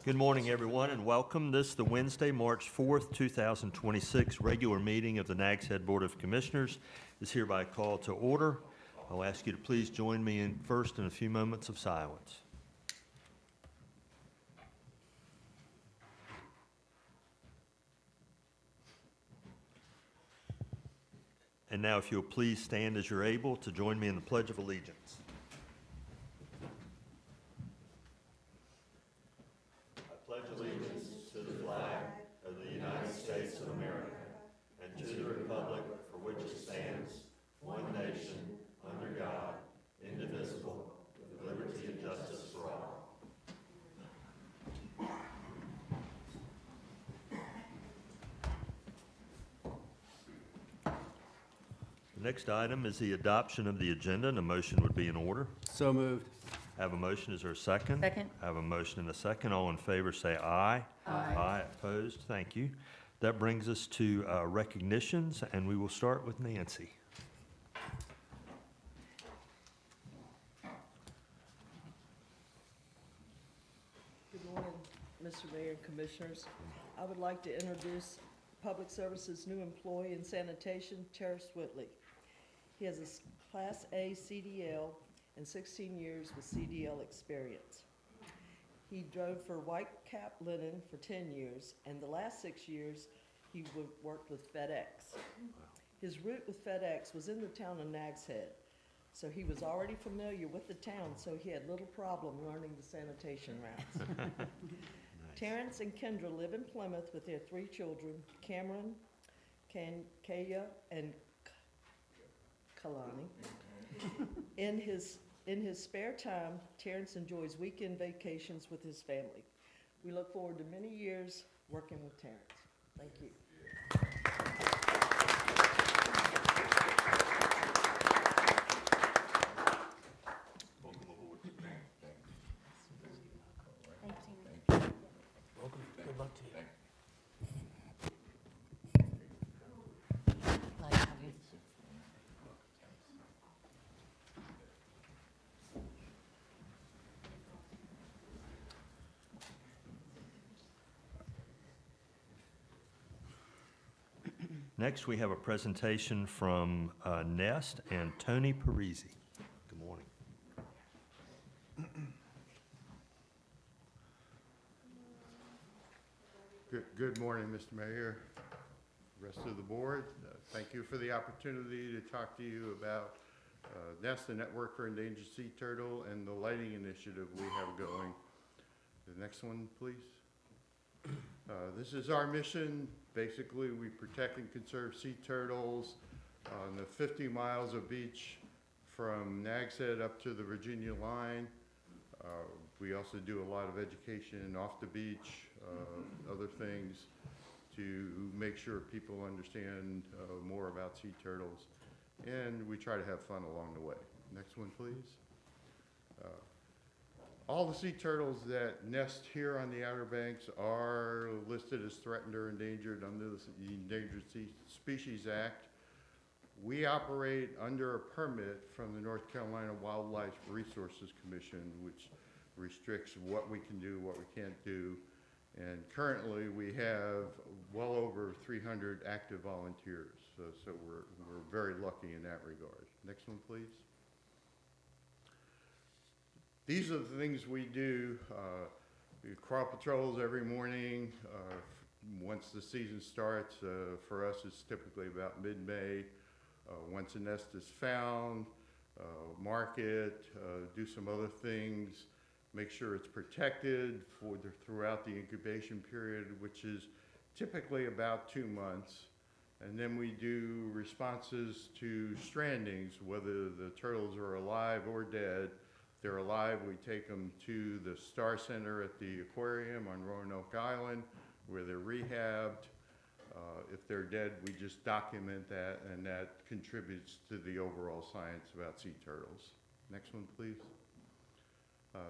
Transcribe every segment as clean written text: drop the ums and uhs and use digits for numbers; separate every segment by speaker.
Speaker 1: Good morning, everyone, and welcome. This is the Wednesday, March 4th, 2026 regular meeting of the Nags Head Board of Commissioners is hereby called to order. I'll ask you to please join me in a few moments of silence. And now, if you'll please stand as you're able to join me in the Pledge of Allegiance. I pledge allegiance to the flag of the United States of America and to the republic for which it stands, one nation, under God, indivisible, with liberty and justice for all. The next item is the adoption of the agenda, and a motion would be in order.
Speaker 2: So moved.
Speaker 1: I have a motion. Is there a second?
Speaker 3: Second.
Speaker 1: I have a motion and a second. All in favor say aye.
Speaker 3: Aye.
Speaker 1: Aye. Opposed? Thank you. That brings us to recognitions, and we will start with Nancy.
Speaker 4: Good morning, Mr. Mayor and Commissioners. I would like to introduce Public Services new employee in sanitation, Terrence Whitley. He has a Class A CDL and 16 years with CDL experience. He drove for White Cap Linen for 10 years, and the last 6 years he worked with FedEx. His route with FedEx was in the town of Nags Head, so he was already familiar with the town, so he had little problem learning the sanitation routes.
Speaker 1: Nice.
Speaker 4: Terrence and Kendra live in Plymouth with their 3 children, Cameron, Kaya, and Kalani. In his spare time, Terrence enjoys weekend vacations with his family. We look forward to many years working with Terrence. Thank you.
Speaker 1: Welcome aboard.
Speaker 2: Welcome. Good luck to you.
Speaker 1: Next, we have a presentation from Nest and Tony Parisi. Good morning.
Speaker 5: Good morning, Mr. Mayor, rest of the board. Thank you for the opportunity to talk to you about Nest, the Network for Endangered Sea Turtle, and the lighting initiative we have going. The next one, please. This is our mission. Basically, we protect and conserve sea turtles on the 50 miles of beach from Nags Head up to the Virginia line. We also do a lot of education off the beach, other things to make sure people understand more about sea turtles. And we try to have fun along the way. Next one, please. All the sea turtles that nest here on the Outer Banks are listed as threatened or endangered under the Endangered Species Act. We operate under a permit from the North Carolina Wildlife Resources Commission, which restricts what we can do, what we can't do. And currently we have well over 300 active volunteers. So we're very lucky in that regard. Next one, please. These are the things we do. We crawl patrols every morning. Once the season starts, for us it's typically about mid-May. Once a nest is found, mark it, do some other things, make sure it's protected throughout the incubation period, which is typically about 2 months. And then we do responses to strandings, whether the turtles are alive or dead. If they're alive, we take them to the Star Center at the aquarium on Roanoke Island, where they're rehabbed. If they're dead, we just document that, and that contributes to the overall science about sea turtles. Next one, please.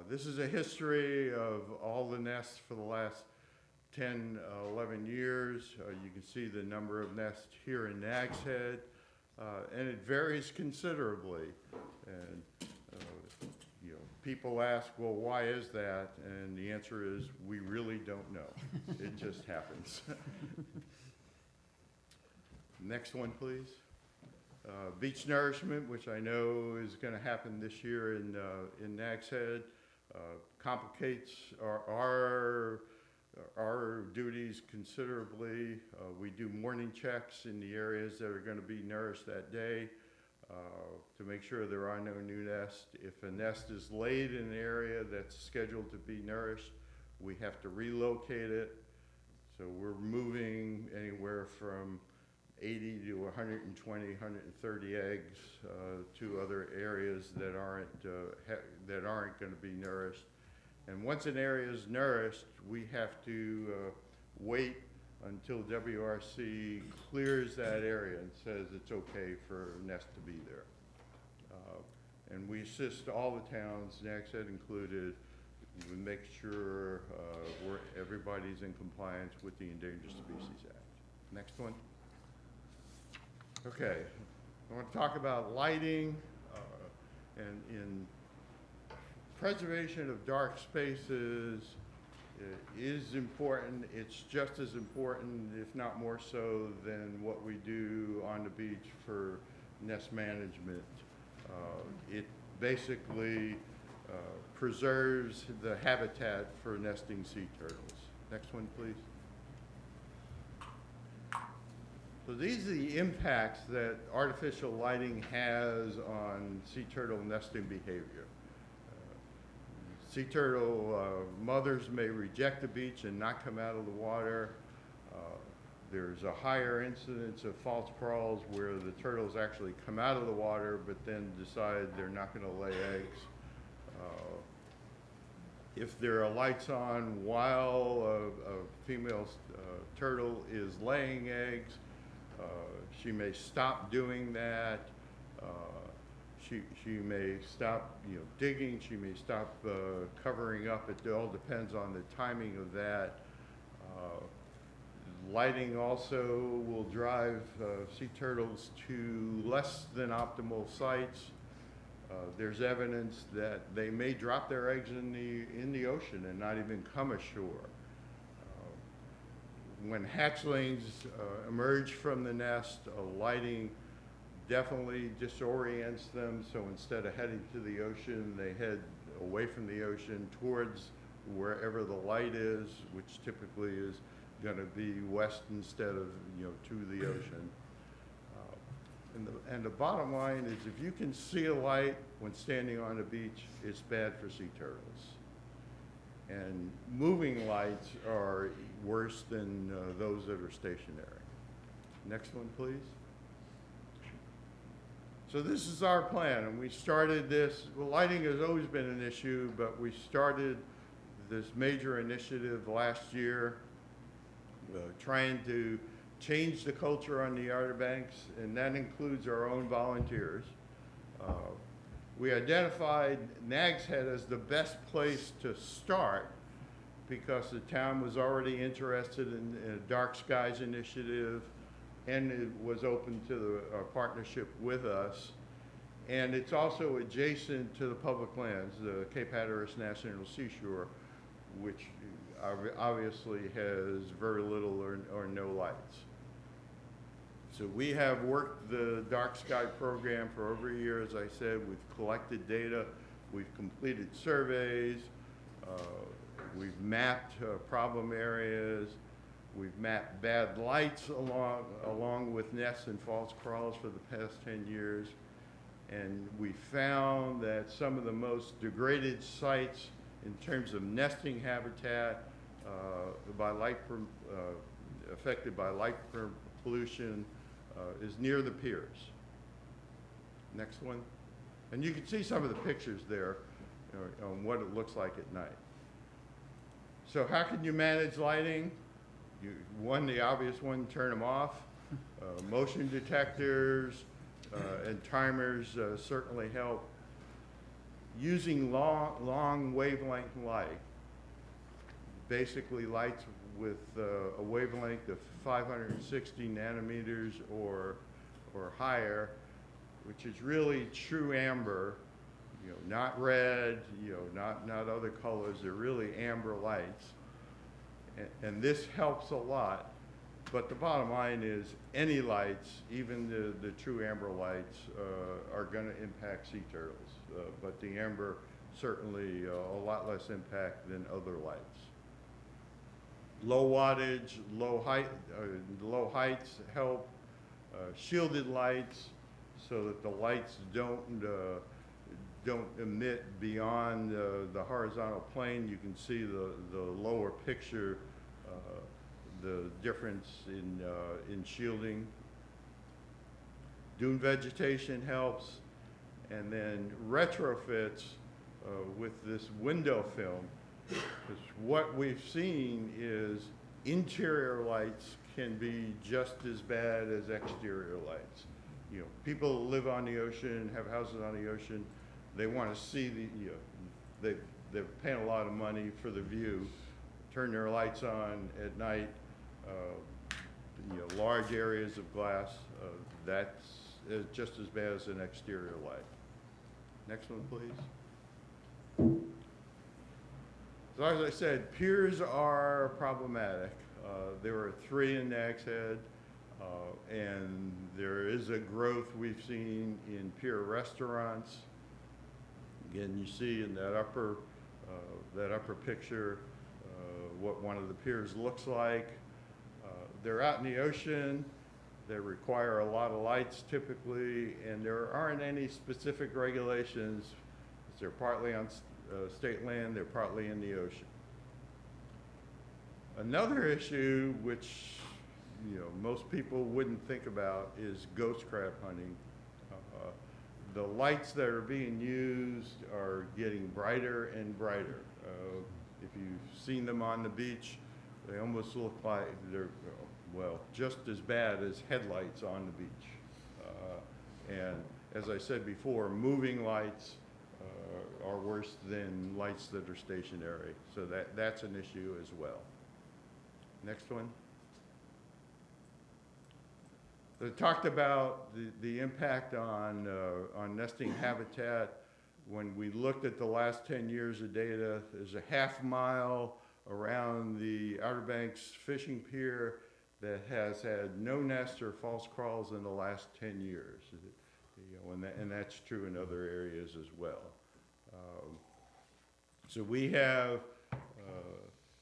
Speaker 5: This is a history of all the nests for the last 10, 11 years. You can see the number of nests here in Nags Head, and it varies considerably. And people ask, well, why is that? And the answer is, we really don't know. It just happens. Next one, please. Beach nourishment, which I know is going to happen this year in Nags Head, complicates our duties considerably. We do morning checks in the areas that are going to be nourished that day to make sure there are no new nests. If a nest is laid in an area that's scheduled to be nourished, we have to relocate it. So we're moving anywhere from 80 to 120, 130 eggs to other areas that aren't going to be nourished. And once an area is nourished, we have to wait until WRC clears that area and says it's okay for a nest to be there. And we assist all the towns, Nags Head included, we make sure everybody's in compliance with the Endangered Species Act. Next one. Okay, I want to talk about lighting and in preservation of dark spaces is important. It's just as important, if not more so, than what we do on the beach for nest management. It basically preserves the habitat for nesting sea turtles. Next one, please. So these are the impacts that artificial lighting has on sea turtle nesting behavior. Sea turtle mothers may reject the beach and not come out of the water. There's a higher incidence of false crawls where the turtles actually come out of the water but then decide they're not going to lay eggs. If there are lights on while a female turtle is laying eggs, she may stop doing that. She may stop, digging. She may stop covering up. It all depends on the timing of that. Lighting also will drive sea turtles to less than optimal sites. There's evidence that they may drop their eggs in the ocean and not even come ashore. When hatchlings emerge from the nest, lighting definitely disorients them, so instead of heading to the ocean, they head away from the ocean towards wherever the light is, which typically is going to be west instead of to the ocean. And the bottom line is, if you can see a light when standing on the beach, it's bad for sea turtles. And moving lights are worse than those that are stationary. Next one, please. So this is our plan, and we started this. Well, lighting has always been an issue, but we started this major initiative last year, trying to change the culture on the Outer Banks, and that includes our own volunteers. We identified Nags Head as the best place to start because the town was already interested in a Dark Skies initiative, and it was open to a partnership with us. And it's also adjacent to the public lands, the Cape Hatteras National Seashore, which obviously has very little or no lights. So we have worked the Dark Sky program for over a year, as I said. We've collected data, we've completed surveys, we've mapped problem areas, we've mapped bad lights along with nests and false crawls for the past 10 years. And we found that some of the most degraded sites in terms of nesting habitat affected by light pollution is near the piers. Next one. And you can see some of the pictures there on what it looks like at night. So how can you manage lighting? The obvious one, turn them off. Motion detectors and timers certainly help. Using long wavelength light, basically lights with a wavelength of 560 nanometers or higher, which is really true amber. not red, not other colors. They're really amber lights. And this helps a lot. But the bottom line is any lights, even the true amber lights, are going to impact sea turtles. But the amber certainly a lot less impact than other lights. Low wattage, low heights help. Shielded lights, so that the lights don't emit beyond the horizontal plane. You can see the lower picture, the difference in shielding. Dune vegetation helps, and then retrofits with this window film. Because what we've seen is interior lights can be just as bad as exterior lights. People live on the ocean, have houses on the ocean. They want to see they're paying a lot of money for the view. Turn their lights on at night. Large areas of glass. That's just as bad as an exterior light. Next one, please. So as I said, piers are problematic. There are 3 in Nags Head, and there is a growth we've seen in pier restaurants. Again, you see in that upper picture what one of the piers looks like. They're out in the ocean. They require a lot of lights typically, and there aren't any specific regulations. They're partly on state land, they're partly in the ocean. Another issue which most people wouldn't think about is ghost crab hunting. The lights that are being used are getting brighter and brighter. If you've seen them on the beach, they almost look like they're, well, just as bad as headlights on the beach. And as I said before, moving lights are worse than lights that are stationary. So that's an issue as well. Next one. They talked about the impact on nesting habitat. When we looked at the last 10 years of data, there's a half mile around the Outer Banks fishing pier that has had no nests or false crawls in the last 10 years. And that's true in other areas as well. So we have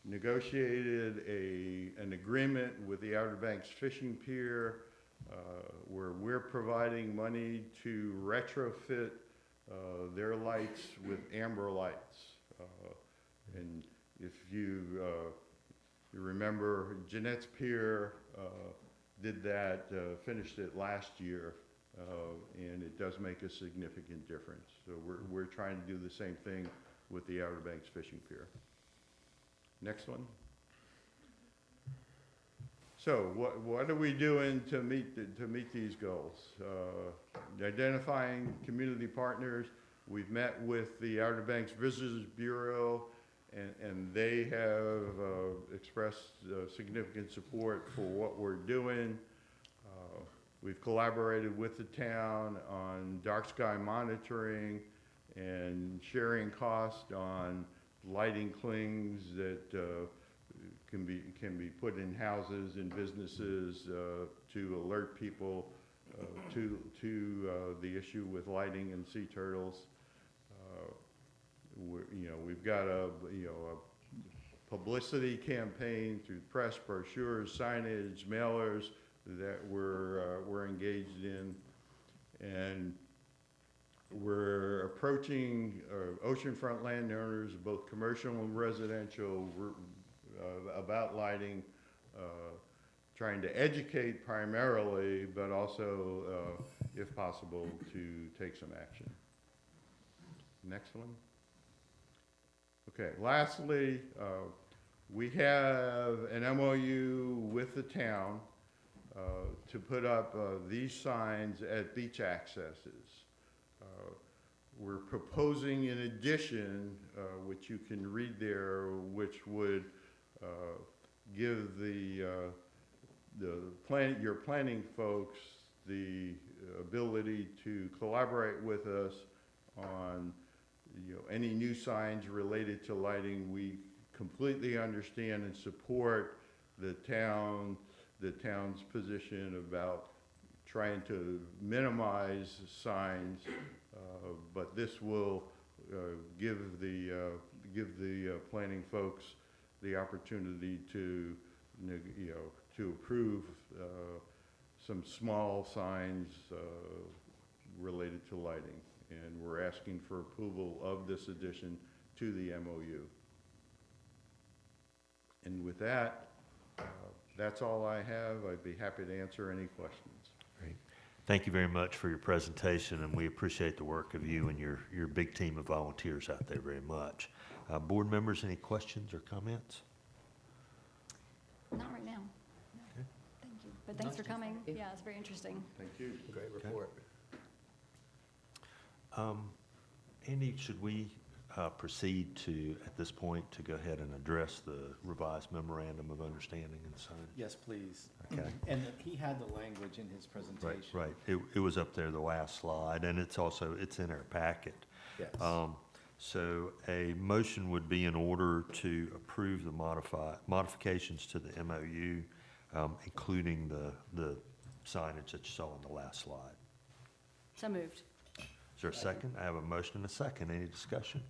Speaker 5: negotiated an agreement with the Outer Banks fishing pier where we're providing money to retrofit their lights with amber lights. And if you remember, Jeanette's Pier did that, finished it last year, and it does make a significant difference. So we're trying to do the same thing with the Outer Banks Fishing Pier. Next one. So what are we doing to meet these goals? Identifying community partners. We've met with the Outer Banks Visitors Bureau, and they have expressed significant support for what we're doing. We've collaborated with the town on dark sky monitoring and sharing costs on lighting clings that can be put in houses and businesses to alert people to the issue with lighting and sea turtles. We've got a publicity campaign through press, brochures, signage, mailers that we're engaged in, and we're approaching oceanfront landowners, both commercial and residential, about lighting, trying to educate primarily, but also, if possible, to take some action. Next one. Okay, lastly, we have an MOU with the town to put up these signs at beach accesses. We're proposing in addition, which you can read there, which would give your planning folks the ability to collaborate with us on any new signs related to lighting, we completely understand and support the town's position about trying to minimize signs, but this will give the planning folks the opportunity to to approve some small signs related to lighting. And we're asking for approval of this addition to the MOU. And with that, that's all I have. I'd be happy to answer any questions.
Speaker 1: Great. Thank you very much for your presentation, and we appreciate the work of you and your big team of volunteers out there very much. Board members, any questions or comments?
Speaker 3: Not right now. No.
Speaker 1: Okay.
Speaker 3: Thank you. But thanks for coming. Yeah, it's very interesting.
Speaker 5: Thank you.
Speaker 2: Great report.
Speaker 1: Andy, should we proceed to, at this point, to go ahead and address the revised memorandum of understanding and sign?
Speaker 2: Yes, please.
Speaker 1: Okay.
Speaker 2: And he had the language in his presentation.
Speaker 1: Right. It was up there, the last slide, and it's in our packet.
Speaker 2: Yes.
Speaker 1: So a motion would be in order to approve the modifications to the MOU, including the signage that you saw on the last slide.
Speaker 3: So moved.
Speaker 1: Is there a second? I have a motion and a second. Any discussion?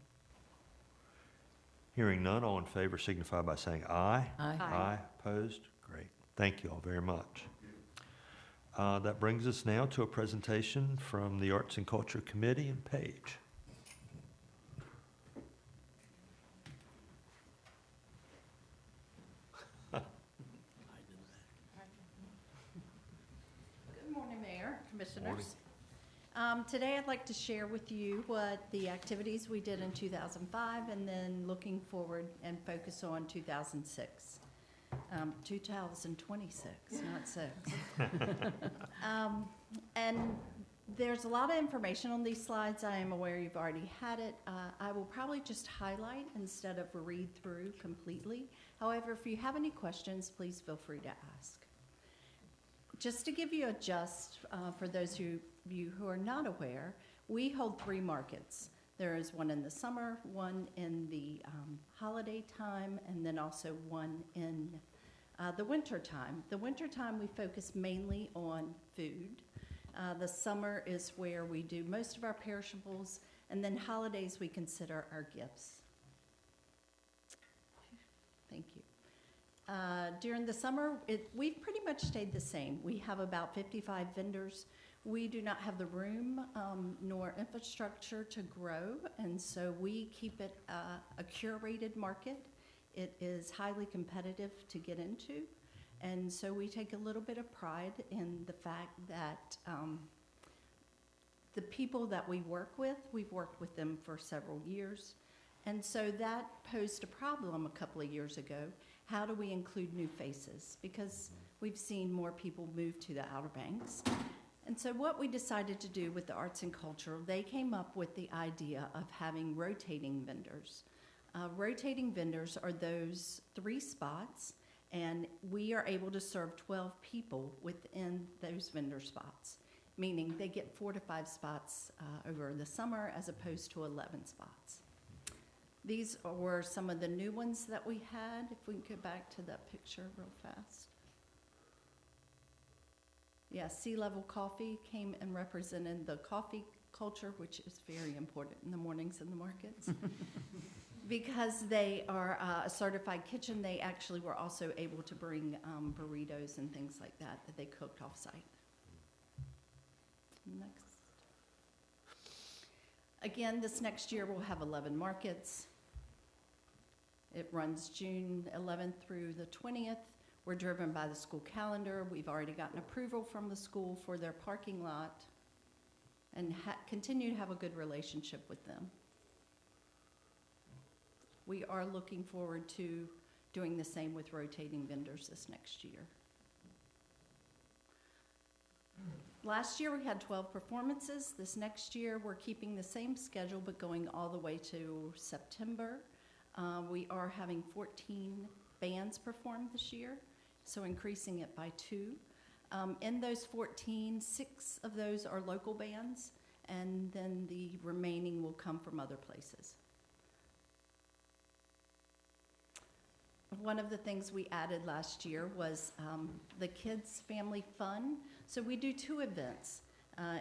Speaker 1: Hearing none, all in favor signify by saying aye.
Speaker 3: Aye.
Speaker 1: Aye. Opposed? Great. Thank you all very much. That brings us now to a presentation from the Arts and Culture Committee and Paige.
Speaker 6: Good morning, Mayor, Commissioners. Today I'd like to share with you what the activities we did in 2005 and then looking forward and focus on 2006. 2026, not 6. And there's a lot of information on these slides. I am aware you've already had it. I will probably just highlight instead of read through completely. However, if you have any questions, please feel free to ask. Just to give you a gist, for those of you who are not aware, we hold 3 markets. There is one in the summer, one in the holiday time, and then also one in the winter time. The winter time we focus mainly on food. The summer is where we do most of our perishables, and then holidays we consider our gifts. Thank you. During the summer, we've pretty much stayed the same. We have about 55 vendors. We do not have the room nor infrastructure to grow, and so we keep it a curated market. It is highly competitive to get into, and so we take a little bit of pride in the fact that the people that we work with, we've worked with them for several years, and so that posed a problem a couple of years ago. How do we include new faces? Because we've seen more people move to the Outer Banks. And so what we decided to do with the arts and culture, they came up with the idea of having rotating vendors. Rotating vendors are those 3 spots, and we are able to serve 12 people within those vendor spots, meaning they get 4 to 5 spots over the summer as opposed to 11 spots. These were some of the new ones that we had. If we can go back to that picture real fast. Yeah, Sea Level Coffee came and represented the coffee culture, which is very important in the mornings in the markets. Because they are a certified kitchen, they actually were also able to bring burritos and things like that they cooked off-site. Next. Again, this next year we'll have 11 markets. It runs June 11th through the 20th. We're driven by the school calendar. We've already gotten approval from the school for their parking lot and continue to have a good relationship with them. We are looking forward to doing the same with rotating vendors this next year. Last year we had 12 performances. This next year we're keeping the same schedule but going all the way to September. We are having 14 bands perform this year, so increasing it by 2. In those 14, 6 of those are local bands, and then the remaining will come from other places. One of the things we added last year was the Kids Family Fun. So we do 2 events.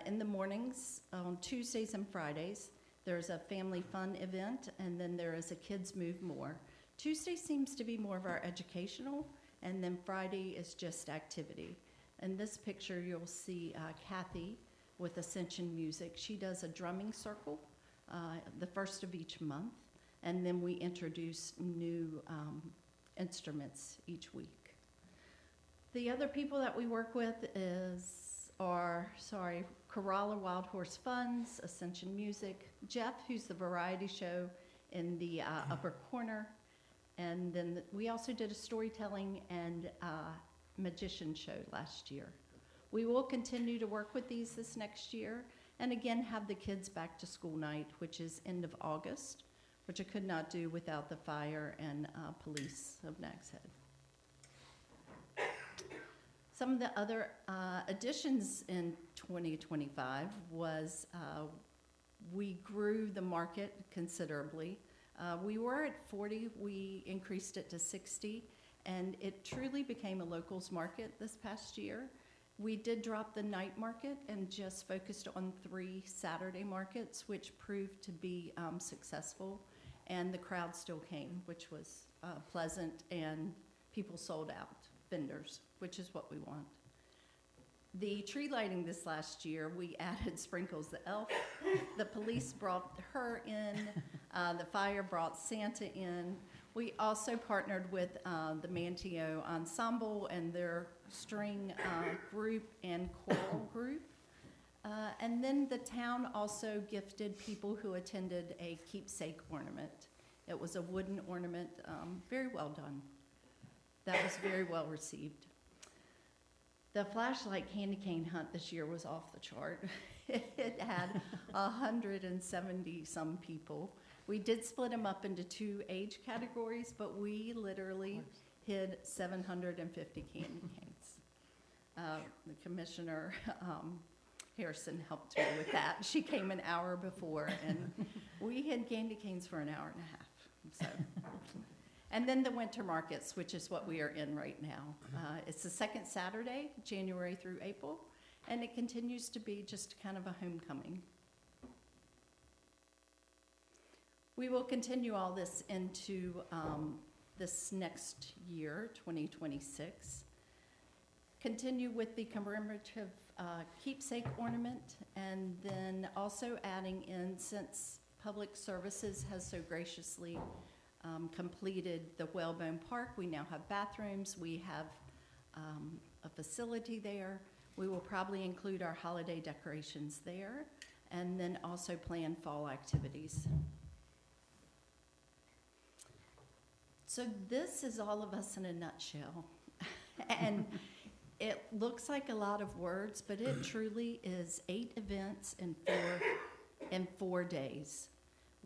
Speaker 6: In the mornings, on Tuesdays and Fridays, there's a family fun event, and then there is a Kids Move More. Tuesday seems to be more of our educational, and then Friday is just activity. In this picture, you'll see Kathy with Ascension Music. She does a drumming circle the first of each month, and then we introduce new instruments each week. The other people that we work with are Corolla Wild Horse Funds, Ascension Music, Jeff, who's the variety show in the upper corner, and then we also did a storytelling and magician show last year. We will continue to work with these this next year, and again have the kids back to school night, which is end of August, which I could not do without the fire and police of Nags Head. Some of the other additions in 2025 was we grew the market considerably. We were at 40, we increased it to 60, and it truly became a locals market this past year. We did drop the night market and just focused on 3 Saturday markets, which proved to be successful, and the crowd still came, which was pleasant, and people sold out, vendors, which is what we want. The tree lighting this last year, we added Sprinkles the Elf. The police brought her in. The fire brought Santa in. We also partnered with the Manteo Ensemble and their string group and choral group. And then the town also gifted people who attended a keepsake ornament. It was a wooden ornament, very well done. That was very well received. The flashlight candy cane hunt this year was off the chart. It had 170 some people. We did split them up into 2 age categories, but we literally hid 750 candy canes. The Commissioner Harrison helped me with that. She came an hour before, and we hid candy canes for an hour and a half. So. And then the winter markets, which is what we are in right now. It's the 2nd Saturday, January through April, and it continues to be just kind of a homecoming. We will continue all this into this next year, 2026. Continue with the commemorative keepsake ornament, and then also adding in, since Public Services has so graciously completed the Whalebone Park. We now have bathrooms. We have a facility there. We will probably include our holiday decorations there, and then also plan fall activities. So this is all of us in a nutshell. And it looks like a lot of words, but it truly is 8 events in 4 days.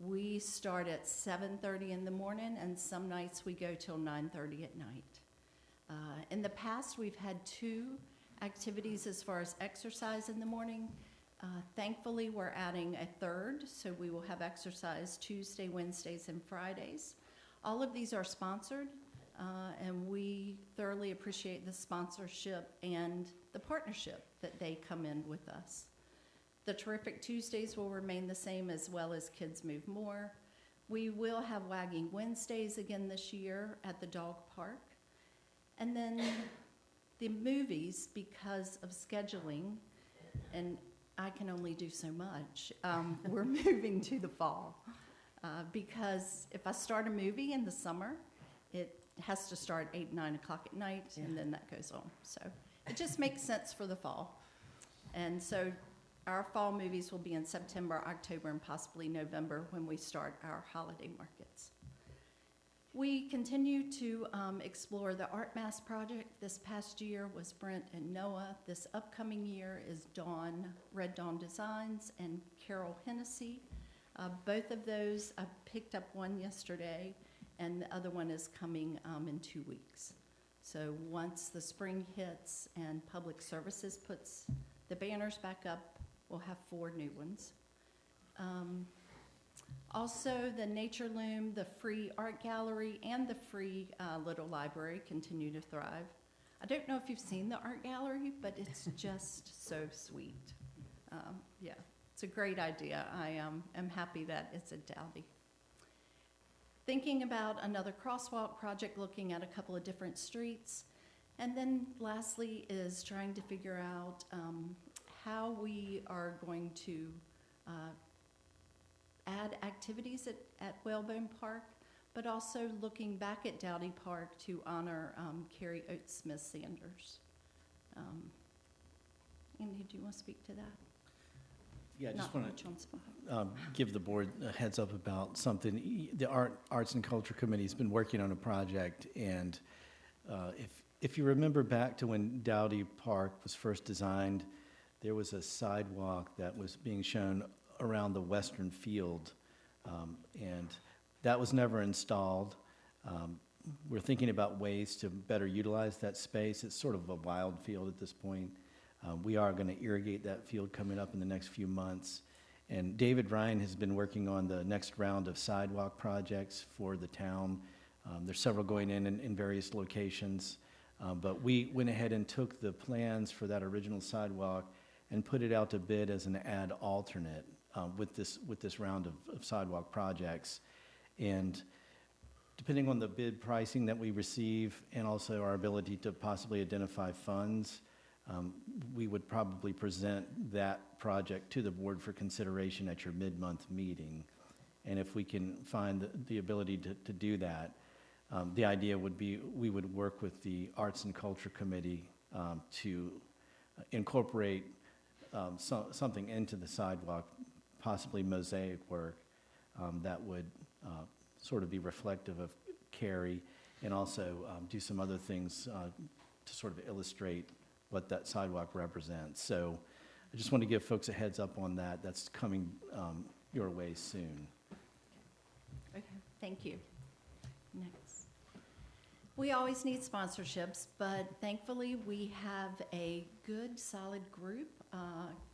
Speaker 6: We start at 7:30 in the morning, and some nights we go till 9:30 at night. In the past, we've had 2 activities as far as exercise in the morning. Thankfully, we're adding a 3rd, so we will have exercise Tuesday, Wednesdays, and Fridays. All of these are sponsored, and we thoroughly appreciate the sponsorship and the partnership that they come in with us. The Terrific Tuesdays will remain the same, as well as Kids Move More. We will have Wagging Wednesdays again this year at the dog park. And then the movies, because of scheduling, and I can only do so much, we're moving to the fall. Because if I start a movie in the summer, it has to start 8, 9 o'clock at night, and then that goes on. So it just makes sense for the fall. And so our fall movies will be in September, October, and possibly November when we start our holiday markets. We continue to explore the Art Mass project. This past year was Brent and Noah. This upcoming year is Red Dawn Designs and Carol Hennessy. Both of those, I picked up one yesterday, and the other one is coming in 2 weeks. So once the spring hits and Public Services puts the banners back up, We'll have 4 new ones. Also, the Nature Loom, the free art gallery, and the free little library continue to thrive. I don't know if you've seen the art gallery, but it's just so sweet. Yeah, it's a great idea. I am happy that it's at Dowdy. Thinking about another crosswalk project, looking at a couple of different streets. And then lastly is trying to figure out how we are going to add activities at Whalebone Park, but also looking back at Dowdy Park to honor Carrie Oates Smith Sanders. Andy, do you want to speak to that?
Speaker 2: Yeah, I just
Speaker 6: Not
Speaker 2: want
Speaker 6: much on spot.
Speaker 2: give the board a heads up about something. The Arts and Culture Committee's been working on a project, and if you remember back to when Dowdy Park was first designed, there was a sidewalk that was being shown around the western field, and that was never installed. We're thinking about ways to better utilize that space. It's sort of a wild field at this point. We are going to irrigate that field coming up in the next few months. And David Ryan has been working on the next round of sidewalk projects for the town. There's several going in various locations. But we went ahead and took the plans for that original sidewalk and put it out to bid as an ad alternate with this round of sidewalk projects. And depending on the bid pricing that we receive and also our ability to possibly identify funds, we would probably present that project to the board for consideration at your mid-month meeting. And if we can find the ability to do that, the idea would be we would work with the Arts and Culture Committee to incorporate something into the sidewalk, possibly mosaic work that would sort of be reflective of Carrie, and also do some other things to sort of illustrate what that sidewalk represents. So I just want to give folks a heads up on that. That's coming your way soon.
Speaker 6: Okay, thank you. Next. We always need sponsorships, but thankfully we have a good, solid group.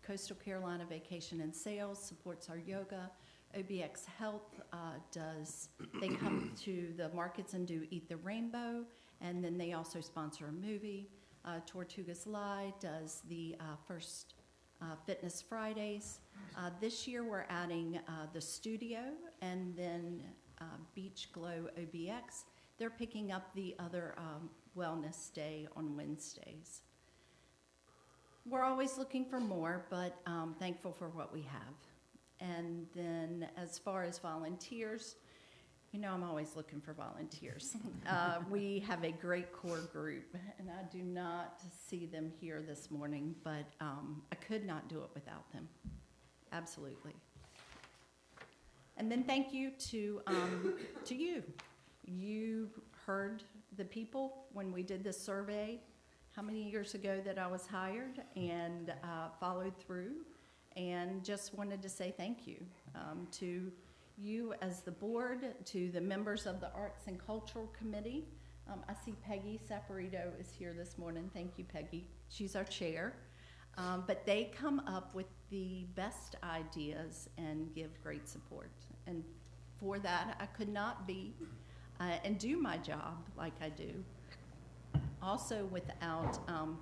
Speaker 6: Coastal Carolina Vacation and Sales supports our yoga. OBX Health they come to the markets and do Eat the Rainbow, and then they also sponsor a movie. Tortugas Lie does the first Fitness Fridays. This year we're adding the studio and then Beach Glow OBX. They're picking up the other wellness day on Wednesdays. We're always looking for more, but thankful for what we have. And then as far as volunteers, you know, I'm always looking for volunteers. We have a great core group, and I do not see them here this morning, but I could not do it without them. Absolutely. And then thank you to you. You heard the people when we did this survey how many years ago that I was hired, and followed through, and just wanted to say thank you to you as the board, to the members of the Arts and Cultural Committee. I see Peggy Saporito is here this morning. Thank you, Peggy. She's our chair. But they come up with the best ideas and give great support. And for that, I could not be and do my job like I do. Also without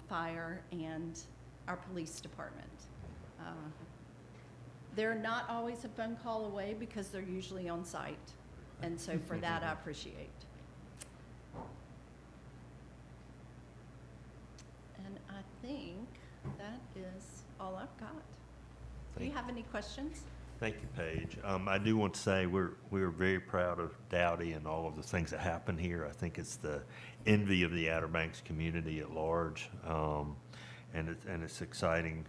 Speaker 6: fire and our police department. They're not always a phone call away because they're usually on site. And so for that, I appreciate. And I think that is all I've got. Do you have any questions?
Speaker 1: Thank you, Paige. I do want to say we're very proud of Dowdy and all of the things that happen here. I think it's the envy of the Outer Banks community at large, and it's exciting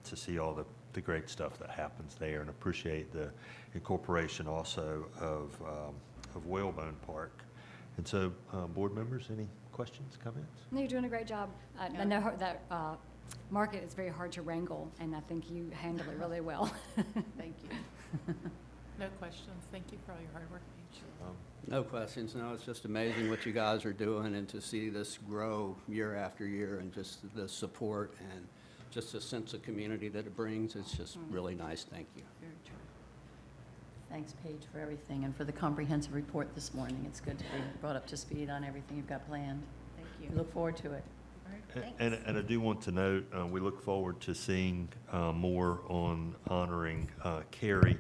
Speaker 1: to see all the great stuff that happens there, and appreciate the incorporation also of Whalebone Park. And so, board members, any questions, comments?
Speaker 3: No, you're doing a great job. I know that market is very hard to wrangle, and I think you handle it really well.
Speaker 6: Thank you.
Speaker 7: No questions. Thank you for all your hard work, Paige.
Speaker 8: No questions. No, it's just amazing what you guys are doing, and to see this grow year after year, and just the support and just a sense of community that it brings. It's just really nice. Thank you.
Speaker 6: Very true. Thanks, Paige, for everything and for the comprehensive report this morning. It's good to be brought up to speed on everything you've got planned.
Speaker 4: Thank
Speaker 6: We
Speaker 4: you.
Speaker 6: look forward to it.
Speaker 1: And I do want to note, we look forward to seeing more on honoring Carrie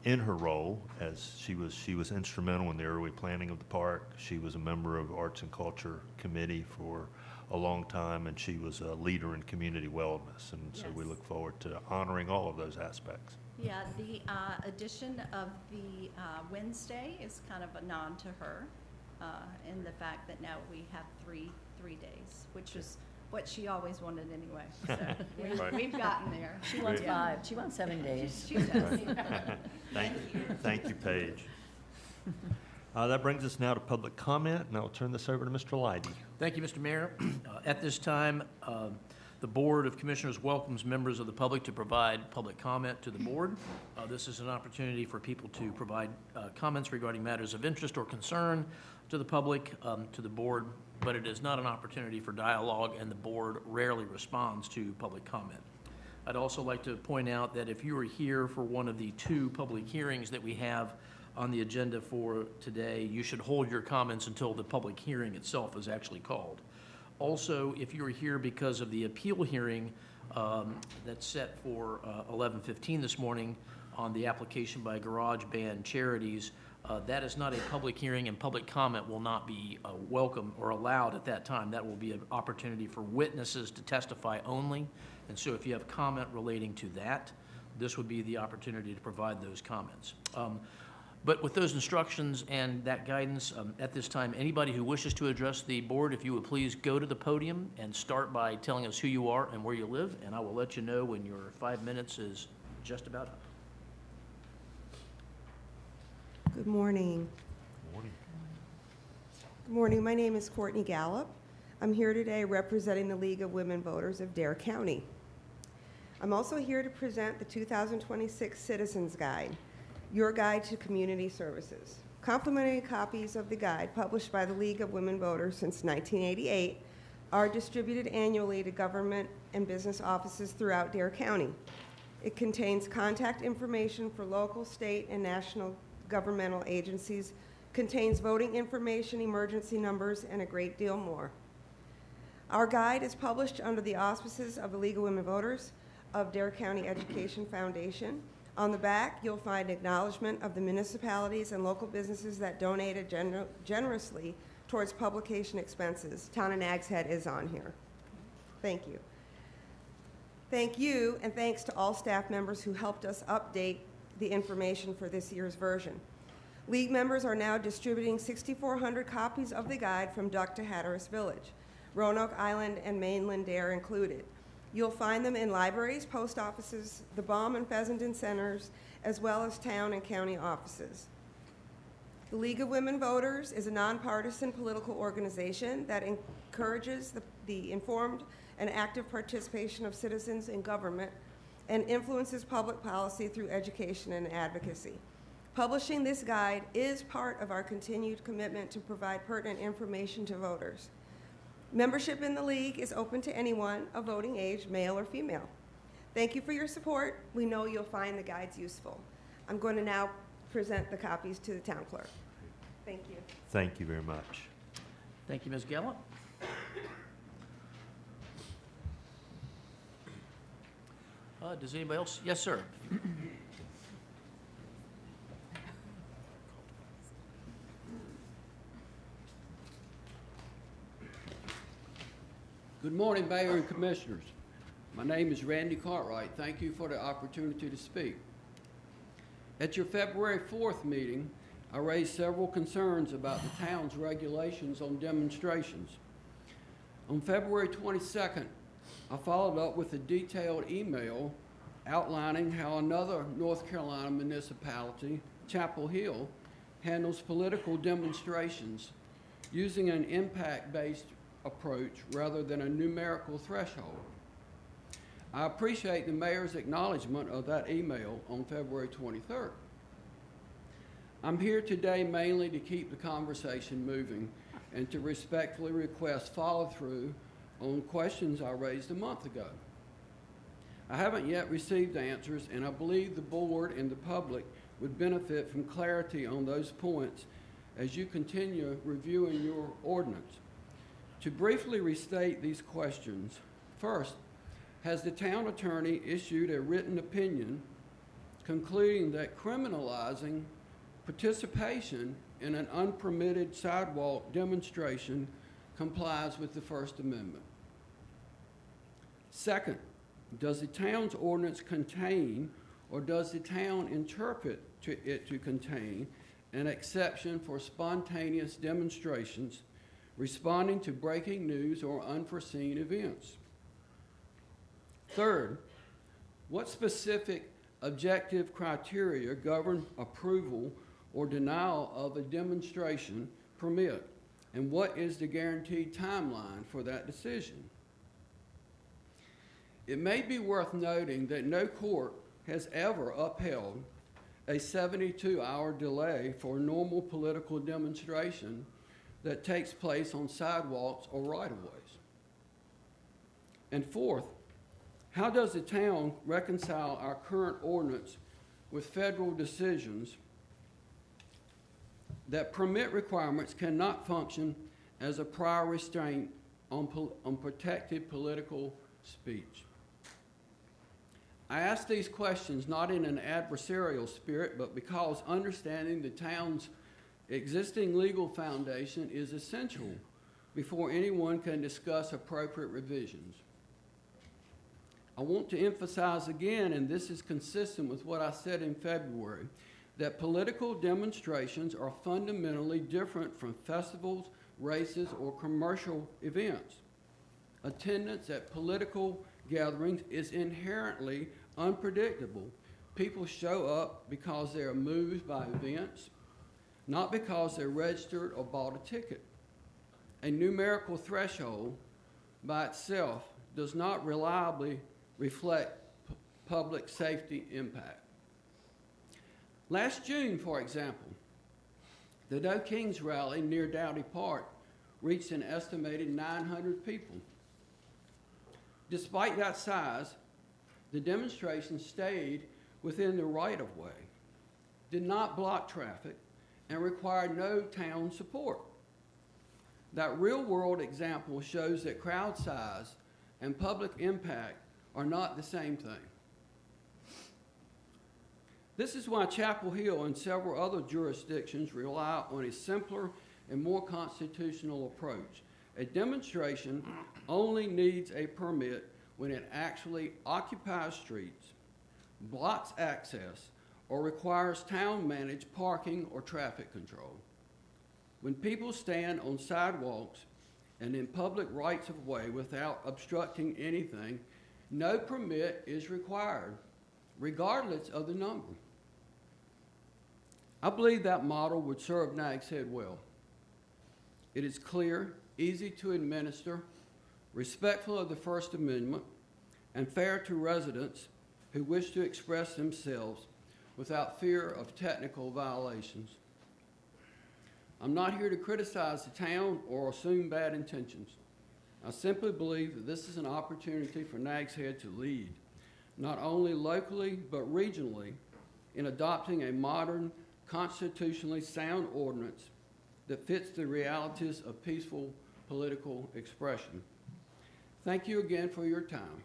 Speaker 1: in her role, as she was instrumental in the early planning of the park. She was a member of Arts and Culture Committee for a long time, and she was a leader in community wellness. And so we
Speaker 6: Yes.
Speaker 1: look forward to honoring all of those aspects.
Speaker 6: Yeah, the addition of the Wednesday is kind of a nod to her in the fact that now we have three days, which is what she always wanted anyway. So
Speaker 1: Right.
Speaker 6: we've gotten there.
Speaker 3: She wants
Speaker 1: Yeah.
Speaker 3: 5, she wants 7 days.
Speaker 6: She does.
Speaker 1: Thank you, Paige. That brings us now to public comment, and I'll turn this over to Mr. Leidy.
Speaker 9: Thank you, Mr. Mayor. At this time, the Board of Commissioners welcomes members of the public to provide public comment to the board. This is an opportunity for people to provide comments regarding matters of interest or concern to the public, to the board, but it is not an opportunity for dialogue, and the board rarely responds to public comment. I'd also like to point out that if you are here for one of the 2 public hearings that we have on the agenda for today, you should hold your comments until the public hearing itself is actually called. Also, if you are here because of the appeal hearing that's set for 11:15 this morning on the application by Garage Band Charities, that is not a public hearing, and public comment will not be welcome or allowed at that time. That will be an opportunity for witnesses to testify only. And so if you have comment relating to that, this would be the opportunity to provide those comments. But with those instructions and that guidance, at this time, anybody who wishes to address the board, if you would please go to the podium and start by telling us who you are and where you live, and I will let you know when your 5 minutes is just about up.
Speaker 10: Good morning.
Speaker 1: Morning.
Speaker 10: Good morning. My name is Courtney Gallup. I'm here today representing the League of Women Voters of Dare County. I'm also here to present the 2026 Citizens Guide, your guide to community services. Complimentary copies of the guide, published by the League of Women Voters since 1988, are distributed annually to government and business offices throughout Dare County. It contains contact information for local, state, and national governmental agencies, contains voting information, emergency numbers, and a great deal more. Our guide is published under the auspices of the League of Women Voters of Dare County Education Foundation. On the back, you'll find acknowledgement of the municipalities and local businesses that donated generously towards publication expenses. Town of Nags Head is on here. Thank you. Thank you, and thanks to all staff members who helped us update the information for this year's version. League members are now distributing 6,400 copies of the guide from Duck to Hatteras Village, Roanoke Island and mainland Dare included. You'll find them in libraries, post offices, the Baum and Fessenden centers, as well as town and county offices. The League of Women Voters is a nonpartisan political organization that encourages the informed and active participation of citizens in government and influences public policy through education and advocacy. Publishing this guide is part of our continued commitment to provide pertinent information to voters. Membership in the League is open to anyone of voting age, male or female. Thank you for your support. We know you'll find the guides useful. I'm going to now present the copies to the town clerk. Thank you.
Speaker 1: Thank you very much.
Speaker 9: Thank you, Ms. Gallup. Does anybody else? Yes, sir.
Speaker 11: Good morning, Mayor and Commissioners. My name is Randy Cartwright. Thank you for the opportunity to speak. At your February 4th meeting, I raised several concerns about the town's regulations on demonstrations. On February 22nd, I followed up with a detailed email outlining how another North Carolina municipality, Chapel Hill, handles political demonstrations using an impact-based approach rather than a numerical threshold. I appreciate the mayor's acknowledgement of that email on February 23rd. I'm here today mainly to keep the conversation moving and to respectfully request follow-through on questions I raised a month ago. I haven't yet received answers, and I believe the board and the public would benefit from clarity on those points as you continue reviewing your ordinance. To briefly restate these questions, first, has the town attorney issued a written opinion concluding that criminalizing participation in an unpermitted sidewalk demonstration complies with the First Amendment? Second, does the town's ordinance contain, or does the town interpret it to contain, an exception for spontaneous demonstrations responding to breaking news or unforeseen events? Third, what specific objective criteria govern approval or denial of a demonstration permit, and what is the guaranteed timeline for that decision? It may be worth noting that no court has ever upheld a 72-hour delay for a normal political demonstration that takes place on sidewalks or right-of-ways. And fourth, how does the town reconcile our current ordinance with federal decisions that permit requirements cannot function as a prior restraint on protected political speech? I ask these questions not in an adversarial spirit, but because understanding the town's existing legal foundation is essential before anyone can discuss appropriate revisions. I want to emphasize again, and this is consistent with what I said in February, that political demonstrations are fundamentally different from festivals, races, or commercial events. Attendance at political gatherings is inherently unpredictable. People show up because they are moved by events, not because they registered or bought a ticket. A numerical threshold by itself does not reliably reflect public safety impact. Last June, for example, the No Kings rally near Dowdy Park reached an estimated 900 people. Despite that size, the demonstration stayed within the right-of-way, did not block traffic, and required no town support. That real-world example shows that crowd size and public impact are not the same thing. This is why Chapel Hill and several other jurisdictions rely on a simpler and more constitutional approach. A demonstration only needs a permit when it actually occupies streets, blocks access, or requires town-managed parking or traffic control. When people stand on sidewalks and in public rights-of-way without obstructing anything, no permit is required, regardless of the number. I believe that model would serve Nags Head well. It is clear, easy to administer, respectful of the First Amendment, and fair to residents who wish to express themselves without fear of technical violations. I'm not here to criticize the town or assume bad intentions. I simply believe that this is an opportunity for Nags Head to lead, not only locally but regionally, in adopting a modern, constitutionally sound ordinance that fits the realities of peaceful political expression. Thank you again for your time,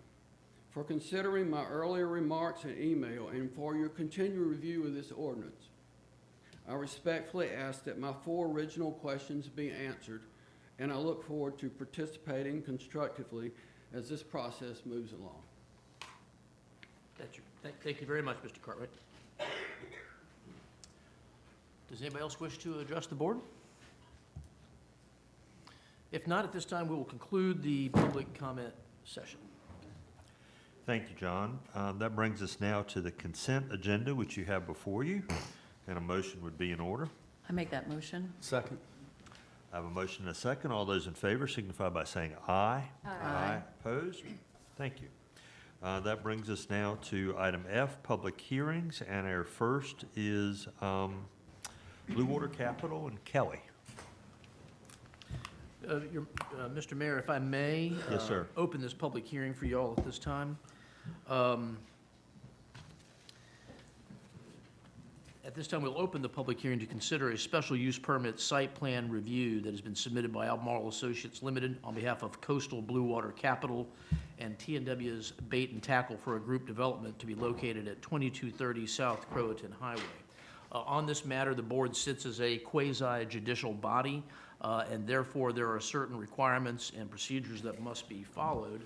Speaker 11: for considering my earlier remarks and email, and for your continued review of this ordinance. I respectfully ask that my 4 original questions be answered, and I look forward to participating constructively as this process moves along.
Speaker 9: Thank you very much, Mr. Cartwright. Does anybody else wish to address the board? If not, at this time, we will conclude the public comment session.
Speaker 1: Thank you, John. That brings us now to the consent agenda, which you have before you, and a motion would be in order.
Speaker 12: I make that motion.
Speaker 2: Second.
Speaker 1: I have a motion and a second. All those in favor signify by saying aye.
Speaker 12: Aye.
Speaker 1: Opposed? Thank you. That brings us now to item F, public hearings, and our first is Blue Water Capital and Kelly.
Speaker 9: Mr. Mayor, if I may.
Speaker 1: Yes, sir.
Speaker 9: Open this public hearing for you all at this time. At this time, we'll open the public hearing to consider a special use permit site plan review that has been submitted by Albemarle Associates Limited on behalf of Coastal Blue Water Capital and T&W's Bait and Tackle for a group development to be located at 2230 South Croatan Highway. On this matter, the board sits as a quasi-judicial body, and therefore there are certain requirements and procedures that must be followed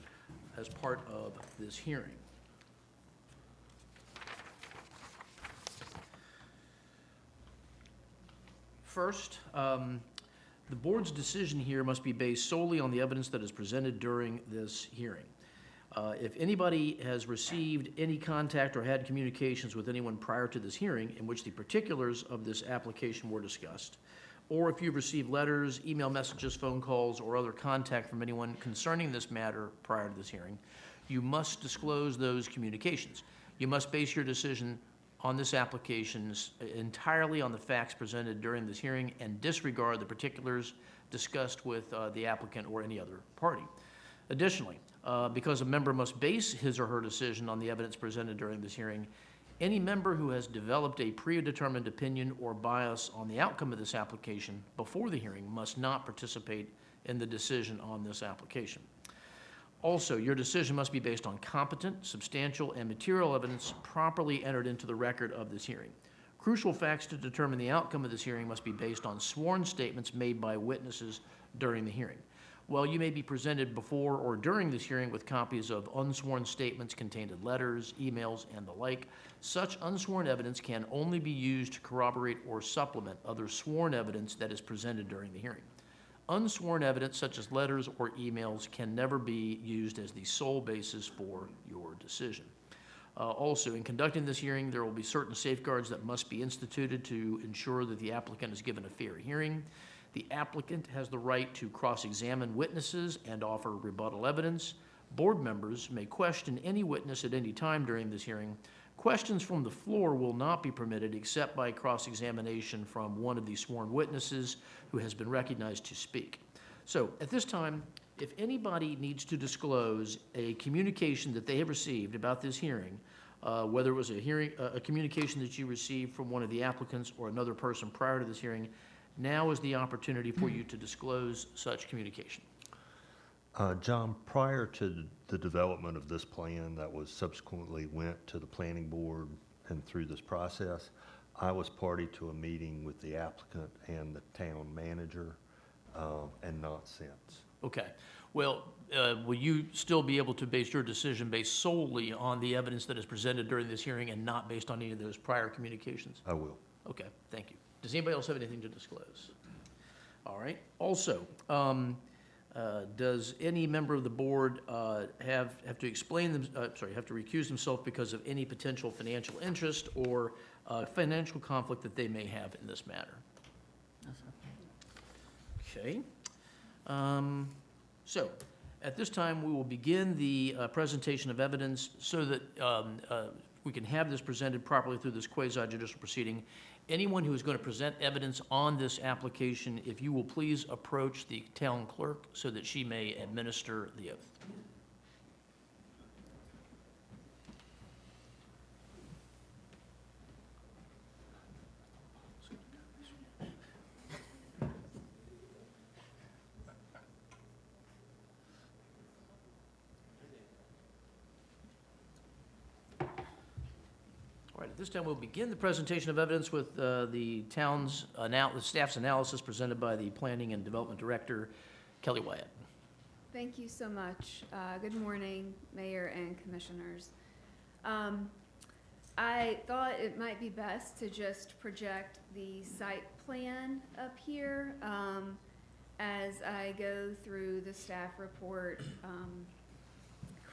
Speaker 9: as part of this hearing. First, the board's decision here must be based solely on the evidence that is presented during this hearing. If anybody has received any contact or had communications with anyone prior to this hearing in which the particulars of this application were discussed, or if you've received letters, email messages, phone calls, or other contact from anyone concerning this matter prior to this hearing, you must disclose those communications. You must base your decision on this application entirely on the facts presented during this hearing and disregard the particulars discussed with the applicant or any other party. Additionally, because a member must base his or her decision on the evidence presented during this hearing, any member who has developed a predetermined opinion or bias on the outcome of this application before the hearing must not participate in the decision on this application. Also, your decision must be based on competent, substantial, and material evidence properly entered into the record of this hearing. Crucial facts to determine the outcome of this hearing must be based on sworn statements made by witnesses during the hearing. While you may be presented before or during this hearing with copies of unsworn statements contained in letters, emails, and the like, such unsworn evidence can only be used to corroborate or supplement other sworn evidence that is presented during the hearing. Unsworn evidence such as letters or emails can never be used as the sole basis for your decision. Also, in conducting this hearing, there will be certain safeguards that must be instituted to ensure that the applicant is given a fair hearing. The applicant has the right to cross-examine witnesses and offer rebuttal evidence. Board members may question any witness at any time during this hearing. Questions from the floor will not be permitted except by cross-examination from one of the sworn witnesses who has been recognized to speak. So, at this time, if anybody needs to disclose a communication that they have received about this hearing, whether it was a communication that you received from one of the applicants or another person prior to this hearing, now is the opportunity for you to disclose such communication.
Speaker 1: John, prior to the development of this plan that was subsequently went to the planning board and through this process, I was party to a meeting with the applicant and the town manager, and not since.
Speaker 9: Okay. Well, will you still be able to base your decision based solely on the evidence that is presented during this hearing and not based on any of those prior communications?
Speaker 1: I will.
Speaker 9: Okay, thank you. Does anybody else have anything to disclose? All right. Also, does any member of the board have to explain them? Have to recuse themselves because of any potential financial interest or financial conflict that they may have in this matter? Okay. So, at this time, we will begin the presentation of evidence so that we can have this presented properly through this quasi-judicial proceeding. Anyone who is going to present evidence on this application, if you will please approach the town clerk so that she may administer the oath. All right, at this time, we'll begin the presentation of evidence with the staff's analysis presented by the Planning and Development Director, Kelly Wyatt.
Speaker 12: Thank you so much. Good morning, Mayor and Commissioners. I thought it might be best to just project the site plan up here as I go through the staff report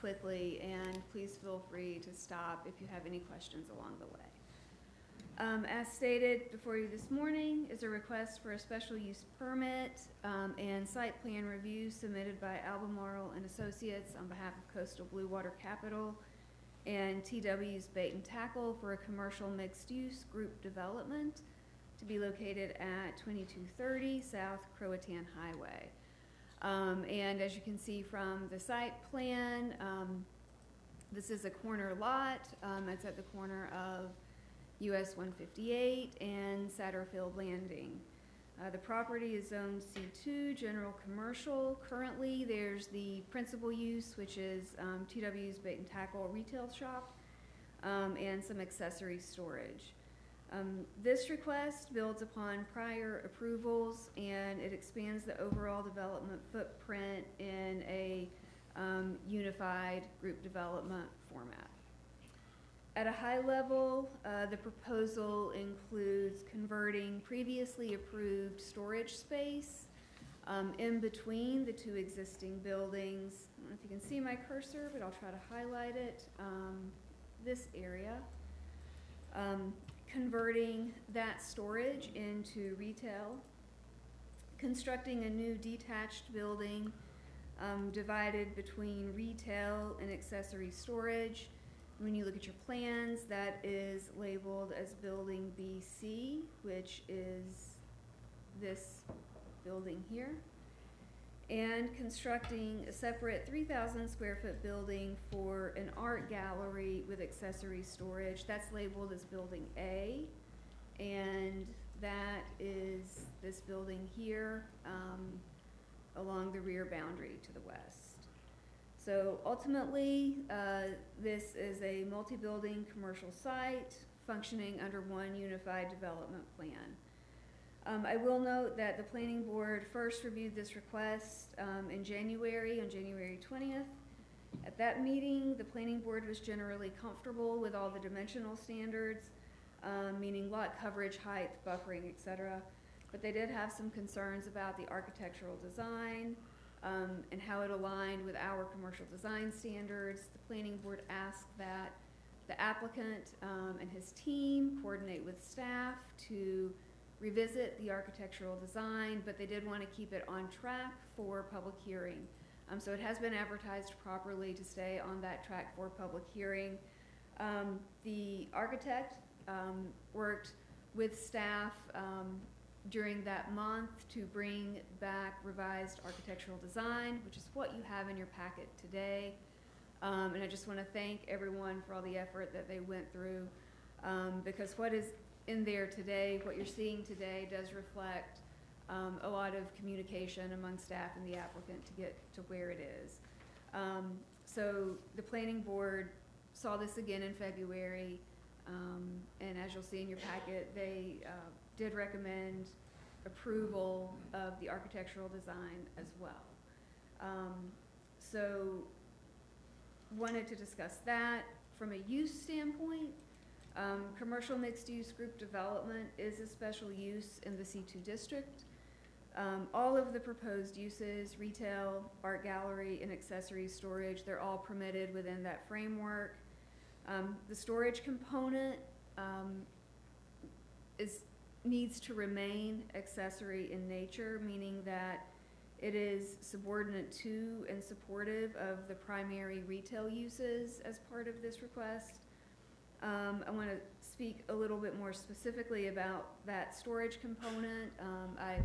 Speaker 12: quickly, and please feel free to stop if you have any questions along the way. As stated before you this morning is a request for a special use permit and site plan review submitted by Albemarle and Associates on behalf of Coastal Blue Water Capital and TW's Bait and Tackle for a commercial mixed-use group development to be located at 2230 South Croatan Highway. And as you can see from the site plan, This is a corner lot. It's at the corner of US 158 and Satterfield Landing. The property is zoned C2, general commercial. Currently, there's the principal use, which is TW's Bait and Tackle retail shop, and some accessory storage. This request builds upon prior approvals, and it expands the overall development footprint in a unified group development format. At a high level, the proposal includes converting previously approved storage space in between the two existing buildings. I don't know if you can see my cursor, but I'll try to highlight it. This area. Converting that storage into retail. Constructing a new detached building divided between retail and accessory storage. When you look at your plans, that is labeled as Building BC, which is this building here. And constructing a separate 3,000 square foot building for an art gallery with accessory storage. That's labeled as Building A. And that is this building here along the rear boundary to the west. So ultimately, this is a multi-building commercial site functioning under one unified development plan. I will note that the planning board first reviewed this request in January, on January 20th. At that meeting, the planning board was generally comfortable with all the dimensional standards, meaning lot coverage, height, buffering, etc. But they did have some concerns about the architectural design, and how it aligned with our commercial design standards. The planning board asked that the applicant and his team coordinate with staff to revisit the architectural design, but they did want to keep it on track for public hearing. So it has been advertised properly to stay on that track for public hearing. The architect worked with staff during that month to bring back revised architectural design, which is what you have in your packet today. And I just want to thank everyone for all the effort that they went through, because what is in there today, what you're seeing today, does reflect a lot of communication among staff and the applicant to get to where it is. So the planning board saw this again in February, and as you'll see in your packet, they did recommend approval of the architectural design as well. So wanted to discuss that. From a use standpoint, commercial mixed-use group development is a special use in the C2 district. All of the proposed uses, retail, art gallery, and accessory storage, they're all permitted within that framework. The storage component needs to remain accessory in nature, meaning that it is subordinate to and supportive of the primary retail uses as part of this request. I want to speak a little bit more specifically about that storage component. I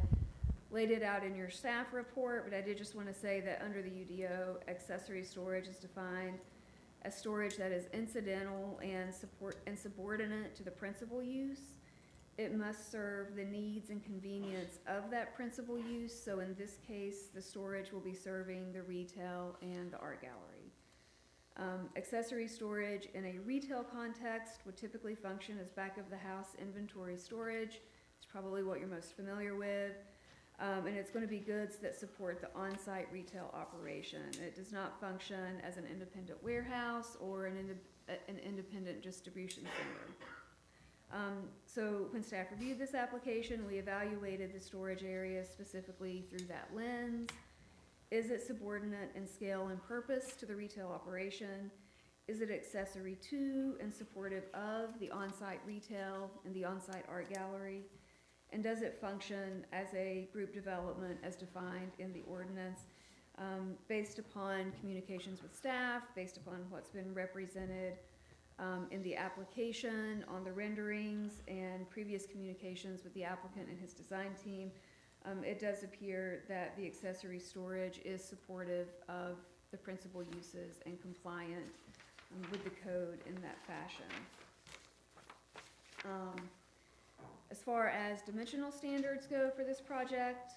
Speaker 12: laid it out in your staff report, but I did just want to say that under the UDO, accessory storage is defined as storage that is incidental and subordinate to the principal use. It must serve the needs and convenience of that principal use. So in this case, the storage will be serving the retail and the art gallery. Accessory storage in a retail context would typically function as back of the house inventory storage. It's probably what you're most familiar with. And it's going to be goods that support the on-site retail operation. It does not function as an independent warehouse or an independent distribution center. So when staff reviewed this application, we evaluated the storage area specifically through that lens. Is it subordinate in scale and purpose to the retail operation? Is it accessory to and supportive of the on-site retail and the on-site art gallery? And does it function as a group development as defined in the ordinance? Based upon communications with staff, based upon what's been represented in the application, on the renderings, and previous communications with the applicant and his design team, it does appear that the accessory storage is supportive of the principal uses and compliant with the code in that fashion. As far as dimensional standards go for this project,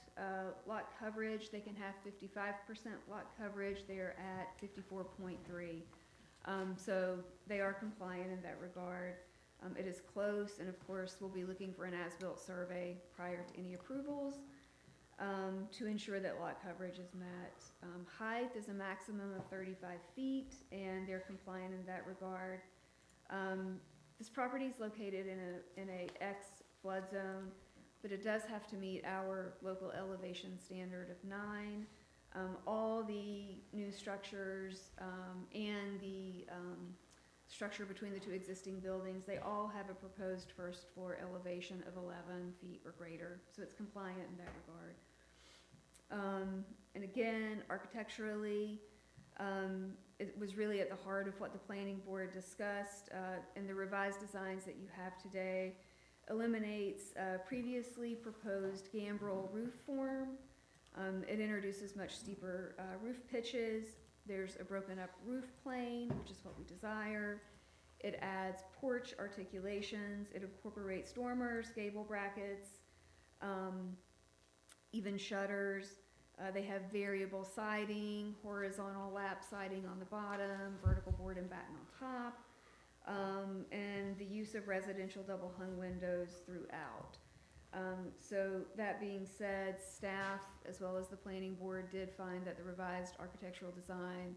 Speaker 12: lot coverage, they can have 55% lot coverage. They're at 54.3. So they are compliant in that regard. It is close, and of course, we'll be looking for an as-built survey prior to any approvals to ensure that lot coverage is met. Height is a maximum of 35 feet, and they're compliant in that regard. This property is located in a X flood zone, but it does have to meet our local elevation standard of 9. All the new structures and the structure between the two existing buildings, they all have a proposed first floor elevation of 11 feet or greater, so it's compliant in that regard. And again, architecturally, it was really at the heart of what the planning board discussed, and the revised designs that you have today eliminates previously proposed gambrel roof form. It introduces much steeper roof pitches. There's a broken up roof plane, which is what we desire. It adds porch articulations. It incorporates dormers, gable brackets, even shutters. They have variable siding, horizontal lap siding on the bottom, vertical board and batten on top, and the use of residential double hung windows throughout. So that being said, staff as well as the planning board did find that the revised architectural design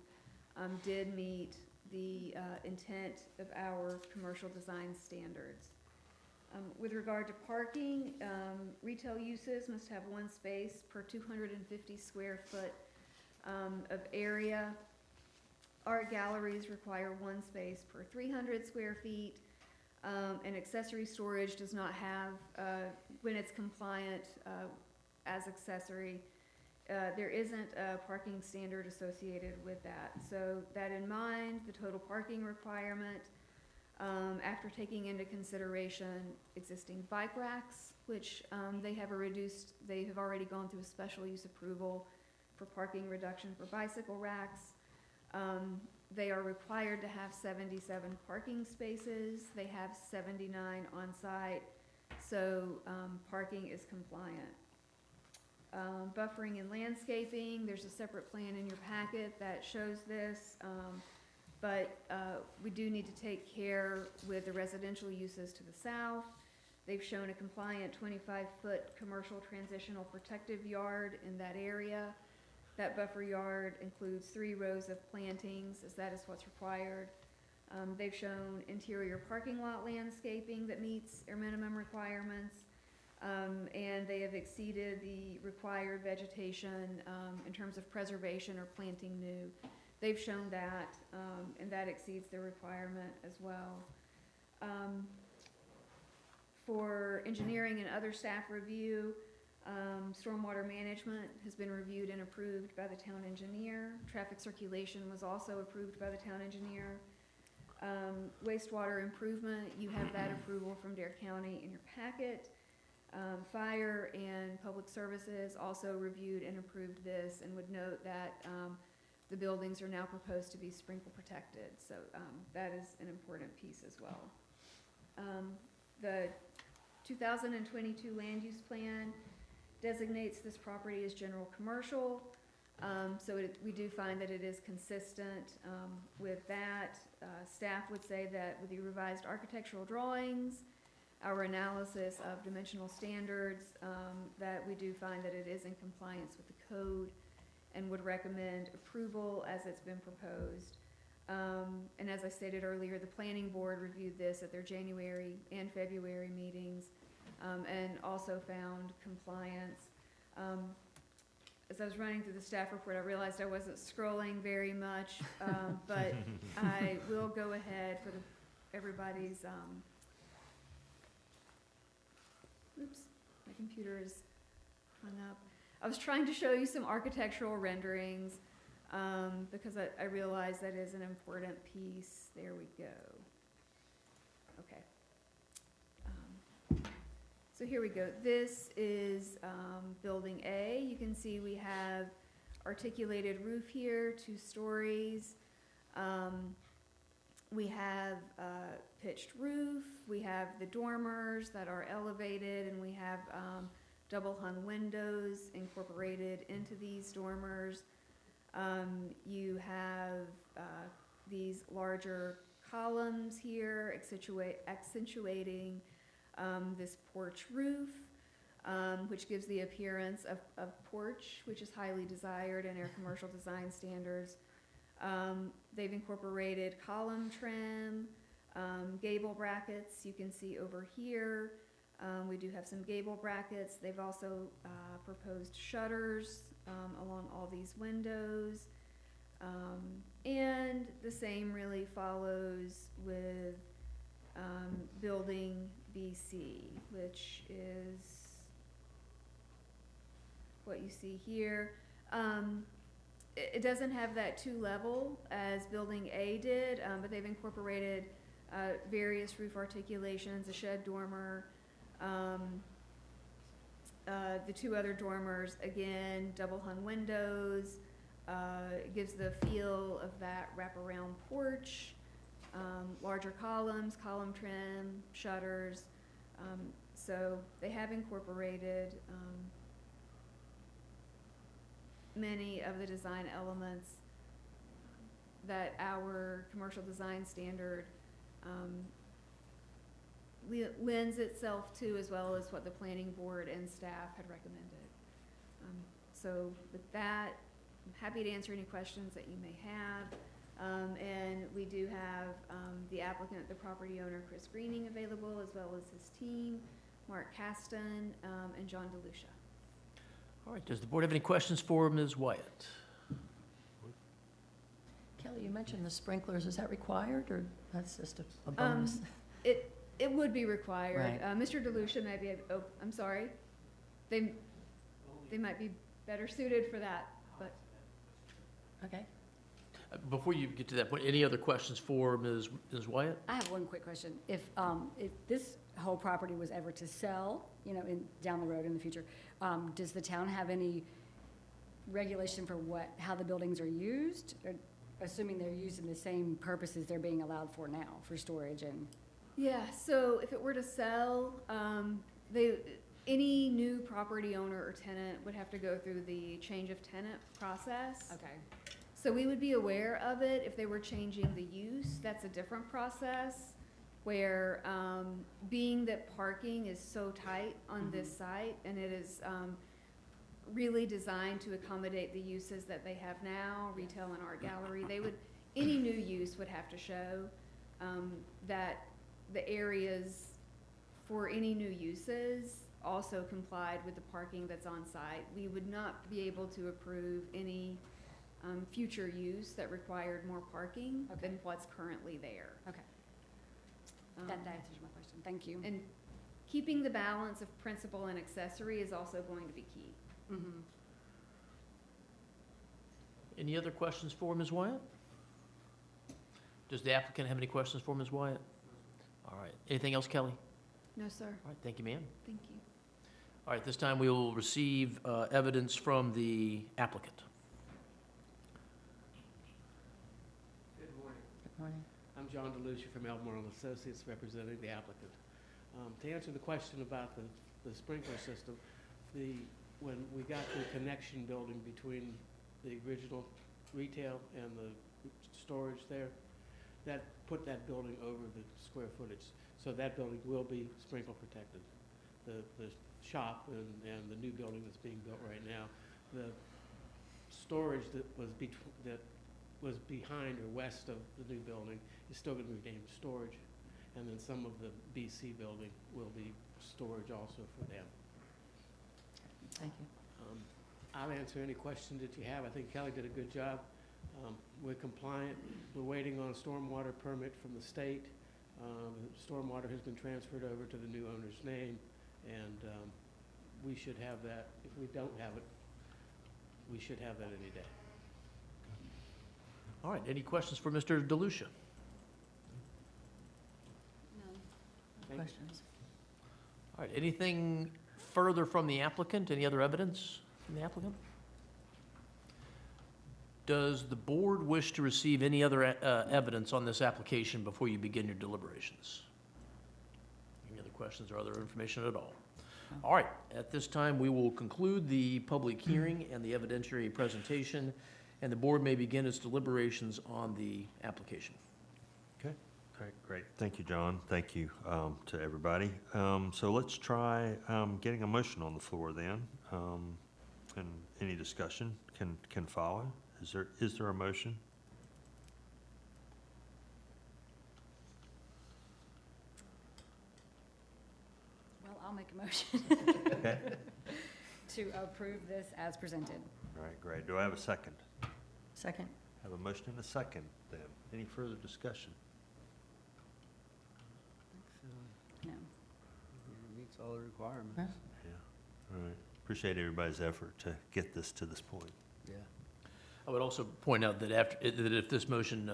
Speaker 12: did meet the intent of our commercial design standards. With regard to parking, retail uses must have one space per 250 square foot of area. Art galleries require one space per 300 square feet. And accessory storage does not have, when it's compliant as accessory, there isn't a parking standard associated with that. So that in mind, the total parking requirement, after taking into consideration existing bike racks, which they have already gone through a special use approval for parking reduction for bicycle racks. They are required to have 77 parking spaces. They have 79 on site, so parking is compliant. Buffering and landscaping, there's a separate plan in your packet that shows this, but we do need to take care with the residential uses to the south. They've shown a compliant 25-foot commercial transitional protective yard in that area. That buffer yard includes 3 rows of plantings, as that is what's required. They've shown interior parking lot landscaping that meets our minimum requirements, and they have exceeded the required vegetation in terms of preservation or planting new. They've shown that, and that exceeds their requirement as well. For engineering and other staff review, stormwater management has been reviewed and approved by the town engineer. Traffic circulation was also approved by the town engineer. Wastewater improvement, you have that approval from Dare County in your packet. Fire and public services also reviewed and approved this, and would note that the buildings are now proposed to be sprinkler protected. So that is an important piece as well. The 2022 land use plan designates this property as general commercial. So we do find that it is consistent with that. Staff would say that with the revised architectural drawings, our analysis of dimensional standards, that we do find that it is in compliance with the code, and would recommend approval as it's been proposed. And as I stated earlier, the planning board reviewed this at their January and February meetings, and also found compliance. As I was running through the staff report, I realized I wasn't scrolling very much, but I will go ahead for everybody's, oops, my computer is hung up. I was trying to show you some architectural renderings, because I realized that is an important piece. There we go. Okay. So here we go. This is building A. You can see we have articulated roof here, 2 stories. We have a pitched roof, we have the dormers that are elevated, and we have double hung windows incorporated into these dormers. You have these larger columns here accentuating this porch roof, which gives the appearance of porch, which is highly desired in our commercial design standards. They've incorporated column trim, gable brackets you can see over here. We do have some gable brackets. They've also proposed shutters along all these windows. And the same really follows with building BC, which is what you see here. It doesn't have that 2-level as building A did, but they've incorporated various roof articulations, a shed dormer, the 2 other dormers, again, double hung windows. It gives the feel of that wraparound porch, larger columns, column trim, shutters. So they have incorporated many of the design elements that our commercial design standard lends itself to, as well as what the planning board and staff had recommended. So with that, I'm happy to answer any questions that you may have. And we do have the applicant, the property owner, Chris Greening, available, as well as his team, Mark Caston, and John DeLucia.
Speaker 9: All right, does the board have any questions for Ms. Wyatt?
Speaker 13: Kelly, you mentioned the sprinklers. Is that required, or that's just a bonus?
Speaker 12: It would be required.
Speaker 13: Right.
Speaker 12: Mr. DeLucia may be, oh, I'm sorry. They might be better suited for that, but.
Speaker 13: Okay.
Speaker 9: Before you get to that point, any other questions for Ms. Wyatt?
Speaker 3: I have one quick question. If this whole property was ever to sell, down the road in the future, does the town have any regulation for how the buildings are used? Or assuming they're used in the same purposes they're being allowed for now, for storage and?
Speaker 12: Yeah, so if it were to sell, any new property owner or tenant would have to go through the change of tenant process.
Speaker 3: Okay.
Speaker 12: So we would be aware of it if they were changing the use. That's a different process where, being that parking is so tight on this site and it is really designed to accommodate the uses that they have now, retail and art gallery, any new use would have to show that the areas for any new uses also complied with the parking that's on site. We would not be able to approve any future use that required more parking than what's currently there.
Speaker 3: Okay. That answers my question. Thank you.
Speaker 12: And keeping the balance of principal and accessory is also going to be key.
Speaker 3: Mm-hmm.
Speaker 9: Any other questions for Ms. Wyatt? Does the applicant have any questions for Ms. Wyatt? All right. Anything else, Kelly?
Speaker 12: No, sir.
Speaker 9: All right. Thank you, ma'am.
Speaker 12: Thank you.
Speaker 9: All right. This time we will receive evidence from the applicant.
Speaker 14: Good morning.
Speaker 13: Good morning.
Speaker 14: I'm John DeLucia from Elmore and Associates, representing the applicant. To answer the question about the sprinkler system, when we got the connection building between the original retail and the storage there, that put that building over the square footage. So that building will be sprinkler protected. The shop and the new building that's being built right now, the storage that was behind or west of the new building is still going to be named storage, and then some of the BC building will be storage also for them.
Speaker 13: Thank you.
Speaker 14: I'll answer any questions that you have. I think Kelly did a good job. We're compliant. We're waiting on a stormwater permit from the state. Stormwater has been transferred over to the new owner's name, and we should have that. If we don't have it, we should have that any day.
Speaker 9: All right. Any questions for Mr. DeLucia?
Speaker 12: No.
Speaker 13: Questions?
Speaker 9: All right. Anything further from the applicant? Any other evidence from the applicant? Does the board wish to receive any other evidence on this application before you begin your deliberations? Any other questions or other information at all? All right, at this time, we will conclude the public hearing and the evidentiary presentation, and the board may begin its deliberations on the application.
Speaker 1: Okay, great. Thank you, John. Thank you to everybody. So let's try getting a motion on the floor then, and any discussion can follow. Is there a motion?
Speaker 3: Well, I'll make a motion
Speaker 1: Okay.
Speaker 3: to approve this as presented.
Speaker 1: All right, great. Do I have a second?
Speaker 13: Second.
Speaker 1: Have a motion and a second then. Any further discussion?
Speaker 3: No.
Speaker 8: Meets all the requirements.
Speaker 13: Huh?
Speaker 1: Yeah. All right. Appreciate everybody's effort to get this to this point.
Speaker 8: Yeah.
Speaker 9: I would also point out that that if this motion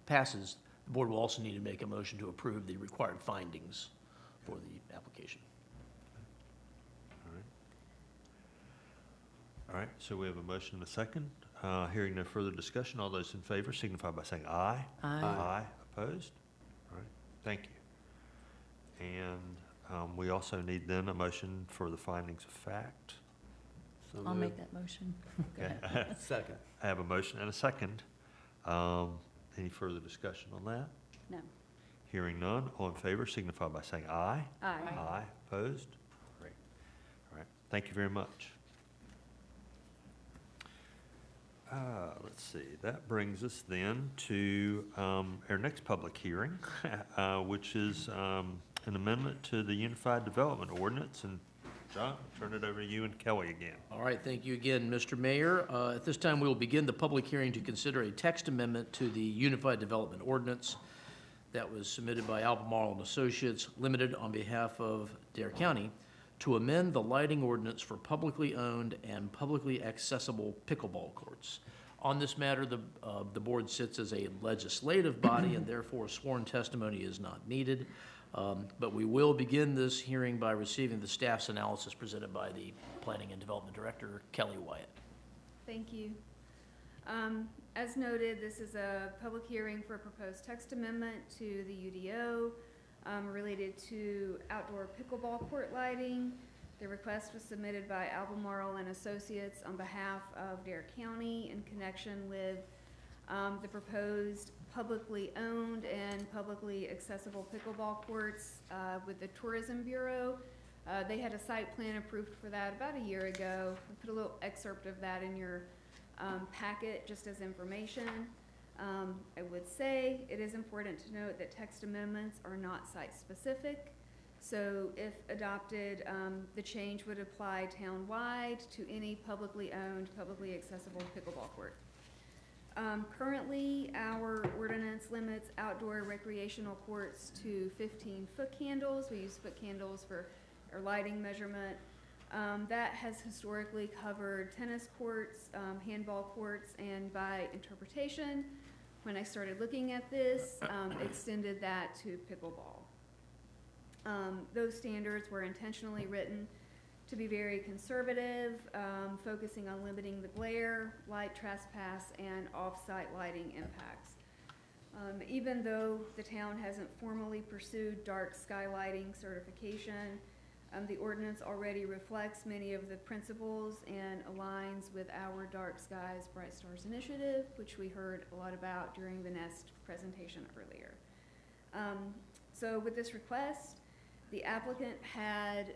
Speaker 9: passes, the board will also need to make a motion to approve the required findings for the application.
Speaker 1: All right. All right, so we have a motion and a second. Hearing no further discussion, all those in favor signify by saying aye.
Speaker 13: Aye.
Speaker 1: Aye. Opposed? All right, thank you. And we also need then a motion for the findings of fact.
Speaker 8: So
Speaker 13: I'll
Speaker 8: moved.
Speaker 13: make that motion. Go
Speaker 1: Okay.
Speaker 13: ahead.
Speaker 8: Second.
Speaker 1: I have a motion and a second. Any further discussion on that?
Speaker 3: No.
Speaker 1: Hearing none, all in favor signify by saying aye.
Speaker 3: Aye.
Speaker 1: Aye. Opposed? Great. All right, thank you very much. Let's see, that brings us then to our next public hearing, which is an amendment to the Unified Development Ordinance. And John, I'll turn it over to you and Kelly again.
Speaker 9: All right, thank you again, Mr. Mayor. At this time, we will begin the public hearing to consider a text amendment to the Unified Development Ordinance that was submitted by Albemarle and Associates Limited on behalf of Dare County to amend the lighting ordinance for publicly owned and publicly accessible pickleball courts. On this matter, the board sits as a legislative body, and therefore sworn testimony is not needed. But we will begin this hearing by receiving the staff's analysis presented by the Planning and Development Director, Kelly Wyatt.
Speaker 12: Thank you. As noted, this is a public hearing for a proposed text amendment to the UDO related to outdoor pickleball court lighting. The request was submitted by Albemarle and Associates on behalf of Dare County in connection with the proposed publicly owned and publicly accessible pickleball courts with the Tourism Bureau. They had a site plan approved for that about a year ago. We put a little excerpt of that in your packet just as information. I would say it is important to note that text amendments are not site-specific. So if adopted, the change would apply town-wide to any publicly owned, publicly accessible pickleball court. Currently, our ordinance limits outdoor recreational courts to 15-foot candles. We use foot candles for our lighting measurement. That has historically covered tennis courts, handball courts, and by interpretation, when I started looking at this, extended that to pickleball. Those standards were intentionally written to be very conservative, focusing on limiting the glare, light trespass, and off-site lighting impacts. Even though the town hasn't formally pursued dark sky lighting certification, the ordinance already reflects many of the principles and aligns with our Dark Skies, Bright Stars initiative, which we heard a lot about during the NEST presentation earlier. So with this request, the applicant had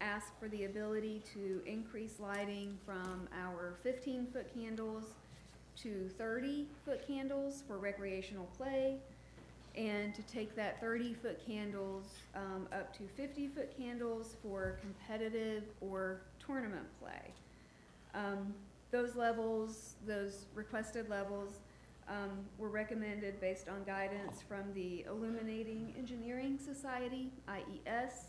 Speaker 12: asked for the ability to increase lighting from our 15-foot candles to 30-foot candles for recreational play, and to take that 30-foot candles up to 50-foot candles for competitive or tournament play. Those levels, those requested levels, were recommended based on guidance from the Illuminating Engineering Society, IES,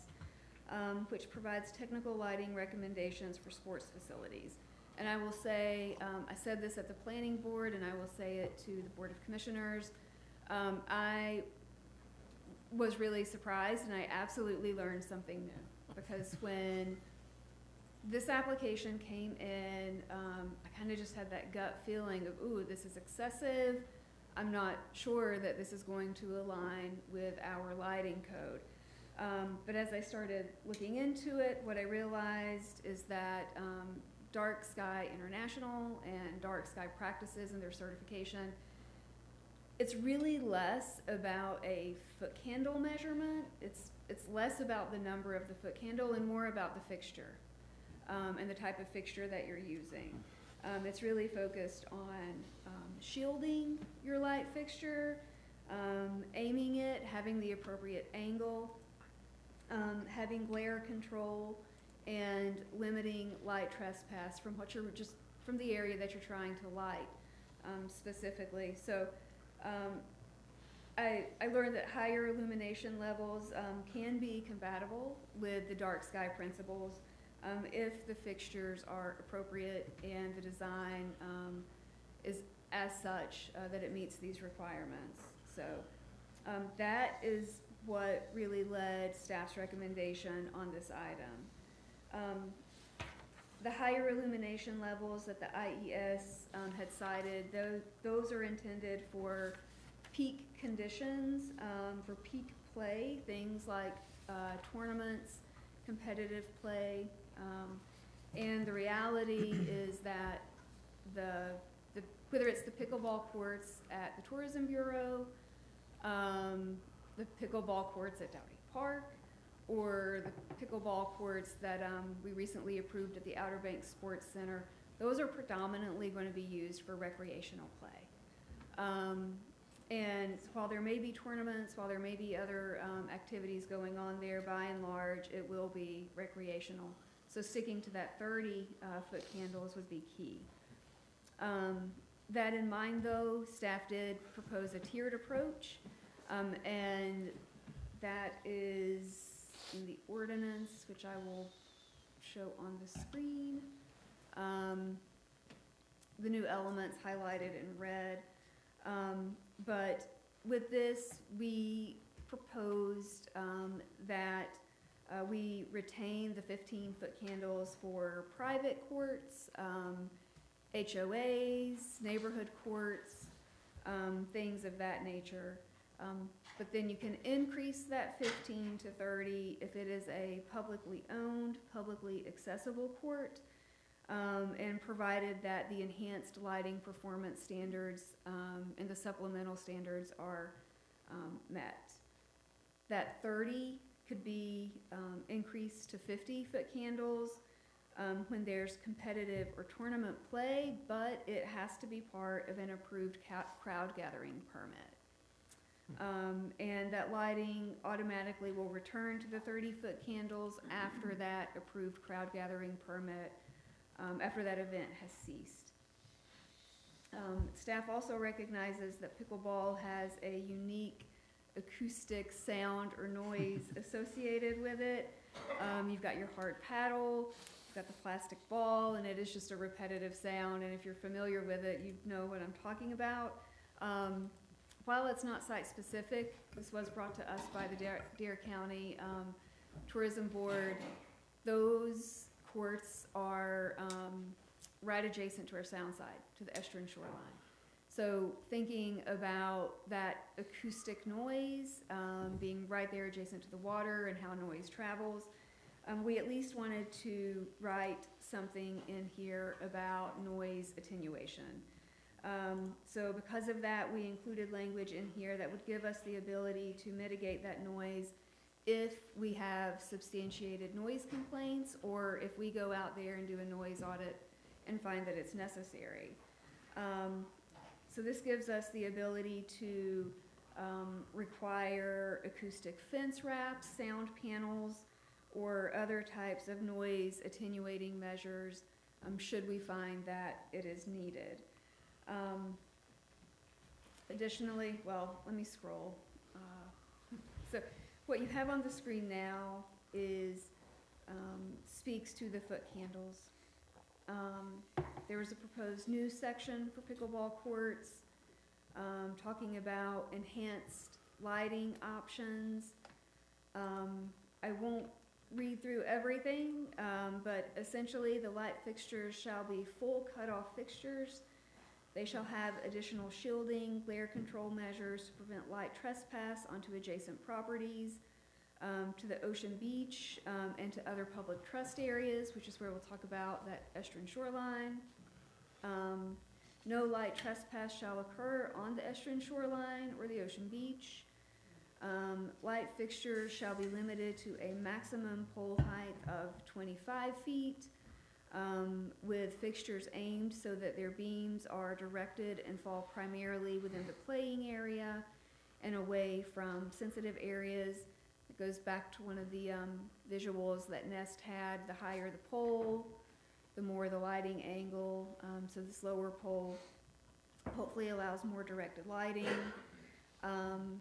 Speaker 12: which provides technical lighting recommendations for sports facilities. And I will say, I said this at the planning board, and I will say it to the Board of Commissioners, I was really surprised, and I absolutely learned something new, because when This application came in, I kind of just had that gut feeling of, ooh, this is excessive. I'm not sure that this is going to align with our lighting code. But as I started looking into it, what I realized is that Dark Sky International and Dark Sky Practices and their certification, it's really less about a foot candle measurement. It's less about the number of the foot candle and more about the fixture and the type of fixture that you're using. It's really focused on shielding your light fixture, aiming it, having the appropriate angle, having glare control, and limiting light trespass from what you're just from the area that you're trying to light specifically. So I learned that higher illumination levels can be compatible with the dark sky principles if the fixtures are appropriate and the design is as such that it meets these requirements. So that is what really led staff's recommendation on this item. The higher illumination levels that the IES had cited, those are intended for peak conditions, for peak play, things like tournaments, competitive play, and the reality is that whether it's the pickleball courts at the Tourism Bureau, the pickleball courts at Dowdy Park, or the pickleball courts that we recently approved at the Outer Banks Sports Center, those are predominantly going to be used for recreational play. And while there may be tournaments, while there may be other activities going on there, by and large, it will be recreational. So sticking to that 30-foot candles would be key. That in mind, though, staff did propose a tiered approach, and that is in the ordinance, which I will show on the screen. The new elements highlighted in red. But with this, we proposed that we retain the 15-foot candles for private courts, HOAs, neighborhood courts, things of that nature. But then you can increase that 15 to 30 if it is a publicly owned, publicly accessible court, and provided that the enhanced lighting performance standards and the supplemental standards are met. That 30 could be increased to 50-foot candles when there's competitive or tournament play, but it has to be part of an approved crowd gathering permit. And that lighting automatically will return to the 30-foot candles after that approved crowd gathering permit, after that event has ceased. Staff also recognizes that pickleball has a unique acoustic sound or noise associated with it. You've got your hard paddle, you've got the plastic ball, and it is just a repetitive sound, and if you're familiar with it, you know what I'm talking about. While it's not site-specific, this was brought to us by the Dare County Tourism Board. Those courts are right adjacent to our sound side, to the estuarine shoreline. So thinking about that acoustic noise being right there adjacent to the water and how noise travels, we at least wanted to write something in here about noise attenuation. So because of that, we included language in here that would give us the ability to mitigate that noise if we have substantiated noise complaints or if we go out there and do a noise audit and find that it's necessary. So this gives us the ability to require acoustic fence wraps, sound panels, or other types of noise attenuating measures should we find that it is needed. Additionally, well, let me scroll. So what you have on the screen now is speaks to the foot candles. There was a proposed new section for pickleball courts talking about enhanced lighting options. I won't read through everything, but essentially the light fixtures shall be full cutoff fixtures. They shall have additional shielding, glare control measures to prevent light trespass onto adjacent properties, to the ocean beach, and to other public trust areas, which is where we'll talk about that estuarine shoreline. No light trespass shall occur on the estuarine shoreline or the ocean beach. Light fixtures shall be limited to a maximum pole height of 25 feet, with fixtures aimed so that their beams are directed and fall primarily within the playing area and away from sensitive areas. It goes back to one of the visuals that Nest had. The higher the pole, the more the lighting angle. So this lower pole hopefully allows more directed lighting. The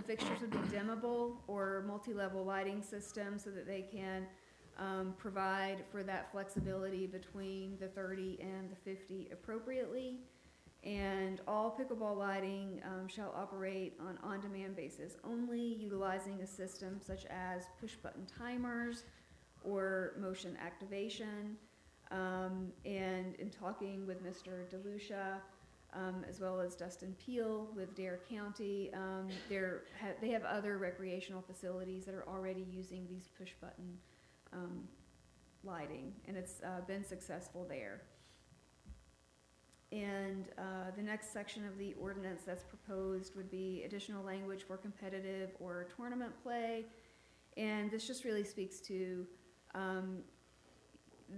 Speaker 12: fixtures would be dimmable or multi-level lighting systems so that they can provide for that flexibility between the 30 and the 50 appropriately. And all pickleball lighting shall operate on on-demand basis only, utilizing a system such as push-button timers or motion activation. And in talking with Mr. DeLucia, as well as Dustin Peel with Dare County, they have other recreational facilities that are already using these push-button lighting, and it's been successful there. And the next section of the ordinance that's proposed would be additional language for competitive or tournament play. And this just really speaks to,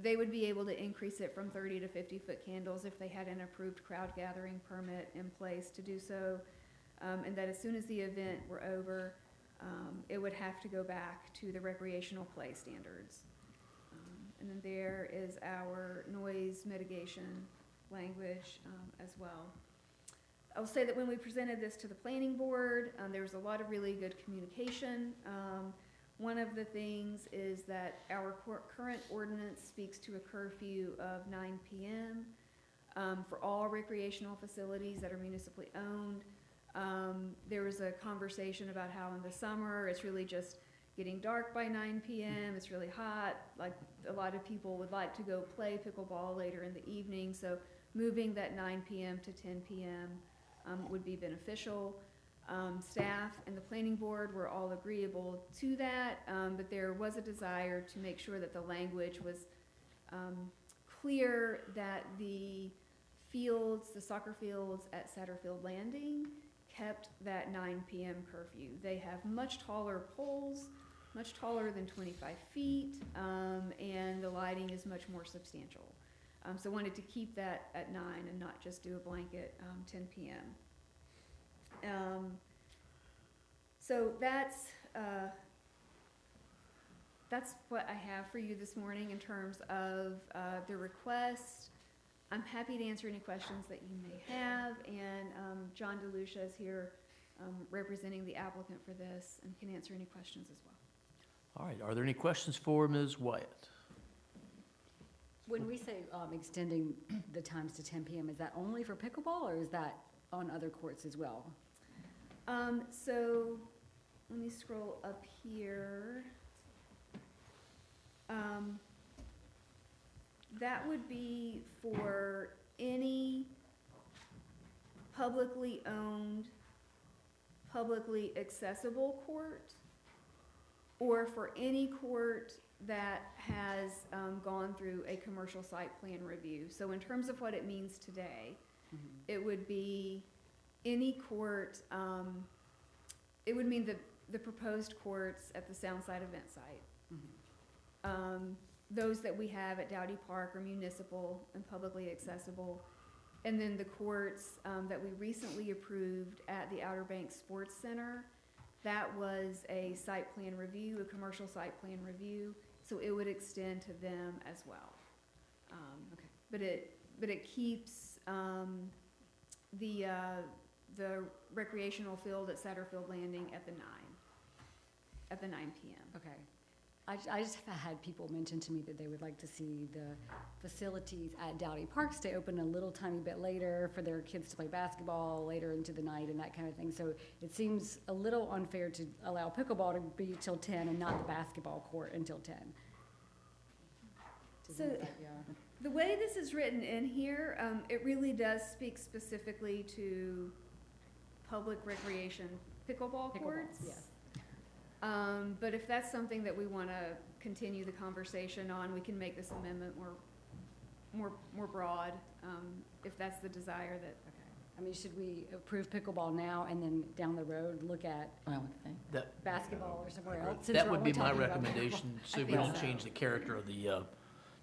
Speaker 12: they would be able to increase it from 30 to 50-foot candles if they had an approved crowd gathering permit in place to do so. And that as soon as the event were over, it would have to go back to the recreational play standards. And then there is our noise mitigation language as well. I will say that when we presented this to the planning board, there was a lot of really good communication. One of the things is that our current ordinance speaks to a curfew of 9 p.m. For all recreational facilities that are municipally owned. There was a conversation about how in the summer it's really just getting dark by 9 p.m. It's really hot. Like a lot of people would like to go play pickleball later in the evening. So moving that 9 p.m. to 10 p.m. Would be beneficial. Staff and the planning board were all agreeable to that, but there was a desire to make sure that the language was clear that the fields, the soccer fields at Satterfield Landing kept that 9 p.m. curfew. They have much taller poles, much taller than 25 feet, and the lighting is much more substantial. So wanted to keep that at 9 and not just do a blanket 10 p.m. So that's what I have for you this morning in terms of the request. I'm happy to answer any questions that you may have, and John DeLucia is here representing the applicant for this and can answer any questions as well.
Speaker 9: All right, are there any questions for Ms. Wyatt?
Speaker 3: When we say extending the times to 10 p.m., is that only for pickleball or is that on other courts as well?
Speaker 12: So let me scroll up here. That would be for any publicly owned, publicly accessible court, or for any court that has gone through a commercial site plan review. So in terms of what it means today, it would be any court, it would mean the proposed courts at the Soundside event site. Those that we have at Dowdy Park are municipal and publicly accessible. And then the courts that we recently approved at the Outer Banks Sports Center, that was a site plan review, a commercial site plan review, so it would extend to them as well. Okay. But it keeps the recreational field at Satterfield Landing at the 9 p.m.
Speaker 3: Okay. I just have had people mention to me that they would like to see the facilities at Dowdy Park stay open a little tiny bit later for their kids to play basketball later into the night and that kind of thing. So it seems a little unfair to allow pickleball to be till 10 and not the basketball court until 10.
Speaker 12: So the way this is written in here, it really does speak specifically to public recreation pickleball courts.
Speaker 3: Yes.
Speaker 12: But if that's something that we want to continue the conversation on, we can make this amendment more broad, if that's the desire that.
Speaker 3: Okay. I mean, should we approve pickleball now and then down the road look at
Speaker 13: I would think.
Speaker 3: basketball or somewhere else? since
Speaker 9: That
Speaker 3: we're
Speaker 9: would
Speaker 3: only
Speaker 9: be my
Speaker 3: talking about
Speaker 9: recommendation,
Speaker 3: pickleball?
Speaker 9: so
Speaker 3: I
Speaker 9: we
Speaker 3: think
Speaker 9: don't
Speaker 3: so.
Speaker 9: change the character of the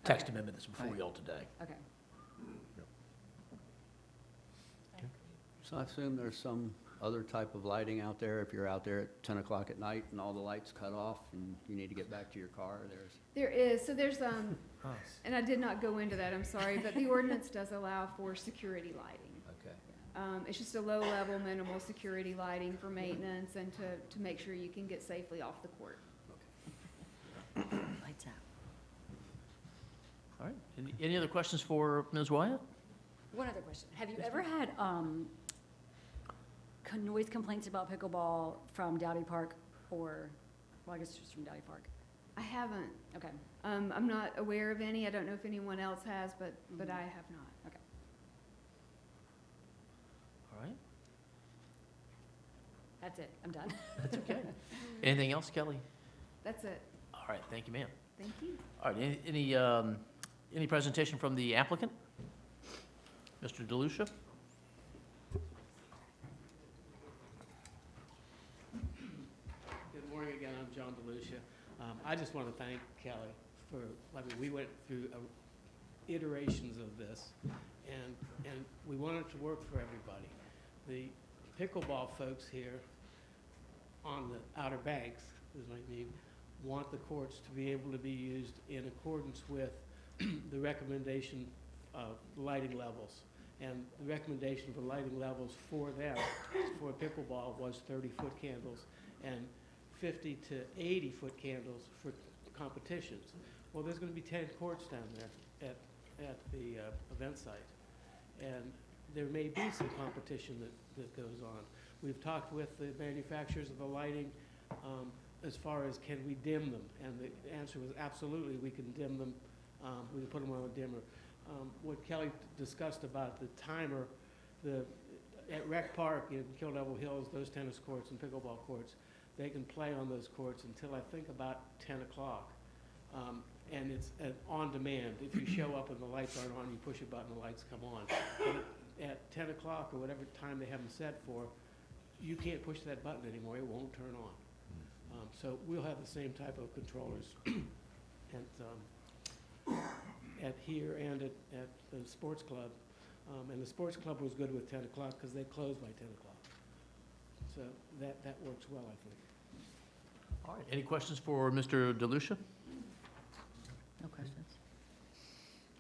Speaker 9: text amendment that's before you all today.
Speaker 3: Okay.
Speaker 8: So I assume there's some other type of lighting out there, if you're out there at 10 o'clock at night and all the lights cut off and you need to get back to your car,
Speaker 12: There is, so there's, and I did not go into that, I'm sorry, but the ordinance does allow for security lighting.
Speaker 8: okay.
Speaker 12: It's just a low-level, minimal security lighting for maintenance and to make sure you can get safely off the court.
Speaker 13: Lights out.
Speaker 9: All right, any other questions for Ms. Wyatt?
Speaker 3: One other question. Have you ever had noise complaints about pickleball from Dowdy Park or, well, I guess just from Dowdy Park?
Speaker 12: I haven't.
Speaker 3: Okay.
Speaker 12: I'm not aware of any. I don't know if anyone else has, but I have not.
Speaker 3: Okay.
Speaker 9: All right,
Speaker 3: That's it. I'm done.
Speaker 9: that's okay. Anything else, Kelly?
Speaker 12: That's it.
Speaker 9: All right, thank you, ma'am.
Speaker 12: Thank you.
Speaker 9: All right, any presentation from the applicant? Mr. DeLucia?
Speaker 14: Good morning again, I'm John DeLucia. I just want to thank Kelly for, we went through iterations of this, and we wanted it to work for everybody. The pickleball folks here on the Outer Banks, is my name, want the courts to be able to be used in accordance with the recommendation of lighting levels. And the recommendation for lighting levels for them, for pickleball, was 30-foot candles and 50 to 80-foot candles for competitions. Well, there's going to be 10 courts down there at the event site, and there may be some competition that goes on. We've talked with the manufacturers of the lighting as far as can we dim them, and the answer was absolutely we can dim them. We can put them on a dimmer. What Kelly discussed about the timer, at Rec Park in Kill Devil Hills, those tennis courts and pickleball courts, they can play on those courts until I think about 10 o'clock. And it's on demand. If you show up and the lights aren't on, you push a button, the lights come on. But at 10 o'clock or whatever time they have them set for, you can't push that button anymore. It won't turn on. So we'll have the same type of controllers at here and at the sports club. And the sports club was good with 10 o'clock because they closed by 10 o'clock. So that works well, I think.
Speaker 9: All right, any questions for Mr. DeLucia?
Speaker 13: No questions.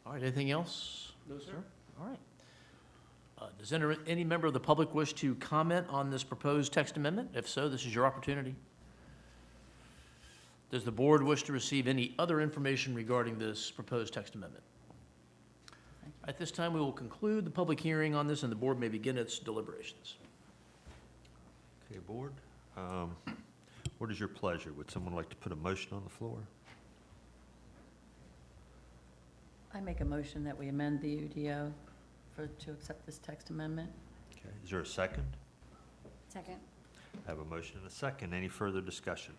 Speaker 9: All right, anything else?
Speaker 14: No, sir.
Speaker 9: All right. Does any member of the public wish to comment on this proposed text amendment? If so, this is your opportunity. Does the board wish to receive any other information regarding this proposed text amendment? At this time, we will conclude the public hearing on this, and the board may begin its deliberations.
Speaker 1: Okay, board, what is your pleasure? Would someone like to put a motion on the floor?
Speaker 13: I make a motion that we amend the UDO to accept this text amendment.
Speaker 1: Okay, is there a second?
Speaker 3: Second.
Speaker 1: I have a motion and a second. Any further discussion?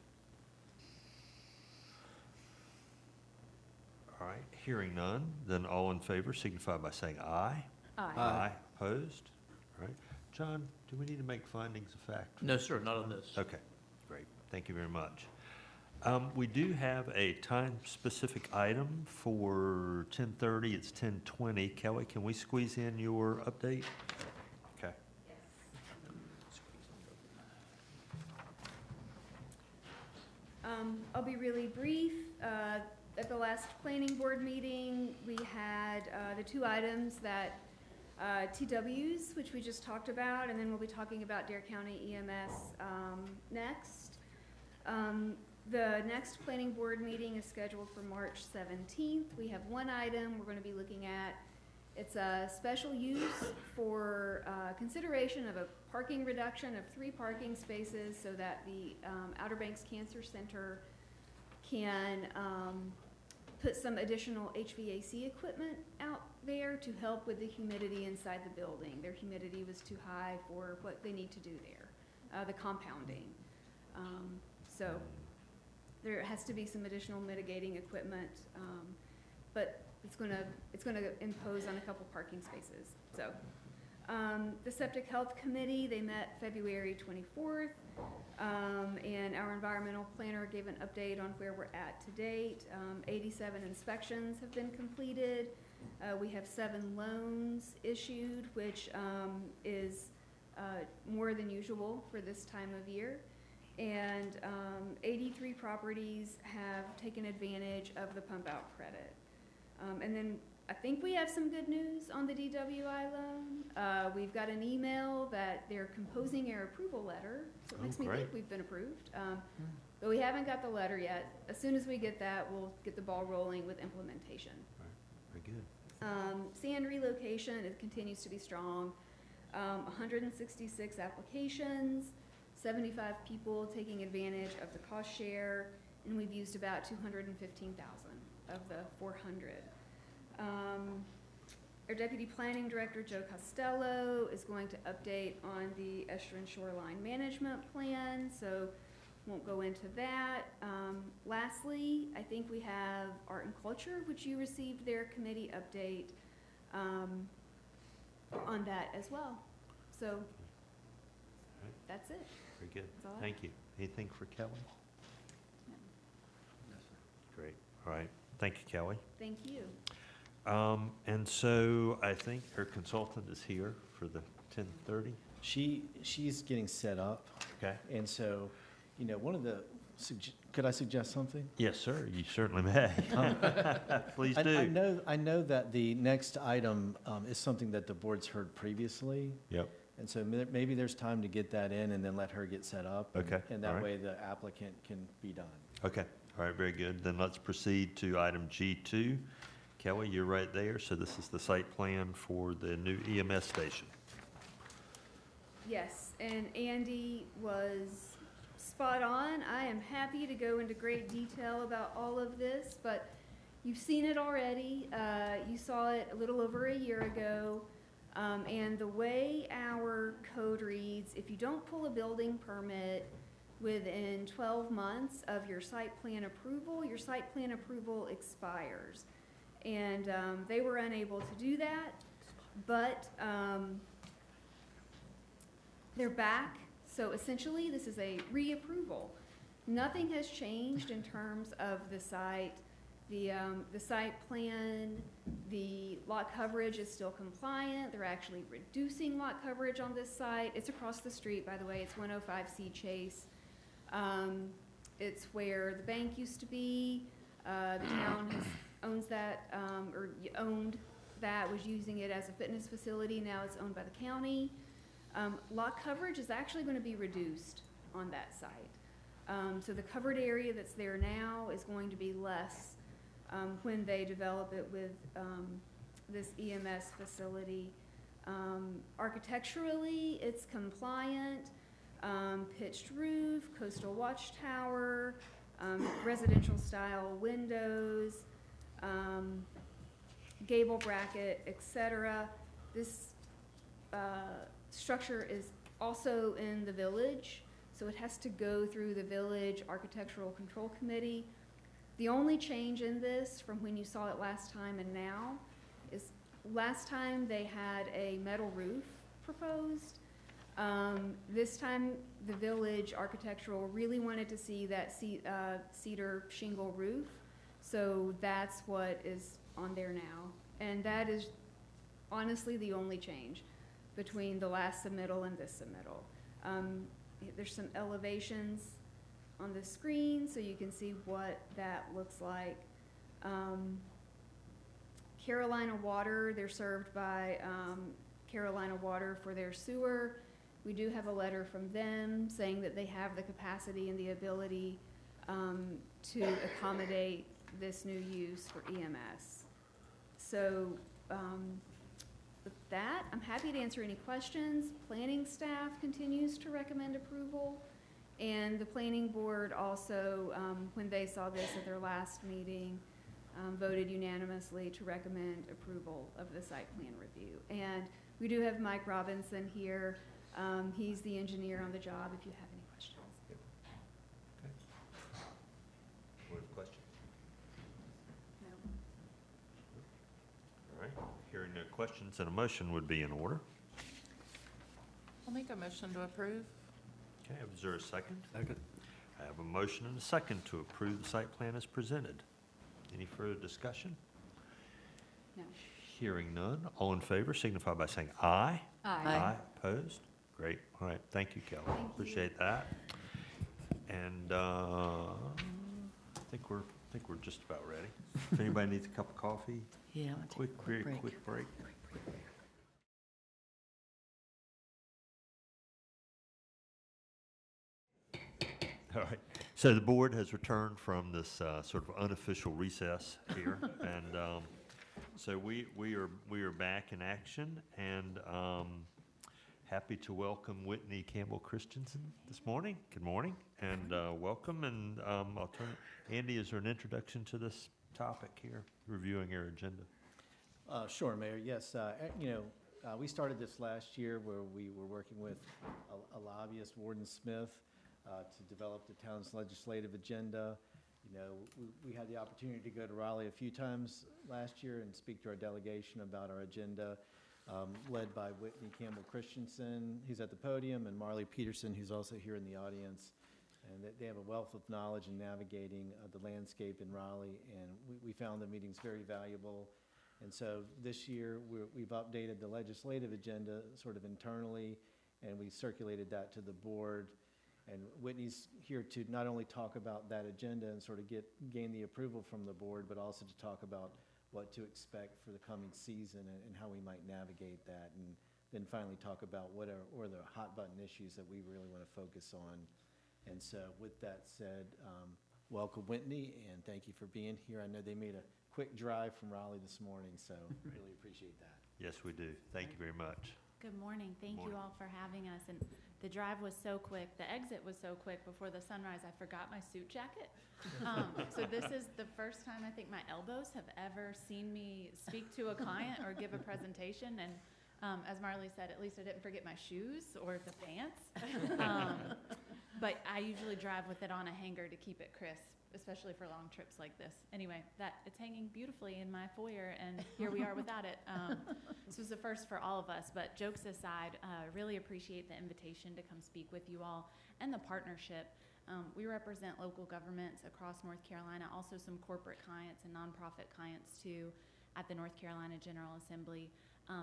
Speaker 1: All right, hearing none, then all in favor signify by saying aye.
Speaker 3: Aye.
Speaker 1: Aye. Opposed? All right. John, do we need to make findings of fact?
Speaker 9: No, sir, not on this.
Speaker 1: Okay, great. Thank you very much. We do have a time-specific item for 10:30. It's 10:20. Kelly, can we squeeze in your update? Okay.
Speaker 12: I'll be really brief. At the last planning board meeting, we had the two items that TWs, which we just talked about, and then we'll be talking about Dare County EMS next. The next planning board meeting is scheduled for March 17th. We have one item we're going to be looking at. It's a special use for consideration of a parking reduction of 3 parking spaces so that the Outer Banks Cancer Center can put some additional HVAC equipment out there to help with the humidity inside the building. Their humidity was too high for what they need to do there, the compounding. So there has to be some additional mitigating equipment, but it's gonna impose on a couple parking spaces. So the Septic Health Committee, they met February 24th, and our environmental planner gave an update on where we're at to date. 87 inspections have been completed. We have 7 loans issued, which is more than usual for this time of year. And 83 properties have taken advantage of the pump out credit. And then I think we have some good news on the DWI loan. We've got an email that they're composing our approval letter, so it makes me think we've been approved. But we haven't got the letter yet. As soon as we get that, we'll get the ball rolling with implementation.
Speaker 1: Very good.
Speaker 12: Sand relocation, it continues to be strong. 166 applications, 75 people taking advantage of the cost share, and we've used about 215,000 of the 400. Our Deputy Planning Director, Joe Costello, is going to update on the Estuarine Shoreline Management Plan, so won't go into that. Lastly, I think we have Art and Culture, which you received their committee update on that as well. So that's it.
Speaker 1: Very good.
Speaker 12: That's all I
Speaker 1: Thank you. Anything for Kelly? Great. All right. Thank you, Kelly.
Speaker 12: Thank you.
Speaker 1: And so I think her consultant is here for the 10:30.
Speaker 2: She's getting set up.
Speaker 1: Okay.
Speaker 2: And so, you know, one of the, could I suggest something?
Speaker 1: Yes, sir. You certainly may. Please do.
Speaker 2: I know that the next item is something that the board's heard previously.
Speaker 1: Yep.
Speaker 2: And so maybe there's time to get that in and then let her get set up.
Speaker 1: Okay.
Speaker 2: And
Speaker 1: All
Speaker 2: that
Speaker 1: right.
Speaker 2: way the applicant can be done.
Speaker 1: Okay. All right. Very good. Then let's proceed to item G2. Kelly, you're right there. So this is the site plan for the new EMS station.
Speaker 12: Yes, and Andy was spot on. I am happy to go into great detail about all of this, but you've seen it already. You saw it a little over a year ago. And the way our code reads, if you don't pull a building permit within 12 months of your site plan approval expires. And they were unable to do that, but they're back. So essentially, this is a reapproval. Nothing has changed in terms of the site. The site plan, the lot coverage is still compliant. They're actually reducing lot coverage on this site. It's across the street, by the way. It's 105C Chase. It's where the bank used to be. The town owns that, or owned that, was using it as a fitness facility. Now it's owned by the county. Lot coverage is actually going to be reduced on that site. So the covered area that's there now is going to be less when they develop it with this EMS facility. Architecturally, it's compliant. Pitched roof, coastal watchtower, residential style windows, gable bracket, etc. This structure is also in the village, so it has to go through the village architectural control committee. The only change in this from when you saw it last time and now is last time they had a metal roof proposed. This time the village architectural really wanted to see that cedar shingle roof, so that's what is on there now. And that is honestly the only change between the last submittal and this submittal. There's some elevations on the screen so you can see what that looks like. Carolina Water, they're served by Carolina Water for their sewer. We do have a letter from them saying that they have the capacity and the ability to accommodate this new use for EMS. So with that, I'm happy to answer any questions. Planning staff continues to recommend approval. And the planning board also, when they saw this at their last meeting, voted unanimously to recommend approval of the site plan review. And we do have Mike Robinson here. He's the engineer on the job if you have any questions.
Speaker 1: Okay. What questions?
Speaker 12: No.
Speaker 1: All right. Hearing no questions, and a motion would be in order.
Speaker 7: I'll make a motion to approve.
Speaker 1: Okay, is there a second? Second. I have a motion and a second to approve the site plan as presented. Any further discussion?
Speaker 12: No.
Speaker 1: Hearing none, all in favor signify by saying aye.
Speaker 3: Aye.
Speaker 1: Opposed? Great. All right, thank you, Kelly.
Speaker 12: Thank you.
Speaker 1: Appreciate that. And I think we're just about ready. If anybody needs a cup of coffee,
Speaker 13: Yeah, I'll take a
Speaker 1: very
Speaker 13: break.
Speaker 1: quick break. All right. So the board has returned from this sort of unofficial recess here, and so we are back in action, and happy to welcome Whitney Campbell Christensen this morning. Good morning, and welcome. And I'll turn. Andy, is there an introduction to this topic here? Reviewing your agenda.
Speaker 2: Sure, Mayor. Yes, we started this last year where we were working with a lobbyist, Warden Smith, to develop the town's legislative agenda. You know, we had the opportunity to go to Raleigh a few times last year and speak to our delegation about our agenda, led by Whitney Campbell Christensen, who's at the podium, and Marley Peterson, who's also here in the audience. And they have a wealth of knowledge in navigating the landscape in Raleigh, and we found the meetings very valuable. And so this year, we've updated the legislative agenda sort of internally, and we circulated that to the board. And Whitney's here to not only talk about that agenda and sort of gain the approval from the board, but also to talk about what to expect for the coming season and how we might navigate that. And then finally talk about what are the hot button issues that we really want to focus on. And so with that said, welcome Whitney, and thank you for being here. I know they made a quick drive from Raleigh this morning, so really appreciate that.
Speaker 1: Yes, we do. Thank you very much.
Speaker 15: Good morning. Thank you all for having us. And the drive was so quick. The exit was so quick before the sunrise, I forgot my suit jacket. So this is the first time I think my elbows have ever seen me speak to a client or give a presentation. And as Marley said, at least I didn't forget my shoes or the pants. But I usually drive with it on a hanger to keep it crisp, especially for long trips like this. Anyway, it's hanging beautifully in my foyer, and here we are without it. This was a first for all of us, but jokes aside, really appreciate the invitation to come speak with you all and the partnership. We represent local governments across North Carolina, also some corporate clients and nonprofit clients too at the North Carolina General Assembly.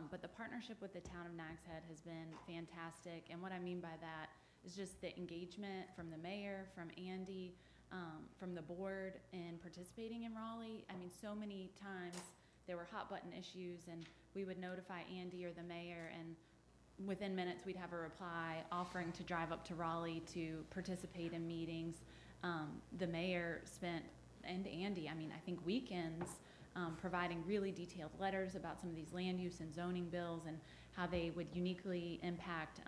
Speaker 15: But the partnership with the town of Nags Head has been fantastic, and what I mean by that is just the engagement from the mayor, from Andy, from the board in participating in Raleigh. I mean, so many times there were hot button issues and we would notify Andy or the mayor, and within minutes we'd have a reply offering to drive up to Raleigh to participate in meetings. The mayor spent, and Andy, I mean, I think weekends providing really detailed letters about some of these land use and zoning bills and how they would uniquely impact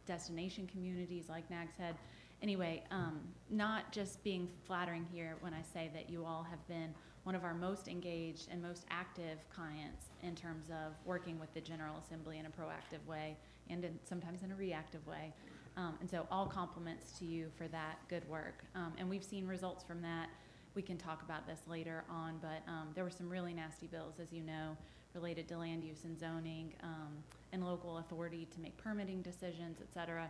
Speaker 15: destination communities like Nags Head. Anyway, not just being flattering here when I say that you all have been one of our most engaged and most active clients in terms of working with the General Assembly in a proactive way and sometimes in a reactive way. And so all compliments to you for that good work. And we've seen results from that. We can talk about this later on, but there were some really nasty bills, as you know, related to land use and zoning and local authority to make permitting decisions, et cetera.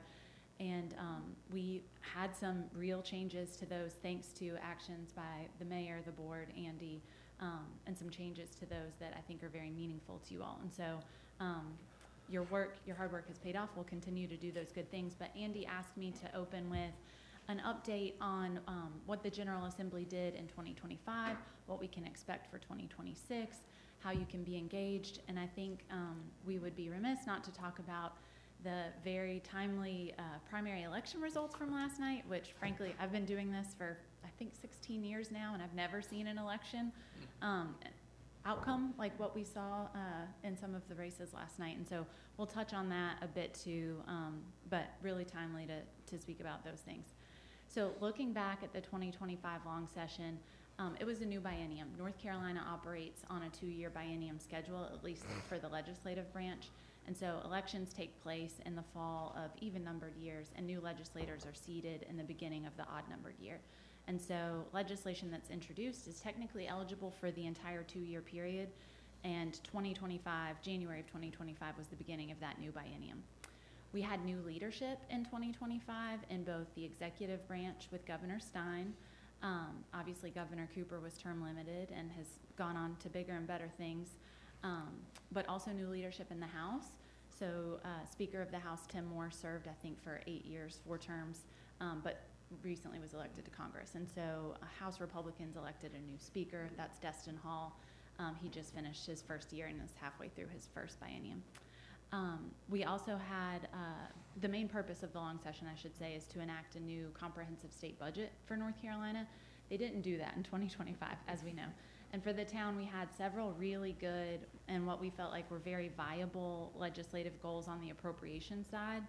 Speaker 15: And we had some real changes to those thanks to actions by the mayor, the board, Andy, and some changes to those that I think are very meaningful to you all. And so your hard work has paid off. We'll continue to do those good things. But Andy asked me to open with an update on what the General Assembly did in 2025, what we can expect for 2026, how you can be engaged. And I think we would be remiss not to talk about the very timely primary election results from last night, which frankly, I've been doing this for, I think, 16 years now, and I've never seen an election outcome like what we saw in some of the races last night. And so we'll touch on that a bit too, but really timely to speak about those things. So looking back at the 2025 long session, it was a new biennium. North Carolina operates on a 2-year biennium schedule, at least for the legislative branch. And so elections take place in the fall of even-numbered years, and new legislators are seated in the beginning of the odd-numbered year. And so legislation that's introduced is technically eligible for the entire 2-year period, and January of 2025 was the beginning of that new biennium. We had new leadership in 2025 in both the executive branch with Governor Stein. Obviously, Governor Cooper was term limited and has gone on to bigger and better things, but also new leadership in the House. So Speaker of the House Tim Moore served, I think, for 8 years, 4 terms, but recently was elected to Congress. And so House Republicans elected a new speaker. That's Destin Hall. He just finished his first year and is halfway through his first biennium. We also had, the main purpose of the long session, I should say, is to enact a new comprehensive state budget for North Carolina. They didn't do that in 2025, as we know. And for the town, we had several really good and what we felt like were very viable legislative goals on the appropriation side.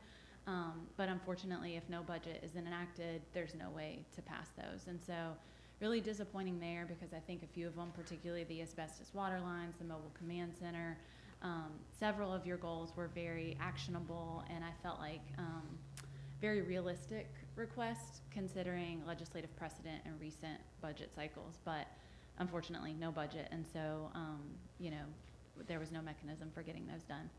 Speaker 15: But unfortunately, if no budget is enacted, there's no way to pass those. And so really disappointing there, because I think a few of them, particularly the asbestos water lines, the mobile command center, several of your goals were very actionable, and I felt like very realistic requests considering legislative precedent and recent budget cycles. But unfortunately, no budget, and so there was no mechanism for getting those done.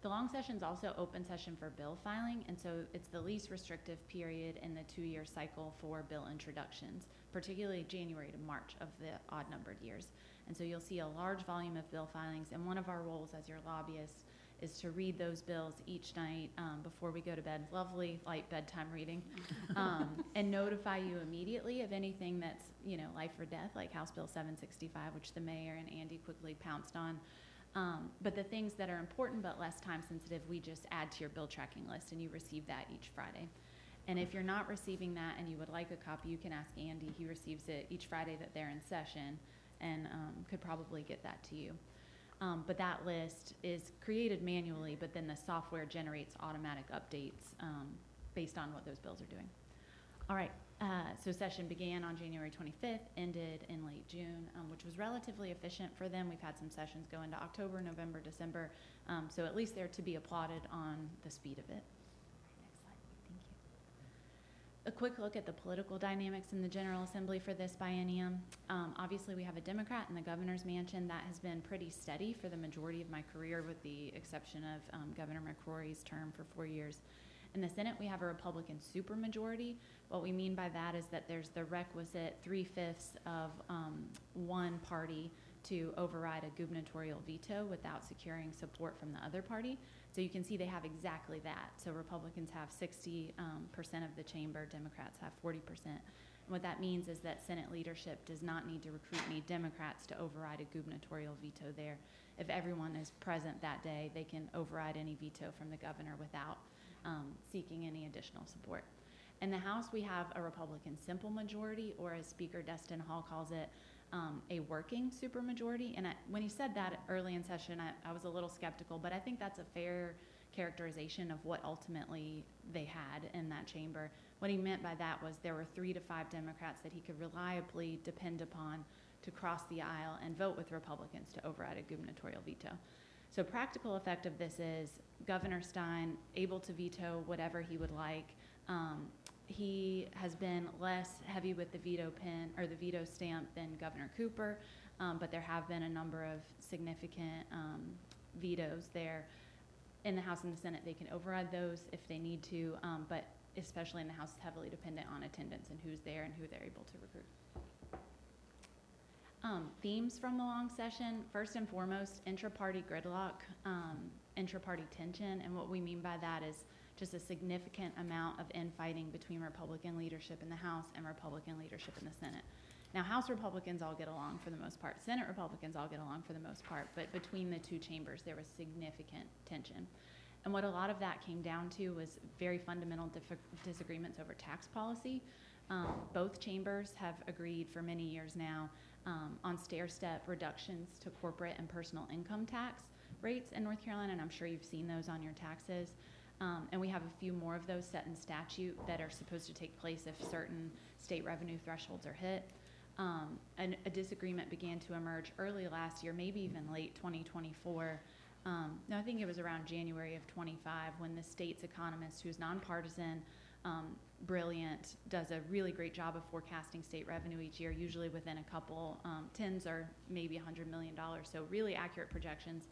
Speaker 15: The long session is also open session for bill filing, and so it's the least restrictive period in the 2-year cycle for bill introductions, particularly January to March of the odd-numbered years. And so you'll see a large volume of bill filings, and one of our roles as your lobbyists is to read those bills each night before we go to bed, lovely light bedtime reading, and notify you immediately of anything that's life or death, like House Bill 765, which the mayor and Andy quickly pounced on. But the things that are important but less time sensitive, we just add to your bill tracking list, and you receive that each Friday. And if you're not receiving that and you would like a copy, you can ask Andy. He receives it each Friday that they're in session, and could probably get that to you. But that list is created manually, but then the software generates automatic updates based on what those bills are doing. All right, so session began on January 25th, ended in late June, which was relatively efficient for them. We've had some sessions go into October, November, December, so at least they're to be applauded on the speed of it. Next slide, thank you. A quick look at the political dynamics in the General Assembly for this biennium. Obviously, we have a Democrat in the governor's mansion. That has been pretty steady for the majority of my career, with the exception of Governor McCrory's term for 4 years. In the Senate, we have a Republican supermajority. What we mean by that is that there's the requisite 3/5 of one party to override a gubernatorial veto without securing support from the other party. So you can see they have exactly that. So Republicans have 60% of the chamber, Democrats have 40%. And what that means is that Senate leadership does not need to recruit any Democrats to override a gubernatorial veto there. If everyone is present that day, they can override any veto from the governor without seeking any additional support. In the House, we have a Republican simple majority, or as Speaker Destin Hall calls it, a working supermajority. And when he said that early in session, I was a little skeptical, but I think that's a fair characterization of what ultimately they had in that chamber. What he meant by that was there were 3 to 5 Democrats that he could reliably depend upon to cross the aisle and vote with Republicans to override a gubernatorial veto. So practical effect of this is Governor Stein able to veto whatever he would like. He has been less heavy with the veto pen or the veto stamp than Governor Cooper, but there have been a number of significant vetoes there. In the House and the Senate, they can override those if they need to, but especially in the House, it's heavily dependent on attendance and who's there and who they're able to recruit. Themes from the long session, first and foremost, intra-party gridlock, intra-party tension, and what we mean by that is just a significant amount of infighting between Republican leadership in the House and Republican leadership in the Senate. Now, House Republicans all get along for the most part. Senate Republicans all get along for the most part, but between the two chambers, there was significant tension. And what a lot of that came down to was very fundamental disagreements over tax policy. Both chambers have agreed for many years now on stair-step reductions to corporate and personal income tax rates in North Carolina, and I'm sure you've seen those on your taxes. And we have a few more of those set in statute that are supposed to take place if certain state revenue thresholds are hit. And a disagreement began to emerge early last year, maybe even late 2024. No, I think it was around January of 25 when the state's economist, who's nonpartisan, brilliant, does a really great job of forecasting state revenue each year, usually within a couple tens or maybe $100 million, so really accurate projections.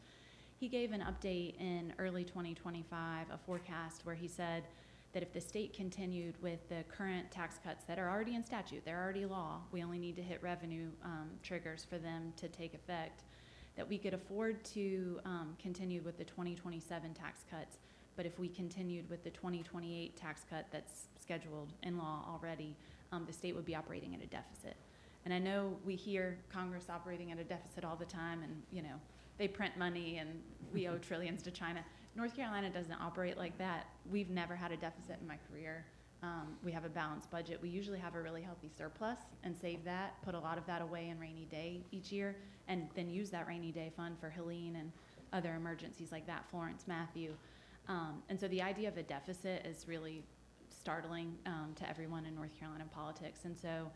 Speaker 15: He gave an update in early 2025, a forecast where he said that if the state continued with the current tax cuts that are already in statute, they're already law, we only need to hit revenue triggers for them to take effect, that we could afford to continue with the 2027 tax cuts, but if we continued with the 2028 tax cut that's scheduled in law already, the state would be operating at a deficit. And I know we hear Congress operating at a deficit all the time, and you know, they print money and we owe trillions to China. North Carolina doesn't operate like that. We've never had a deficit in my career. We have a balanced budget. We usually have a really healthy surplus and save that, put a lot of that away in rainy day each year, and then use that rainy day fund for Helene and other emergencies like that, Florence, Matthew. And so the idea of a deficit is really startling to everyone in North Carolina politics. And so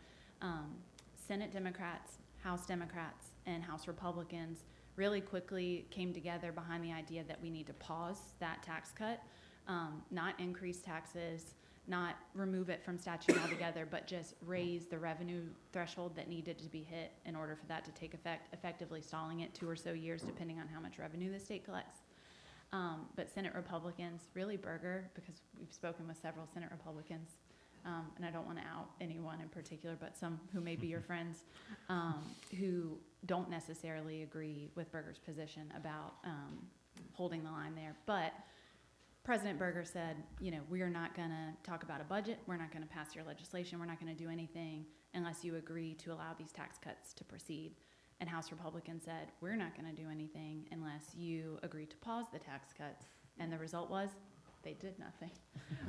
Speaker 15: Senate Democrats, House Democrats, and House Republicans really quickly came together behind the idea that we need to pause that tax cut, not increase taxes, not remove it from statute altogether, but just raise the revenue threshold that needed to be hit in order for that to take effect, effectively stalling it 2 or so years depending on how much revenue the state collects. But Senate Republicans, really Berger, because we've spoken with several Senate Republicans, and I don't want to out anyone in particular, but some who may be your friends, who don't necessarily agree with Berger's position about holding the line there. But President Berger said, you know, we are not going to talk about a budget. We're not going to pass your legislation. We're not going to do anything unless you agree to allow these tax cuts to proceed. And House Republicans said, we're not going to do anything unless you agree to pause the tax cuts. And the result was they did nothing.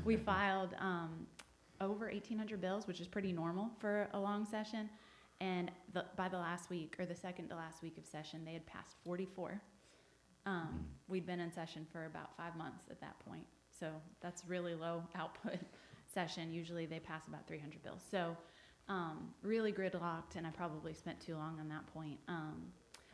Speaker 15: We filed over 1,800 bills, which is pretty normal for a long session. And by the last week, or the second to last week of session, they had passed 44. We'd been in session for about 5 months at that point. So that's really low output session. Usually they pass about 300 bills. So really gridlocked, and I probably spent too long on that point.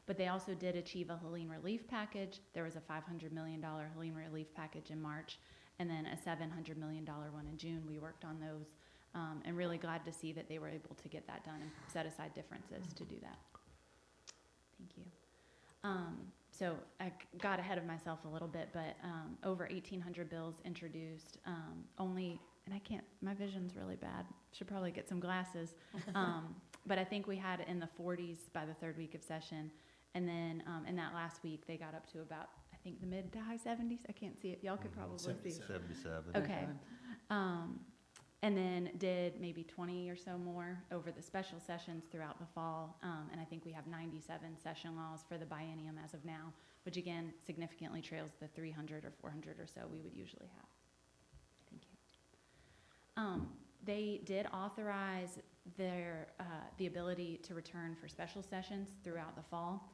Speaker 15: But they also did achieve a Helene relief package. There was a $500 million Helene relief package in March, and then a $700 million one in June. We worked on those, and really glad to see that they were able to get that done and set aside differences to do that. Thank you. So I got ahead of myself a little bit, but over 1,800 bills introduced, only, and I can't, my vision's really bad. Should probably get some glasses. But I think we had in the 40s by the third week of session. And then in that last week, they got up to about, I think, the mid to high 70s. I can't see it. Y'all could probably see it.
Speaker 1: 77.
Speaker 15: Okay. And then did maybe 20 or so more over the special sessions throughout the fall. And I think we have 97 session laws for the biennium as of now, which again significantly trails the 300 or 400 or so we would usually have. Thank you. They did authorize their the ability to return for special sessions throughout the fall.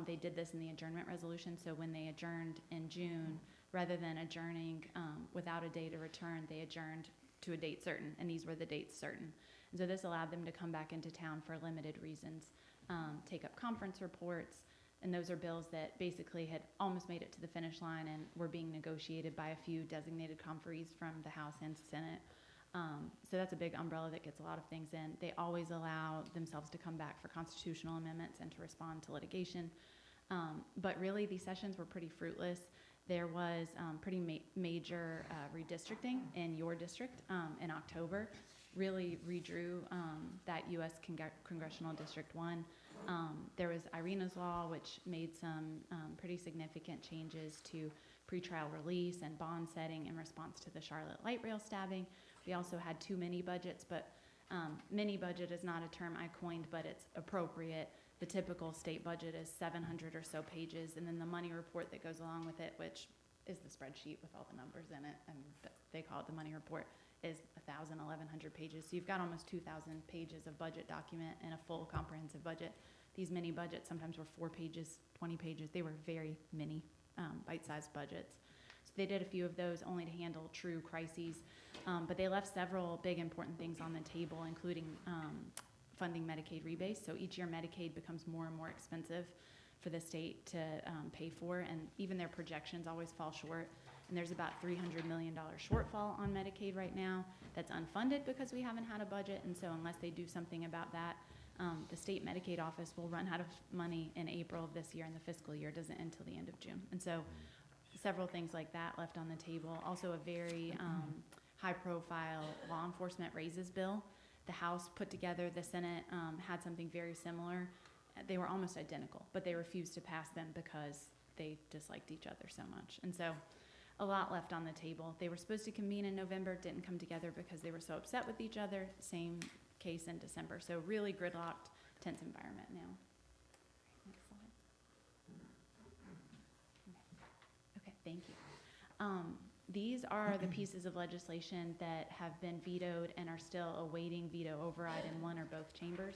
Speaker 15: They did this in the adjournment resolution, so when they adjourned in June, rather than adjourning without a day to return, they adjourned to a date certain, and these were the dates certain. And so this allowed them to come back into town for limited reasons, take up conference reports, and those are bills that basically had almost made it to the finish line and were being negotiated by a few designated conferees from the House and Senate. So that's a big umbrella that gets a lot of things in. They always allow themselves to come back for constitutional amendments and to respond to litigation. But really, these sessions were pretty fruitless. There was pretty major redistricting in your district in October. Really redrew that U.S. Congressional District 1. There was Irina's Law, which made some pretty significant changes to pretrial release and bond setting in response to the Charlotte light rail stabbing. We also had 2 mini budgets, but mini budget is not a term I coined, but it's appropriate. The typical state budget is 700 or so pages, and then the money report that goes along with it, which is the spreadsheet with all the numbers in it, and they call it the money report, is 1,000, 1,100 pages. So you've got almost 2,000 pages of budget document and a full comprehensive budget. These mini budgets sometimes were 4 pages, 20 pages. They were very mini, bite-sized budgets. So they did a few of those only to handle true crises, but they left several big important things on the table, including funding Medicaid rebates. So each year Medicaid becomes more and more expensive for the state to pay for, and even their projections always fall short. And there's about $300 million shortfall on Medicaid right now that's unfunded because we haven't had a budget, and so unless they do something about that, the state Medicaid office will run out of money in April of this year, and the fiscal year doesn't end until the end of June. And so several things like that left on the table. Also a very high-profile law enforcement raises bill. The House put together, the Senate had something very similar. They were almost identical, but they refused to pass them because they disliked each other so much. And so a lot left on the table. They were supposed to convene in November, didn't come together because they were so upset with each other. Same case in December. So really gridlocked, tense environment now. Next slide. Okay, thank you. These are the pieces of legislation that have been vetoed and are still awaiting veto override in one or both chambers.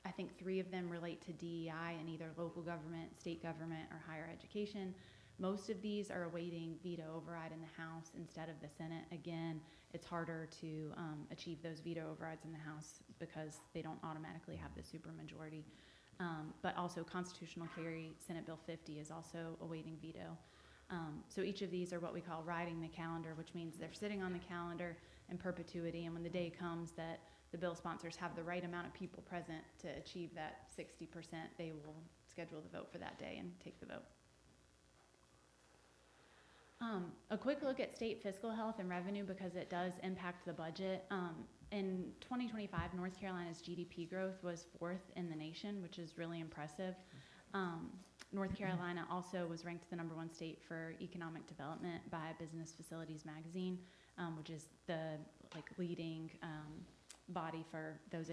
Speaker 15: I think 3 of them relate to DEI in either local government, state government, or higher education. Most of these are awaiting veto override in the House instead of the Senate. Again, it's harder to achieve those veto overrides in the House because they don't automatically have the supermajority. But also constitutional carry, Senate Bill 50 is also awaiting veto. So each of these are what we call riding the calendar, which means they're sitting on the calendar in perpetuity, and when the day comes that the bill sponsors have the right amount of people present to achieve that 60%, they will schedule the vote for that day and take the vote. A quick look at state fiscal health and revenue because it does impact the budget. In 2025, North Carolina's GDP growth was 4th in the nation, which is really impressive. North Carolina also was ranked the #1 state for economic development by Business Facilities Magazine, which is the leading body for those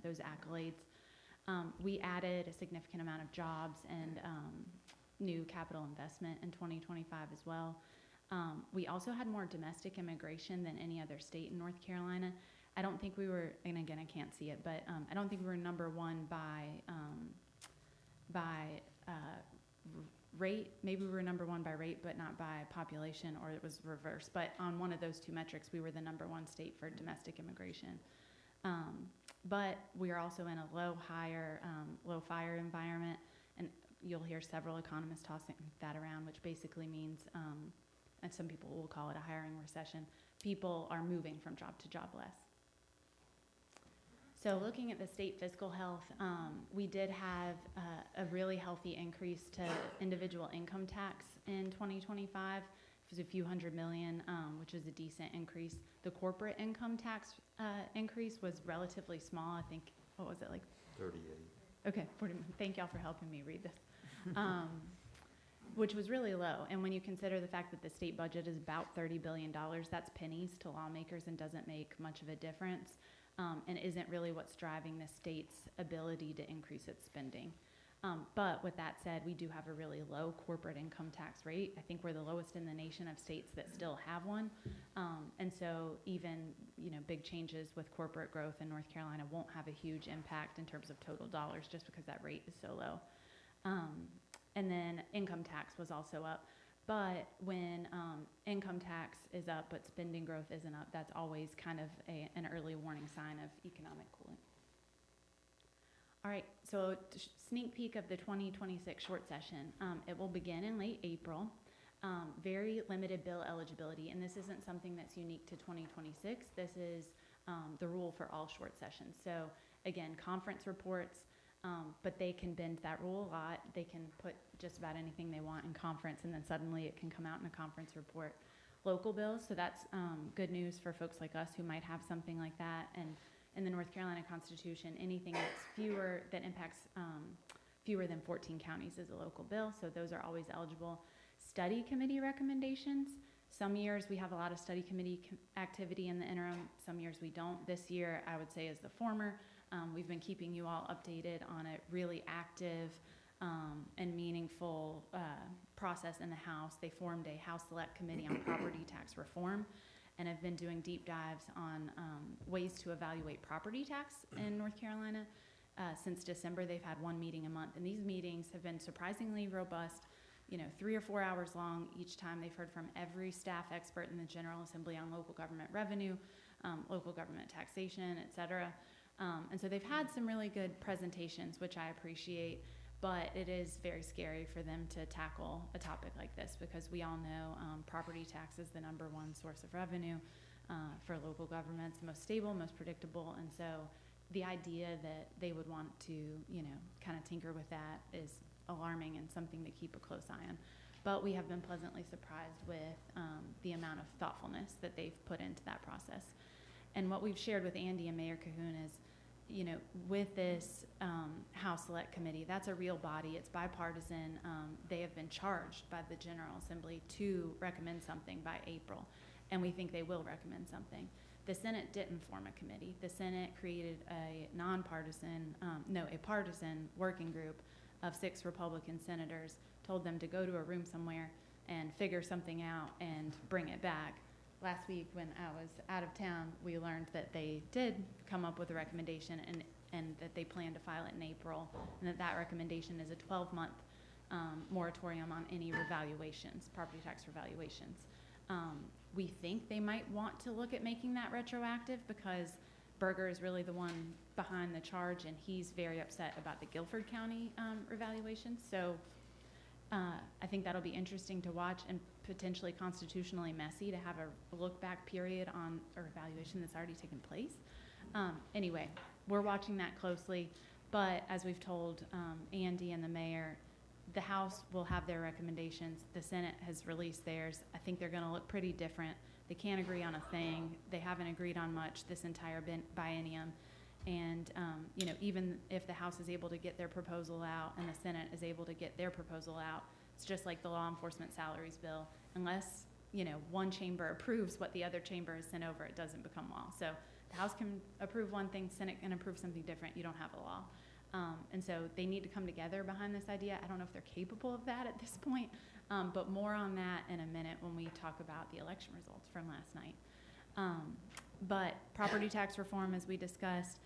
Speaker 15: those accolades. We added a significant amount of jobs and new capital investment in 2025 as well. We also had more domestic immigration than any other state in North Carolina. I don't think we were, and again I can't see it, but I don't think we were #1 by rate. Maybe we were #1 by rate, but not by population, or it was reversed. But on one of those 2 metrics, we were the #1 state for domestic immigration. But we are also in a low fire environment, and you'll hear several economists tossing that around, which basically means, and some people will call it a hiring recession, people are moving from job to job less. So looking at the state fiscal health, we did have a really healthy increase to individual income tax in 2025. It was a few $100 million, which is a decent increase. The corporate income tax increase was relatively small. I think, what was it, like?
Speaker 1: 38.
Speaker 15: Okay, 40, thank y'all for helping me read this. Which was really low. And when you consider the fact that the state budget is about $30 billion, that's pennies to lawmakers and doesn't make much of a difference. And isn't really what's driving the state's ability to increase its spending. But with that said, we do have a really low corporate income tax rate. I think we're the lowest in the nation of states that still have one. And so even big changes with corporate growth in North Carolina won't have a huge impact in terms of total dollars just because that rate is so low. And then income tax was also up. But when income tax is up but spending growth isn't up, that's always kind of an early warning sign of economic cooling. All right, so sneak peek of the 2026 short session. It will begin in late April. Very limited bill eligibility, and this isn't something that's unique to 2026. This is the rule for all short sessions. So again, conference reports, but they can bend that rule a lot. They can put just about anything they want in conference, and then suddenly it can come out in a conference report. Local bills, so that's good news for folks like us who might have something like that. And in the North Carolina Constitution, anything that impacts fewer than 14 counties is a local bill, so those are always eligible. Study committee recommendations. Some years we have a lot of study committee activity in the interim. Some years we don't. This year, I would say, is the former. We've been keeping you all updated on a really active and meaningful process in the House. They formed a House Select Committee on Property Tax Reform and have been doing deep dives on ways to evaluate property tax in North Carolina. Since December, they've had one meeting a month, and these meetings have been surprisingly robust, 3 or 4 hours long each time. They've heard from every staff expert in the General Assembly on local government revenue, local government taxation, et cetera. And so they've had some really good presentations, which I appreciate, but it is very scary for them to tackle a topic like this because we all know property tax is the #1 source of revenue for local governments, the most stable, most predictable, and so the idea that they would want to, kind of tinker with that is alarming and something to keep a close eye on. But we have been pleasantly surprised with the amount of thoughtfulness that they've put into that process. And what we've shared with Andy and Mayor Cahoon is, with this House Select Committee, that's a real body. It's bipartisan. They have been charged by the General Assembly to recommend something by April, and we think they will recommend something. The Senate didn't form a committee. The Senate created a partisan working group of 6 Republican senators, told them to go to a room somewhere and figure something out and bring it back. Last week when I was out of town, we learned that they did come up with a recommendation and that they plan to file it in April, and that recommendation is a 12-month moratorium on any revaluations, property tax revaluations. We think they might want to look at making that retroactive because Berger is really the one behind the charge, and he's very upset about the Guilford County revaluation. So I think that'll be interesting to watch and potentially constitutionally messy to have a look-back period on a revaluation that's already taken place. Anyway, we're watching that closely, but as we've told Andy and the mayor, the House will have their recommendations. The Senate has released theirs. I think they're going to look pretty different. They can't agree on a thing. They haven't agreed on much this entire biennium. And, even if the House is able to get their proposal out and the Senate is able to get their proposal out, it's just like the law enforcement salaries bill. Unless, one chamber approves what the other chamber has sent over, it doesn't become law. So the House can approve one thing, Senate can approve something different. You don't have a law. And so they need to come together behind this idea. I don't know if they're capable of that at this point, but more on that in a minute when we talk about the election results from last night. But property tax reform, as we discussed,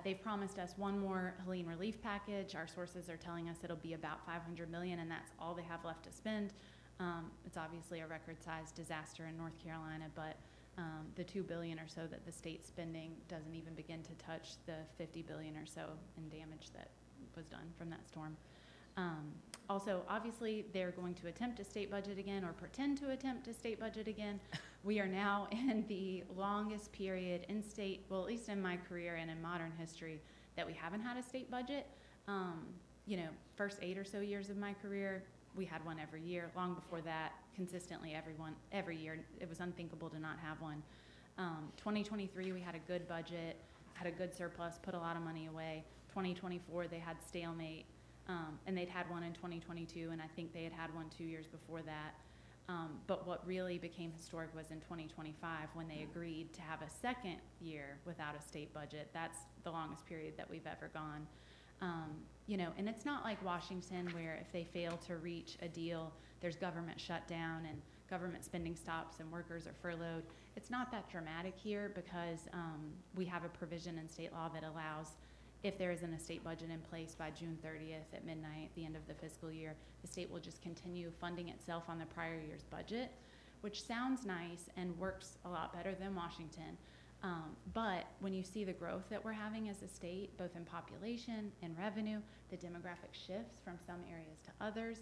Speaker 15: they've promised us one more Helene relief package. Our sources are telling us it'll be about $500 million, and that's all they have left to spend. It's obviously a record-sized disaster in North Carolina, but the $2 billion or so that the state's spending doesn't even begin to touch the $50 billion or so in damage that was done from that storm. Also, obviously, they're going to attempt a state budget again or pretend to attempt a state budget again. We are now in the longest period in state, well, at least in my career and in modern history, that we haven't had a state budget. First 8 or so years of my career, we had one every year. Long before that, consistently every year. It was unthinkable to not have one. 2023, we had a good budget, had a good surplus, put a lot of money away. 2024, they had stalemate, and they'd had one in 2022, and I think they had had one 2 years before that. But what really became historic was in 2025 when they agreed to have a second year without a state budget. That's the longest period that we've ever gone. And it's not like Washington where if they fail to reach a deal, there's government shutdown and government spending stops and workers are furloughed. It's not that dramatic here because we have a provision in state law that allows, if there isn't a state budget in place by June 30th at midnight, the end of the fiscal year, the state will just continue funding itself on the prior year's budget, which sounds nice and works a lot better than Washington. But when you see the growth that we're having as a state, both in population and revenue, the demographic shifts from some areas to others,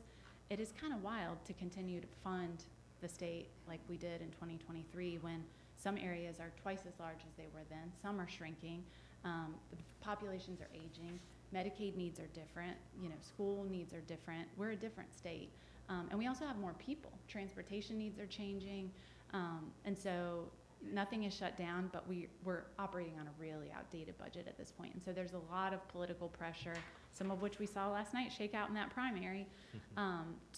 Speaker 15: it is kind of wild to continue to fund the state like we did in 2023 when some areas are twice as large as they were then, some are shrinking, the populations are aging, Medicaid needs are different, school needs are different, we're a different state. And we also have more people, transportation needs are changing, and so nothing is shut down, but we're operating on a really outdated budget at this point. And so there's a lot of political pressure, some of which we saw last night shake out in that primary,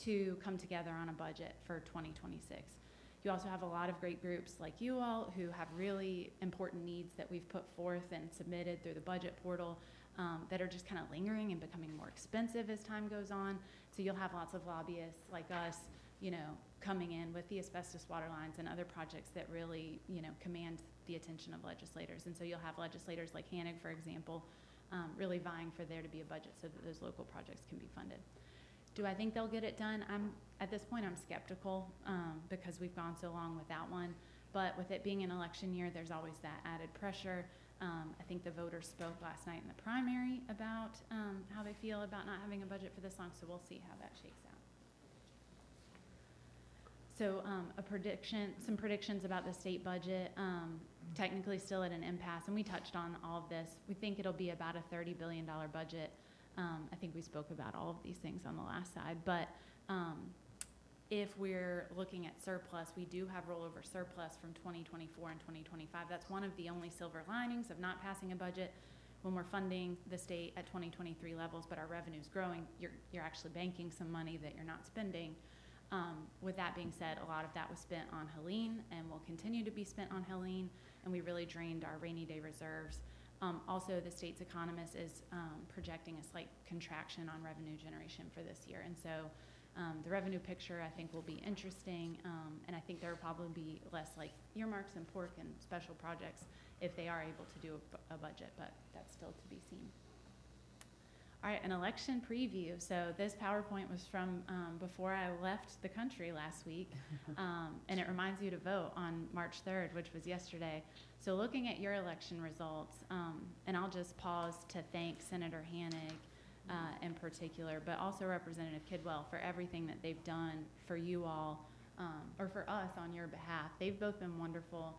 Speaker 15: to come together on a budget for 2026. You also have a lot of great groups like you all who have really important needs that we've put forth and submitted through the budget portal. that are just kind of lingering and becoming more expensive as time goes on. So you'll have lots of lobbyists like us, you know, coming in with the asbestos water lines and other projects that really, you know, command the attention of legislators. And so you'll have legislators like Hanig, for example, really vying for there to be a budget so that those local projects can be funded. Do I think they'll get it done? At this point, I'm skeptical because we've gone so long without one. But with it being an election year, there's always that added pressure. I think the voters spoke last night in the primary about how they feel about not having a budget for this long, so we'll see how that shakes out. So some predictions about the state budget, technically still at an impasse, and we touched on all of this. We think it'll be about a $30 billion budget. I think we spoke about all of these things on the last side, but if we're looking at surplus, we do have rollover surplus from 2024 and 2025. That's one of the only silver linings of not passing a budget. When we're funding the state at 2023 levels, but our revenue's growing, you're actually banking some money that you're not spending. With that being said, a lot of that was spent on Helene and will continue to be spent on Helene, and we really drained our rainy day reserves. Also, the state's economist is projecting a slight contraction on revenue generation for this year, and so the revenue picture, I think, will be interesting, and I think there will probably be less like earmarks and pork and special projects if they are able to do a budget, but that's still to be seen. All right, an election preview. So this PowerPoint was from before I left the country last week, and it reminds you to vote on March 3rd, which was yesterday. So looking at your election results, and I'll just pause to thank Senator Hanig in particular, but also Representative Kidwell for everything that they've done for you all, or for us on your behalf. They've both been wonderful,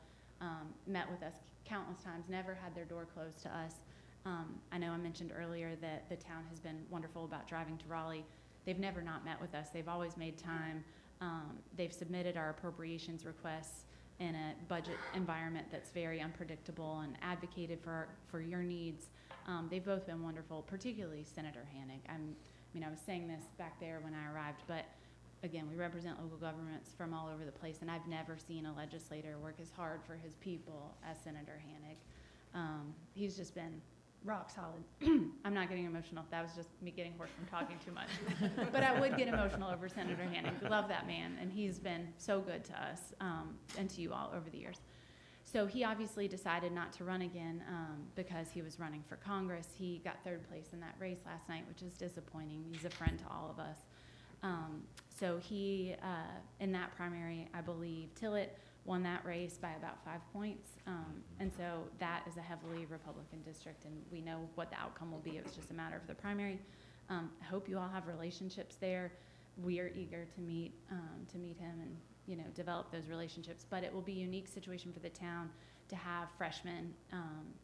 Speaker 15: met with us countless times, never had their door closed to us. I know I mentioned earlier that the town has been wonderful about driving to Raleigh. They've never not met with us. They've always made time. They've submitted our appropriations requests in a budget environment that's very unpredictable and advocated for your needs. They've both been wonderful, particularly Senator Hanig. I was saying this back there when I arrived, but again, we represent local governments from all over the place, and I've never seen a legislator work as hard for his people as Senator Hanig. He's just been rock solid. I'm not getting emotional. That was just me getting hoarse from talking too much. But I would get emotional over Senator Hanig. Love that man, and he's been so good to us and to you all over the years. So he obviously decided not to run again because he was running for Congress. He got third place in that race last night, which is disappointing. He's a friend to all of us. So he, in that primary, I believe, Tillett won that race by about 5 points. And so that is a heavily Republican district, and we know what the outcome will be. It was just a matter of the primary. I hope you all have relationships there. We are eager to meet him and develop those relationships. But it will be a unique situation for the town to have freshmen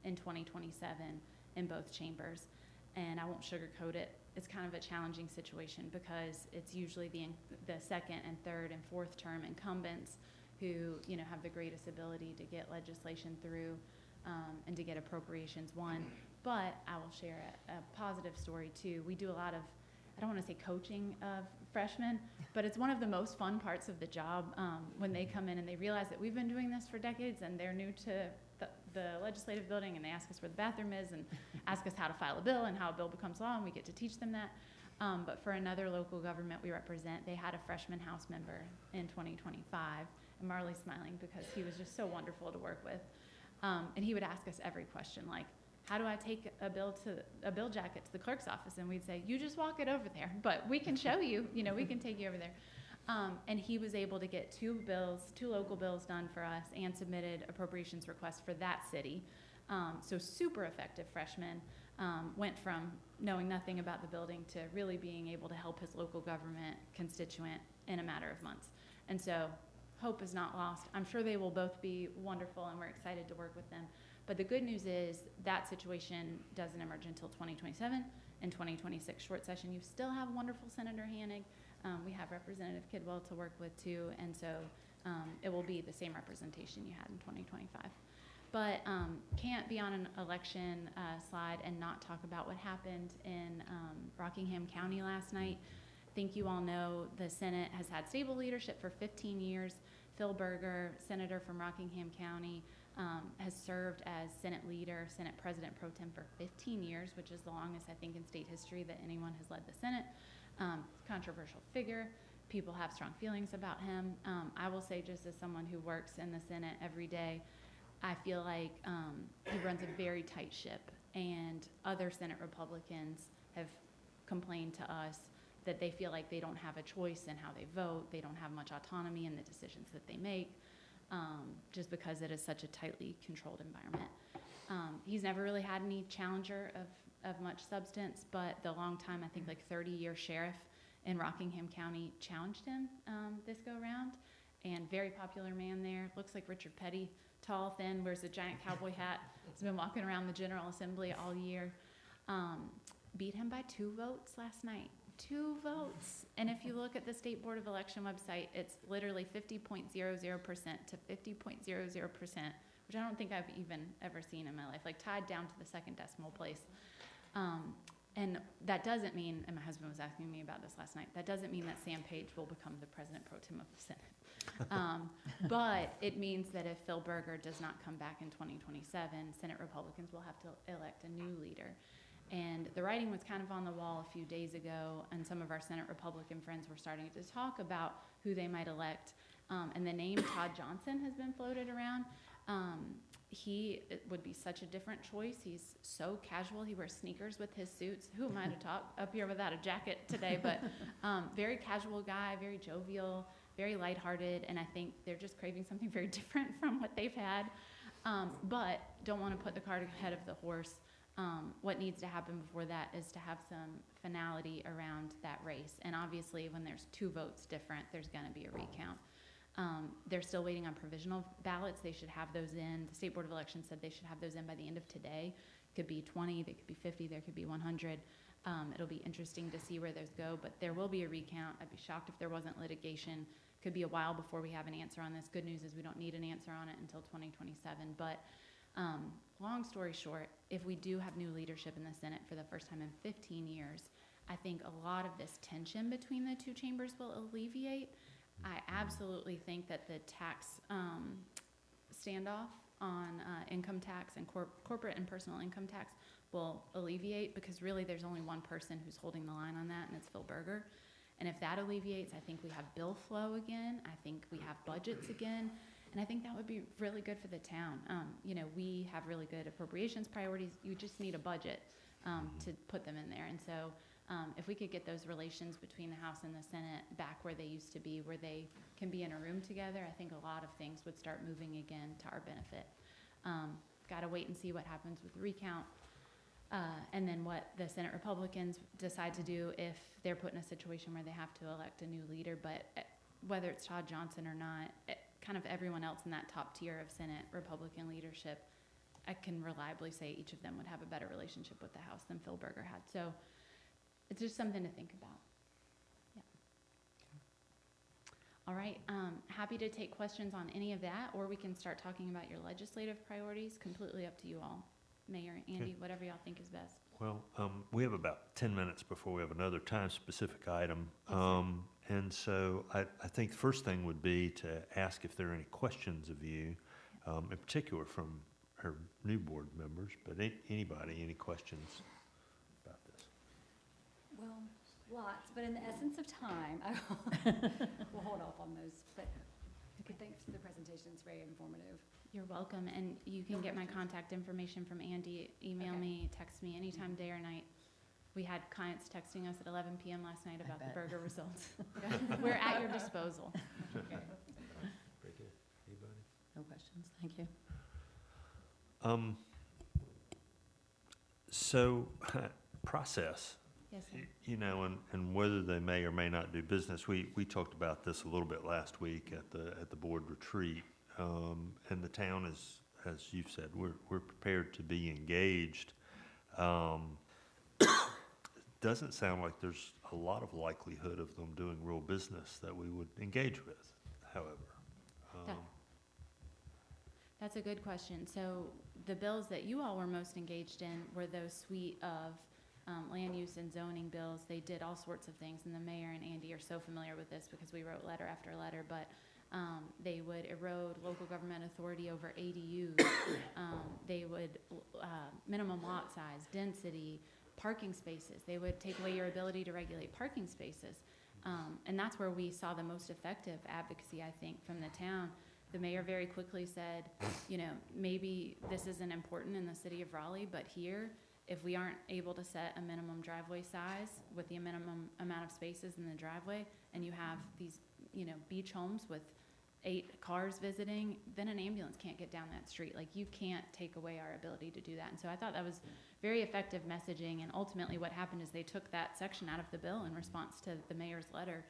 Speaker 15: in 2027 in both chambers. And I won't sugarcoat it. It's kind of a challenging situation because it's usually the second and third and fourth term incumbents who have the greatest ability to get legislation through and to get appropriations won. But I will share a positive story too. We do a lot of, I don't want to say coaching of freshmen, but it's one of the most fun parts of the job when they come in and they realize that we've been doing this for decades and they're new to the legislative building, and they ask us where the bathroom is and ask us how to file a bill and how a bill becomes law, and we get to teach them that. But for another local government we represent, they had a freshman House member in 2025, and Marley's smiling because he was just so wonderful to work with. And he would ask us every question, like, how do I take a bill jacket to the clerk's office? And we'd say, you just walk it over there, but we can show you, we can take you over there. And he was able to get two local bills done for us and submitted appropriations requests for that city. So super effective freshman, went from knowing nothing about the building to really being able to help his local government constituent in a matter of months. And so hope is not lost. I'm sure they will both be wonderful, and we're excited to work with them. But the good news is that situation doesn't emerge until 2027 and 2026 short session. You still have wonderful Senator Hanig. We have Representative Kidwell to work with too, and so it will be the same representation you had in 2025. But can't be on an election slide and not talk about what happened in Rockingham County last night. I think you all know the Senate has had stable leadership for 15 years. Phil Berger, senator from Rockingham County, has served as Senate leader, Senate President Pro Tem for 15 years, which is the longest, I think, in state history that anyone has led the Senate. Controversial figure. People have strong feelings about him. I will say, just as someone who works in the Senate every day, I feel like he runs a very tight ship, and other Senate Republicans have complained to us that they feel like they don't have a choice in how they vote, they don't have much autonomy in the decisions that they make, just because it is such a tightly controlled environment. He's never really had any challenger of much substance, but the long time, I think like 30-year sheriff in Rockingham County challenged him this go round, and very popular man there. Looks like Richard Petty, tall, thin, wears a giant cowboy hat. Has been walking around the General Assembly all year. Beat him by 2 votes last night. 2 votes. And if you look at the State Board of Election website, it's literally 50.00% to 50.00%, which I don't think I've even ever seen in my life, like tied down to the second decimal place. And that doesn't mean, and my husband was asking me about this last night, that doesn't mean that Sam Page will become the President Pro Tem of the Senate. But it means that if Phil Berger does not come back in 2027, Senate Republicans will have to elect a new leader. And the writing was kind of on the wall a few days ago, and some of our Senate Republican friends were starting to talk about who they might elect. And the name Todd Johnson has been floated around. He would be such a different choice. He's so casual. He wears sneakers with his suits. Who am I to talk up here without a jacket today? But very casual guy, very jovial, very lighthearted, and I think they're just craving something very different from what they've had. But don't want to put the cart ahead of the horse. What needs to happen before that is to have some finality around that race. And obviously, when there's 2 votes different, there's going to be a recount. They're still waiting on provisional ballots. They should have those in. The State Board of Elections said they should have those in by the end of today. Could be 20, they could be 50, there could be 100. It'll be interesting to see where those go, but there will be a recount. I'd be shocked if there wasn't litigation. Could be a while before we have an answer on this. Good news is we don't need an answer on it until 2027. But long story short, if we do have new leadership in the Senate for the first time in 15 years, I think a lot of this tension between the 2 chambers will alleviate. I absolutely think that the tax standoff on income tax and corporate and personal income tax will alleviate, because really there's only one person who's holding the line on that, and it's Phil Berger. And if that alleviates, I think we have bill flow again. I think we have budgets again. And I think that would be really good for the town. You know, we have really good appropriations priorities. You just need a budget to put them in there. And so if we could get those relations between the House and the Senate back where they used to be, where they can be in a room together, I think a lot of things would start moving again to our benefit. Got to wait and see what happens with the recount. And then what the Senate Republicans decide to do if they're put in a situation where they have to elect a new leader. But whether it's Todd Johnson or not, kind of everyone else in that top tier of Senate Republican leadership, I can reliably say each of them would have a better relationship with the House than Phil Berger had. So it's just something to think about. Yeah. All right, happy to take questions on any of that, or we can start talking about your legislative priorities. Completely up to you all. Mayor, Andy, whatever y'all think is best.
Speaker 1: Well, we have about 10 minutes before we have another time-specific item. And so I think the first thing would be to ask if there are any questions of you, in particular from our new board members, but anybody, any questions about this?
Speaker 3: Well, lots, but in the essence of time, we'll hold off on those. But thanks for the presentation. It's very informative.
Speaker 15: You're welcome, and you can get my contact information from Andy. Email me, text me anytime, day or night. We had clients texting us at 11 p.m. last night about the Berger results. We're at your disposal.
Speaker 1: Okay. Very good. Anybody?
Speaker 13: No questions, thank you.
Speaker 1: So, process.
Speaker 15: Yes, sir.
Speaker 1: You know, and whether they may or may not do business. We talked about this a little bit last week at the board retreat. And the town is, as you've said, we're prepared to be engaged. Doesn't sound like there's a lot of likelihood of them doing real business that we would engage with, however.
Speaker 15: That's a good question. So the bills that you all were most engaged in were those suite of land use and zoning bills. They did all sorts of things, and the mayor and Andy are so familiar with this because we wrote letter after letter, but They would erode local government authority over ADUs. They would, minimum lot size, density, parking spaces. They would take away your ability to regulate parking spaces. And that's where we saw the most effective advocacy, I think, from the town. The mayor very quickly said, you know, maybe this isn't important in the city of Raleigh, but here, if we aren't able to set a minimum driveway size with the minimum amount of spaces in the driveway, and you have these, you know, beach homes with 8 cars visiting, then an ambulance can't get down that street. Like, you can't take away our ability to do that. And so I thought that was very effective messaging, and ultimately what happened is they took that section out of the bill in response to the mayor's letter.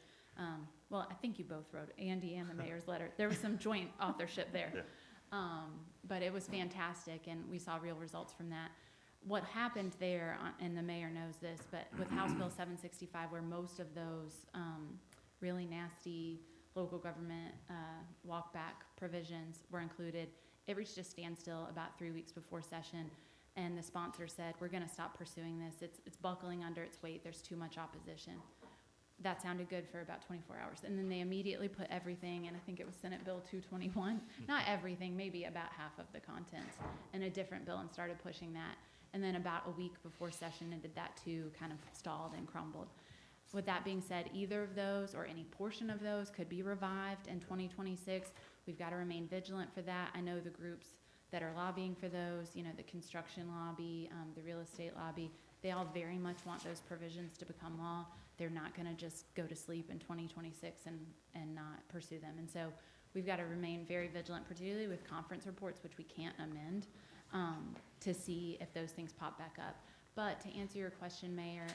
Speaker 15: Well, I think you both wrote, Andy and the mayor's letter. There was some joint authorship there. Yeah. But it was fantastic, and we saw real results from that. What happened there, and the mayor knows this, but with House Bill 765, where most of those really nasty local government walk-back provisions were included, it reached a standstill about 3 weeks before session, and the sponsor said, we're going to stop pursuing this. It's buckling under its weight. There's too much opposition. That sounded good for about 24 hours. And then they immediately put everything, and I think it was Senate Bill 221, not everything, maybe about half of the contents, in a different bill, and started pushing that. And then about a week before session ended, that too kind of stalled and crumbled. With that being said, either of those or any portion of those could be revived in 2026. We've got to remain vigilant for that. I know the groups that are lobbying for those, you know, the construction lobby, the real estate lobby, they all very much want those provisions to become law. They're not going to just go to sleep in 2026 and not pursue them. And so we've got to remain very vigilant, particularly with conference reports, which we can't amend, to see if those things pop back up. But to answer your question, Mayor,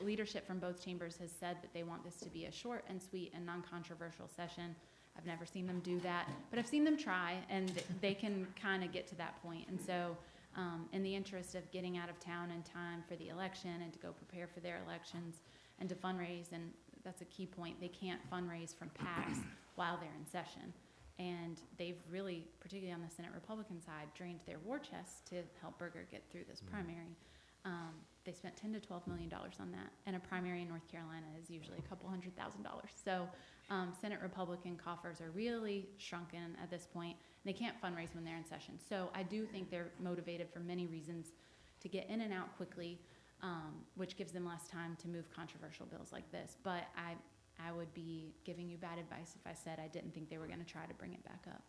Speaker 15: leadership from both chambers has said that they want this to be a short and sweet and non-controversial session. I've never seen them do that, but I've seen them try, and they can kind of get to that point. And so in the interest of getting out of town in time for the election and to go prepare for their elections and to fundraise, and that's a key point, they can't fundraise from PACs while they're in session. And they've really, particularly on the Senate Republican side, drained their war chest to help Berger get through this primary. They spent $10 to $12 million on that, and a primary in North Carolina is usually a couple $100,000. So Senate Republican coffers are really shrunken at this point. They can't fundraise when they're in session. So I do think they're motivated for many reasons to get in and out quickly, which gives them less time to move controversial bills like this. But I would be giving you bad advice if I said I didn't think they were going to try to bring it back up.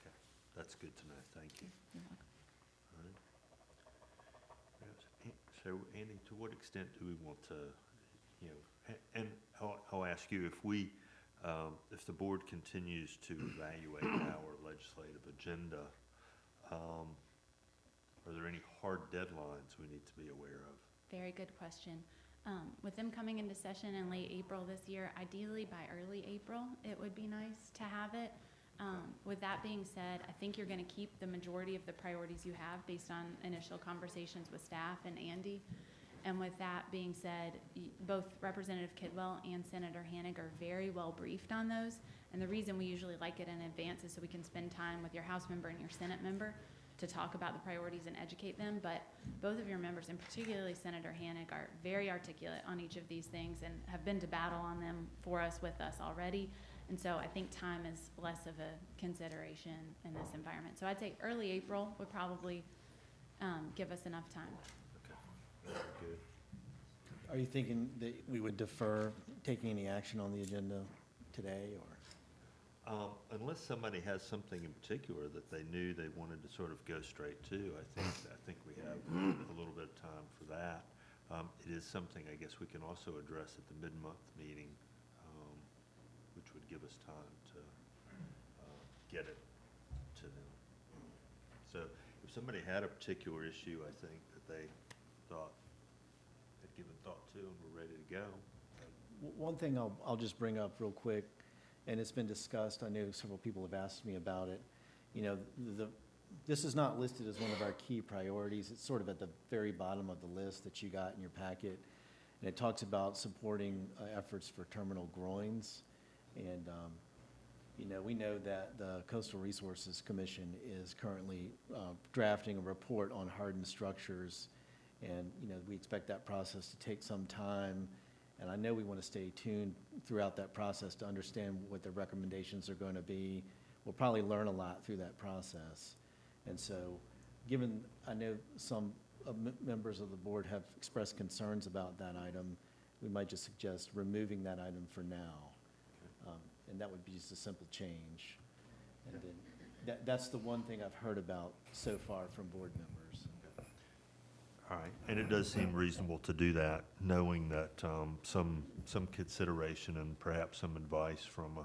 Speaker 1: Okay, that's good to know. Thank you.
Speaker 15: You're welcome.
Speaker 1: All right. So, Andy, to what extent do we want to, you know, and I'll ask you, if we, if the board continues to evaluate our legislative agenda, are there any hard deadlines we need to be aware of?
Speaker 15: Very good question. With them coming into session in late April this year, ideally by early April, it would be nice to have it. With that being said, I think you're going to keep the majority of the priorities you have based on initial conversations with staff and Andy. And with that being said, both Representative Kidwell and Senator Hanig are very well briefed on those. And the reason we usually like it in advance is so we can spend time with your House member and your Senate member to talk about the priorities and educate them. But both of your members, and particularly Senator Hanig, are very articulate on each of these things and have been to battle on them for us, with us already. And so I think time is less of a consideration in this environment. So I'd say early April would probably give us enough time.
Speaker 1: Okay, good.
Speaker 2: Are you thinking that we would defer taking any action on the agenda today, or?
Speaker 1: Unless somebody has something in particular that they knew they wanted to sort of go straight to, I think we have a little bit of time for that. It is something I guess we can also address at the mid-month meeting, which would give us time to get it to them. So if somebody had a particular issue, I think, that they thought, had given thought to and were ready to go.
Speaker 2: One thing I'll just bring up real quick, and it's been discussed, I know several people have asked me about it. You know, this is not listed as one of our key priorities. It's sort of at the very bottom of the list that you got in your packet. And it talks about supporting efforts for terminal groins. And, you know, we know that the Coastal Resources Commission is currently drafting a report on hardened structures. And, you know, we expect that process to take some time. And I know we want to stay tuned throughout that process to understand what the recommendations are going to be. We'll probably learn a lot through that process. And so, given, I know some members of the board have expressed concerns about that item, we might just suggest removing that item for now. And that would be just a simple change. And then, that's the one thing I've heard about so far from board members.
Speaker 1: All right, and it does seem reasonable to do that, knowing that some consideration and perhaps some advice from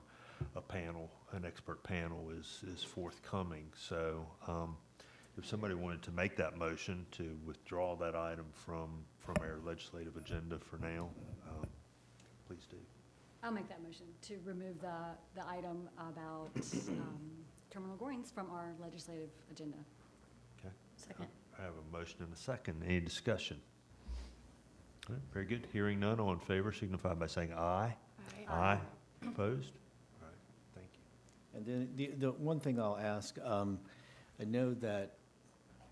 Speaker 1: a panel, an expert panel is forthcoming. So if somebody wanted to make that motion to withdraw that item from our legislative agenda for now, please do.
Speaker 3: I'll make that motion to remove the item about terminal groins from our legislative agenda.
Speaker 1: Okay.
Speaker 13: Second.
Speaker 1: I have a motion and a second. Any discussion? All right, very good. Hearing none, all in favor signify by saying aye.
Speaker 3: Aye.
Speaker 1: Aye. Opposed? All right, thank you.
Speaker 2: And then the one thing I'll ask, I know that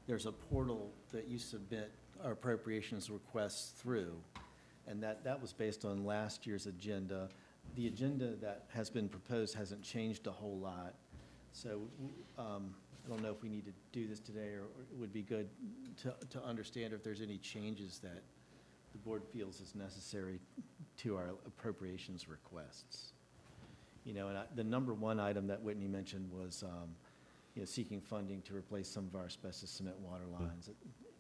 Speaker 2: there's a portal that you submit our appropriations requests through, and that was based on last year's agenda. The agenda that has been proposed hasn't changed a whole lot. So I don't know if we need to do this today, or it would be good to understand if there's any changes that the board feels is necessary to our appropriations requests. You know, and the number one item that Whitney mentioned was, you know, seeking funding to replace some of our asbestos cement water lines.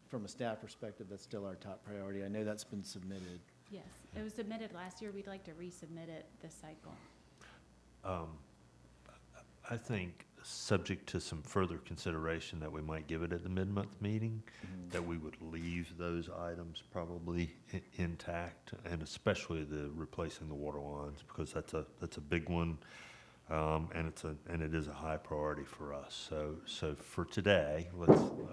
Speaker 2: From a staff perspective, that's still our top priority. I know that's been submitted.
Speaker 15: Yes, it was submitted last year. We'd like to resubmit it this cycle.
Speaker 1: I think, subject to some further consideration that we might give it at the mid-month meeting, that we would leave those items probably intact, and especially the replacing the water lines, because that's a big one, and it is a high priority for us. So for today,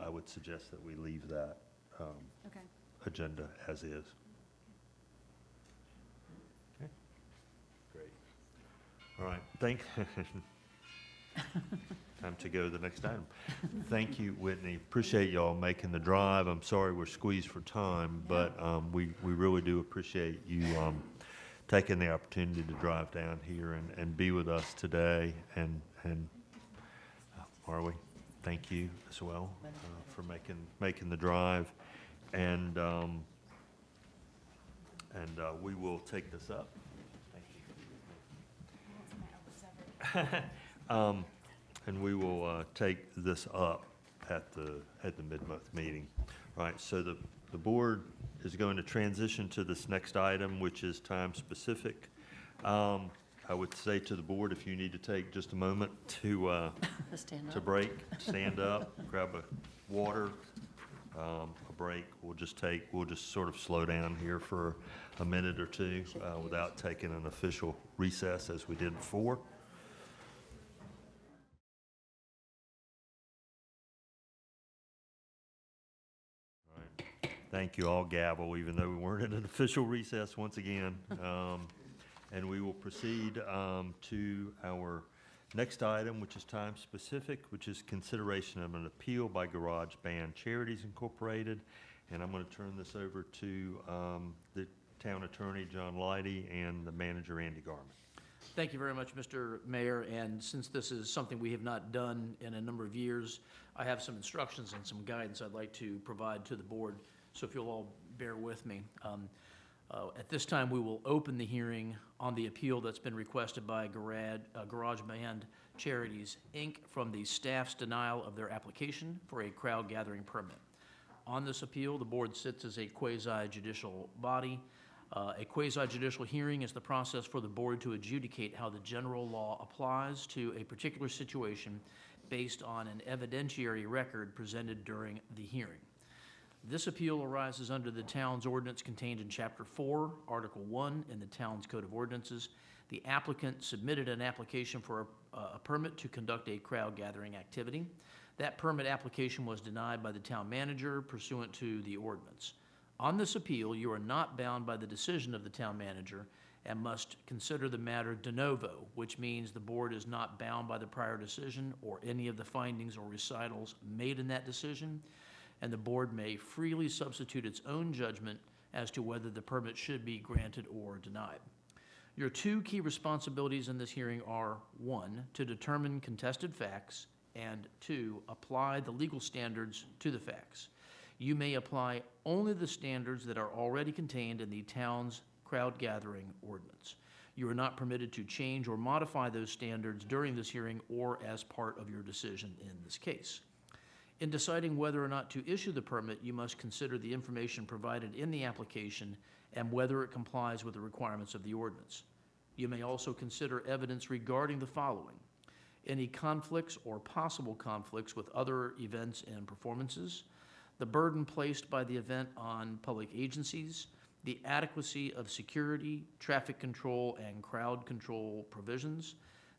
Speaker 1: I would suggest that we leave that
Speaker 3: Okay.
Speaker 1: agenda as is. Okay. Great. All right. Time to go to the next item. Thank you, Whitney. Appreciate y'all making the drive. I'm sorry we're squeezed for time, but we really do appreciate you taking the opportunity to drive down here and be with us today. And Marley, thank you as well for making the drive. And we will take this up. Thank you. And we will take this up at the mid-month meeting. All right, so the board is going to transition to this next item, which is time-specific. I would say to the board, if you need to take just a moment to break, stand up, grab a water, a break. We'll just sort of slow down here for a minute or two without taking an official recess as we did before. Thank you all, gavel, even though we weren't in an official recess once again. And we will proceed to our next item, which is time-specific, which is consideration of an appeal by Garage Band Charities Incorporated. And I'm going to turn this over to the town attorney, John Leidy, and the manager, Andy Garman.
Speaker 9: Thank you very much, Mr. Mayor, and since this is something we have not done in a number of years, I have some instructions and some guidance I'd like to provide to the board. So if you'll all bear with me. At this time, we will open the hearing on the appeal that's been requested by Garage Band Charities, Inc. from the staff's denial of their application for a crowd gathering permit. On this appeal, the board sits as a quasi-judicial body. A quasi-judicial hearing is the process for the board to adjudicate how the general law applies to a particular situation based on an evidentiary record presented during the hearing. This appeal arises under the town's ordinance contained in Chapter 4, Article 1 in the town's Code of Ordinances. The applicant submitted an application for a permit to conduct a crowd gathering activity. That permit application was denied by the town manager pursuant to the ordinance. On this appeal, you are not bound by the decision of the town manager and must consider the matter de novo, which means the board is not bound by the prior decision or any of the findings or recitals made in that decision, and the board may freely substitute its own judgment as to whether the permit should be granted or denied. Your two key responsibilities in this hearing are, 1, to determine contested facts, and 2, apply the legal standards to the facts. You may apply only the standards that are already contained in the town's crowd gathering ordinance. You are not permitted to change or modify those standards during this hearing or as part of your decision in this case. In deciding whether or not to issue the permit, you must consider the information provided in the application and whether it complies with the requirements of the ordinance. You may also consider evidence regarding the following: any conflicts or possible conflicts with other events and performances, the burden placed by the event on public agencies, the adequacy of security, traffic control, and crowd control provisions,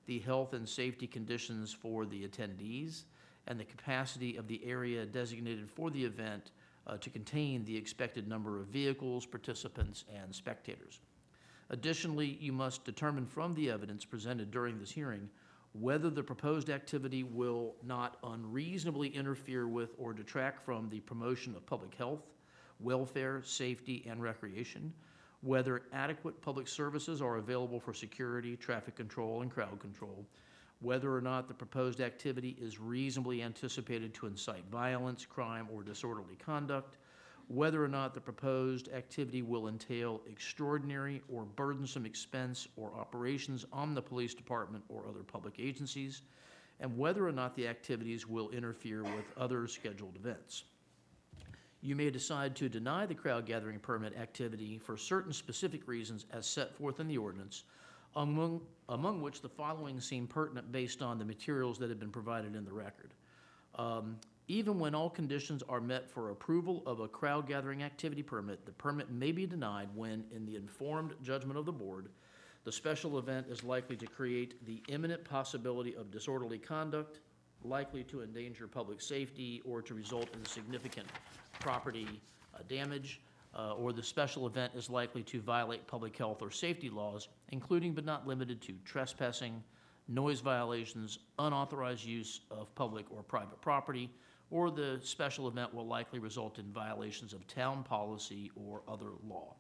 Speaker 9: the health and safety conditions for the attendees, and the capacity of the area designated for the event to contain the expected number of vehicles, participants, and spectators. Additionally, you must determine from the evidence presented during this hearing whether the proposed activity will not unreasonably interfere with or detract from the promotion of public health, welfare, safety, and recreation, whether adequate public services are available for security, traffic control, and crowd control, whether or not the proposed activity is reasonably anticipated to incite violence, crime, or disorderly conduct, whether or not the proposed activity will entail extraordinary or burdensome expense or operations on the police department or other public agencies, and whether or not the activities will interfere with other scheduled events. You may decide to deny the crowd gathering permit activity for certain specific reasons as set forth in the ordinance, among which the following seem pertinent based on the materials that have been provided in the record. Even when all conditions are met for approval of a crowd gathering activity permit, the permit may be denied when, in the informed judgment of the board, the special event is likely to create the imminent possibility of disorderly conduct, likely to endanger public safety, or to result in significant property damage, or the special event is likely to violate public health or safety laws, including but not limited to trespassing, noise violations, unauthorized use of public or private property, or the special event will likely result in violations of town policy or other law.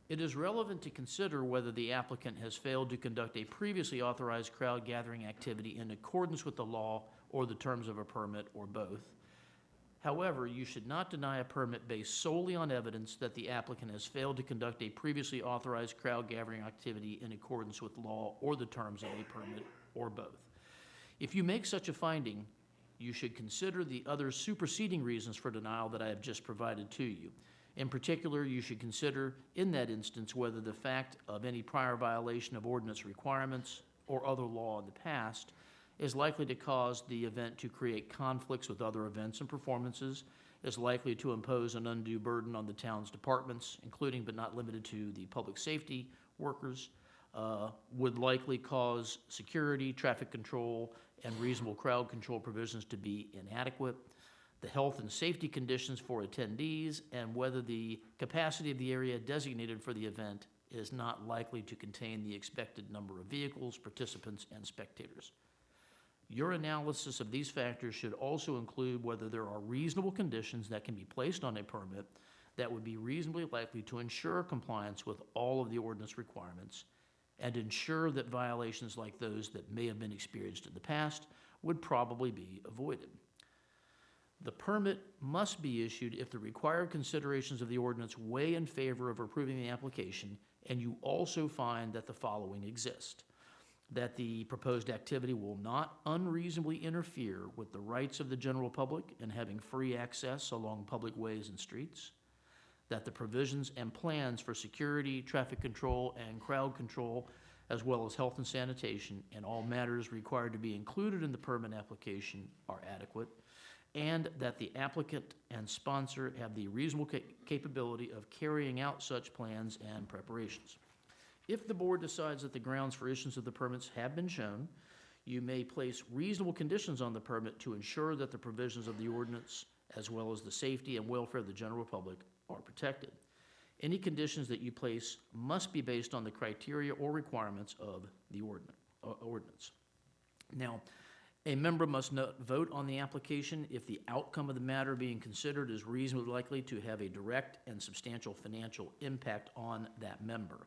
Speaker 9: It is relevant to consider whether the applicant has failed to conduct a previously authorized crowd gathering activity in accordance with the law or the terms of a permit, or both. However, you should not deny a permit based solely on evidence that the applicant has failed to conduct a previously authorized crowd gathering activity in accordance with law or the terms of a permit, or both. If you make such a finding, you should consider the other superseding reasons for denial that I have just provided to you. In particular, you should consider in that instance whether the fact of any prior violation of ordinance requirements or other law in the past is likely to cause the event to create conflicts with other events and performances, is likely to impose an undue burden on the town's departments, including but not limited to the public safety workers, would likely cause security, traffic control, and reasonable crowd control provisions to be inadequate, the health and safety conditions for attendees, and whether the capacity of the area designated for the event is not likely to contain the expected number of vehicles, participants, and spectators. Your analysis of these factors should also include whether there are reasonable conditions that can be placed on a permit that would be reasonably likely to ensure compliance with all of the ordinance requirements and ensure that violations like those that may have been experienced in the past would probably be avoided. The permit must be issued if the required considerations of the ordinance weigh in favor of approving the application, and you also find that the following exist: that the proposed activity will not unreasonably interfere with the rights of the general public in having free access along public ways and streets, that the provisions and plans for security, traffic control, and crowd control, as well as health and sanitation, and all matters required to be included in the permit application are adequate, and that the applicant and sponsor have the reasonable capability of carrying out such plans and preparations. If the board decides that the grounds for issuance of the permits have been shown, you may place reasonable conditions on the permit to ensure that the provisions of the ordinance, as well as the safety and welfare of the general public, are protected. Any conditions that you place must be based on the criteria or requirements of the ordinance. Now, A member must not vote on the application if the outcome of the matter being considered is reasonably likely to have a direct and substantial financial impact on that member.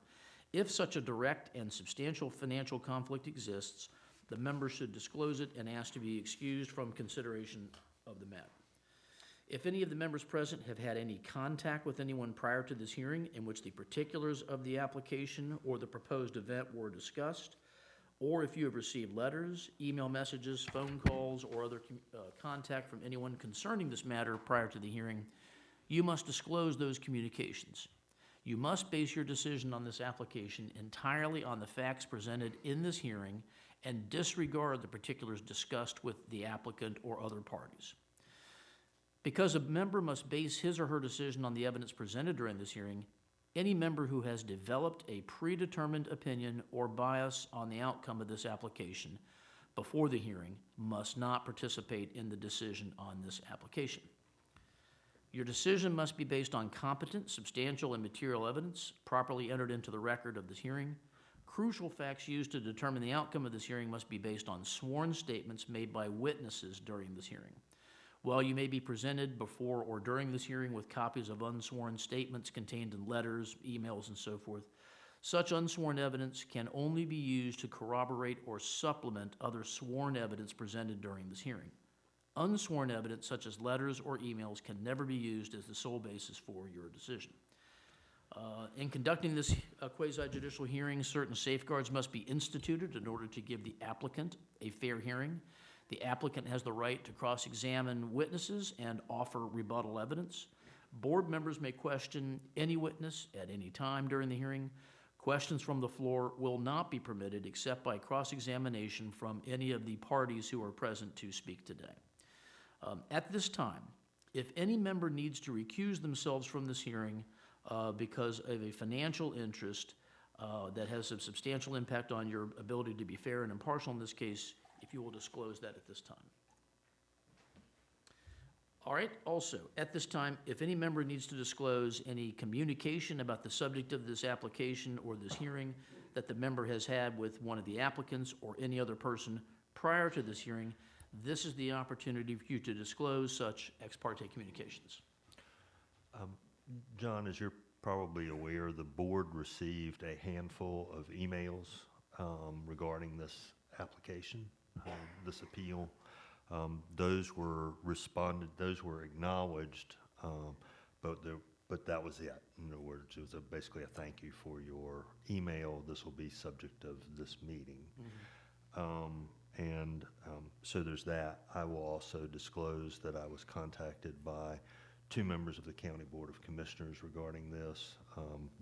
Speaker 9: If such a direct and substantial financial conflict exists, the member should disclose it and ask to be excused from consideration of the matter. If any of the members present have had any contact with anyone prior to this hearing in which the particulars of the application or the proposed event were discussed, or if you have received letters, email messages, phone calls, or other contact from anyone concerning this matter prior to the hearing, you must disclose those communications. You must base your decision on this application entirely on the facts presented in this hearing and disregard the particulars discussed with the applicant or other parties. Because a member must base his or her decision on the evidence presented during this hearing, any member who has developed a predetermined opinion or bias on the outcome of this application before the hearing must not participate in the decision on this application. Your decision must be based on competent, substantial, and material evidence properly entered into the record of this hearing. Crucial facts used to determine the outcome of this hearing must be based on sworn statements made by witnesses during this hearing. While you may be presented before or during this hearing with copies of unsworn statements contained in letters, emails, and so forth, such unsworn evidence can only be used to corroborate or supplement other sworn evidence presented during this hearing. Unsworn evidence, such as letters or emails, can never be used as the sole basis for your decision. In conducting this quasi-judicial hearing, certain safeguards must be instituted in order to give the applicant a fair hearing. The applicant has the right to cross-examine witnesses and offer rebuttal evidence. Board members may question any witness at any time during the hearing. Questions from the floor will not be permitted except by cross-examination from any of the parties who are present to speak today. At this time, if any member needs to recuse themselves from this hearing because of a financial interest that has a substantial impact on your ability to be fair and impartial in this case, if you will disclose that at this time. All right, also, at this time, if any member needs to disclose any communication about the subject of this application or this hearing that the member has had with one of the applicants or any other person prior to this hearing, this is the opportunity for you to disclose such ex parte communications.
Speaker 1: John, as you're probably aware, the board received a handful of emails regarding this application, this appeal. Those were acknowledged, but that was it. In other words, it was basically a thank you for your email. This will be subject of this meeting. Mm-hmm. So there's that. I will also disclose that I was contacted by 2 members of the County Board of Commissioners regarding this.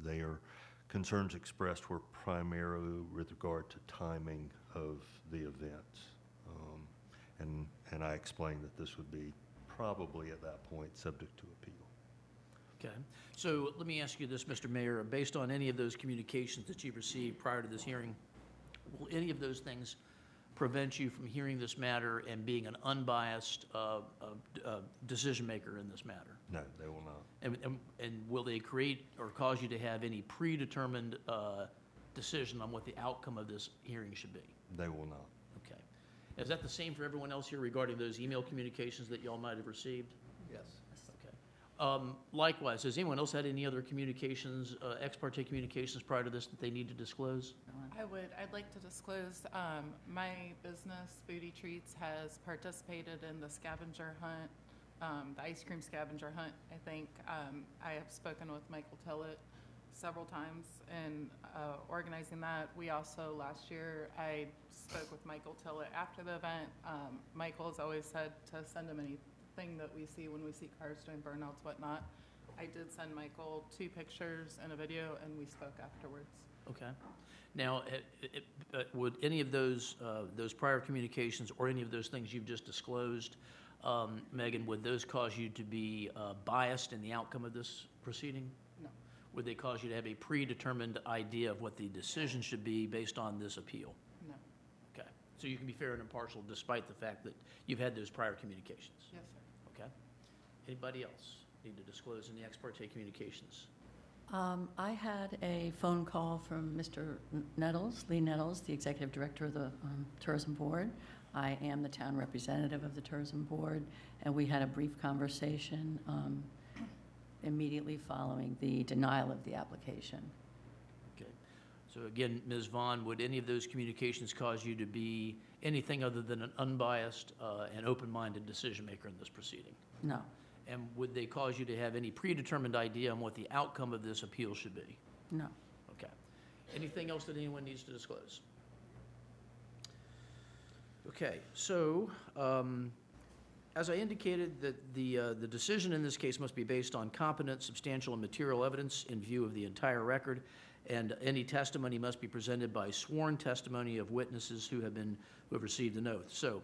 Speaker 1: Their concerns expressed were primarily with regard to timing of the events. And I explained that this would be probably at that point subject to appeal.
Speaker 9: Okay. So let me ask you this, Mr. Mayor. Based on any of those communications that you've received prior to this hearing, will any of those things prevent you from hearing this matter and being an unbiased decision maker in this matter?
Speaker 1: No, they will not.
Speaker 9: And will they create or cause you to have any predetermined decision on what the outcome of this hearing should be?
Speaker 1: They will not.
Speaker 9: Okay. Is that the same for everyone else here regarding those email communications that y'all might have received?
Speaker 8: Yes.
Speaker 9: Okay. Likewise, has anyone else had any other communications, ex parte communications prior to this that they need to disclose?
Speaker 7: I'd like to disclose, my business, Booty Treats, has participated in the scavenger hunt, the ice cream scavenger hunt. I think I have spoken with Michael Tillett several times in organizing that. We also, last year, I spoke with Michael Tillett after the event. Michael has always said to send him anything that we see when we see cars doing burnouts, whatnot. I did send Michael 2 pictures and a video, and we spoke afterwards.
Speaker 9: Okay. Now, would any of those prior communications or any of those things you've just disclosed, Megan, would those cause you to be biased in the outcome of this proceeding?
Speaker 7: No.
Speaker 9: Would they cause you to have a predetermined idea of what the decision should be based on this appeal?
Speaker 7: No.
Speaker 9: Okay. So you can be fair and impartial despite the fact that you've had those prior communications?
Speaker 7: Yes, sir.
Speaker 9: Okay. Anybody else need to disclose any ex parte communications?
Speaker 13: I had a phone call from Mr. Nettles, Lee Nettles, the Executive Director of the Tourism Board. I am the town representative of the Tourism Board, and we had a brief conversation immediately following the denial of the application.
Speaker 9: Okay. So again, Ms. Vaughn, would any of those communications cause you to be anything other than an unbiased and open-minded decision-maker in this proceeding?
Speaker 13: No,
Speaker 9: And would they cause you to have any predetermined idea on what the outcome of this appeal should be?
Speaker 13: no.
Speaker 9: Okay. Anything else that anyone needs to disclose? Okay, so, as I indicated, that the decision in this case must be based on competent, substantial, and material evidence in view of the entire record, and any testimony must be presented by sworn testimony of witnesses who have received an oath. So,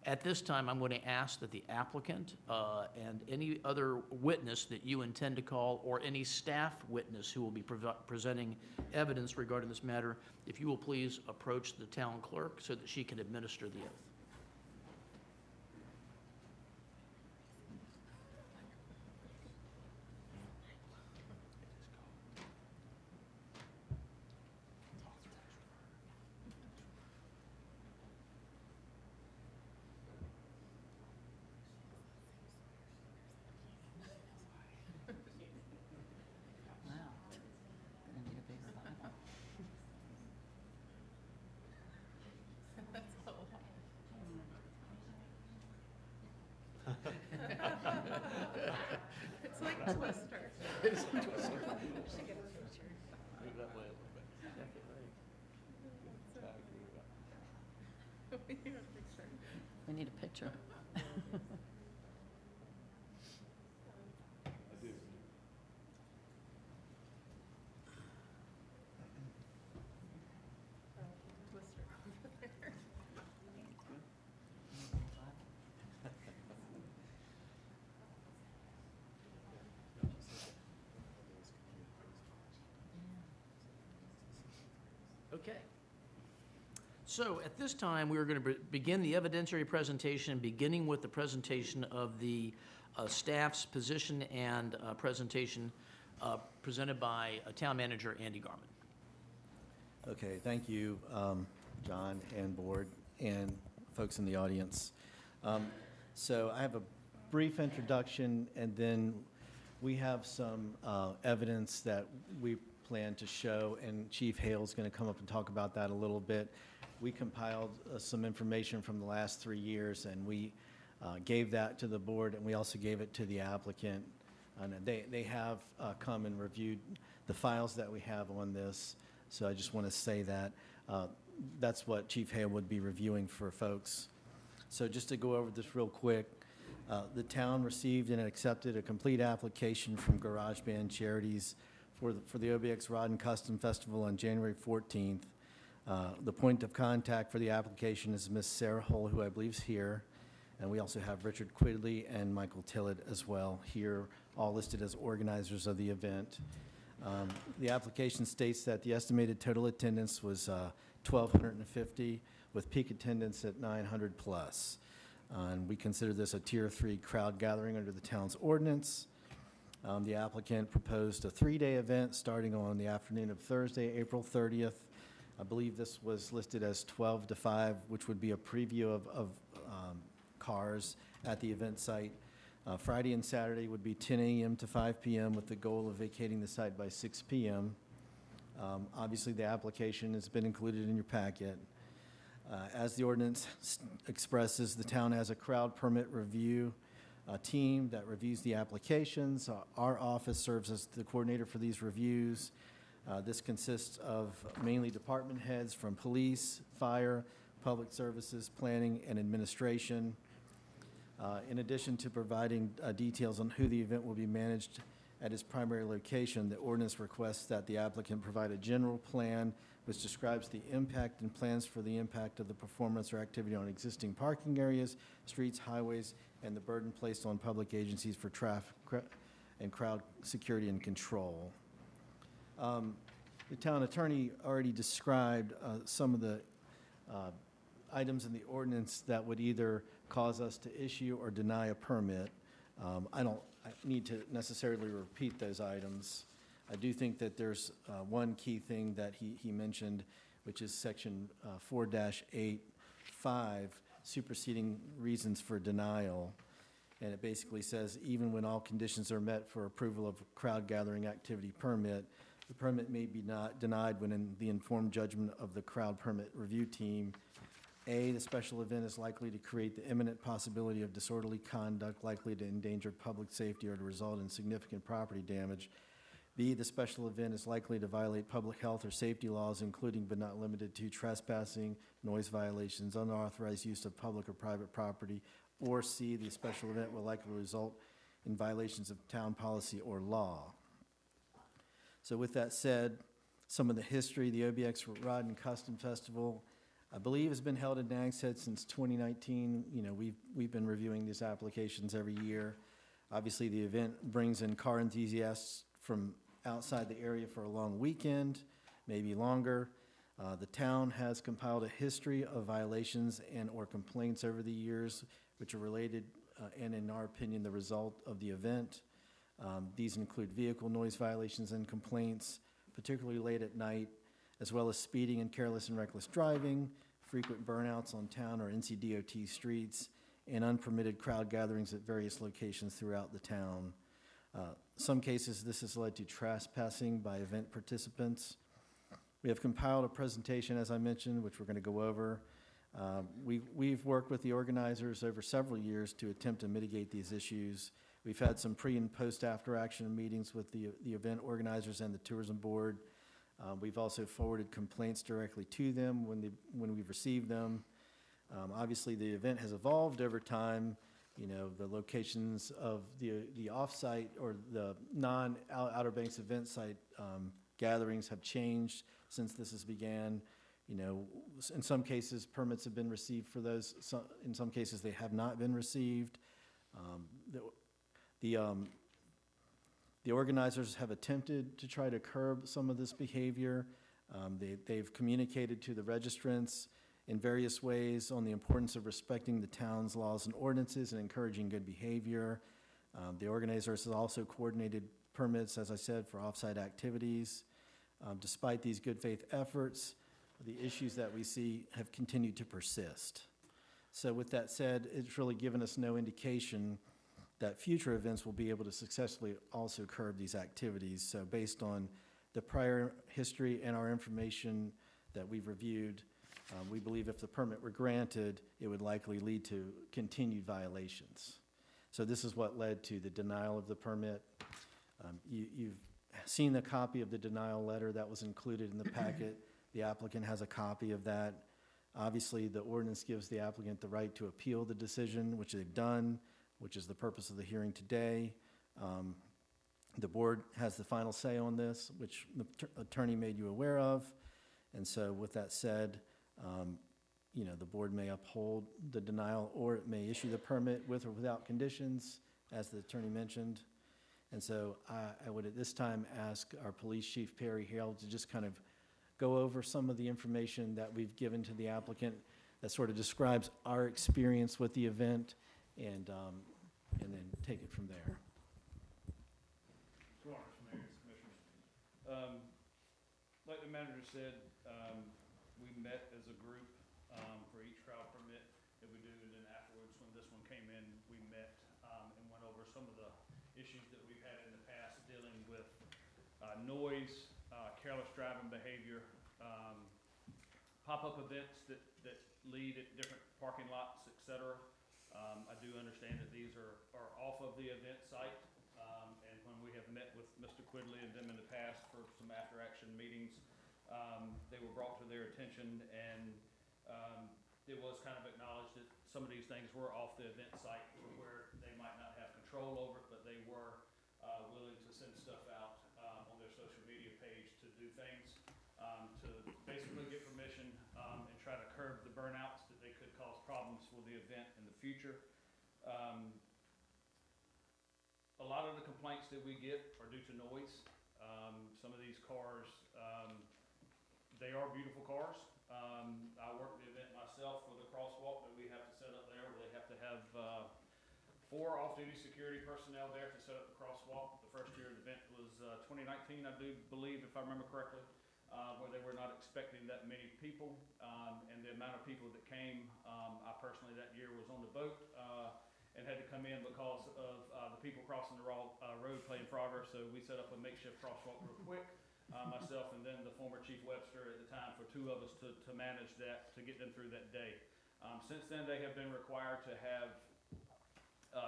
Speaker 9: at this time, I'm going to ask that the applicant and any other witness that you intend to call, or any staff witness who will be presenting evidence regarding this matter, if you will please approach the town clerk so that she can administer the oath.
Speaker 13: Wow. Gonna need a bigger Bible.
Speaker 7: It's like Twister.
Speaker 9: It's a Twister. Move that way a little bit.
Speaker 7: We need a picture.
Speaker 13: We need a picture.
Speaker 7: Twister over there.
Speaker 9: Okay. So at this time, we are going to begin the evidentiary presentation, beginning with the presentation of the staff's position and presentation presented by Town Manager Andy Garman.
Speaker 2: Okay, thank you, John and board and folks in the audience. So I have a brief introduction, and then we have some evidence that we plan to show, and Chief Hale's going to come up and talk about that a little bit. We compiled some information from the last 3 years, and we gave that to the board, and we also gave it to the applicant. And they have come and reviewed the files that we have on this. So I just want to say that that's what Chief Hale would be reviewing for folks. So just to go over this real quick, the town received and accepted a complete application from Garage Band Charities for the OBX Rod and Custom Festival on January 14th. The point of contact for the application is Miss Sarah Hull, who I believe is here. And we also have Richard Quidley and Michael Tillett as well here, all listed as organizers of the event. The application states that the estimated total attendance was 1,250, with peak attendance at 900 plus. And we consider this a Tier 3 crowd gathering under the town's ordinance. The applicant proposed a 3-day event starting on the afternoon of Thursday, April 30th. I believe this was listed as 12 to 5, which would be a preview of cars at the event site. Friday and Saturday would be 10 a.m. to 5 p.m. with the goal of vacating the site by 6 p.m. Obviously, the application has been included in your packet. As the ordinance expresses, the town has a crowd permit review team that reviews the applications. Our office serves as the coordinator for these reviews. This consists of mainly department heads from police, fire, public services, planning, and administration. In addition to providing details on who the event will be managed at its primary location, the ordinance requests that the applicant provide a general plan which describes the impact and plans for the impact of the performance or activity on existing parking areas, streets, highways, and the burden placed on public agencies for traffic and crowd security and control. The town attorney already described some of the items in the ordinance that would either cause us to issue or deny a permit. I need to necessarily repeat those items. I do think that there's one key thing that he mentioned, which is section 4-8.5, superseding reasons for denial. And it basically says, even when all conditions are met for approval of a crowd gathering activity permit, the permit may be not denied when in the informed judgment of the crowd permit review team, A, the special event is likely to create the imminent possibility of disorderly conduct likely to endanger public safety or to result in significant property damage. B, the special event is likely to violate public health or safety laws, including but not limited to trespassing, noise violations, unauthorized use of public or private property. Or C, the special event will likely result in violations of town policy or law. So with that said, some of the history, the OBX Rod and Custom Festival, I believe, has been held in Nags Head since 2019. You know, we've been reviewing these applications every year. Obviously, the event brings in car enthusiasts from outside the area for a long weekend, maybe longer. The town has compiled a history of violations and or complaints over the years, which are related and, in our opinion, the result of the event. These include vehicle noise violations and complaints, particularly late at night, as well as speeding and careless and reckless driving, frequent burnouts on town or NCDOT streets, and unpermitted crowd gatherings at various locations throughout the town. Some cases, this has led to trespassing by event participants. We have compiled a presentation, as I mentioned, which we're going to go over. We've worked with the organizers over several years to attempt to mitigate these issues. We've had some pre- and post-after action meetings with the event organizers and the tourism board. We've also forwarded complaints directly to them when we've received them. Obviously, the event has evolved over time. You know, the locations of the off-site or the non-Outer Banks event site gatherings have changed since this has began. You know, in some cases, permits have been received for those. In some cases, they have not been received. The organizers have attempted to try to curb some of this behavior. They've communicated to the registrants in various ways on the importance of respecting the town's laws and ordinances and encouraging good behavior. The organizers have also coordinated permits, as I said, for off-site activities. Despite these good faith efforts, the issues that we see have continued to persist. So with that said, it's really given us no indication that future events will be able to successfully also curb these activities. So based on the prior history and our information that we've reviewed, we believe if the permit were granted, it would likely lead to continued violations. So this is what led to the denial of the permit. You've seen the copy of the denial letter that was included in the packet. The applicant has a copy of that. Obviously, the ordinance gives the applicant the right to appeal the decision, which they've done, which is the purpose of the hearing today. The board has the final say on this, which the attorney made you aware of. And so with that said, you know, the board may uphold the denial or it may issue the permit with or without conditions, as the attorney mentioned. And so I would at this time ask our police chief, Perry Hale, to just kind of go over some of the information that we've given to the applicant that sort of describes our experience with the event and then take it from there.
Speaker 16: Mayor, Commissioners. Like the manager said, we met as a group for each crowd permit that we do, and then afterwards, when this one came in, we met and went over some of the issues that we've had in the past dealing with noise, careless driving behavior, pop-up events that lead at different parking lots, et cetera. I do understand that these are off of the event site, and when we have met with Mr. Quigley and them in the past for some after-action meetings, they were brought to their attention, and it was kind of acknowledged that some of these things were off the event site where they might not have control over it, but they were willing to send stuff out on their social media page to do things to basically get permission and try to curb the burnouts that they could cause problems for the event in the future. A lot of the complaints that we get are due to noise. Some of these cars, they are beautiful cars. I work the event myself for the crosswalk that we have to set up there, where they have to have 4 off-duty security personnel there to set up the crosswalk. The first year of the event was 2019, I do believe, if I remember correctly, where they were not expecting that many people, and the amount of people that came. I personally that year was on the boat and had to come in because of the people crossing the road playing Frogger, so we set up a makeshift crosswalk real quick. Myself and then the former Chief Webster at the time for two of us to manage that, to get them through that day. Since then, they have been required to have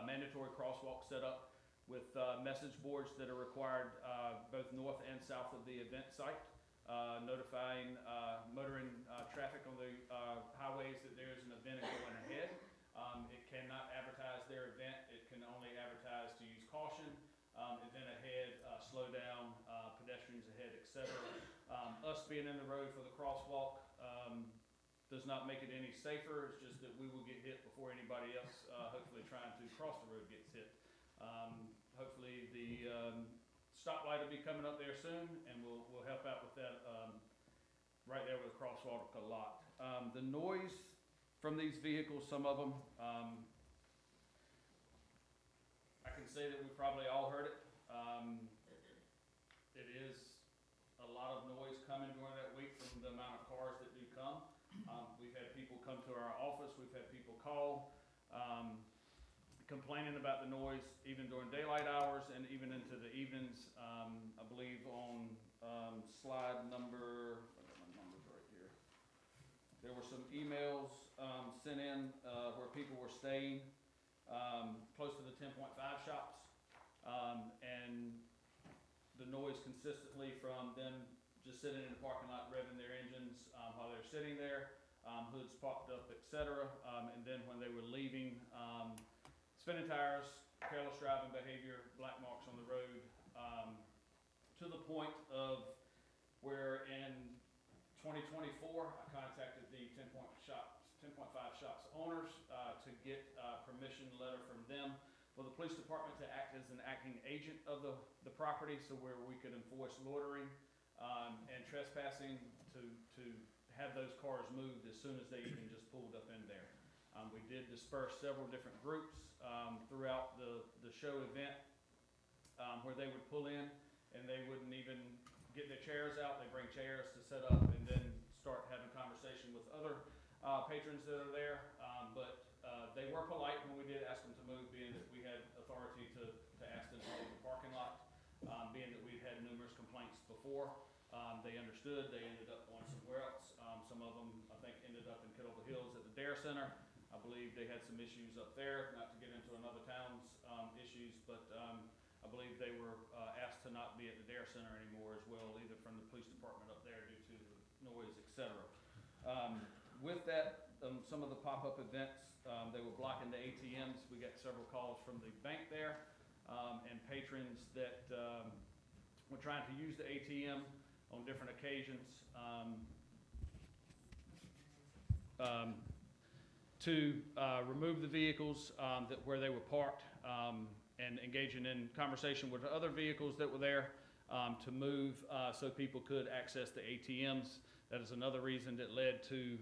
Speaker 16: mandatory crosswalks set up with message boards that are required both north and south of the event site, notifying motoring traffic on the highways that there is an event going ahead. It cannot advertise their event. It can only advertise to use caution, event ahead, slow down, pedestrians ahead, etc. Us being in the road for the crosswalk does not make it any safer. It's just that we will get hit before anybody else, hopefully trying to cross the road gets hit. Hopefully the stoplight will be coming up there soon, and we'll help out with that right there with the crosswalk a lot. The noise from these vehicles, some of them, I can say that we probably all heard it. It is a lot of noise coming during that week from the amount of cars that do come. We've had people come to our office, we've had people call, complaining about the noise even during daylight hours and even into the evenings. I believe on slide number, I got my numbers right here. There were some emails sent in where people were staying close to the 10.5 shops, and the noise consistently from them just sitting in the parking lot revving their engines while they're sitting there, hoods popped up, etc. And then when they were leaving, spinning tires, careless driving behavior, black marks on the road, to the point of where in 2024 I contacted the 10.5 shops owners to get permission letter from them for the police department to act as an acting agent of the property, so where we could enforce loitering and trespassing to have those cars moved as soon as they even just pulled up in there. We did disperse several different groups throughout the show event where they would pull in and they wouldn't even get their chairs out. They bring chairs to set up and then start having conversation with other patrons that are there. But they were polite when we did ask them to move, being that we had authority to ask them to leave the parking lot, being that we'd had numerous complaints before. They understood. They ended up going somewhere else. Some of them, I think, ended up in Kettle Hills at the Dare Center. I believe they had some issues up there, not to get into another town's issues, but I believe they were asked to not be at the Dare Center anymore as well, either from the police department up there due to the noise, etc. With that, some of the pop-up events, they were blocking the ATMs. We got several calls from the bank there and patrons that were trying to use the ATM on different occasions to remove the vehicles where they were parked and engaging in conversation with other vehicles that were there to move so people could access the ATMs. That is another reason that led to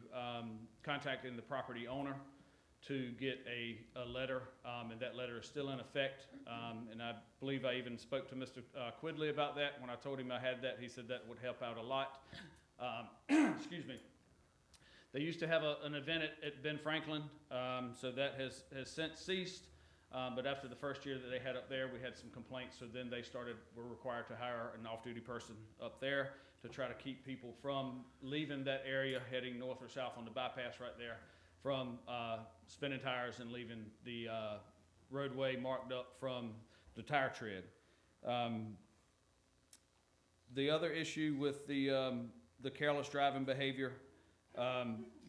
Speaker 16: contacting the property owner to get a letter, and that letter is still in effect. And I believe I even spoke to Mr. Quidley about that. When I told him I had that, he said that would help out a lot. Excuse me. They used to have an event at Ben Franklin, so that has since ceased. But after the first year that they had up there, we had some complaints, so then they were required to hire an off-duty person up there to try to keep people from leaving that area, heading north or south on the bypass right there, from spinning tires and leaving the roadway marked up from the tire tread. The other issue with the careless driving behavior,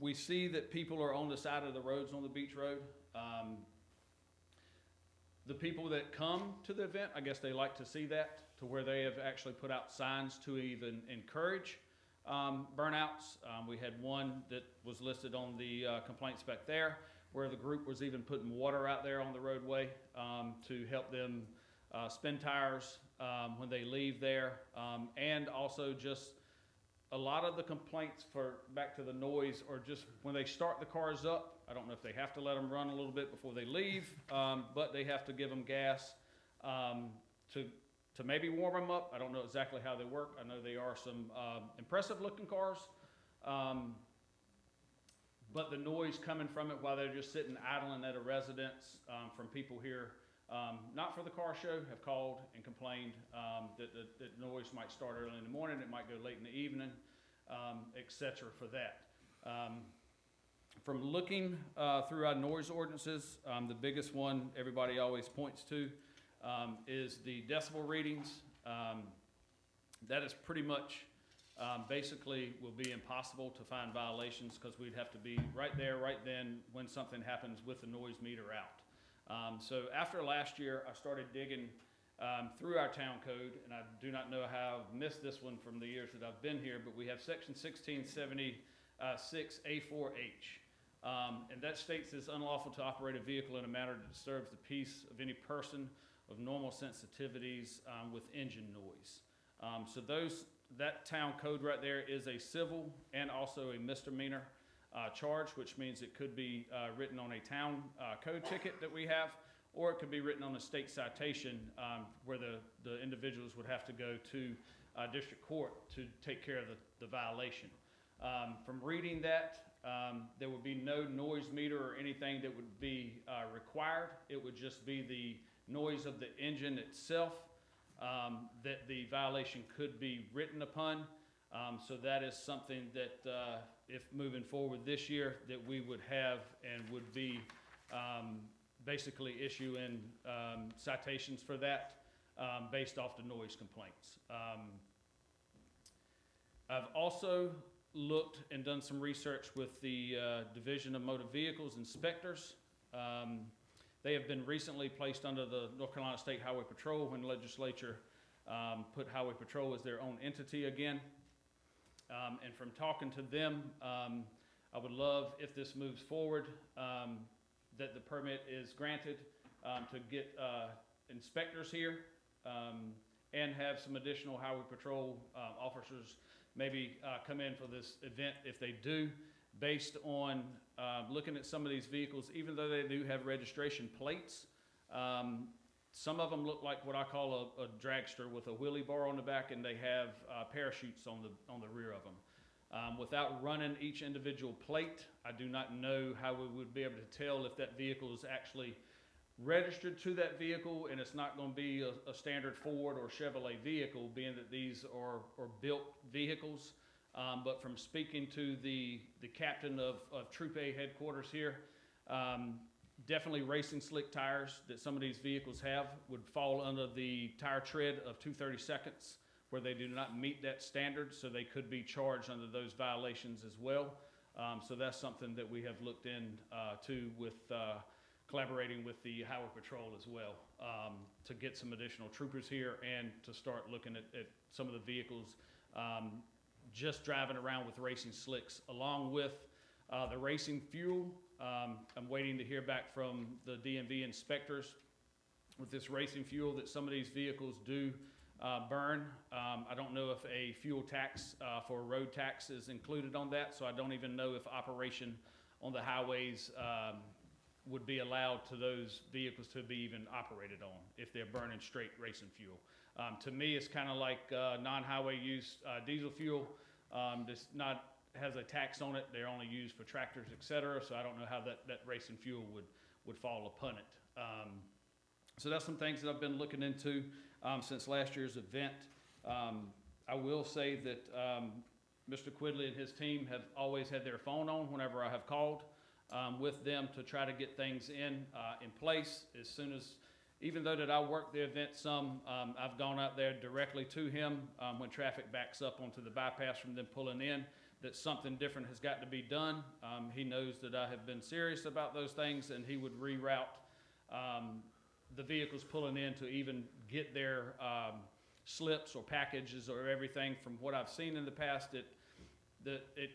Speaker 16: we see that people are on the side of the roads on the beach road. The people that come to the event, I guess they like to see that, to where they have actually put out signs to even encourage burnouts. We had one that was listed on the complaint spec there, where the group was even putting water out there on the roadway to help them spin tires when they leave there, and also just a lot of the complaints back to the noise are just when they start the cars up. I don't know if they have to let them run a little bit before they leave, but they have to give them gas to maybe warm them up. I don't know exactly how they work. I know they are some impressive looking cars. but the noise coming from it while they're just sitting idling at a residence, from people here, not for the car show, have called and complained that noise might start early in the morning, it might go late in the evening, et cetera for that. From looking through our noise ordinances, the biggest one everybody always points to is the decibel readings. That is pretty much basically will be impossible to find violations because we'd have to be right there, right then when something happens with the noise meter out. So after last year, I started digging through our town code, and I do not know how I've missed this one from the years that I've been here, but we have section 1676A4H. And that states it's unlawful to operate a vehicle in a manner that disturbs the peace of any person of normal sensitivities with engine noise. So that town code right there is a civil and also a misdemeanor charge, which means it could be written on a town code ticket that we have, or it could be written on a state citation where the individuals would have to go to district court to take care of the violation. From reading that, there would be no noise meter or anything that would be required. It would just be the noise of the engine itself that the violation could be written upon. So that is something that if moving forward this year that we would have and would be basically issuing citations for that based off the noise complaints. I've also looked and done some research with the Division of Motor Vehicles inspectors. They have been recently placed under the North Carolina State Highway Patrol when the legislature put Highway Patrol as their own entity again. And from talking to them, I would love, if this moves forward, that the permit is granted to get inspectors here and have some additional Highway Patrol officers maybe come in for this event if they do, based on looking at some of these vehicles, even though they do have registration plates. Some of them look like what I call a dragster with a wheelie bar on the back, and they have parachutes on the rear of them. Without running each individual plate, I do not know how we would be able to tell if that vehicle is actually registered to that vehicle, and it's not going to be a standard Ford or Chevrolet vehicle, being that these are built vehicles. But from speaking to the captain of Troop A headquarters here, definitely racing slick tires that some of these vehicles have would fall under the tire tread of 2/32, where they do not meet that standard, so they could be charged under those violations as well. So that's something that we have looked into with collaborating with the Highway Patrol as well, to get some additional troopers here and to start looking at some of the vehicles just driving around with racing slicks, along with the racing fuel. I'm waiting to hear back from the DMV inspectors with this racing fuel that some of these vehicles do burn. I don't know if a fuel tax for a road tax is included on that, so I don't even know if operation on the highways would be allowed to those vehicles to be even operated on if they're burning straight racing fuel. To me, it's kind of like non-highway use diesel fuel. This has a tax on it. They're only used for tractors, et cetera, so I don't know how that racing fuel would fall upon it. So that's some things that I've been looking into since last year's event. I will say that Mr. Quidley and his team have always had their phone on whenever I have called with them to try to get things in place as soon as, even though that I work the event some, I've gone out there directly to him when traffic backs up onto the bypass from them pulling in, that something different has got to be done. He knows that I have been serious about those things, and he would reroute the vehicles pulling in to even get their slips or packages or everything. From what I've seen in the past, it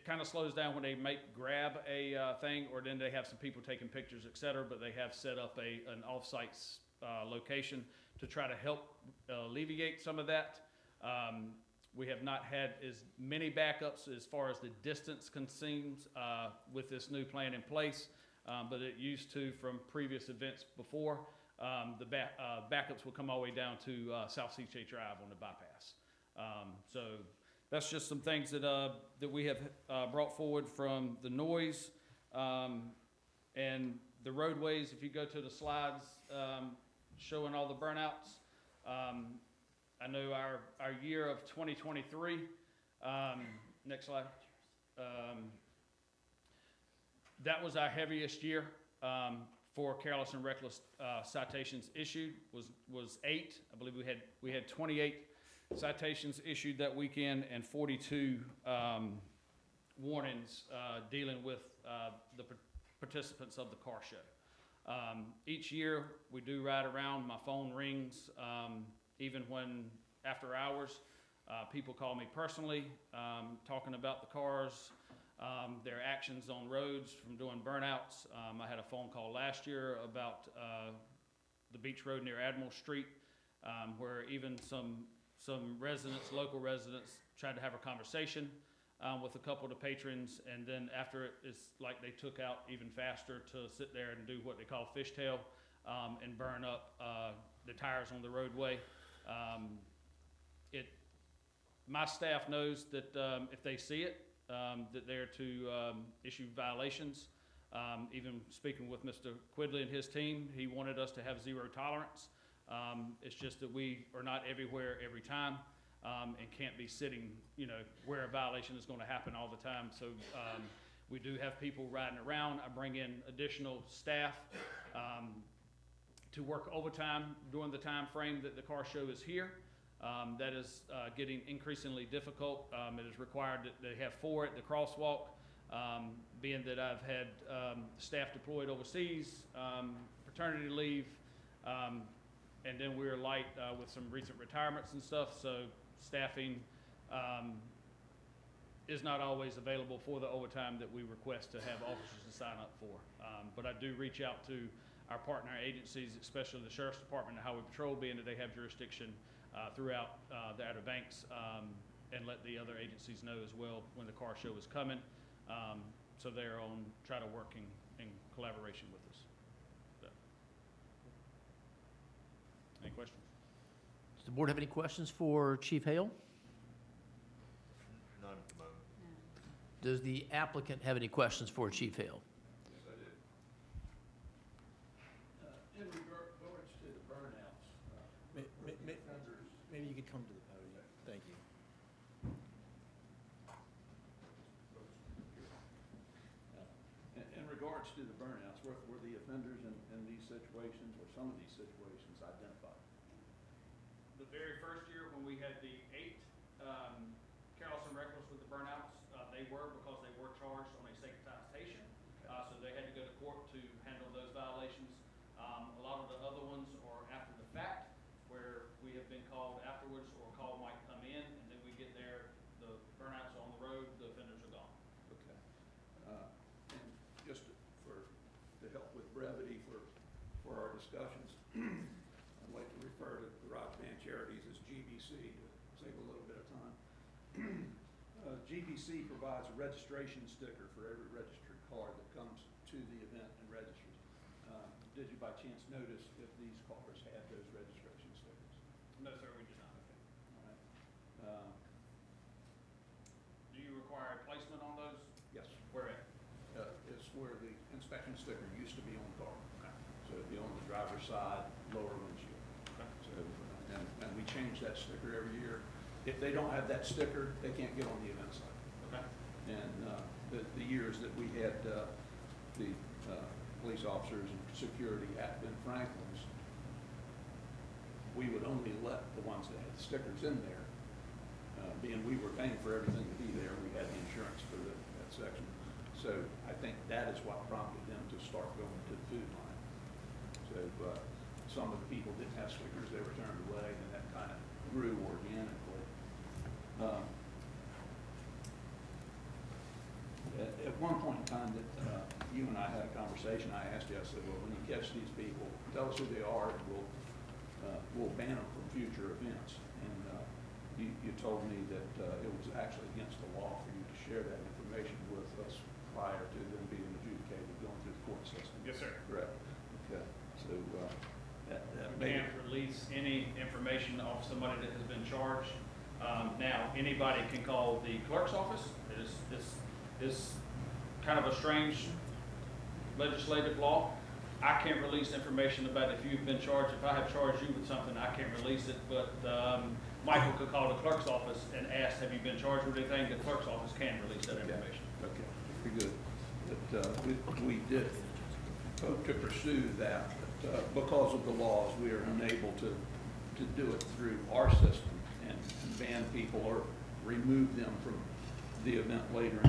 Speaker 16: kind of slows down when they grab a thing, or then they have some people taking pictures, et cetera, but they have set up an off-site location to try to help alleviate some of that. We have not had as many backups as far as the distance consumes with this new plan in place, but it used to from previous events before. The backups will come all the way down to South Seachay Drive on the bypass. So that's just some things that we have brought forward from the noise. And the roadways, if you go to the slides showing all the burnouts, I know our year of 2023, next slide, that was our heaviest year for careless and reckless citations issued, was 8. I believe we had 28 citations issued that weekend and 42 warnings dealing with the participants of the car show. Each year we do ride around, my phone rings, even when after hours, people call me personally, talking about the cars, their actions on roads from doing burnouts. I had a phone call last year about the beach road near Admiral Street, where even some residents, local residents, tried to have a conversation with a couple of the patrons, and then after it's like they took out even faster to sit there and do what they call fishtail and burn up the tires on the roadway. My staff knows that if they see it, that they're to issue violations. Even speaking with Mr. Quidley and his team, he wanted us to have zero tolerance. It's just that we are not everywhere every time and can't be sitting, where a violation is going to happen all the time. So we do have people riding around. I bring in additional staff to work overtime during the time frame that the car show is here. That is getting increasingly difficult. It is required that they have 4 at the crosswalk, being that I've had staff deployed overseas, paternity leave, and then we're light with some recent retirements and stuff, so staffing is not always available for the overtime that we request to have officers to sign up for. But I do reach out to our partner agencies, especially the Sheriff's Department and Highway Patrol, being that they have jurisdiction throughout the Outer Banks, and let the other agencies know as well when the car show is coming. So they're try to work in collaboration with us. So. Any questions?
Speaker 9: Does the board have any questions for Chief Hale?
Speaker 1: None at the moment.
Speaker 9: Does the applicant have any questions for Chief Hale?
Speaker 17: Yes, I do. In regards to the burnouts,
Speaker 2: Maybe you could come to the podium. Thank you.
Speaker 17: in regards to the burnouts, were the offenders in these situations or some of these situations identified?
Speaker 16: The very first year when we had the 8 careless and reckless with the burnouts, they were, because they were charged on a second citation, so they had to go to court to handle those violations. A lot of the other ones are after the fact, where we have been called afterwards, or a call might come in, and then we get there, the burnouts are on the road, the offenders are gone.
Speaker 17: Okay. And just to help with brevity for our discussions, I'd like to refer to Garage Band Charities as GBC to save a little bit of time. GBC provides a registration sticker for every registered car that comes to the event and registers. Did you by chance notice if these cars had those registration stickers?
Speaker 16: No, sir, we did not.
Speaker 17: Okay. All right.
Speaker 16: Do you require a placement on those?
Speaker 17: Yes.
Speaker 16: Where at?
Speaker 17: It's where the inspection sticker used to be on the car. Okay. So it'd be on the driver's side, lower windshield.
Speaker 16: Okay.
Speaker 17: So, and we change that sticker every year. If they don't have that sticker, they can't get on the event site.
Speaker 16: Okay.
Speaker 17: And the years that we had the police officers and security at Ben Franklin's, we would only let the ones that had the stickers in there, being we were paying for everything to be there, we had the insurance for that section. So I think that is what prompted them to start going to the food line. So some of the people didn't have stickers, they were turned away, and that kind of grew organically. At one point in time that you and I had a conversation, I asked you, I said, well, when you catch these people, tell us who they are, and we'll ban them from future events. And you told me that it was actually against the law for you to share that information with us prior to them being adjudicated, going through the court system.
Speaker 16: Yes, sir.
Speaker 17: Correct. Okay. So that
Speaker 16: We can't release any information off somebody that has been charged. Now, anybody can call the clerk's office. It's kind of a strange legislative law. I can't release information about if you've been charged. If I have charged you with something, I can't release it, but Michael could call the clerk's office and ask, have you been charged with anything? The clerk's office can release that information.
Speaker 17: Okay, very good. But we did hope to pursue that, but because of the laws, we are unable to do it through our system and ban people or remove them from the event later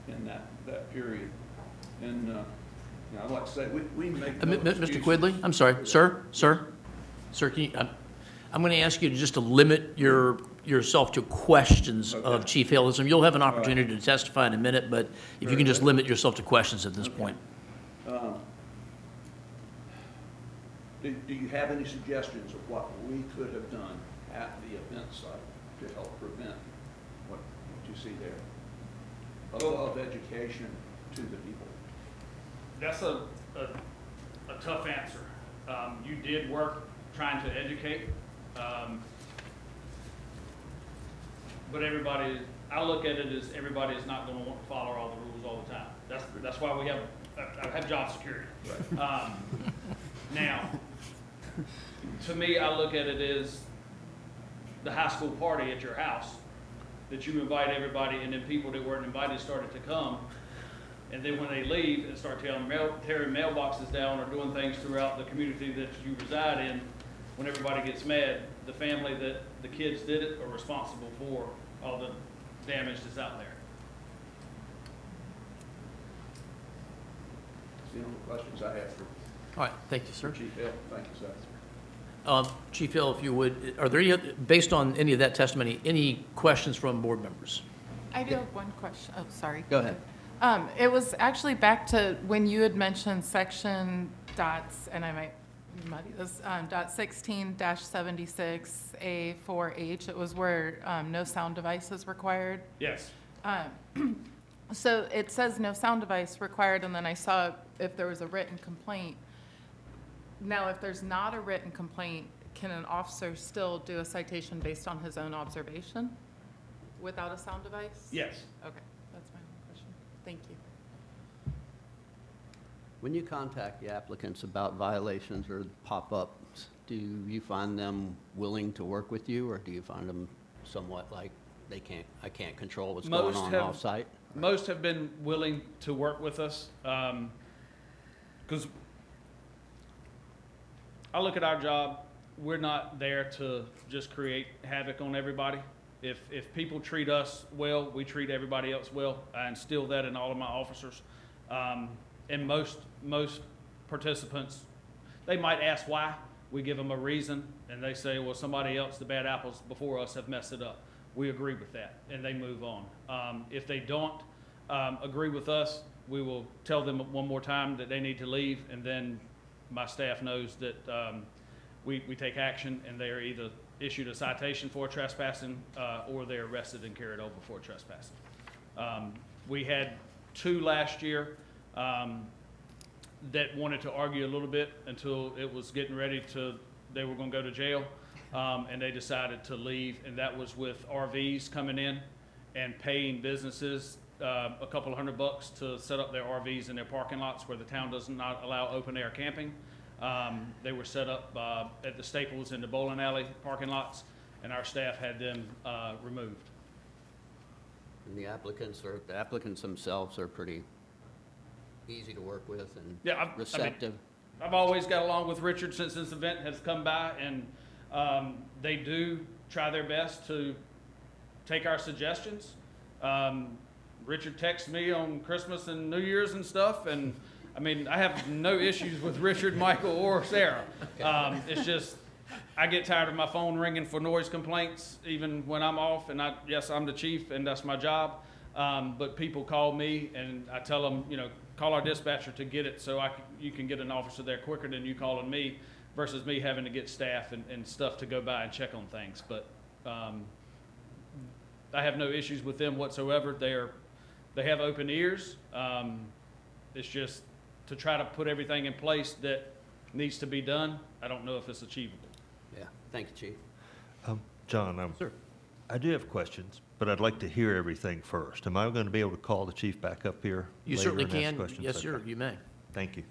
Speaker 17: in that period. And you know, I'd like to say, we make no
Speaker 9: Mr.
Speaker 17: excuses.
Speaker 9: Quigley, I'm sorry, sir, can you, I'm going to ask you to limit yourself to questions of Chief Hillism. You'll have an opportunity to testify in a minute, but if you can just limit yourself to questions at this point.
Speaker 17: Do you have any suggestions of what we could have done at the event site to help prevent what you see there? Of education to the people?
Speaker 16: That's a tough answer. You did work trying to educate, but I look at it as everybody is not going to want to follow all the rules all the time. That's why we have job security. Right. Now, to me, I look at it as the high school party at your house, that you invite everybody, and then people that weren't invited started to come. And then when they leave and start tearing mailboxes down or doing things throughout the community that you reside in, when everybody gets mad, the family that the kids did it are responsible for all the damage that's out there.
Speaker 17: That's the only questions I have for
Speaker 9: All right, thank you, sir.
Speaker 17: Chief Hill. Thank you, sir.
Speaker 9: Chief Hill, if you would, are there any, based on any of that testimony, any questions from board members?
Speaker 7: I do have one question. Oh, sorry.
Speaker 9: Go ahead.
Speaker 7: It was actually back to when you had mentioned section dots, and I might muddy this, dot 16-76A4H. It was where no sound device is required.
Speaker 16: Yes.
Speaker 7: So it says no sound device required, and then I saw if there was a written complaint. Now, if there's not a written complaint, can an officer still do a citation based on his own observation without a sound device?
Speaker 16: Yes.
Speaker 7: Okay, that's my only question. Thank you.
Speaker 8: When you contact the applicants about violations or pop-ups, do you find them willing to work with you, or do you find them somewhat like I can't control what's going on off-site?
Speaker 16: Most have been willing to work with us, because I look at our job, we're not there to just create havoc on everybody. If people treat us well, we treat everybody else well. I instill that in all of my officers. And most participants, they might ask why. We give them a reason, and they say, well, somebody else, the bad apples before us, have messed it up. We agree with that, and they move on. If they don't agree with us, we will tell them one more time that they need to leave, and then my staff knows that we take action, and they are either issued a citation for trespassing or they're arrested and carried over for trespassing. We had 2 last year that wanted to argue a little bit until it was getting ready they were going to go to jail, and they decided to leave, and that was with RVs coming in and paying businesses a couple of $100 to set up their RVs in their parking lots where the town does not allow open air camping. They were set up at the Staples in the bowling alley parking lots, and our staff had them removed.
Speaker 8: And the applicants themselves are pretty easy to work with and receptive.
Speaker 16: I've always got along with Richard since this event has come by, and they do try their best to take our suggestions. Richard texts me on Christmas and New Year's and stuff, and I mean, I have no issues with Richard, Michael, or Sarah. It's just, I get tired of my phone ringing for noise complaints, even when I'm off, and yes, I'm the chief, and that's my job. But people call me, and I tell them, call our dispatcher to get it so you can get an officer there quicker than you calling me, versus me having to get staff and stuff to go by and check on things. But I have no issues with them whatsoever. They have open ears. It's just to try to put everything in place that needs to be done. I don't know if it's achievable.
Speaker 8: Yeah, thank you, Chief.
Speaker 1: John,
Speaker 9: Sir.
Speaker 1: I do have questions. but I'd like to hear everything first. Am I going to be able to call the chief back up here
Speaker 9: You
Speaker 1: later
Speaker 9: certainly
Speaker 1: and ask
Speaker 9: can.
Speaker 1: questions?
Speaker 9: Yes, sir,
Speaker 1: Okay.
Speaker 9: you may.
Speaker 1: Thank you.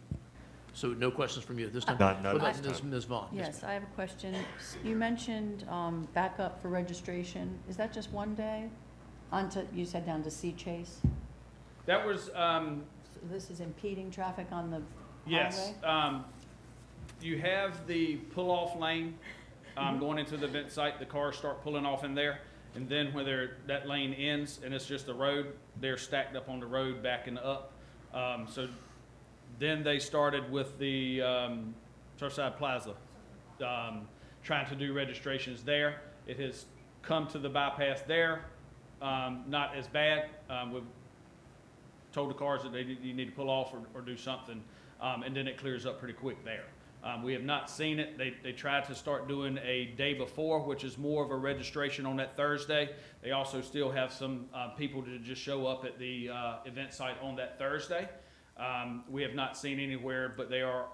Speaker 9: So no questions from you at this time?
Speaker 1: Not
Speaker 9: What
Speaker 1: at
Speaker 9: about
Speaker 1: this time.
Speaker 9: Ms. Vaughn?
Speaker 13: Yes, I have a question. You mentioned backup for registration. Is that just one day? You said down to Sea Chase?
Speaker 16: That was,
Speaker 13: So this is impeding traffic on the
Speaker 16: yes.
Speaker 13: highway?
Speaker 16: You have the pull-off lane going into the event site. The cars start pulling off in there. And then when that lane ends and it's just a road, they're stacked up on the road backing up. So then they started with the Surfside Plaza, trying to do registrations there. It has come to the bypass there, not as bad. We've told the cars that you need to pull off or do something, and then it clears up pretty quick there. We have not seen it. They tried to start doing a day before, which is more of a registration on that Thursday. They also still have some people to just show up at the event site on that Thursday. We have not seen anywhere, but they are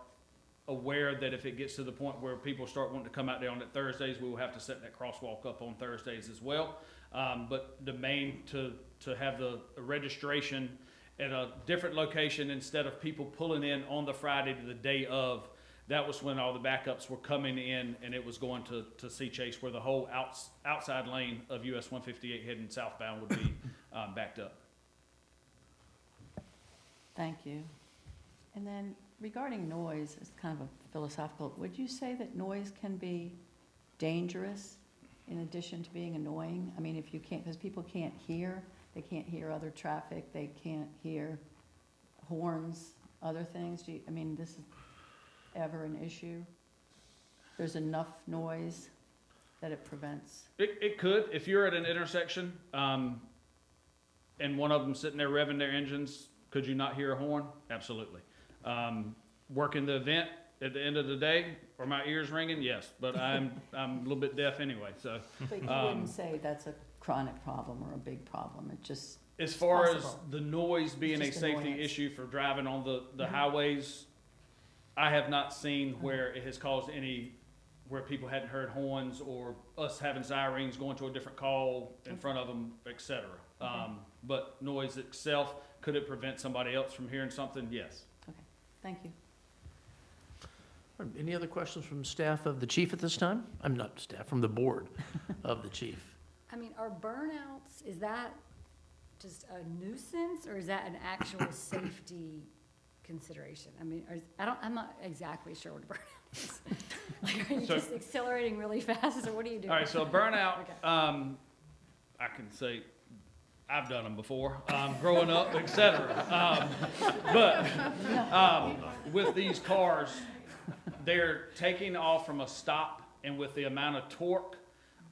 Speaker 16: aware that if it gets to the point where people start wanting to come out there on that Thursdays, we will have to set that crosswalk up on Thursdays as well. But the main to have the registration at a different location instead of people pulling in on the Friday to the day of, that was when all the backups were coming in, and it was going to Sea Chase, where the whole outside lane of US 158 heading southbound would be backed up.
Speaker 13: Thank you. And then regarding noise, it's kind of a philosophical, would you say that noise can be dangerous in addition to being annoying? I mean, if you can't, because people can't hear, they can't hear other traffic, they can't hear horns, other things. I mean, this is ever an issue? There's enough noise that it prevents?
Speaker 16: It could. If you're at an intersection and one of them sitting there revving their engines, could you not hear a horn? Absolutely. Working the event at the end of the day, are my ears ringing? Yes, but I'm a little bit deaf anyway. So,
Speaker 13: But you wouldn't say that's a chronic problem or a big problem. It just
Speaker 16: as far as
Speaker 13: possible.
Speaker 16: the noise being a
Speaker 13: Just
Speaker 16: safety
Speaker 13: annoyance.
Speaker 16: issue for driving on the highways, I have not seen where it has caused any, where people hadn't heard horns or us having sirens going to a different call in front of them, et cetera. But noise itself, could it prevent somebody else from hearing something? Yes.
Speaker 13: Okay, thank you.
Speaker 9: Any other questions from staff of the chief at this time? I'm not staff, from the board of the chief.
Speaker 3: I mean, are burnouts, is that just a nuisance, or is that an actual safety consideration? I mean, I'm not exactly sure what a burnout is. Like, are you just accelerating really fast, or what are you doing?
Speaker 16: All right, so a burnout,
Speaker 3: Okay.
Speaker 16: I can say I've done them before, growing up, et cetera. But with these cars, they're taking off from a stop, and with the amount of torque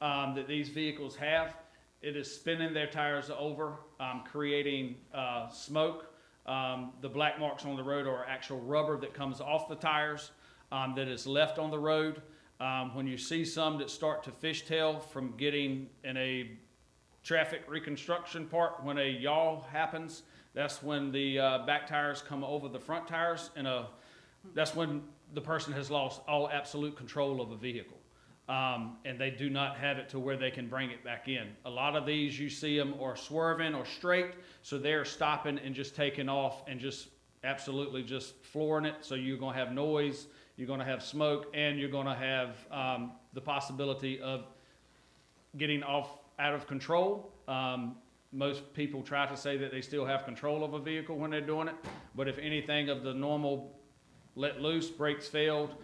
Speaker 16: that these vehicles have, it is spinning their tires over, creating smoke. The black marks on the road are actual rubber that comes off the tires that is left on the road. When you see some that start to fishtail from getting in a traffic reconstruction part, when a yaw happens, that's when the back tires come over the front tires, and that's when the person has lost all absolute control of a vehicle. And they do not have it to where they can bring it back in. A lot of these, you see them are swerving or straight, so they're stopping and just taking off and just absolutely just flooring it. So you're going to have noise, you're going to have smoke, and you're going to have the possibility of getting off out of control. Most people try to say that they still have control of a vehicle when they're doing it, but if anything of the normal let loose, brakes failed,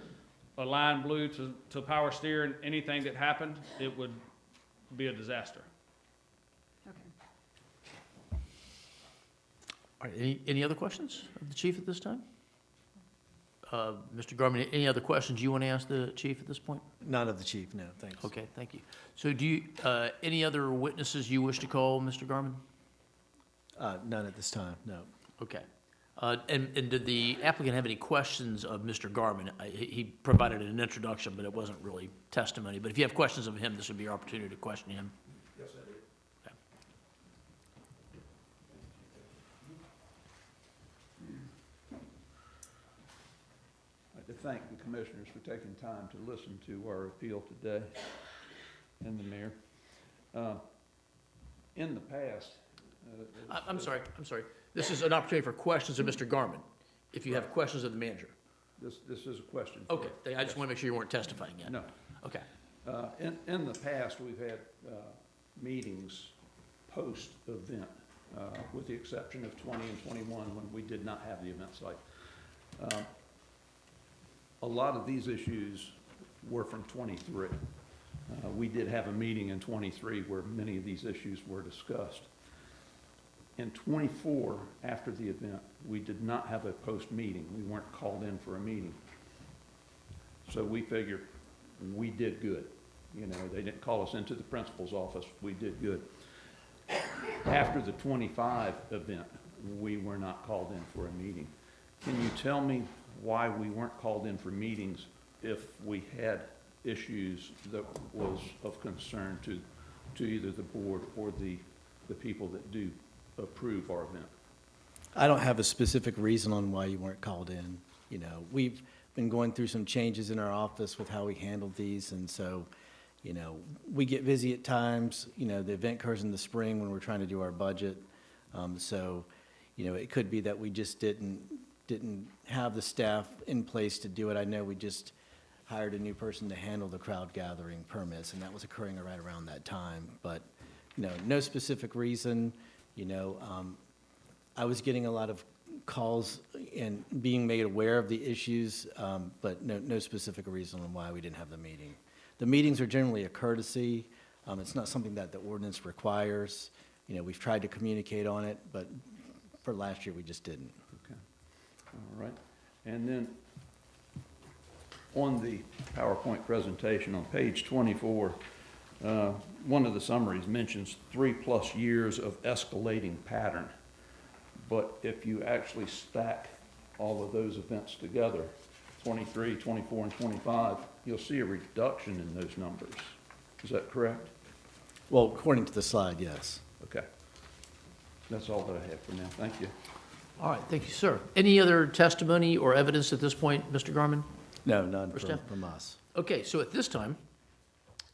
Speaker 16: a line blew to power steering, anything that happened, it would be a disaster.
Speaker 3: Okay.
Speaker 9: All right, any other questions of the chief at this time? Mr. Garman, any other questions you want to ask the chief at this point?
Speaker 2: Not of the chief, no, thanks.
Speaker 9: Okay, thank you. So do you, any other witnesses you wish to call, Mr. Garman?
Speaker 2: None at this time, no.
Speaker 9: Okay. And did the applicant have any questions of Mr. Garman? He provided an introduction, but it wasn't really testimony. But if you have questions of him, this would be your opportunity to question him.
Speaker 17: Yes, I did.
Speaker 9: Okay.
Speaker 17: I'd like to thank the commissioners for taking time to listen to our appeal today, and the mayor. In the past.
Speaker 9: I'm sorry. This is an opportunity for questions of Mr. Garman, if you have questions of the manager.
Speaker 17: This is a question.
Speaker 9: Okay, I just want to make sure you weren't testifying yet.
Speaker 17: No.
Speaker 9: Okay.
Speaker 17: In the past, we've had meetings post-event, with the exception of 20 and 21 when we did not have the event site. A lot of these issues were from 23. We did have a meeting in 23 where many of these issues were discussed. In 24, after the event, we did not have a post-meeting. We weren't called in for a meeting. So we figured we did good. You know, they didn't call us into the principal's office. We did good. After the 25 event, we were not called in for a meeting. Can you tell me why we weren't called in for meetings if we had issues that was of concern to either the board or the people that do approve our event?
Speaker 2: I don't have a specific reason on why you weren't called in. You know, we've been going through some changes in our office with how we handled these, and so, you know, we get busy at times. You know, the event occurs in the spring when we're trying to do our budget. So, you know, it could be that we just didn't have the staff in place to do it. I know we just hired a new person to handle the crowd gathering permits, and that was occurring right around that time. But, you know, no specific reason. You know, I was getting a lot of calls and being made aware of the issues, but no specific reason on why we didn't have the meeting. The meetings are generally a courtesy. It's not something that the ordinance requires. You know, we've tried to communicate on it, but for last year, we just didn't.
Speaker 17: Okay. All right. And then on the PowerPoint presentation on page 24, one of the summaries mentions 3+ years of escalating pattern. But if you actually stack all of those events together, 23, 24, and 25, you'll see a reduction in those numbers. Is that correct?
Speaker 2: Well, according to the slide, yes.
Speaker 17: Okay. That's all that I have for now. Thank you.
Speaker 9: All right, thank you, sir. Any other testimony or evidence at this point, Mr. Garman?
Speaker 2: No, none
Speaker 9: Or staff?
Speaker 2: from us.
Speaker 9: Okay, so at this time,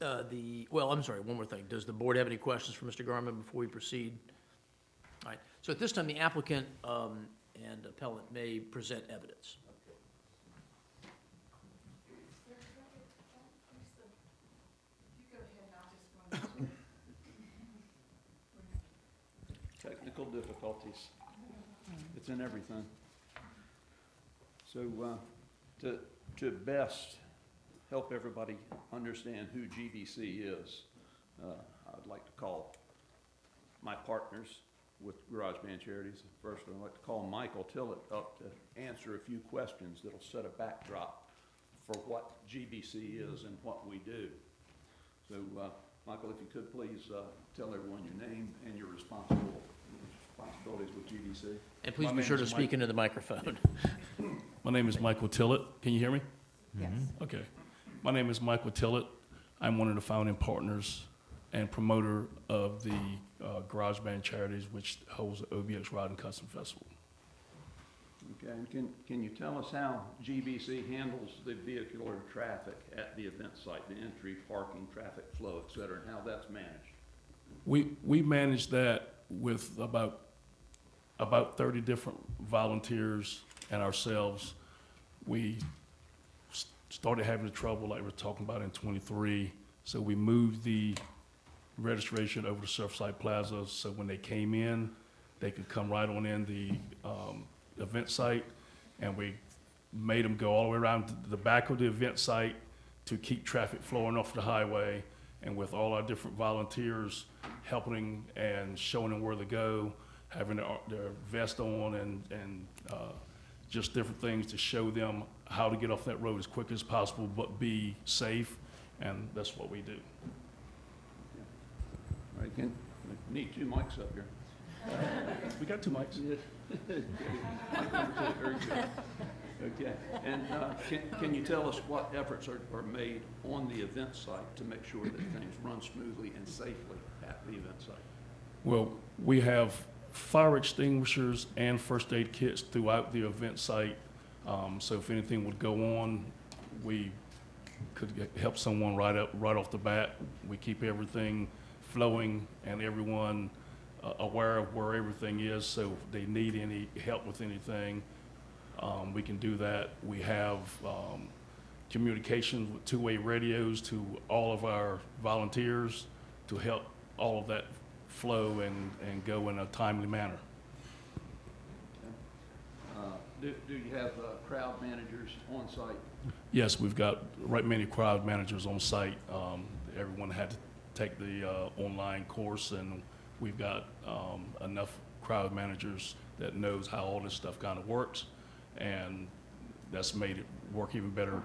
Speaker 9: well, I'm sorry, one more thing. Does the board have any questions for Mr. Garman before we proceed? All right, so at this time, the applicant and appellant may present evidence.
Speaker 17: Technical difficulties. It's in everything. So to best help everybody understand who GBC is, I'd like to call my partners with Garage Band Charities. First, I'd like to call Michael Tillett up to answer a few questions that'll set a backdrop for what GBC is and what we do. So, Michael, if you could please tell everyone your name and your responsibilities with GBC.
Speaker 9: And please be sure to speak into the microphone.
Speaker 18: My name is Michael Tillett. Can you hear me?
Speaker 13: Yes.
Speaker 18: Okay. My name is Michael Tillett. I'm one of the founding partners and promoter of the Garage Band Charities, which holds the OBX Ride and Custom Festival.
Speaker 17: Okay, and can you tell us how GBC handles the vehicular traffic at the event site, the entry, parking, traffic flow, et cetera, and how that's managed?
Speaker 18: We manage that with about 30 different volunteers and ourselves. We started having the trouble like we're talking about in 23, so we moved the registration over to Surfside Plaza, so when they came in, they could come right on in the event site, and we made them go all the way around the back of the event site to keep traffic flowing off the highway, and with all our different volunteers helping and showing them where to go, having their vest on and just different things to show them how to get off that road as quick as possible, but be safe, and that's what we do.
Speaker 17: All right, we need 2 mics up here.
Speaker 18: We got 2 mics.
Speaker 17: Very good. Okay, and can you tell us what efforts are made on the event site to make sure that things run smoothly and safely at the event site?
Speaker 18: Well, we have fire extinguishers and first aid kits throughout the event site. So if anything would go on, we could help someone right off the bat. We keep everything flowing and everyone aware of where everything is, so if they need any help with anything, we can do that. We have communications with two-way radios to all of our volunteers to help all of that flow and go in a timely manner.
Speaker 11: Do you have crowd managers on site?
Speaker 18: Yes, we've got right many crowd managers on site. Everyone had to take the online course, and we've got enough crowd managers that knows how all this stuff kind of works, and that's made it work even better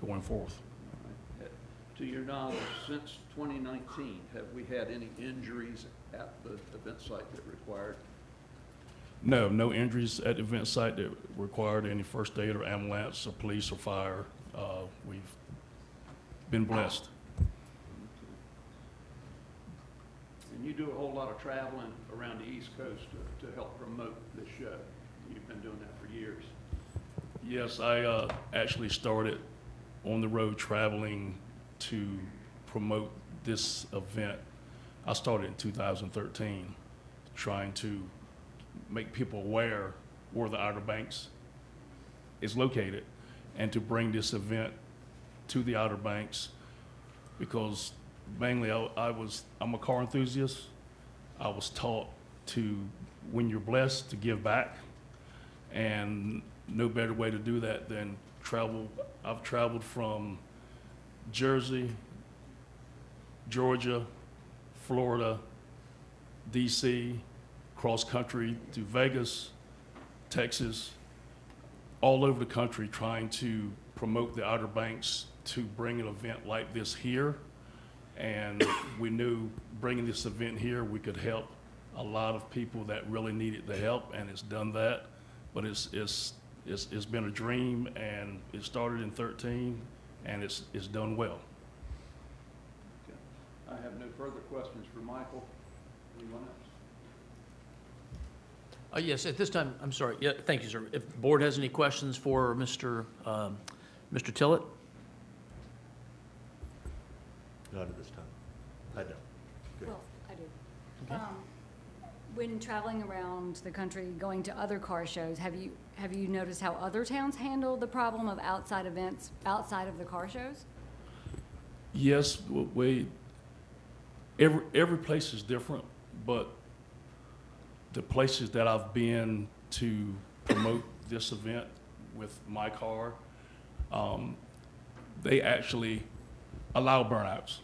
Speaker 18: going forth.
Speaker 11: To your knowledge, since 2019, have we had any injuries at the event site that required?
Speaker 18: No injuries at the event site that required any first aid or ambulance or police or fire. We've been blessed.
Speaker 11: And you do a whole lot of traveling around the East Coast to help promote this show. You've been doing that for years.
Speaker 18: Yes, I actually started on the road traveling to promote this event. I started in 2013, trying to make people aware where the Outer Banks is located and to bring this event to the Outer Banks, because mainly I'm a car enthusiast. I was taught to, when you're blessed, to give back, and no better way to do that than travel. I've traveled from Jersey, Georgia, Florida, DC, cross country to Vegas, Texas, all over the country, trying to promote the Outer Banks to bring an event like this here. And we knew bringing this event here, we could help a lot of people that really needed the help, and it's done that. But it's been a dream, and it started in 13, and it's done well.
Speaker 11: Okay. I have no further questions for Michael. Anyone else?
Speaker 9: Yes, at this time, I'm sorry. Yeah, thank you, sir. If the board has any questions for Mr. Tillett?
Speaker 1: Not at this time. I don't. Good.
Speaker 3: Well, I do.
Speaker 9: Okay.
Speaker 3: When traveling around the country, going to other car shows, have you noticed how other towns handle the problem of outside events outside of the car shows?
Speaker 18: Yes, every place is different, but the places that I've been to promote this event with my car, they actually allow burnouts.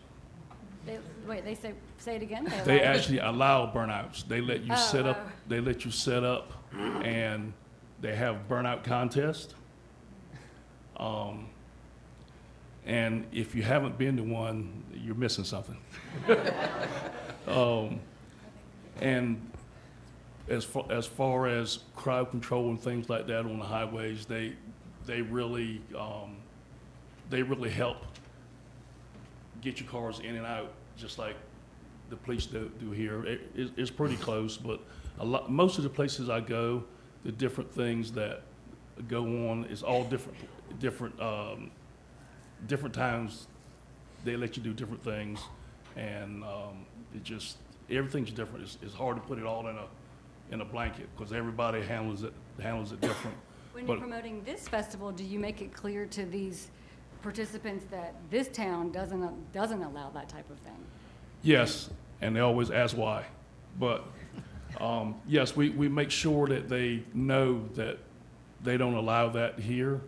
Speaker 3: They say it again?
Speaker 18: They actually allow burnouts. They let you set up. They let you set up, and they have burnout contests. And if you haven't been to one, you're missing something. And as far as crowd control and things like that on the highways, they really help get your cars in and out, just like the police do here. It's pretty close, but most of the places I go, the different things that go on is all different times. They let you do different things, and everything's different. It's hard to put it all in a blanket because everybody handles it different.
Speaker 3: When you're promoting this festival, do you make it clear to these participants that this town doesn't allow that type of thing?
Speaker 18: Yes, and they always ask why. But yes, we make sure that they know that they don't allow that here.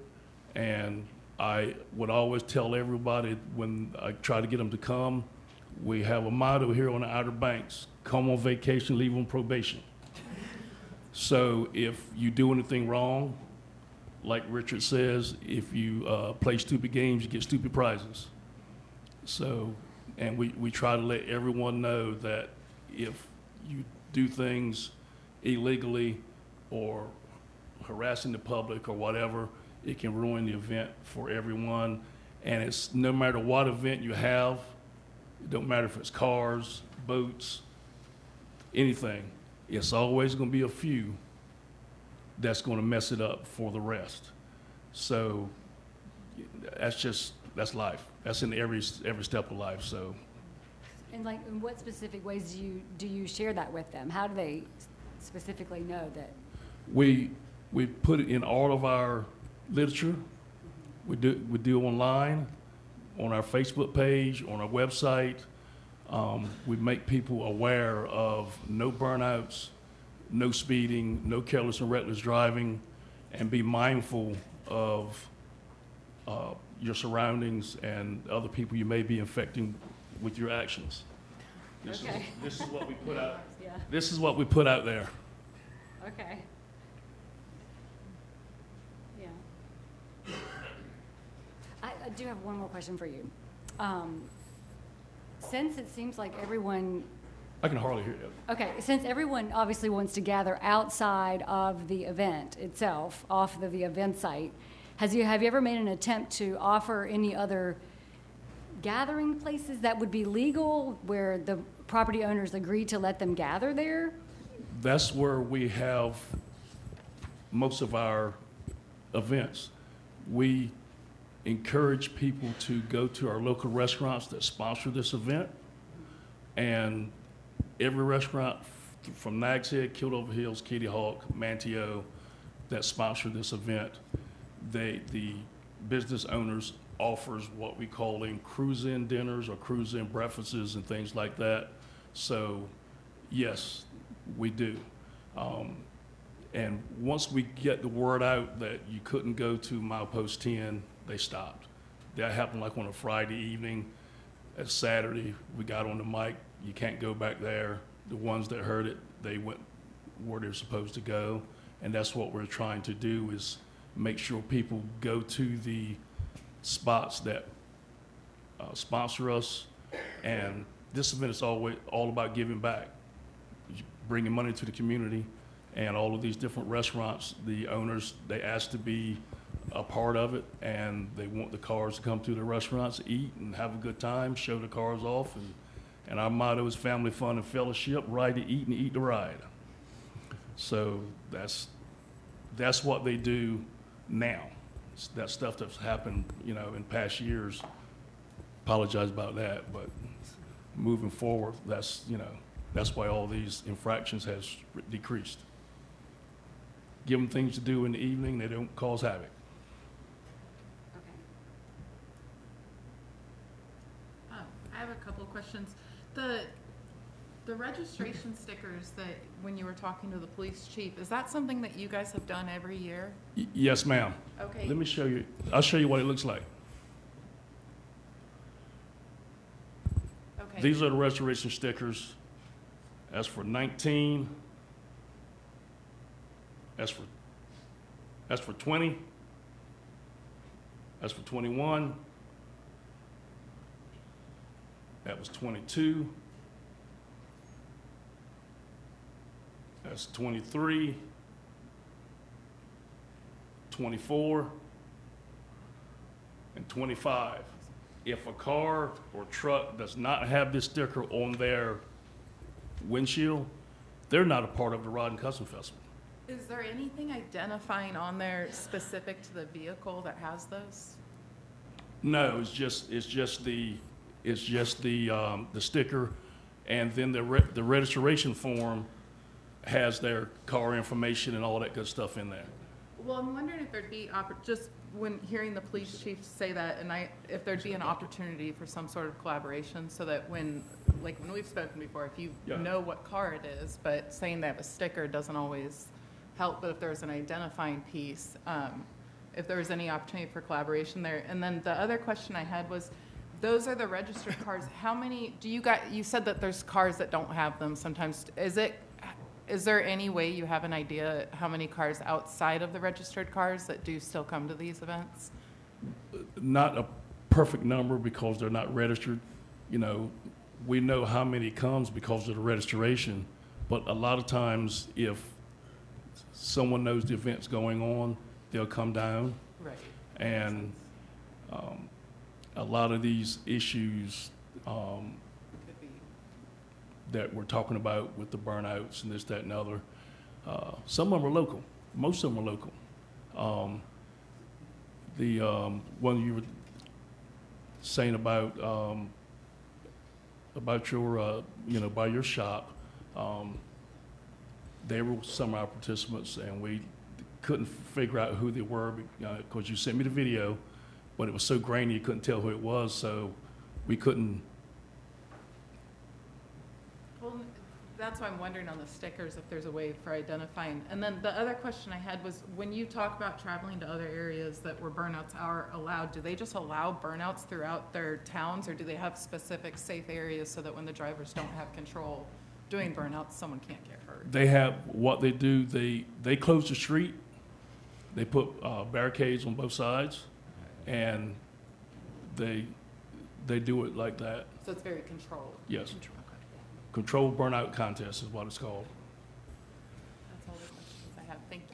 Speaker 18: And I would always tell everybody when I try to get them to come, we have a motto here on the Outer Banks: come on vacation, leave on probation. So if you do anything wrong, like Richard says, if you play stupid games, you get stupid prizes. So, and we try to let everyone know that if you do things illegally or harassing the public or whatever, it can ruin the event for everyone. And it's no matter what event you have, it don't matter if it's cars, boats, anything, it's always going to be a few that's going to mess it up for the rest. So that's life. That's in every step of life. So
Speaker 3: And like, in what specific ways do you share that with them? How do they specifically know that?
Speaker 18: We put it in all of our literature. We do online, on our Facebook page, on our website. We make people aware of no burnouts, no speeding, no careless and reckless driving, and be mindful of your surroundings and other people you may be infecting with your actions. This is what we put out.
Speaker 3: Yeah.
Speaker 18: This is what we put out there.
Speaker 3: Okay. Yeah. I do have one more question for you. Since it seems like everyone,
Speaker 18: I can hardly hear you.
Speaker 3: okay, since everyone obviously wants to gather outside of the event itself, off of the event site, have you ever made an attempt to offer any other gathering places that would be legal, where the property owners agree to let them gather there?
Speaker 18: That's where we have most of our events. We encourage people to go to our local restaurants that sponsor this event. And every restaurant from Nags Head, Kildover Hills, Kitty Hawk, Manteo, that sponsor this event, the business owners offers what we call cruise-in dinners or cruise-in breakfasts and things like that. So yes, we do. And once we get the word out that you couldn't go to Milepost 10, they stopped. That happened like on a Friday evening. At Saturday, we got on the mic, you can't go back there. The ones that heard it, they went where they're supposed to go. And that's what we're trying to do, is make sure people go to the spots that sponsor us. And this event is always all about giving back, bringing money to the community. And all of these different restaurants, the owners, they ask to be a part of it, and they want the cars to come to the restaurants, eat and have a good time, show the cars off. And our motto is family, fun, and fellowship, ride to eat and eat to ride. So that's what they do now. That stuff that's happened, in past years, apologize about that, but moving forward, that's why all these infractions has decreased. Give them things to do in the evening, they don't cause havoc.
Speaker 7: I have a couple of questions. The registration stickers that, when you were talking to the police chief, is that something that you guys have done every year?
Speaker 18: Yes, ma'am.
Speaker 7: Okay.
Speaker 18: Let me show you. I'll show you what it looks like.
Speaker 7: Okay.
Speaker 18: These are the registration stickers. As for 19, as for 20, as for 21, that was 22, that's 23, 24, and 25. If a car or truck does not have this sticker on their windshield, they're not a part of the Rod and Custom Festival.
Speaker 7: Is there anything identifying on there specific to the vehicle that has those?
Speaker 18: No, it's just the sticker, and then the registration form has their car information and all that good stuff in there.
Speaker 7: Well, I'm wondering if there'd be, just when hearing the police chief say that, and if there'd be an opportunity for some sort of collaboration, so that when we've spoken before, if you know what car it is, but saying they have a sticker doesn't always help, but if there's an identifying piece, if there was any opportunity for collaboration there. And then the other question I had was, those are the registered cars. How many do you got? You said that there's cars that don't have them sometimes. Is there any way you have an idea how many cars outside of the registered cars that do still come to these events?
Speaker 18: Not a perfect number because they're not registered. We know how many comes because of the registration, but a lot of times if someone knows the event's going on, they'll come down.
Speaker 7: Right.
Speaker 18: And a lot of these issues that we're talking about with the burnouts and this, that, and other, some of them are local. Most of them are local. The one you were saying about about your, you know, by your shop. They were some of our participants, and we couldn't figure out who they were because you sent me the video, but it was so grainy you couldn't tell who it was, so we couldn't.
Speaker 7: Well, that's why I'm wondering on the stickers if there's a way for identifying. And then the other question I had was, when you talk about traveling to other areas that where burnouts are allowed, do they just allow burnouts throughout their towns, or do they have specific safe areas so that when the drivers don't have control doing burnouts, someone can't get hurt?
Speaker 18: They have, what they do, they close the street, they put barricades on both sides, and they do it like that.
Speaker 7: So it's very controlled?
Speaker 18: Yes.
Speaker 7: Okay.
Speaker 18: Controlled burnout contest is what it's called.
Speaker 7: That's all the questions I have. Thank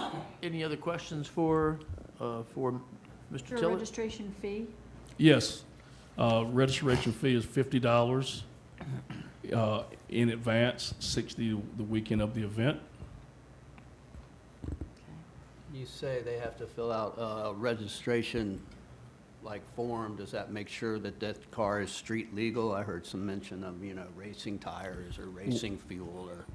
Speaker 7: you.
Speaker 9: Any other questions for Mr.
Speaker 13: Is there a
Speaker 9: Tillett?
Speaker 13: registration fee?
Speaker 18: Yes. Registration fee is $50 in advance, $60 the weekend of the event.
Speaker 8: You say they have to fill out a registration like form. Does that make sure that that car is street legal? I heard some mention of, you know, racing tires or racing fuel or.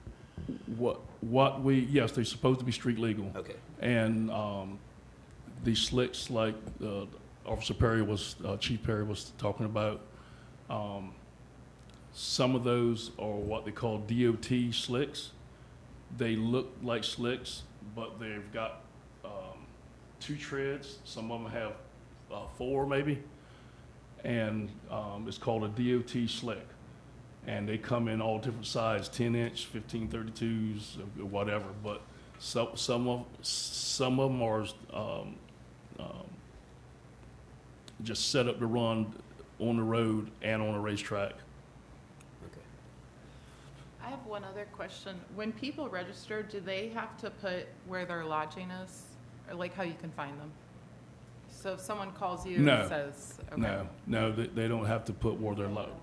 Speaker 18: Yes, they're supposed to be street legal.
Speaker 8: Okay.
Speaker 18: And these slicks, like Officer Perry Chief Perry was talking about, some of those are what they call DOT slicks. They look like slicks, but they've got 2 treads. Some of them have 4 maybe, and it's called a DOT slick. And they come in all different sizes, 10-inch, 1532s, whatever. But some of them are just set up to run on the road and on a racetrack.
Speaker 8: Okay.
Speaker 7: I have one other question. When people register, do they have to put where their lodging is, or like how you can find them? So if someone calls you and says, okay.
Speaker 18: No, they don't have to put where they're located.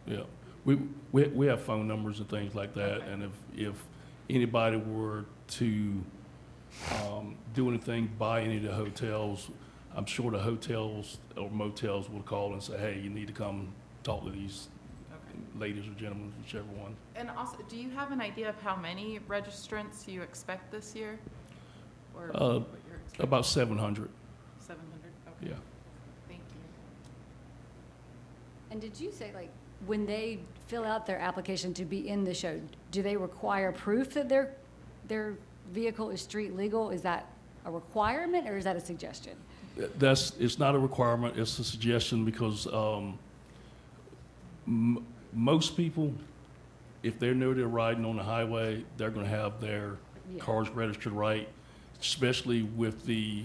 Speaker 18: Yeah, we have phone numbers and things like that,
Speaker 7: Okay.
Speaker 18: and if anybody were to do anything by any of the hotels, I'm sure the hotels or motels will call and say, hey, you need to come talk to these ladies or gentlemen, whichever one.
Speaker 7: And also, do you have an idea of how many registrants you expect this year? Or what you're expecting?
Speaker 18: About 700.
Speaker 7: 700, okay.
Speaker 18: Yeah.
Speaker 7: Thank you.
Speaker 3: And did you say, like, when they fill out their application to be in the show, do they require proof that their vehicle is street legal? Is that a requirement, or is that a suggestion?
Speaker 18: It's not a requirement, it's a suggestion, because most people, if they know they're riding on the highway, they're gonna have their cars registered right, especially with the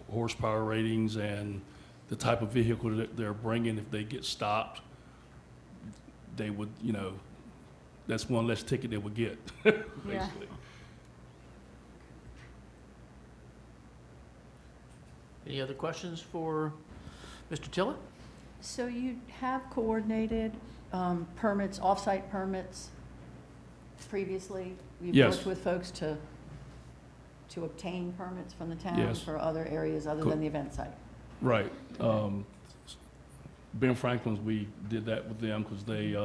Speaker 18: horsepower ratings and the type of vehicle that they're bringing. If they get stopped, they would, you know, that's one less ticket they would get, basically.
Speaker 9: Any other questions for Mr. Tillett?
Speaker 13: So you have coordinated permits, off-site permits previously? You've
Speaker 18: Yes.
Speaker 13: worked with folks to obtain permits from the town
Speaker 18: Yes.
Speaker 13: for other areas other than the event site?
Speaker 18: Right. Ben Franklin's, we did that with them because they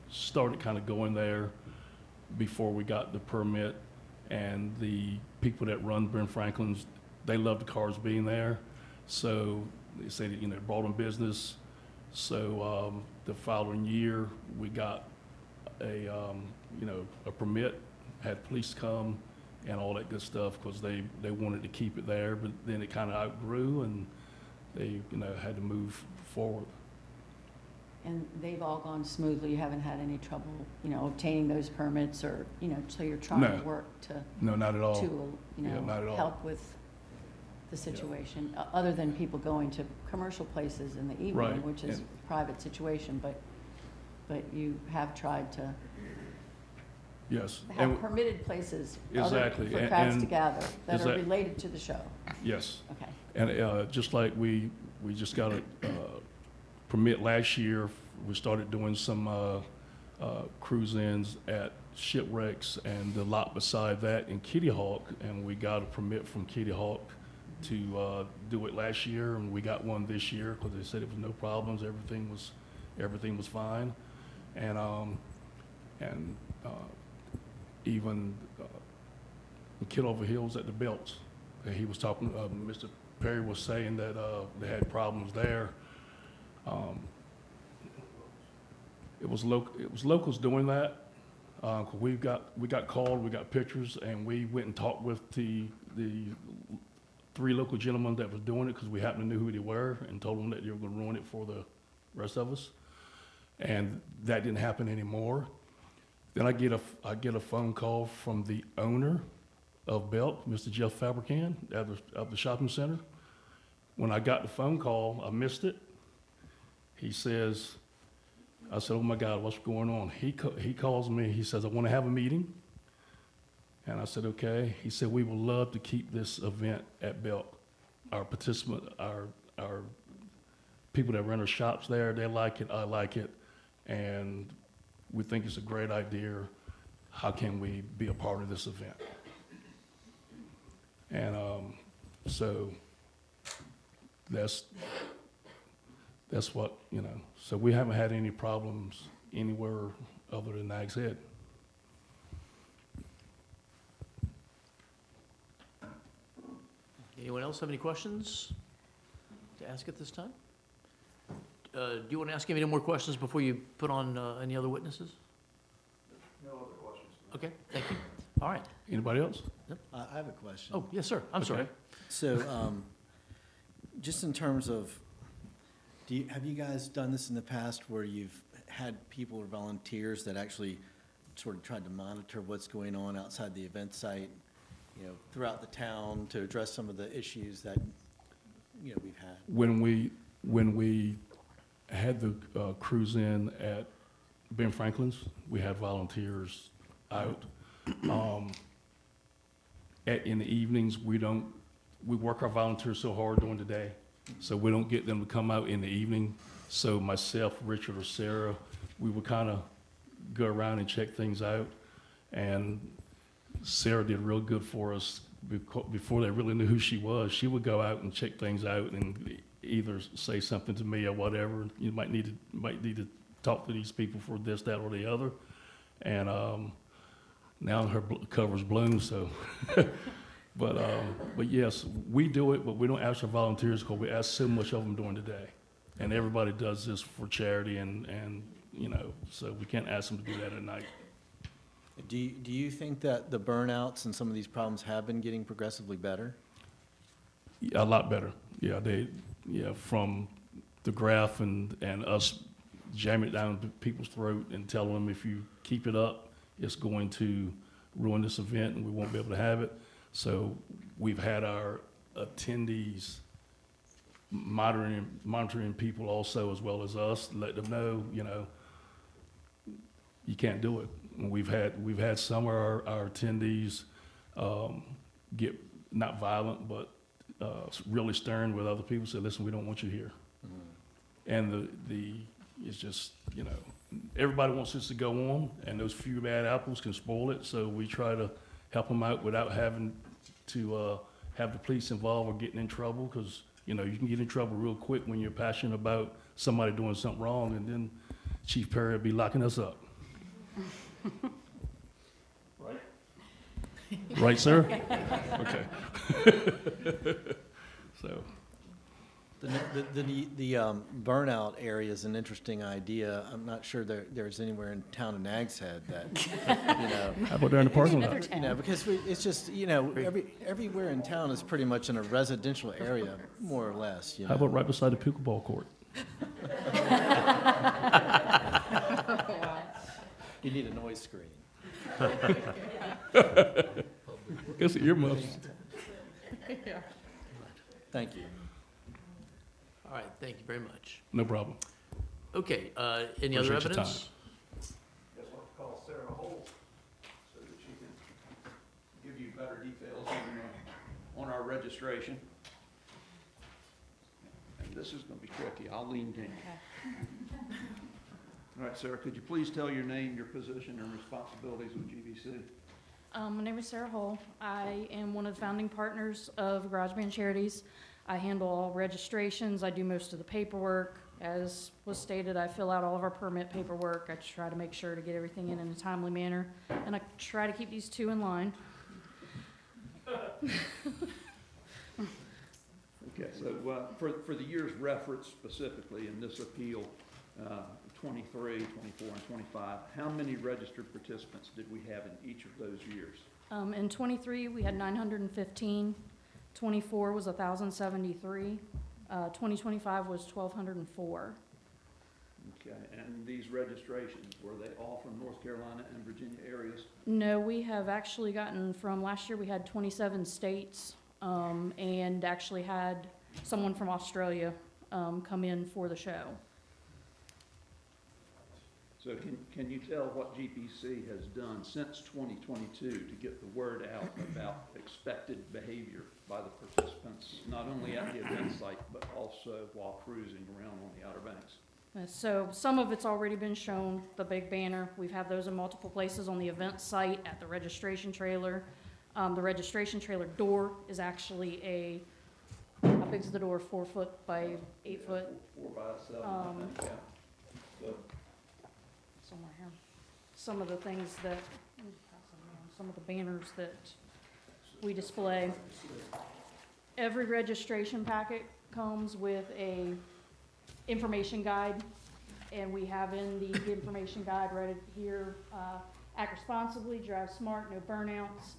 Speaker 18: started kind of going there before we got the permit. And the people that run Ben Franklin's, they love the cars being there. So they say that, you know, brought them business. So the following year, we got a permit, had police come and all that good stuff, because they wanted to keep it there, but then it kind of outgrew, and they, you know, had to move forward.
Speaker 13: And they've all gone smoothly? You haven't had any trouble, you know, obtaining those permits, or, you know, so you're trying to work to...
Speaker 18: No, not at all.
Speaker 13: To, you know,
Speaker 18: not at all.
Speaker 13: help with the situation, other than people going to commercial places in the evening,
Speaker 18: Right.
Speaker 13: which is a private situation, but you have tried to
Speaker 18: Yes.
Speaker 13: have permitted places
Speaker 18: Exactly.
Speaker 13: for crowds to
Speaker 18: And
Speaker 13: gather that
Speaker 18: is
Speaker 13: are
Speaker 18: that-
Speaker 13: related to the show.
Speaker 18: Yes.
Speaker 13: Okay.
Speaker 18: And just like we just got a permit last year, we started doing some cruise-ins at shipwrecks and the lot beside that in Kitty Hawk, and we got a permit from Kitty Hawk to do it last year, and we got one this year because they said it was no problems, everything was fine, and even Kid Over Hills at the Belts, he was talking. Mr. Perry was saying that they had problems there. It was locals doing that. We got called, we got pictures, and we went and talked with the 3 local gentlemen that was doing it because we happened to know who they were and told them that they were going to ruin it for the rest of us. And that didn't happen anymore. Then I get a phone call from the owner of Belt, Mr. Jeff Fabricant, of the shopping center. When I got the phone call, I missed it. He says, I said, oh my God, what's going on? He calls me, he says, I want to have a meeting. And I said, okay. He said, we would love to keep this event at Belt. Our people that run our shops there, they like it, I like it, and we think it's a great idea. How can we be a part of this event? And so that's what, so we haven't had any problems anywhere other than Nags Head.
Speaker 9: Anyone else have any questions to ask at this time? Do you want to ask any more questions before you put on any other witnesses?
Speaker 17: No other questions.
Speaker 9: Okay, thank you. All right.
Speaker 18: Anybody else?
Speaker 9: Yep.
Speaker 2: I have a question.
Speaker 9: Oh, yes, sir. I'm sorry.
Speaker 2: So, just in terms of, have you guys done this in the past where you've had people or volunteers that actually sort of tried to monitor what's going on outside the event site, throughout the town to address some of the issues that, we've had? When
Speaker 18: we had the cruise in at Ben Franklin's, we had volunteers out. In the evenings, we work our volunteers so hard during the day, so we don't get them to come out in the evening. So myself, Richard, or Sarah, we would kind of go around and check things out. And Sarah did real good for us before they really knew who she was. She would go out and check things out and either say something to me or whatever. You might need to talk to these people for this, that, or the other. And now her cover's blown, so. But yes, we do it, but we don't ask our volunteers because we ask so much of them during the day. And everybody does this for charity and so we can't ask them to do that at night.
Speaker 2: Do you think that the burnouts and some of these problems have been getting progressively better?
Speaker 18: A lot better. Yeah, from the graph and us jamming it down people's throat and telling them if you keep it up, it's going to ruin this event and we won't be able to have it. So we've had our attendees monitoring people also as well as us, let them know, you can't do it. And we've had some of our attendees get not violent, but really stern with other people. Say, listen, we don't want you here. Mm-hmm. And it's just everybody wants this to go on, and those few bad apples can spoil it. So we try to help them out without having to have the police involved or getting in trouble, because you can get in trouble real quick when you're passionate about somebody doing something wrong, and then Chief Perry will be locking us up. Right? Right, sir? Okay. So.
Speaker 2: The burnout area is an interesting idea. I'm not sure there's anywhere in town of Nags Head that,
Speaker 18: How about there in the parking lot?
Speaker 2: Because it's just, everywhere in town is pretty much in a residential area, more or less.
Speaker 18: How about right beside the pickleball court?
Speaker 2: You need a noise screen.
Speaker 18: Guess the earmuffs.
Speaker 2: Thank you.
Speaker 9: All right, thank you very much.
Speaker 18: No problem.
Speaker 9: Okay, any other
Speaker 18: Appreciate your
Speaker 9: evidence?
Speaker 17: Guess what to call Sarah Holt so that she can give you better details on our registration. And this is going to be tricky. I'll lean in. Okay. All right, Sarah, could you please tell your name, your position, and responsibilities with GBC?
Speaker 19: My name is Sarah Hull. I am one of the founding partners of Garage Band Charities. I handle all registrations. I do most of the paperwork. As was stated, I fill out all of our permit paperwork. I try to make sure to get everything in a timely manner, and I try to keep these two in line.
Speaker 17: Okay, so for the years referenced specifically in this appeal, 23, 24, and 25, how many registered participants did we have in each of those years?
Speaker 19: In 23, we had 915. 24 was 1,073. 2025 was 1,204.
Speaker 17: Okay, and these registrations, were they all from North Carolina and Virginia areas?
Speaker 19: No, we have actually gotten from last year, we had 27 states, and actually had someone from Australia come in for the show.
Speaker 17: So can you tell what GPC has done since 2022 to get the word out about expected behavior by the participants, not only at the event site, but also while cruising around on the Outer Banks?
Speaker 19: So some of it's already been shown, the big banner. We've had those in multiple places on the event site, at the registration trailer. The registration trailer door is actually how big's the door? 4 foot by 8 foot?
Speaker 17: 4 by 7, I think, yeah. So,
Speaker 19: somewhere here. Some of the things that, some of the banners that we display. Every registration packet comes with a information guide, and we have in the information guide right here, act responsibly, drive smart, no burnouts.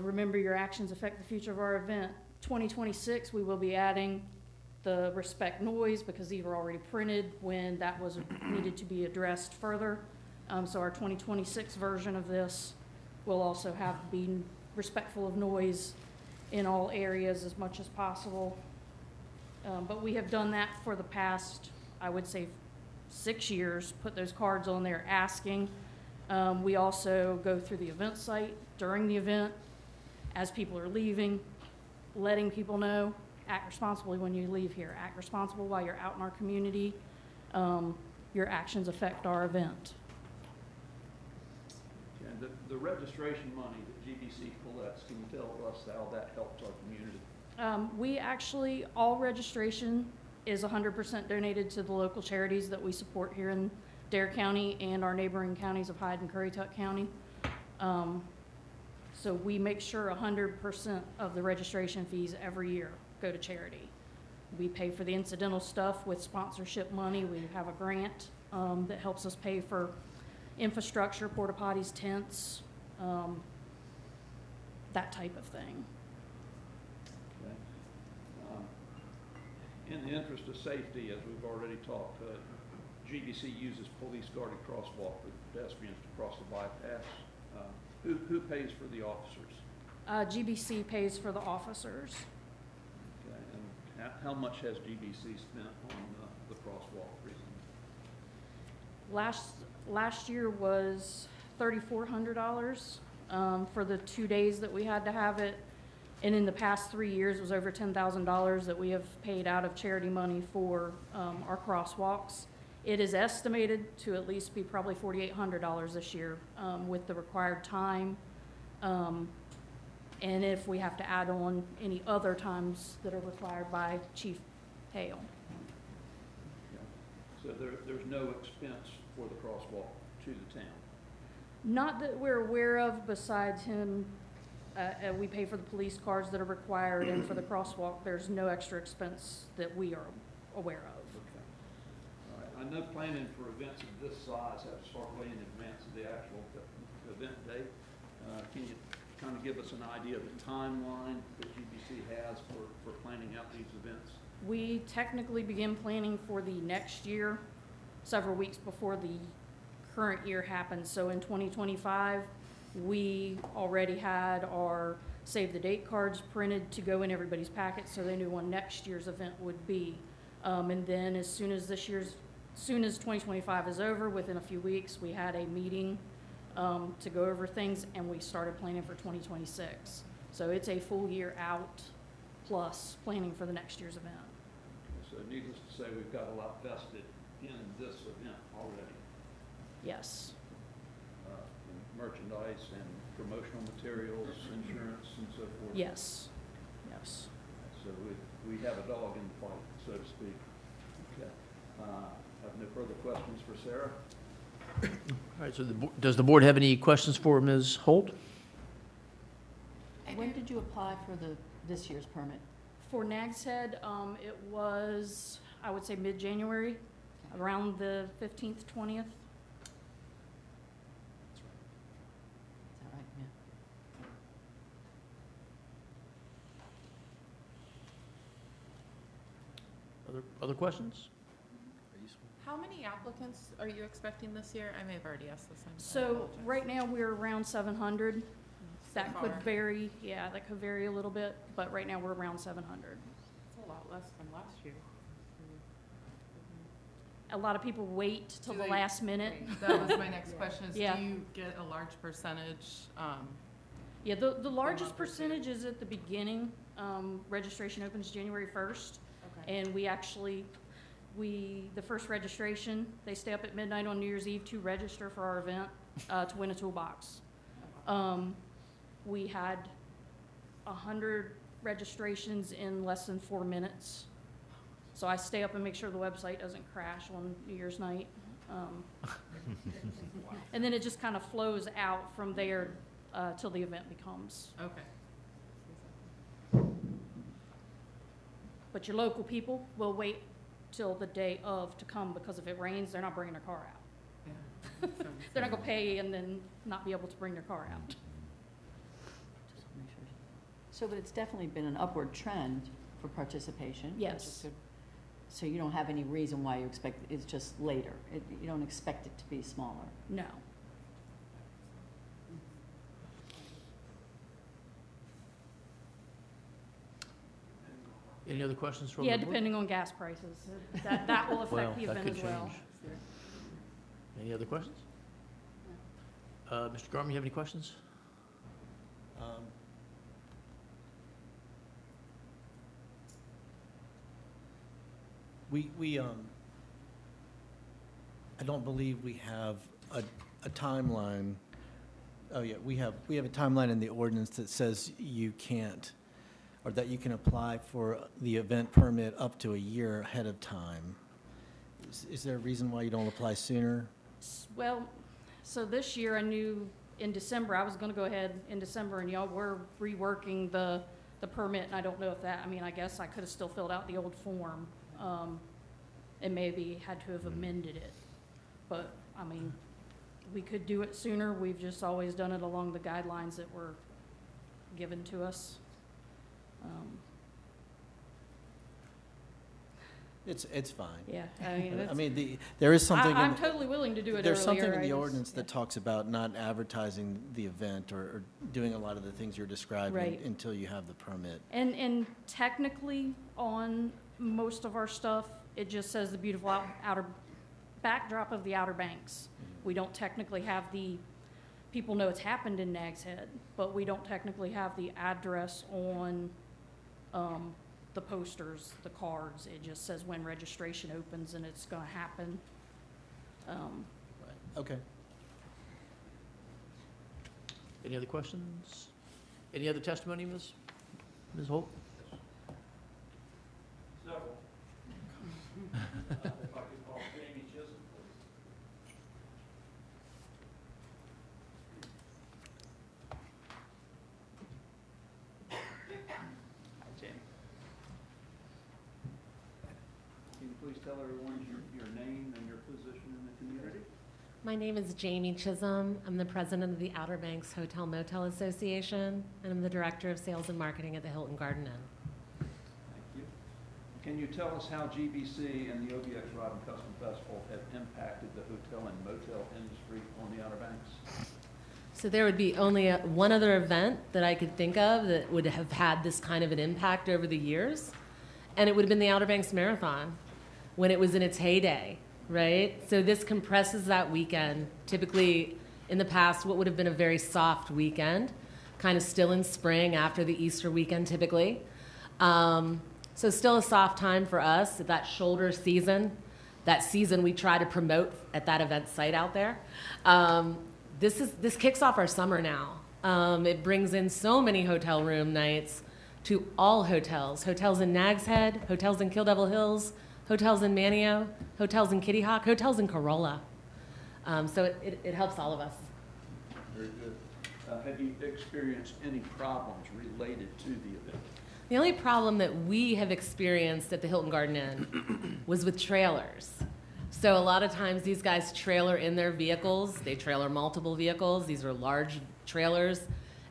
Speaker 19: Remember, your actions affect the future of our event. 2026, we will be adding the respect noise, because these were already printed when that was needed to be addressed further. So our 2026 version of this will also have be respectful of noise in all areas as much as possible. But we have done that for the past, I would say, 6 years, put those cards on there asking. We also go through the event site during the event, as people are leaving, letting people know, act responsibly when you leave here, act responsible while you're out in our community. Your actions affect our event.
Speaker 17: and the registration money that GBC collects, can you tell us how that helps our community?
Speaker 19: We actually, all registration is 100% donated to the local charities that we support here in Dare County and our neighboring counties of Hyde and Currituck County. So we make sure 100% of the registration fees every year go to charity. We pay for the incidental stuff with sponsorship money. We have a grant that helps us pay for infrastructure, porta potties, tents, that type of thing.
Speaker 17: In the interest of safety, as we've already talked, GBC uses police guarded crosswalk for pedestrians to cross the bypass. Who pays for the officers?
Speaker 19: GBC pays for the officers.
Speaker 17: Okay, and how much has GBC spent on the crosswalk recently?
Speaker 19: Last year was $3,400 for the 2 days that we had to have it. And in the past 3 years, it was over $10,000 that we have paid out of charity money for our crosswalks. It is estimated to at least be probably $4,800 this year with the required time. And if we have to add on any other times that are required by Chief Hale.
Speaker 17: Okay. So there's no expense for the crosswalk to the town?
Speaker 19: Not that we're aware of, besides him. We pay for the police cars that are required, and for the crosswalk, there's no extra expense that we are aware of.
Speaker 17: Okay. All right. I know planning for events of this size have to start way in advance of the actual event date. Can you kind of give us an idea of the timeline that GBC has for planning out these events?
Speaker 19: We technically begin planning for the next year several weeks before the current year happens. So in 2025, we already had our save the date cards printed to go in everybody's packet, so they knew when next year's event would be. And then as soon as 2025 is over, within a few weeks, we had a meeting to go over things, and we started planning for 2026. So it's a full year out plus planning for the next year's event.
Speaker 17: So needless to say, we've got a lot vested in this event already.
Speaker 19: Yes.
Speaker 17: merchandise and promotional materials, insurance, and so forth?
Speaker 19: Yes, yes.
Speaker 17: So we have a dog in the fight, so to speak. Okay. Have no further questions for Sarah?
Speaker 9: All right, so does the board have any questions for Ms. Holt?
Speaker 13: When did you apply for this year's permit?
Speaker 19: For Nags Head, it was, I would say, mid-January, around the 15th, 20th.
Speaker 13: Is that right? Yeah.
Speaker 9: Other questions?
Speaker 7: How many applicants are you expecting this year? I may have already asked this. I
Speaker 19: So
Speaker 7: apologize.
Speaker 19: right now, we're around 700. That could
Speaker 7: far.
Speaker 19: vary, yeah, that could vary a little bit, but right now, we're around 700.
Speaker 7: It's a lot less than last year.
Speaker 19: A lot of people wait till
Speaker 7: Do
Speaker 19: the
Speaker 7: they-
Speaker 19: last minute.
Speaker 7: That was my next question, is
Speaker 19: Yeah.
Speaker 7: do you get a large percentage?
Speaker 19: Yeah, the largest percentage is at the beginning. Registration opens January 1st.
Speaker 7: Okay.
Speaker 19: And we actually, the first registration, they stay up at midnight on New Year's Eve to register for our event, to win a toolbox. We had 100 registrations in less than 4 minutes. So I stay up and make sure the website doesn't crash on New Year's night. And then it just kind of flows out from there till the event becomes.
Speaker 7: Okay.
Speaker 19: But your local people will wait till the day of to come, because if it rains, they're not bringing their car out.
Speaker 7: Yeah.
Speaker 19: They're not gonna pay and then not be able to bring their car out.
Speaker 13: Just wanna make sure. So, but it's definitely been an upward trend for participation. which is
Speaker 19: Yes.
Speaker 13: good. So you don't have any reason why you expect, it's just later. You don't expect it to be smaller.
Speaker 19: No.
Speaker 9: Any other questions from the
Speaker 19: Yeah,
Speaker 9: board?
Speaker 19: depending on gas prices. That will
Speaker 9: Well,
Speaker 19: affect the
Speaker 9: that
Speaker 19: event
Speaker 9: could
Speaker 19: as well.
Speaker 9: change. Any other questions? Mr. Garman, you have any questions?
Speaker 2: I don't believe we have a timeline. Oh, yeah, we have a timeline in the ordinance that says you can't, or that you can apply for the event permit up to a year ahead of time. Is there a reason why you don't apply sooner?
Speaker 19: Well, so this year I knew in December, I was gonna go ahead in December, and y'all were reworking the permit, and I don't know if that, I mean, I guess I could have still filled out the old form, and maybe had to have amended it. But, I mean, we could do it sooner. We've just always done it along the guidelines that were given to us.
Speaker 2: It's fine.
Speaker 19: Yeah, I mean, it's.
Speaker 2: I mean, there is something.
Speaker 19: I'm totally willing to do it earlier.
Speaker 2: There's something in
Speaker 19: I
Speaker 2: the
Speaker 19: just-
Speaker 2: ordinance that talks about not advertising the event or doing a lot of the things you're describing
Speaker 19: Right.
Speaker 2: until you have the permit.
Speaker 19: And technically, on most of our stuff, it just says the beautiful outer backdrop of the Outer Banks. We don't technically have people know it's happened in Nags Head, but we don't technically have the address on the posters, the cards. It just says when registration opens and it's gonna happen.
Speaker 2: Okay.
Speaker 9: Any other questions? Any other testimony, Ms. Holt?
Speaker 17: Several. If I could call Jamie Chisholm, please.
Speaker 7: Hi, Jamie.
Speaker 17: Can you please tell everyone your name and your position in the community?
Speaker 20: My name is Jamie Chisholm. I'm the president of the Outer Banks Hotel Motel Association, and I'm the director of sales and marketing at the Hilton Garden Inn.
Speaker 17: Thank you. Can you tell us how GBC and the OBX Rod and Custom Festival have impacted the hotel and motel industry on the Outer Banks?
Speaker 20: So there would be only one other event that I could think of that would have had this kind of an impact over the years, and it would have been the Outer Banks Marathon when it was in its heyday, right? So this compresses that weekend. Typically, in the past, what would have been a very soft weekend, kind of still in spring after the Easter weekend typically. So still a soft time for us, that shoulder season. That season we try to promote at that event site out there. this kicks off our summer now. It brings in so many hotel room nights to all hotels. Hotels in Nags Head, hotels in Kill Devil Hills, hotels in Manio, hotels in Kitty Hawk, hotels in Corolla. So it helps all of us.
Speaker 17: Very good. Have you experienced any problems related to the event?
Speaker 20: The only problem that we have experienced at the Hilton Garden Inn was with trailers. So a lot of times these guys trailer in their vehicles. They trailer multiple vehicles. These are large trailers.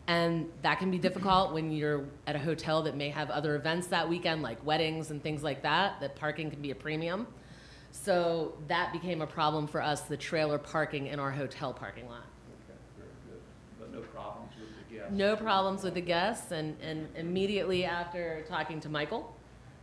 Speaker 20: And that can be difficult when you're at a hotel that may have other events that weekend, like weddings and things like that, that parking can be a premium. So that became a problem for us, the trailer parking in our hotel parking lot.
Speaker 17: Okay, very good. But no problems with the guests?
Speaker 20: No problems with the guests, and immediately after talking to Michael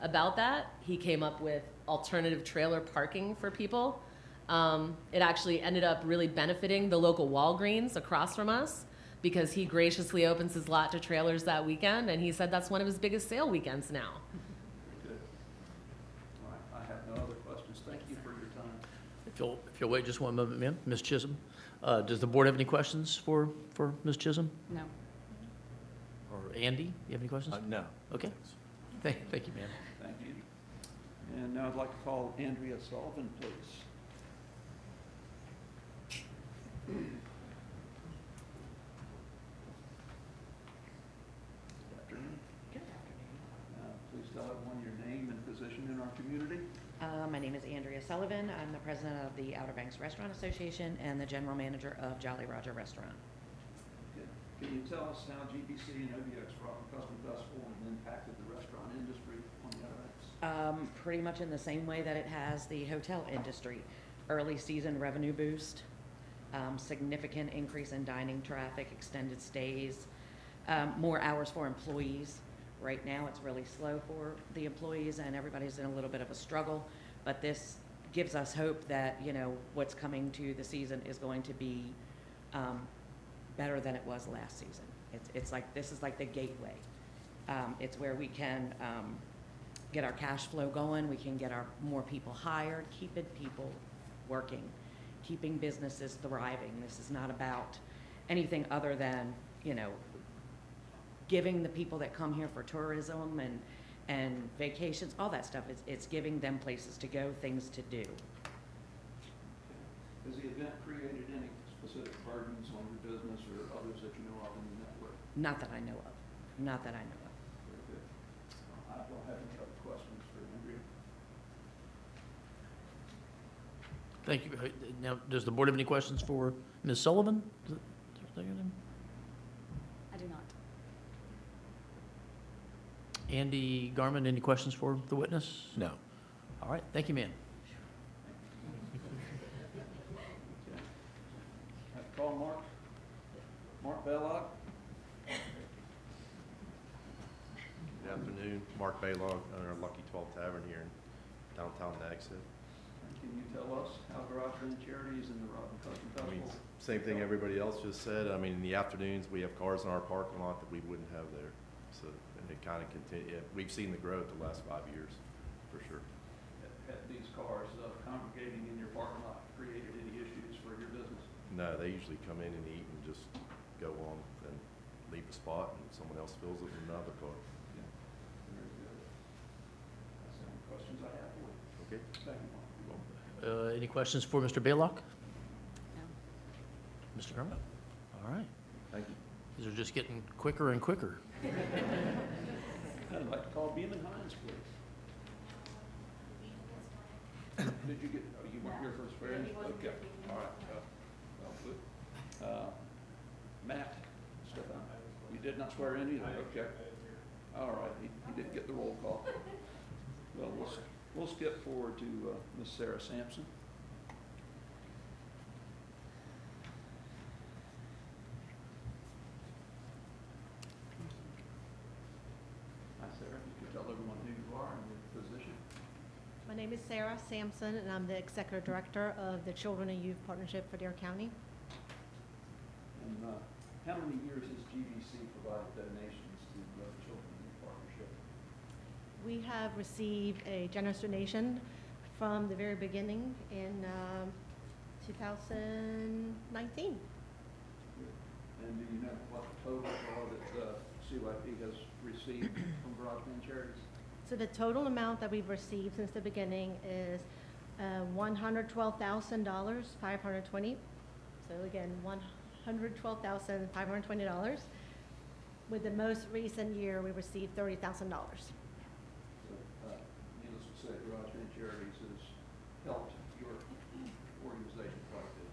Speaker 20: about that, he came up with alternative trailer parking for people. It actually ended up really benefiting the local Walgreens across from us, because he graciously opens his lot to trailers that weekend, and he said that's one of his biggest sale weekends now.
Speaker 17: Very good. All right, I have no other questions. Thank you for your time.
Speaker 9: If you'll wait just one moment, ma'am. Ms. Chisholm, does the board have any questions for Ms. Chisholm?
Speaker 3: No.
Speaker 9: Or Andy, you have any questions?
Speaker 2: No.
Speaker 9: Okay. Thank you, ma'am.
Speaker 17: Thank you. And now I'd like to call Andrea Sullivan, please. Please tell everyone your name and position in our community.
Speaker 21: My name is Andrea Sullivan. I'm the president of the Outer Banks Restaurant Association and the general manager of Jolly Roger Restaurant.
Speaker 17: Good. Can you tell us how GBC and OBX Rock and Custom Festival have impacted the restaurant industry on the Outer Banks?
Speaker 21: Pretty much in the same way that it has the hotel industry. Early season revenue boost, significant increase in dining traffic, extended stays, more hours for employees. Right now, it's really slow for the employees, and everybody's in a little bit of a struggle. But this gives us hope that, you know, what's coming to the season is going to be better than it was last season. It's like, this is like the gateway. It's where we can get our cash flow going. We can get more people hired, keeping people working, keeping businesses thriving. This is not about anything other than, you know, giving the people that come here for tourism and vacations, all that stuff. It's giving them places to go, things to do.
Speaker 17: Has the event created any specific burdens on your business or others that you know of in the network?
Speaker 21: Not that I know of. Not that I know of.
Speaker 17: Very good. I don't have any other questions for Andrea.
Speaker 9: Thank you. Now, does the board have any questions for Ms. Sullivan? Is that your name?
Speaker 3: I do not.
Speaker 9: Andy Garman, any questions for the witness?
Speaker 2: No.
Speaker 9: All right, thank you, ma'am.
Speaker 17: Call Mark Bellog.
Speaker 1: Good afternoon, Mark Baylog, owner of Lucky 12 Tavern here in downtown Nags Head.
Speaker 17: Can you tell us how Garage Band Charities and the Rock and Custom
Speaker 1: I mean,
Speaker 17: Festival?
Speaker 1: same thing everybody else just said. I mean, in the afternoons, we have cars in our parking lot that we wouldn't have there. So, and it kind of continue, we've seen the growth the last 5 years, for sure.
Speaker 17: Have these cars congregating in your parking lot created any issues for your business?
Speaker 1: No, they usually come in and eat and just go on and leave a spot and someone else fills it in another car.
Speaker 17: Yeah. Very good. That's the only questions I have for you.
Speaker 1: Okay.
Speaker 17: Thank you, Mark.
Speaker 9: Any questions for Mr. Baylock?
Speaker 3: No.
Speaker 9: Mr. Garman? All right.
Speaker 1: Thank you.
Speaker 9: These are just getting quicker and quicker.
Speaker 17: I'd like to call Beeman Hines, please. Did you get, oh, you weren't here for the swearing? Okay, all right. Well, good. Matt, Stefan, you did not swear in either, okay? All right, he didn't get the roll call. Well, we'll skip forward to Miss Sarah Sampson. Hi, Sarah. You can tell everyone who you are and your position.
Speaker 22: My name is Sarah Sampson, and I'm the Executive Director of the Children and Youth Partnership for Dare County.
Speaker 17: And how many years has GVC provided donations to the Children and Youth Partnership?
Speaker 22: We have received a generous donation from the very beginning in 2019.
Speaker 17: And do you know what the totals are that CYP has received from Garage Band Charities?
Speaker 22: So the total amount that we've received since the beginning is $112,000, 520. So again, $112,520. With the most recent year, we received $30,000.
Speaker 17: So, needless to say, Garage Band Charities has helped your organization quite a bit.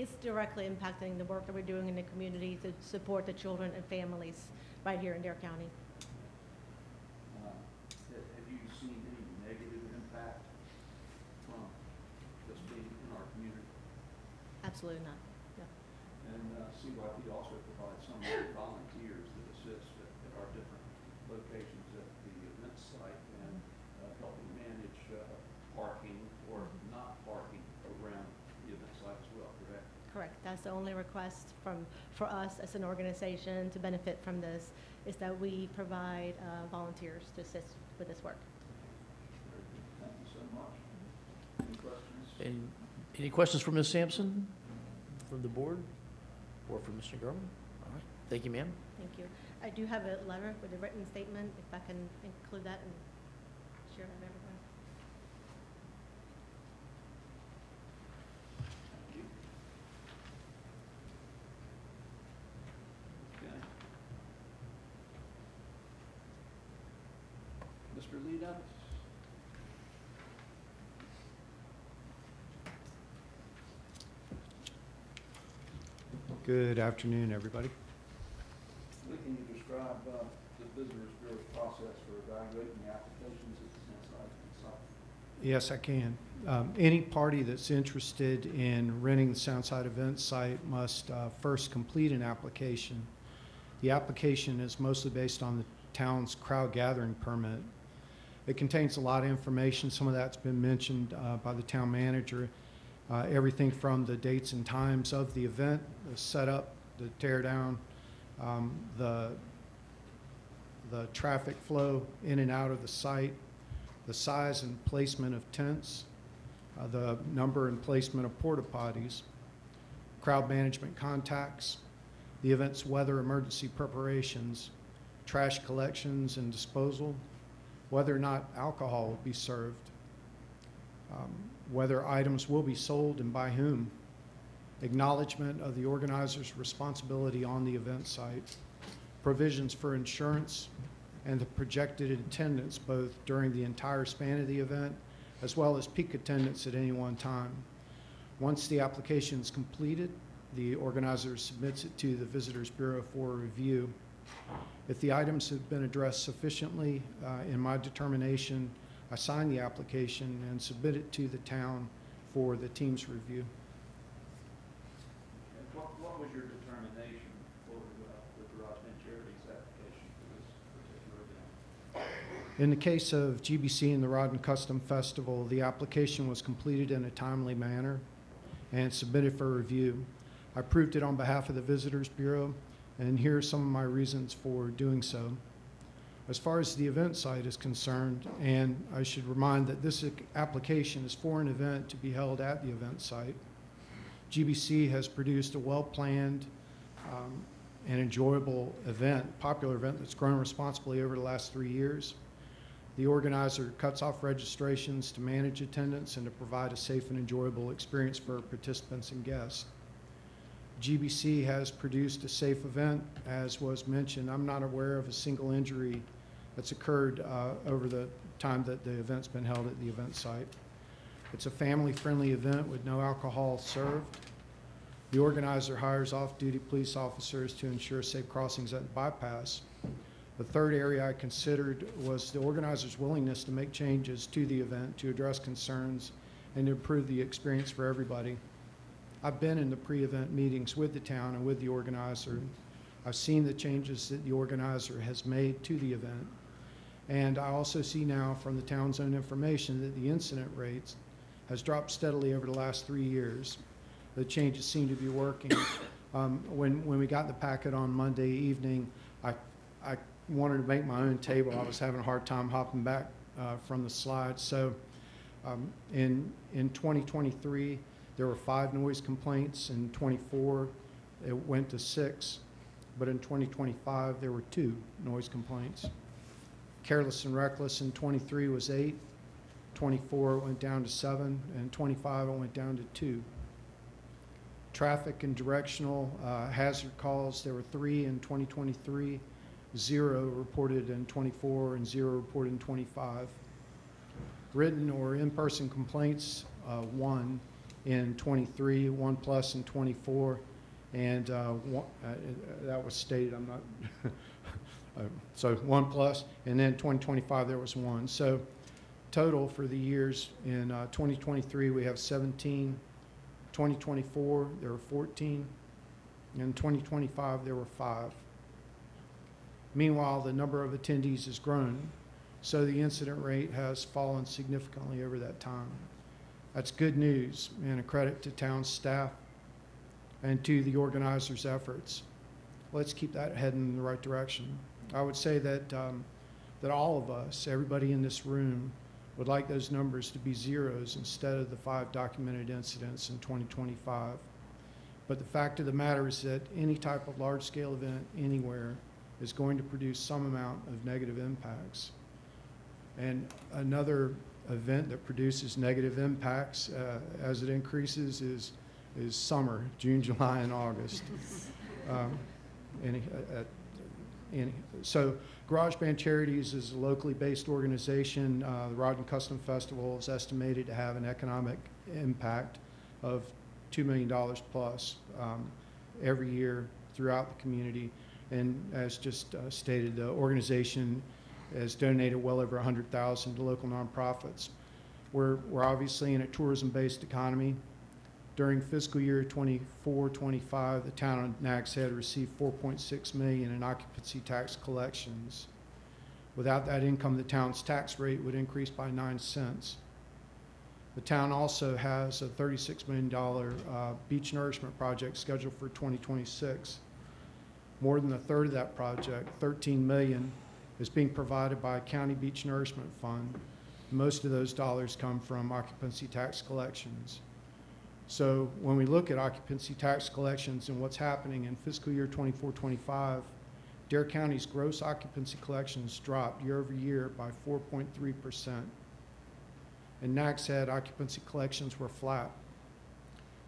Speaker 22: It's directly impacting the work that we're doing in the community to support the children and families right here in Dare County.
Speaker 17: Have you seen any negative impact from this being in our community?
Speaker 22: Absolutely not. No.
Speaker 17: And CYP also provides some volunteers that assist at our different locations at the event site and helping manage parking or not parking around the event site as well, correct?
Speaker 22: Correct. That's the only request for us as an organization to benefit from this, is that we provide volunteers to assist with this work.
Speaker 17: Very good. Thank you so much. Any questions?
Speaker 9: Any questions for Ms. Sampson from the board or for Mr. Gorman? All right. Thank you, ma'am.
Speaker 22: Thank you. I do have a letter with a written statement, if I can include that and share that with everyone.
Speaker 17: Okay. Mr. Lee Davis?
Speaker 4: Good afternoon, everybody.
Speaker 17: Lee, can you describe the Visitors Bureau's process for evaluating the applications at the site?
Speaker 4: Yes, I can. Any party that's interested in renting the Soundside event site must first complete an application. The application is mostly based on the town's crowd gathering permit. It contains a lot of information. Some of that's been mentioned by the town manager. Everything from the dates and times of the event, the setup, the tear down, the traffic flow in and out of the site, the size and placement of tents, the number and placement of porta potties, crowd management contacts, the event's weather emergency preparations, trash collections and disposal, whether or not alcohol will be served, whether items will be sold and by whom, acknowledgement of the organizer's responsibility on the event site, provisions for insurance, and the projected attendance both during the entire span of the event as well as peak attendance at any one time. Once the application is completed, the organizer submits it to the Visitors Bureau for review. If the items have been addressed sufficiently, in my determination, I sign the application and submit it to the town for the team's review.
Speaker 17: And what was your determination for the Garage Band Charities application for this particular event?
Speaker 4: In the case of GBC and the Rod and Custom Festival, the application was completed in a timely manner and submitted for review. I approved it on behalf of the Visitors Bureau, and here are some of my reasons for doing so. As far as the event site is concerned, and I should remind that this application is for an event to be held at the event site, GBC has produced a well-planned and enjoyable event, popular event that's grown responsibly over the last 3 years. The organizer cuts off registrations to manage attendance and to provide a safe and enjoyable experience for participants and guests. GBC has produced a safe event, as was mentioned. I'm not aware of a single injury that's occurred over the time that the event's been held at the event site. It's a family-friendly event with no alcohol served. The organizer hires off-duty police officers to ensure safe crossings at the bypass. The third area I considered was the organizer's willingness to make changes to the event to address concerns and to improve the experience for everybody. I've been in the pre-event meetings with the town and with the organizer. I've seen the changes that the organizer has made to the event. And I also see now from the town's own information that the incident rates has dropped steadily over the last 3 years. The changes seem to be working. When we got the packet on Monday evening, I wanted to make my own table. I was having a hard time hopping back from the slides. So in 2023, there were 5 noise complaints. In 24, it went to 6. but in 2025, there were 2 noise complaints. Careless and reckless in 23 was 8, 24 it went down to 7, and 25 it went down to 2. Traffic and directional hazard calls, there were 3 in 2023, 0 reported in 24, and 0 reported in 25. Written or in-person complaints, 1 in 23, 1 plus in 24, and that was stated, I'm not, so 1 plus, and then 2025 there was 1. So total for the years in 2023 we have 17, 2024 there were 14, and 2025 there were 5. Meanwhile, the number of attendees has grown, so the incident rate has fallen significantly over that time. That's good news and a credit to town staff and to the organizers' efforts. Let's keep that heading in the right direction. I would say that that all of us, everybody in this room, would like those numbers to be zeros instead of the 5 documented incidents in 2025. But the fact of the matter is that any type of large-scale event anywhere is going to produce some amount of negative impacts. And another event that produces negative impacts as it increases is summer, June, July, and August. So Garage Band Charities is a locally based organization. The Rod and Custom Festival is estimated to have an economic impact of $2 million plus every year throughout the community. And as just stated, the organization has donated well over $100,000 to local nonprofits. We're obviously in a tourism-based economy. During fiscal year 24-25, the town of Nags Head received $4.6 million in occupancy tax collections. Without that income, the town's tax rate would increase by 9 cents. The town also has a $36 million beach nourishment project scheduled for 2026. More than a third of that project, $13 million, is being provided by a county beach nourishment fund. Most of those dollars come from occupancy tax collections. So when we look at occupancy tax collections and what's happening in fiscal year 24-25, Dare County's gross occupancy collections dropped year over year by 4.3%. In Nags Head, occupancy collections were flat.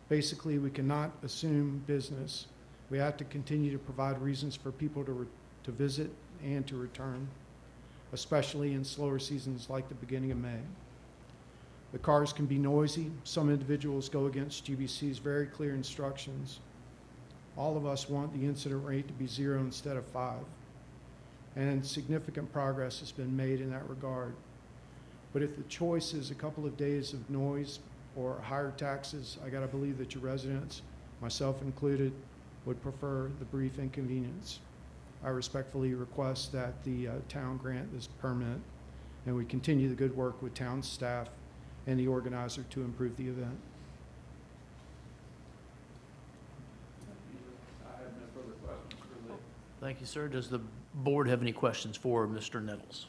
Speaker 4: Basically, we cannot assume business. We have to continue to provide reasons for people to visit and to return, especially in slower seasons like the beginning of May. The cars can be noisy. Some individuals go against GBC's very clear instructions. All of us want the incident rate to be 0 instead of 5. And significant progress has been made in that regard. But if the choice is a couple of days of noise or higher taxes, I gotta believe that your residents, myself included, would prefer the brief inconvenience. I respectfully request that the town grant this permit and we continue the good work with town staff and the organizer to improve the event.
Speaker 17: I have no further questions for the
Speaker 9: Thank you, sir. Does the board have any questions for Mr. Nettles?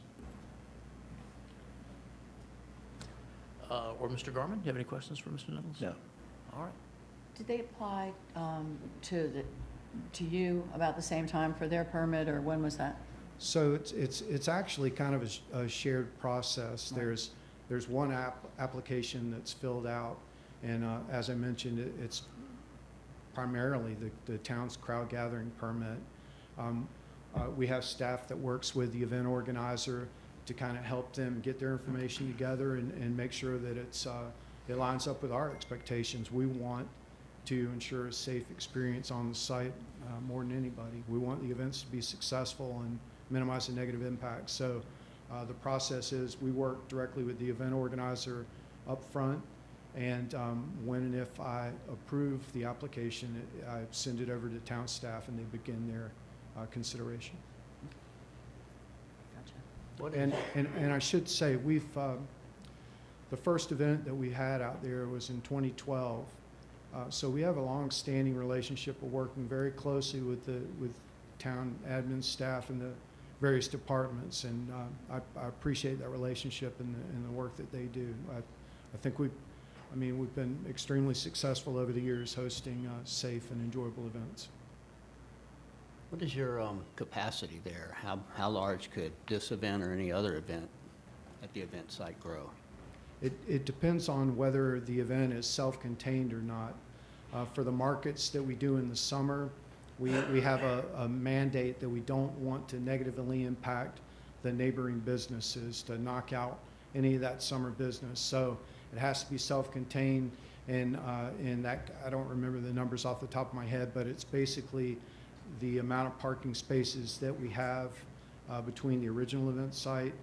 Speaker 9: Or Mr. Garman, do you have any questions for Mr. Nettles?
Speaker 2: No.
Speaker 9: All right.
Speaker 13: Did they apply to you about the same time for their permit, or when was that?
Speaker 4: So it's actually kind of a shared process.
Speaker 13: Right.
Speaker 4: There's one application that's filled out, and as I mentioned, it's primarily the town's crowd gathering permit. We have staff that works with the event organizer to kind of help them get their information together and make sure that it lines up with our expectations. We want to ensure a safe experience on the site more than anybody. We want the events to be successful and minimize the negative impact. So the process is we work directly with the event organizer up front, and when and if I approve the application, I send it over to town staff and they begin their consideration.
Speaker 13: Gotcha.
Speaker 4: And I should say, the first event that we had out there was in 2012. So we have a long-standing relationship of working very closely with town admin staff and the various departments, and I appreciate that relationship and the work that they do. I think we've been extremely successful over the years hosting safe and enjoyable events.
Speaker 8: What is your capacity there? How large could this event or any other event at the event site grow?
Speaker 4: It depends on whether the event is self-contained or not. For the markets that we do in the summer, we have a mandate that we don't want to negatively impact the neighboring businesses, to knock out any of that summer business. So it has to be self-contained, and that, I don't remember the numbers off the top of my head, but it's basically the amount of parking spaces that we have between the original event site,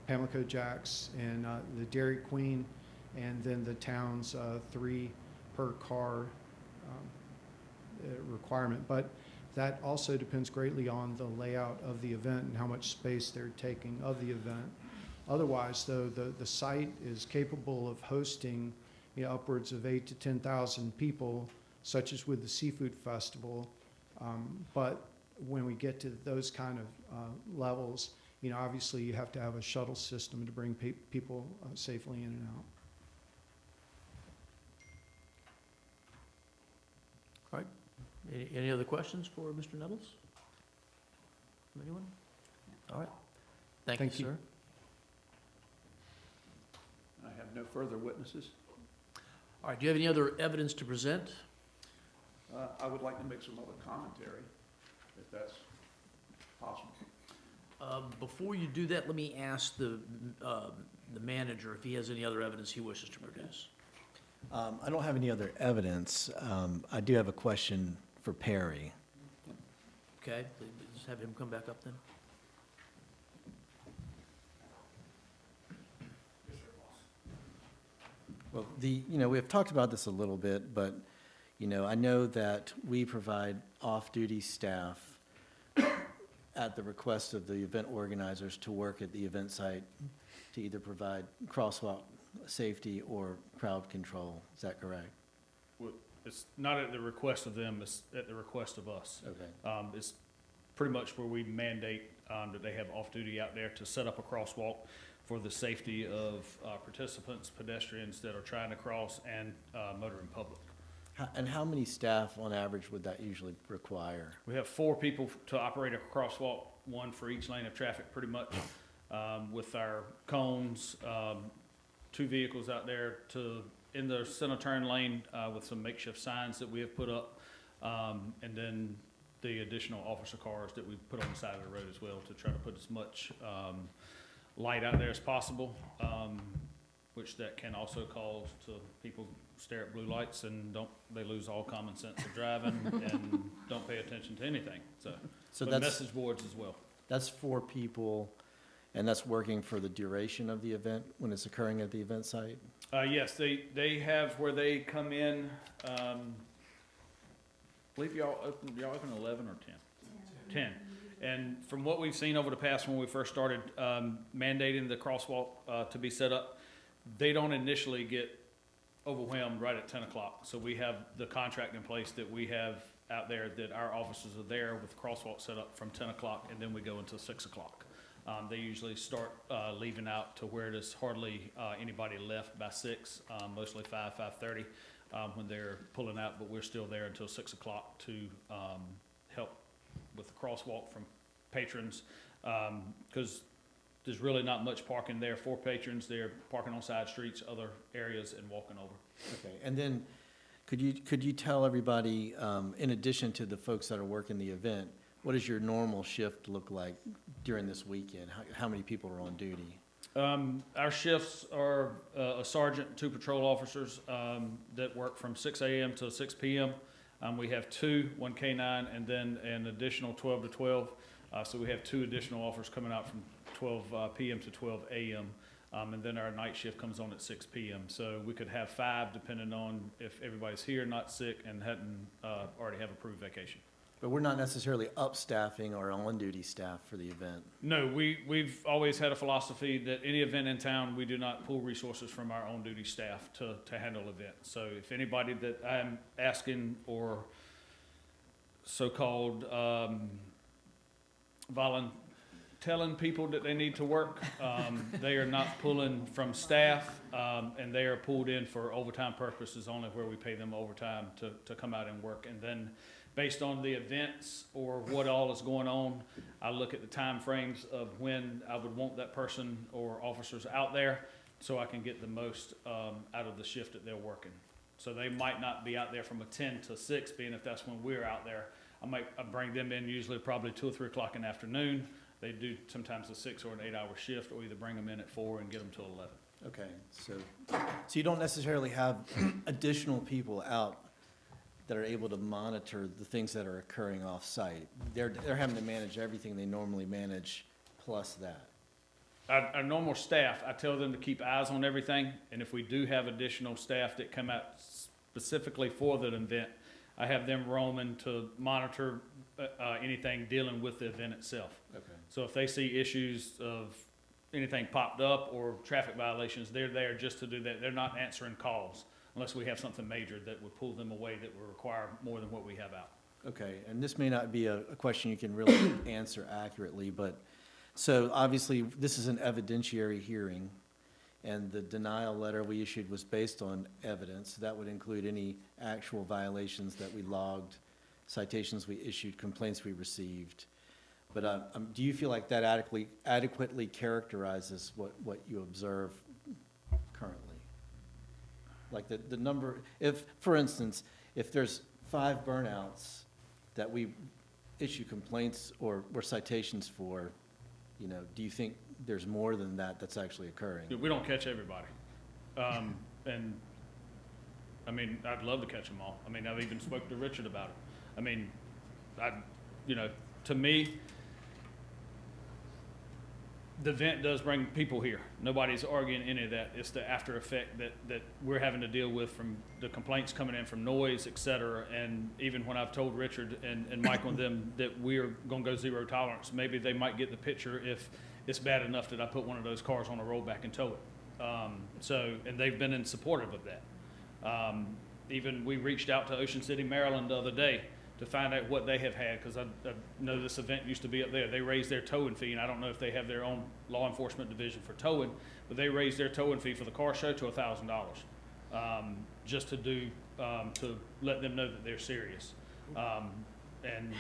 Speaker 4: Pamlico Jack's, and the Dairy Queen, and then the town's 3 per car requirement. But that also depends greatly on the layout of the event and how much space they're taking of the event. Otherwise, though, the site is capable of hosting, you know, upwards of 8,000 to 10,000 people, such as with the Seafood Festival. But when we get to those kind of levels, you know, obviously you have to have a shuttle system to bring people safely in and out.
Speaker 9: All right. Any other questions for Mr. Nettles? From anyone? All right. Thank you, sir.
Speaker 17: I have no further witnesses.
Speaker 9: All right. Do you have any other evidence to present?
Speaker 17: I would like to make some other commentary, if that's possible.
Speaker 9: Before you do that, let me ask the manager if he has any other evidence he wishes to produce.
Speaker 2: I don't have any other evidence. I do have a question for Perry.
Speaker 9: Okay, let's have him come back up then.
Speaker 2: Well, you know, we have talked about this a little bit, but, you know, I know that we provide off-duty staff at the request of the event organizers to work at the event site to either provide crosswalk safety or crowd control. Is that correct?
Speaker 16: Well, it's not at the request of them, it's at the request of us.
Speaker 2: Okay.
Speaker 16: It's pretty much where we mandate that they have off-duty out there to set up a crosswalk for the safety of participants, pedestrians that are trying to cross, and motoring public.
Speaker 2: And how many staff on average would that usually require?
Speaker 16: We have 4 people to operate a crosswalk, 1 for each lane of traffic, pretty much, with our cones, 2 vehicles out there in the center turn lane with some makeshift signs that we have put up, and then the additional officer cars that we put on the side of the road as well to try to put as much light out there as possible, which that can also cause to people stare at blue lights and they lose all common sense of driving and don't pay attention to anything. So that's message boards as well.
Speaker 2: That's 4 people, and that's working for the duration of the event when it's occurring at the event site?
Speaker 16: Yes, they have where they come in. I believe y'all open 11 or 10? 10. And from what we've seen over the past, when we first started mandating the crosswalk to be set up, they don't initially get overwhelmed right at 10 o'clock. So we have the contract in place that we have out there that our officers are there with the crosswalk set up from 10 o'clock, and then we go until 6 o'clock. They usually start leaving out to where there's hardly anybody left by 6, mostly 5:30 when they're pulling out, but we're still there until 6 o'clock to help with the crosswalk from patrons, because there's really not much parking there for patrons. They're parking on side streets, other areas, and walking over.
Speaker 2: Okay, and then could you tell everybody, in addition to the folks that are working the event, what does your normal shift look like during this weekend? How many people are on duty?
Speaker 16: Our shifts are a sergeant, 2 patrol officers that work from 6 a.m. to 6 p.m. We have 2, 1 K-9, and then an additional 12 to 12. So we have 2 additional officers coming out from 12 p.m. to 12 a.m. And then our night shift comes on at 6 p.m. So we could have 5 depending on if everybody's here, not sick, and hadn't already have approved vacation.
Speaker 2: But we're not necessarily up-staffing our on-duty staff for the event.
Speaker 16: No, we've always had a philosophy that any event in town, we do not pull resources from our on-duty staff to handle events. So if anybody that I'm asking or so-called telling people that they need to work, they are not pulling from staff, and they are pulled in for overtime purposes only, where we pay them overtime to come out and work. And then based on the events or what all is going on, I look at the time frames of when I would want that person or officers out there so I can get the most out of the shift that they're working. So they might not be out there from a 10 to 6, being if that's when we're out there. I bring them in usually probably 2 or 3 o'clock in the afternoon. They do sometimes a 6 or an 8-hour shift, or either bring them in at 4 and get them till 11.
Speaker 2: Okay, so you don't necessarily have additional people out that are able to monitor the things that are occurring off-site. They're having to manage everything they normally manage plus that.
Speaker 16: Our normal staff, I tell them to keep eyes on everything, and if we do have additional staff that come out specifically for that event, I have them roaming to monitor anything dealing with the event itself.
Speaker 2: Okay.
Speaker 16: So if they see issues of anything popped up or traffic violations, they're there just to do that. They're not answering calls unless we have something major that would pull them away that would require more than what we have out.
Speaker 2: Okay, and this may not be a question you can really answer accurately, but so obviously this is an evidentiary hearing, and the denial letter we issued was based on evidence. That would include any actual violations that we logged, citations we issued, complaints we received. But do you feel like that adequately characterizes what you observe currently? Like the number, if, for instance, if there's 5 burnouts that we issue complaints or citations for, you know, do you think there's more than that that's actually occurring?
Speaker 16: We don't catch everybody. And I mean, I'd love to catch them all. I mean, I've even spoke to Richard about it. I mean, you know, to me, the event does bring people here. Nobody's arguing any of that. It's the after effect that we're having to deal with from the complaints coming in from noise, et cetera. And even when I've told Richard and Michael and them that we're going to go 0 tolerance, maybe they might get the picture if it's bad enough that I put one of those cars on a rollback and tow it. And they've been in supportive of that. Even we reached out to Ocean City, Maryland the other day to find out what they have had, because I know this event used to be up there. They raised their towing fee, and I don't know if they have their own law enforcement division for towing, but they raised their towing fee for the car show to $1,000, just to do, to let them know that they're serious. And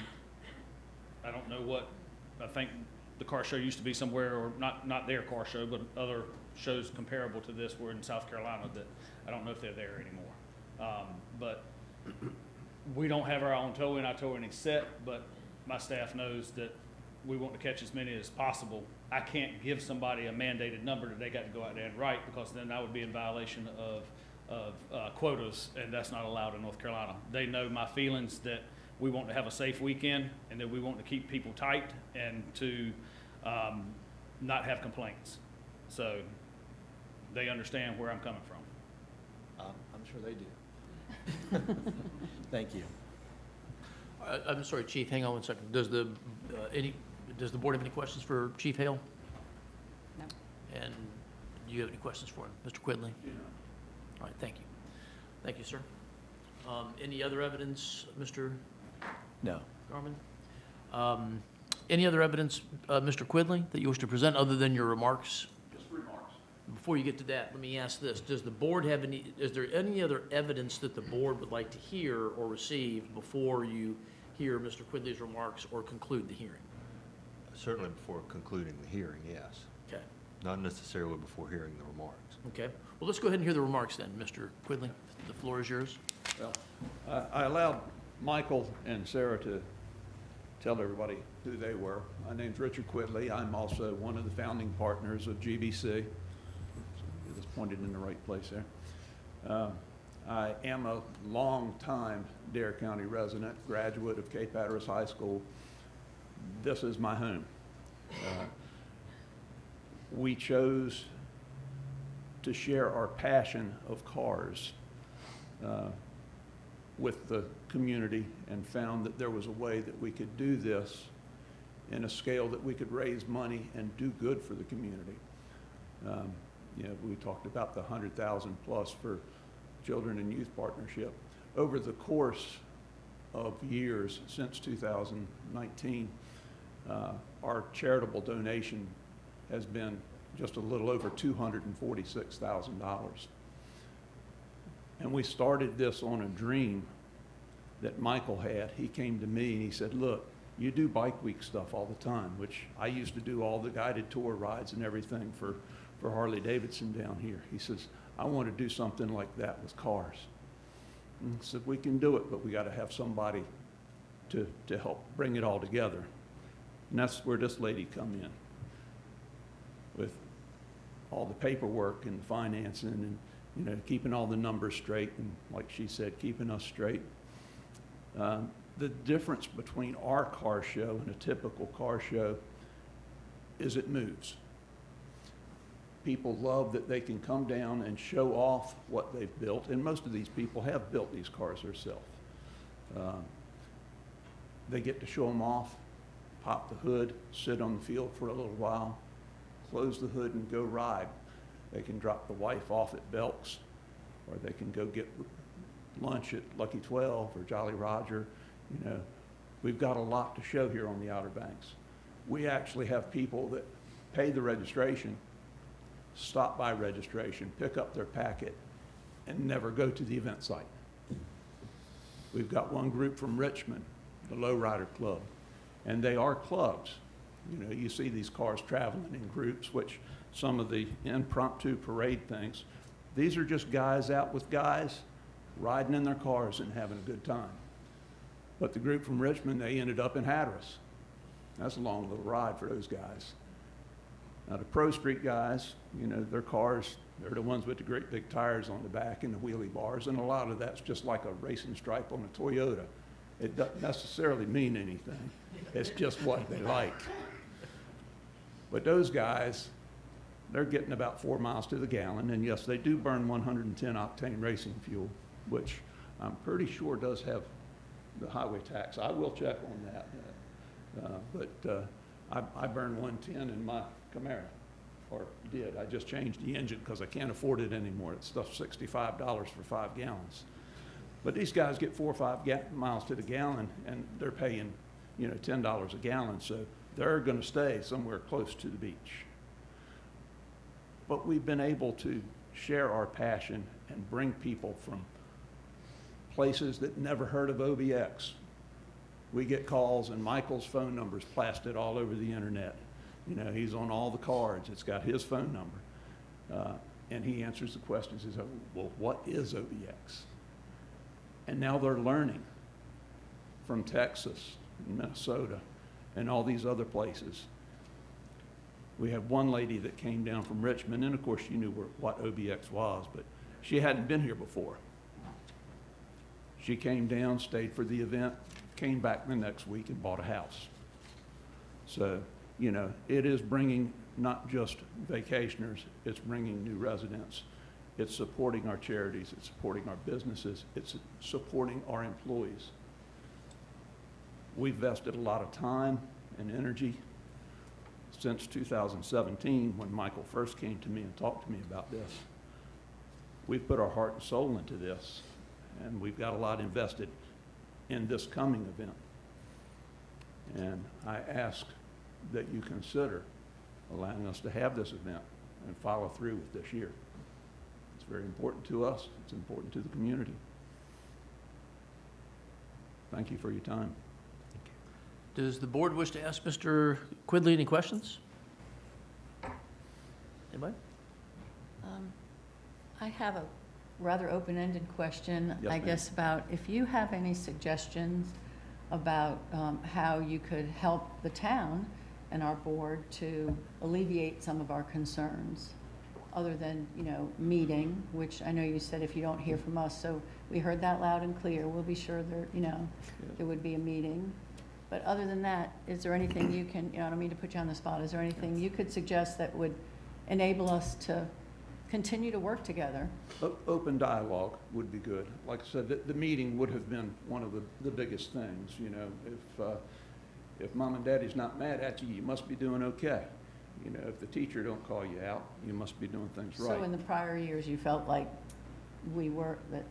Speaker 16: I don't know what, I think the car show used to be somewhere, or not their car show, but other shows comparable to this were in South Carolina that I don't know if they're there anymore. But we don't have our own towing. Our towing is set, but my staff knows that we want to catch as many as possible. I can't give somebody a mandated number that they got to go out there and write, because then I would be in violation of quotas, and that's not allowed in North Carolina. They know my feelings that we want to have a safe weekend, and that we want to keep people tight and to not have complaints. So they understand where I'm coming from.
Speaker 2: I'm sure they do. Thank you.
Speaker 9: I'm sorry, Chief, hang on one second. Does the board have any questions for Chief Hale?
Speaker 3: No.
Speaker 9: And do you have any questions for him? Mr. Quidley? All right, thank you. Thank you, sir. Any other evidence, Mr.
Speaker 2: No.
Speaker 9: Garman? Any other evidence, Mr. Quidley, that you wish to present other than your remarks?
Speaker 17: Just remarks.
Speaker 9: Before you get to that, let me ask this. Does the board have is there any other evidence that the board would like to hear or receive before you hear Mr. Quidley's remarks or conclude the hearing?
Speaker 1: Certainly before concluding the hearing, yes.
Speaker 9: Okay.
Speaker 1: Not necessarily before hearing the remarks.
Speaker 9: Okay. Well, let's go ahead and hear the remarks then, Mr. Quidley. The floor is yours.
Speaker 17: Well, I allowed Michael and Sarah to tell everybody who they were. My name's Richard Quidley. I'm also one of the founding partners of GBC. So it's pointed in the right place there. I am a long-time Dare County resident, graduate of Cape Hatteras High School. This is my home. We chose to share our passion of cars with the community, and found that there was a way that we could do this in a scale that we could raise money and do good for the community. You know, we talked about the 100,000 plus for Children and Youth Partnership. Over the course of years since 2019, our charitable donation has been just a little over $246,000. And we started this on a dream that Michael had, he came to me and he said, look, you do Bike Week stuff all the time, which I used to do all the guided tour rides and everything for Harley Davidson down here. He says, I want to do something like that with cars. And I said, we can do it, but we got to have somebody to help bring it all together. And that's where this lady come in, with all the paperwork and financing and, you know, keeping all the numbers straight, and like she said, keeping us straight. The difference between our car show and a typical car show is it moves. People love that they can come down and show off what they've built, and most of these people have built these cars themselves. They get to show them off, pop the hood, sit on the field for a little while, close the hood and go ride. They can drop the wife off at Belk's, or they can go get lunch at Lucky 12 or Jolly Roger. You know, we've got a lot to show here on the Outer Banks. We actually have people that pay the registration, stop by registration, pick up their packet, and never go to the event site. We've got one group from Richmond, the Lowrider Club, and they are clubs. You know, you see these cars traveling in groups, which some of the impromptu parade things, these are just guys out with guys riding in their cars and having a good time. But the group from Richmond, they ended up in Hatteras. That's a long little ride for those guys. Now the Pro Street guys, you know, their cars, they're the ones with the great big tires on the back and the wheelie bars, and a lot of that's just like a racing stripe on a Toyota. It doesn't necessarily mean anything. It's just what they like. But those guys, they're getting about 4 miles to the gallon, and yes, they do burn 110 octane racing fuel, which I'm pretty sure does have the highway tax. I will check on that. I burn 110 in my Camaro, or did. I just changed the engine because I can't afford it anymore. It's stuff $65 for 5 gallons. But these guys get 4 or 5 miles to the gallon, and they're paying, you know, $10 a gallon, so they're going to stay somewhere close to the beach. But we've been able to share our passion and bring people from places that never heard of OBX. We get calls, and Michael's phone number is plastered all over the internet. You know, he's on all the cards. It's got his phone number. And he answers the questions. He says, well, what is OBX? And now they're learning from Texas, and Minnesota, and all these other places. We had one lady that came down from Richmond, and of course she knew what OBX was, but she hadn't been here before. She came down, stayed for the event, came back the next week and bought a house. So, you know, it is bringing not just vacationers, it's bringing new residents. It's supporting our charities, it's supporting our businesses, it's supporting our employees. We've invested a lot of time and energy since 2017, when Michael first came to me and talked to me about this. We've put our heart and soul into this, and we've got a lot invested in this coming event. And I ask that you consider allowing us to have this event and follow through with this year. It's very important to us. It's important to the community. Thank you for your time.
Speaker 9: Does the board wish to ask Mr. Quigley any questions? Anybody?
Speaker 13: I have a rather open-ended question,
Speaker 17: Yes,
Speaker 13: I
Speaker 17: ma'am.
Speaker 13: guess, about if you have any suggestions about how you could help the town and our board to alleviate some of our concerns, other than, you know, meeting, which I know you said if you don't hear from us, so we heard that loud and clear. We'll be sure there, you know, there would be a meeting. But other than that, is there anything you can, you know, I don't mean to put you on the spot, is there anything you could suggest that would enable us to continue to work together?
Speaker 17: Open dialogue would be good. Like I said, the meeting would have been one of the biggest things. You know, if mom and daddy's not mad at you, you must be doing okay. You know, if the teacher don't call you out, you must be doing things right.
Speaker 13: So in the prior years, you felt like we were, that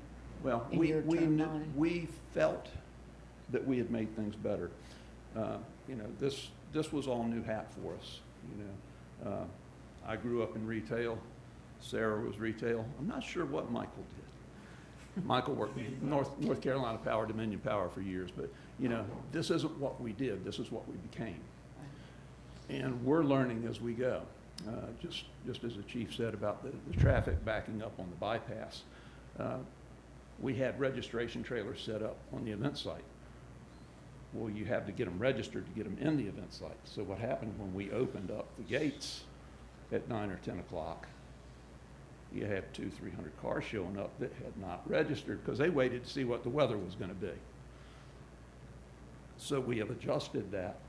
Speaker 17: Well,
Speaker 13: in your terminology?
Speaker 17: we felt that we had made things better. You know, this was all new hat for us. You know, I grew up in retail. Sarah was retail. I'm not sure what Michael Michael worked in North Carolina Power, Dominion Power for years, but, you know, this isn't what we did, this is what we became. And we're learning as we go. Just as the chief said about the traffic backing up on the bypass, we had registration trailers set up on the event site. Well, you have to get them registered to get them in the event site. So what happened when we opened up the gates at 9 or 10 o'clock, you had 200-300 cars showing up that had not registered because they waited to see what the weather was going to be. So we have adjusted that.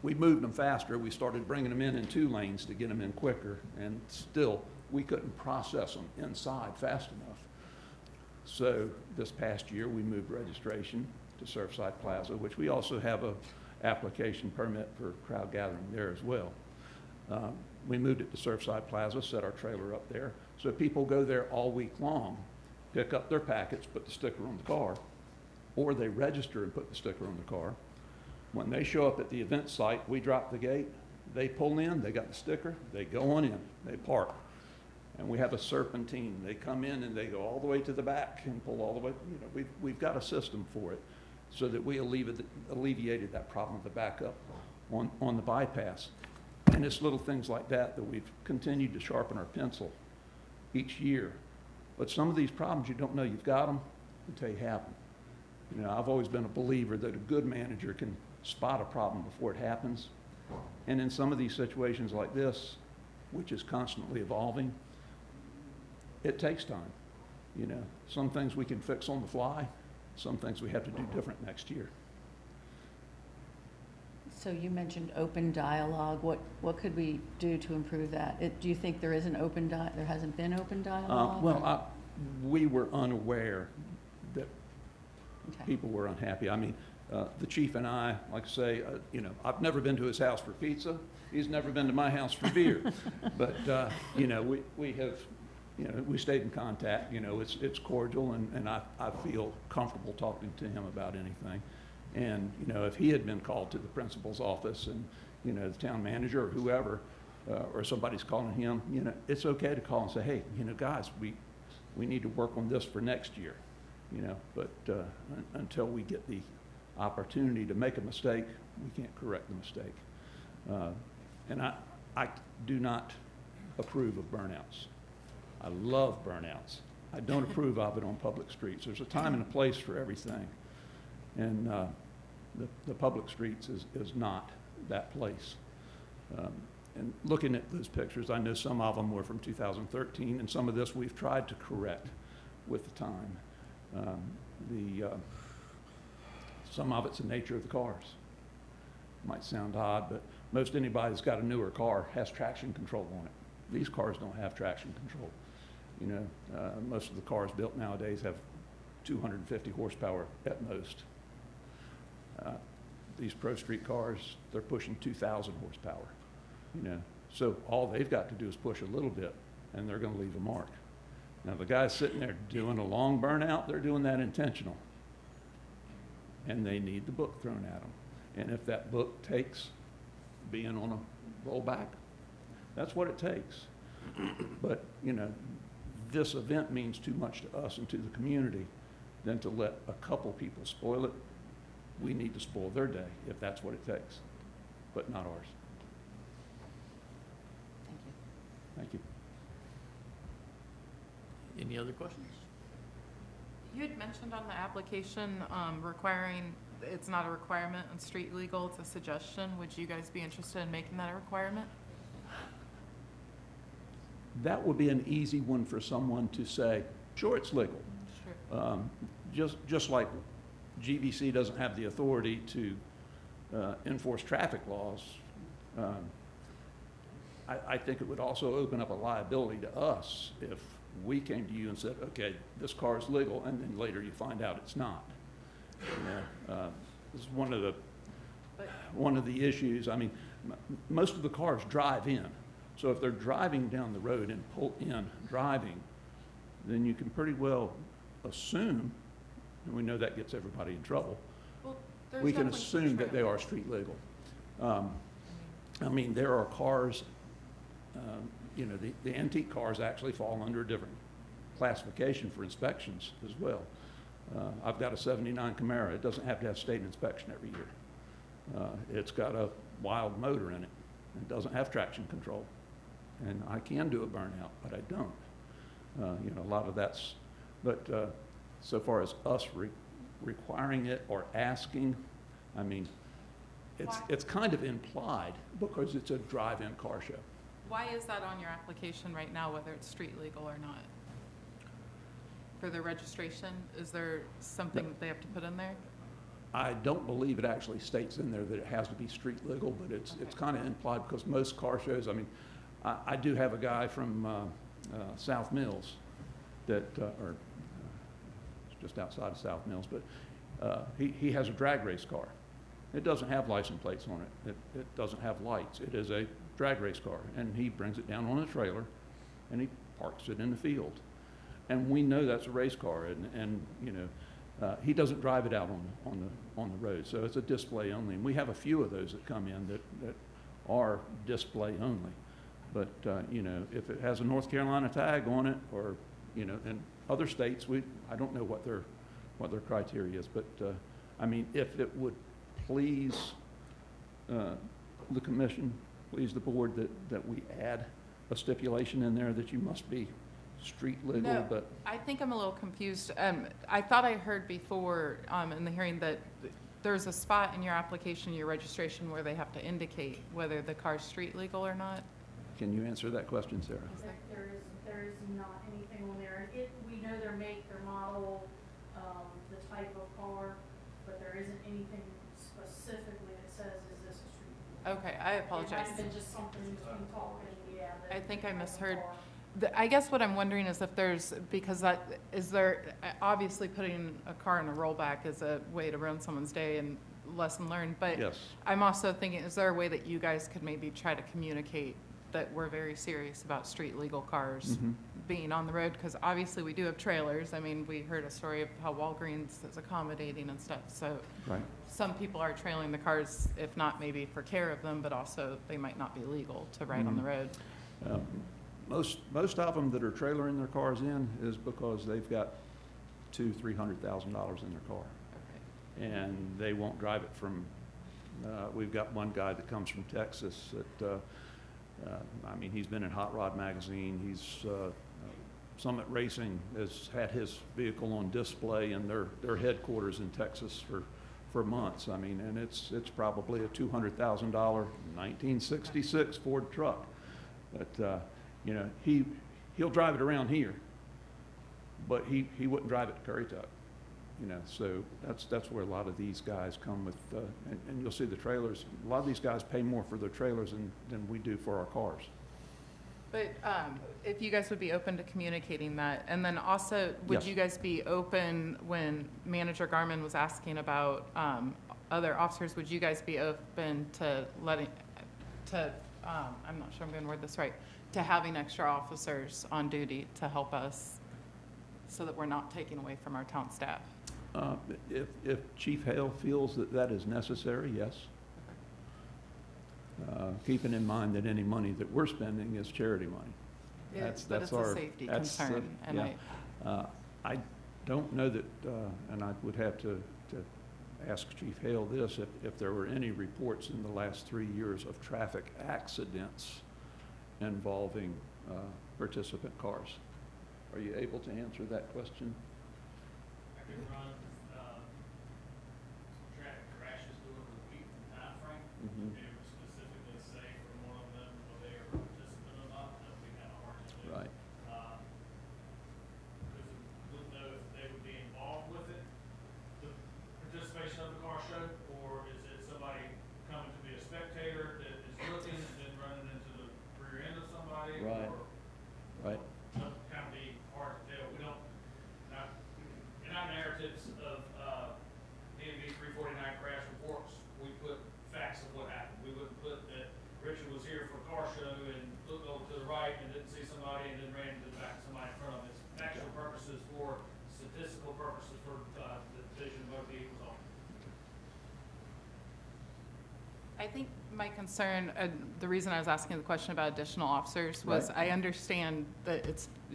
Speaker 17: We moved them faster. We started bringing them in 2 lanes to get them in quicker, and still we couldn't process them inside fast enough. So this past year we moved registration to Surfside Plaza, which we also have a application permit for crowd gathering there as well. We moved it to Surfside Plaza, set our trailer up there, so people go there all week long, pick up their packets, put the sticker on the car, or they register and put the sticker on the car. When they show up at the event site, we drop the gate, they pull in, they got the sticker, they go on in, they park. And we have a serpentine. They come in and they go all the way to the back and pull all the way, you know, we've got a system for it so that we alleviated that problem of the backup on the bypass. And it's little things like that that we've continued to sharpen our pencil each year. But some of these problems, you don't know you've got them until you have them. You know, I've always been a believer that a good manager can spot a problem before it happens. And in some of these situations like this, which is constantly evolving, it takes time. You know, some things we can fix on the fly, some things we have to do different next year.
Speaker 13: So you mentioned open dialogue. What could we do to improve that? Do you think there is an open there hasn't been open dialogue?
Speaker 17: We were unaware that people were unhappy. I mean, the chief and I, like I say, you know, I've never been to his house for pizza. He's never been to my house for beer. But, you know, we have, you know, we stayed in contact. You know, it's cordial, and I feel comfortable talking to him about anything. And, you know, if he had been called to the principal's office and, you know, the town manager or whoever, or somebody's calling him, you know, it's okay to call and say, hey, you know, guys, we need to work on this for next year, you know. But until we get the opportunity to make a mistake, we can't correct the mistake. And I do not approve of burnouts. I love burnouts. I don't approve of it on public streets. There's a time and a place for everything. And the public streets is not that place. And looking at those pictures, I know some of them were from 2013, and some of this we've tried to correct with the time. Some of it's the nature of the cars. Might sound odd, but most anybody that's got a newer car has traction control on it. These cars don't have traction control. You know, most of the cars built nowadays have 250 horsepower at most. These Pro Street cars, they're pushing 2,000 horsepower, you know. So all they've got to do is push a little bit, and they're going to leave a mark. Now, the guys sitting there doing a long burnout, they're doing that intentional. And they need the book thrown at them. And if that book takes being on a rollback, that's what it takes. But, you know, this event means too much to us and to the community than to let a couple people spoil it. We need to spoil their day if that's what it takes, but not ours.
Speaker 13: Thank you.
Speaker 17: Thank you.
Speaker 9: Any other questions?
Speaker 7: You had mentioned on the application requiring, it's not a requirement on street legal, it's a suggestion. Would you guys be interested in making that a requirement?
Speaker 17: That would be an easy one for someone to say, sure, it's legal.
Speaker 7: Sure.
Speaker 17: Just like GBC doesn't have the authority to enforce traffic laws, I think it would also open up a liability to us if we came to you and said, okay, this car is legal, and then later you find out it's not. You know, this is one of the issues. I mean, most of the cars drive in. So if they're driving down the road and pull in driving, then you can pretty well assume, and we know that gets everybody in trouble,
Speaker 7: well,
Speaker 17: we can assume that they are street legal. I mean, there are cars, you know, the antique cars actually fall under a different classification for inspections as well. I've got a 79 Camaro. It doesn't have to have state inspection every year. It's got a wild motor in it. It doesn't have traction control. And I can do a burnout, but I don't. You know, a lot of that's, but so far as us requiring it or asking, I mean, it's kind of implied because it's a drive-in car show.
Speaker 7: Why is that on your application right now, whether it's street legal or not? For the registration, is there something that they have to put in there?
Speaker 17: I don't believe it actually states in there that it has to be street legal, but it's kind of implied because most car shows, I mean, I do have a guy from South Mills that, or just outside of South Mills, but he has a drag race car. It doesn't have license plates on it. It doesn't have lights. It is a drag race car, and he brings it down on a trailer, and he parks it in the field. And we know that's a race car, and you know, he doesn't drive it out on the road, so it's a display only. And we have a few of those that come in that are display only. But you know, if it has a North Carolina tag on it, or you know, in other states, I don't know what their criteria is. But I mean, if it would please the commission, please the board, that we add a stipulation in there that you must be street legal.
Speaker 7: No,
Speaker 17: but
Speaker 7: I think I'm a little confused. I thought I heard before in the hearing that there's a spot in your application, your registration, where they have to indicate whether the car's street legal or not.
Speaker 17: can you answer that question, Sarah?
Speaker 19: There is not anything on there. We know their make, their model, the type of car, but there isn't anything specifically that says, is this a street legal?
Speaker 7: Okay, I apologize.
Speaker 19: It might have been just something between talking, yeah.
Speaker 7: I think I misheard. I guess what I'm wondering is if there's, because obviously putting a car in a rollback is a way to ruin someone's day and lesson learned, but
Speaker 17: Yes.
Speaker 7: I'm also thinking, is there a way that you guys could maybe try to communicate that we're very serious about street legal cars
Speaker 17: Mhm.
Speaker 7: being on the road? Because obviously we do have trailers. I mean, we heard a story of how Walgreens is accommodating and stuff, so
Speaker 17: Right.
Speaker 7: some people are trailing the cars, if not maybe for care of them, but also they might not be legal to ride on the
Speaker 17: Mhm.
Speaker 7: road.
Speaker 17: Most of them that are trailering their cars in is because they've got $200,000-300,000 in their car. And they won't drive it from, we've got one guy that comes from Texas that, I mean, he's been in Hot Rod Magazine. He's, Summit Racing has had his vehicle on display in their headquarters in Texas for months. I mean, and it's probably a $200,000 1966 Ford truck. But, you know, he'll drive it around here, but he wouldn't drive it to Currituck. You know, so that's where a lot of these guys come with, and you'll see the trailers. A lot of these guys pay more for their trailers than we do for our cars.
Speaker 7: But if you guys would be open to communicating that, and then also, would
Speaker 17: Yes.
Speaker 7: you guys be open when Manager Garman was asking about other officers, would you guys be open to I'm not sure I'm going to word this right, to having extra officers on duty to help us so that we're not taking away from our town staff?
Speaker 17: If Chief Hale feels that is necessary, yes. Keeping in mind that any money that we're spending is charity money.
Speaker 7: But it's a safety concern, and
Speaker 17: yeah. I don't know that, and I would have to ask Chief Hale this, if there were any reports in the last 3 years of traffic accidents involving participant cars. Are you able to answer that question?
Speaker 16: I can run traffic crashes over the week time frame.
Speaker 17: Mhm.
Speaker 16: It would specifically say from one of them whether they are a participant or not, that we have a hard to do.
Speaker 17: Right.
Speaker 16: Because we wouldn't know if they would be involved with it, the participation of the car show, or is it somebody coming to be a spectator that is looking and then running into the rear end of somebody?
Speaker 17: Right.
Speaker 16: Or
Speaker 17: Right.
Speaker 16: that kind of be hard to tell. We don't, in our narratives of DMV 349 crash reports, we put facts of what happened. We wouldn't put that Richard was here for a car show and looked over to the right and didn't see somebody and then ran into the back of somebody in front of him. It's factual purposes for statistical purposes for the division of motor vehicles only.
Speaker 7: I think my concern, the reason I was asking the question about additional officers was I understand that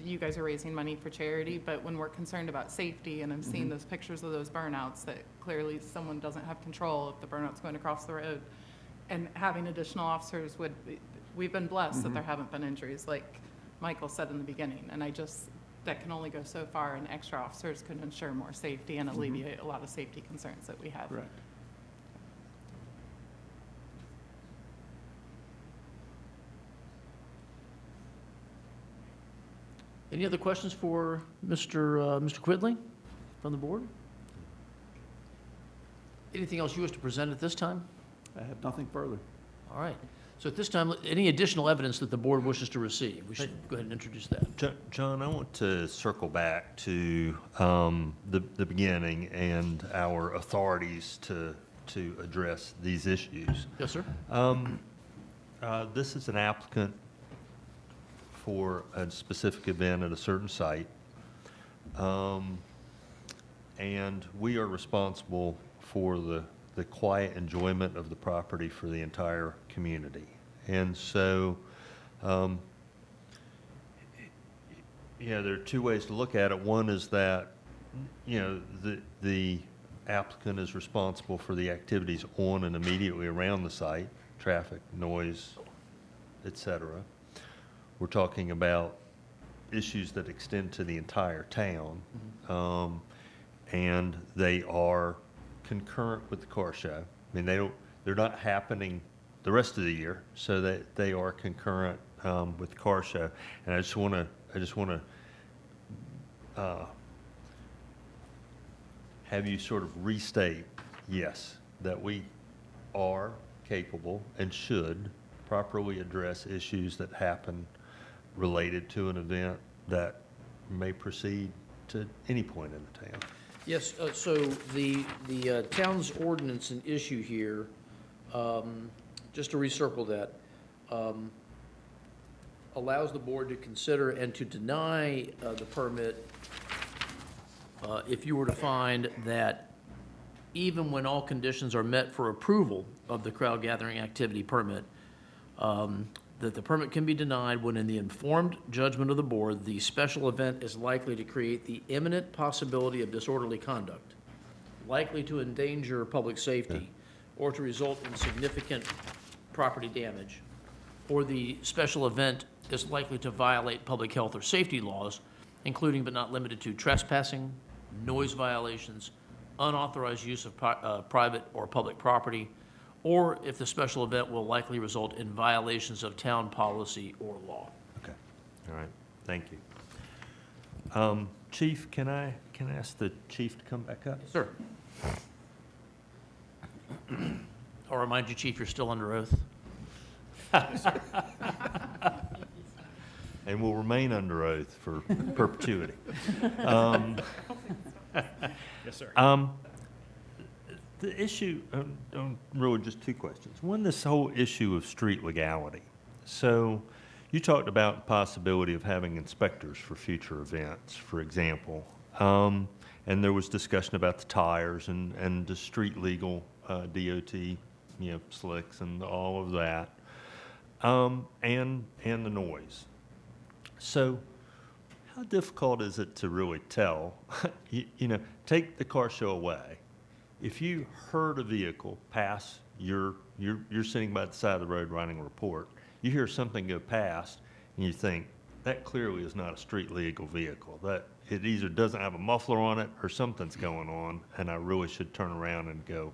Speaker 7: you guys are raising money for charity, but when we're concerned about safety, and I'm seeing
Speaker 8: Mhm.
Speaker 7: those pictures of those burnouts, that clearly someone doesn't have control if the burnout's going across the road, and having additional officers we've been blessed that
Speaker 8: Mhm.
Speaker 7: there haven't been injuries, like Michael said in the beginning, and that can only go so far, and extra officers could ensure more safety and alleviate a lot of safety concerns that we have.
Speaker 18: Correct.
Speaker 9: Any other questions for Mr. Quidley from the board? Anything else you wish to present at this time?
Speaker 17: I have nothing further.
Speaker 9: All right. So at this time, any additional evidence that the board wishes to receive? We should go ahead and introduce that.
Speaker 1: John, I want to circle back to the beginning and our authorities to address these issues.
Speaker 9: Yes, sir.
Speaker 1: This is an applicant for a specific event at a certain site, and we are responsible for the quiet enjoyment of the property for the entire community. And so, there are two ways to look at it. One is that, the applicant is responsible for the activities on and immediately around the site, traffic, noise, et cetera. We're talking about issues that extend to the entire town, and they are concurrent with the car show. I mean, they're not happening the rest of the year, so that they are concurrent with the car show. And I just want to have you sort of restate, yes, that we are capable and should properly address issues that happen related to an event that may proceed to any point in the town.
Speaker 9: Yes, so the town's ordinance and issue here, just to recircle that, allows the board to consider and to deny the permit if you were to find that even when all conditions are met for approval of the crowd gathering activity permit, that the permit can be denied when in the informed judgment of the board, the special event is likely to create the imminent possibility of disorderly conduct, likely to endanger public safety, or to result in significant property damage, or the special event is likely to violate public health or safety laws, including but not limited to trespassing, noise violations, unauthorized use of private or public property, or if the special event will likely result in violations of town policy or law.
Speaker 1: Okay, all right, thank you. Chief, can I ask the chief to come back up?
Speaker 9: Sir. I'll remind you, Chief, you're still under oath.
Speaker 1: And will remain under oath for perpetuity.
Speaker 16: Yes, sir.
Speaker 1: The issue, really just two questions. One, this whole issue of street legality. So you talked about the possibility of having inspectors for future events, for example. And there was discussion about the tires and the street legal DOT, slicks and all of that, and the noise. So how difficult is it to really tell? Take the car show away. If you heard a vehicle pass, you're sitting by the side of the road writing a report, you hear something go past, and you think, that clearly is not a street legal vehicle. That it either doesn't have a muffler on it or something's going on, and I really should turn around and go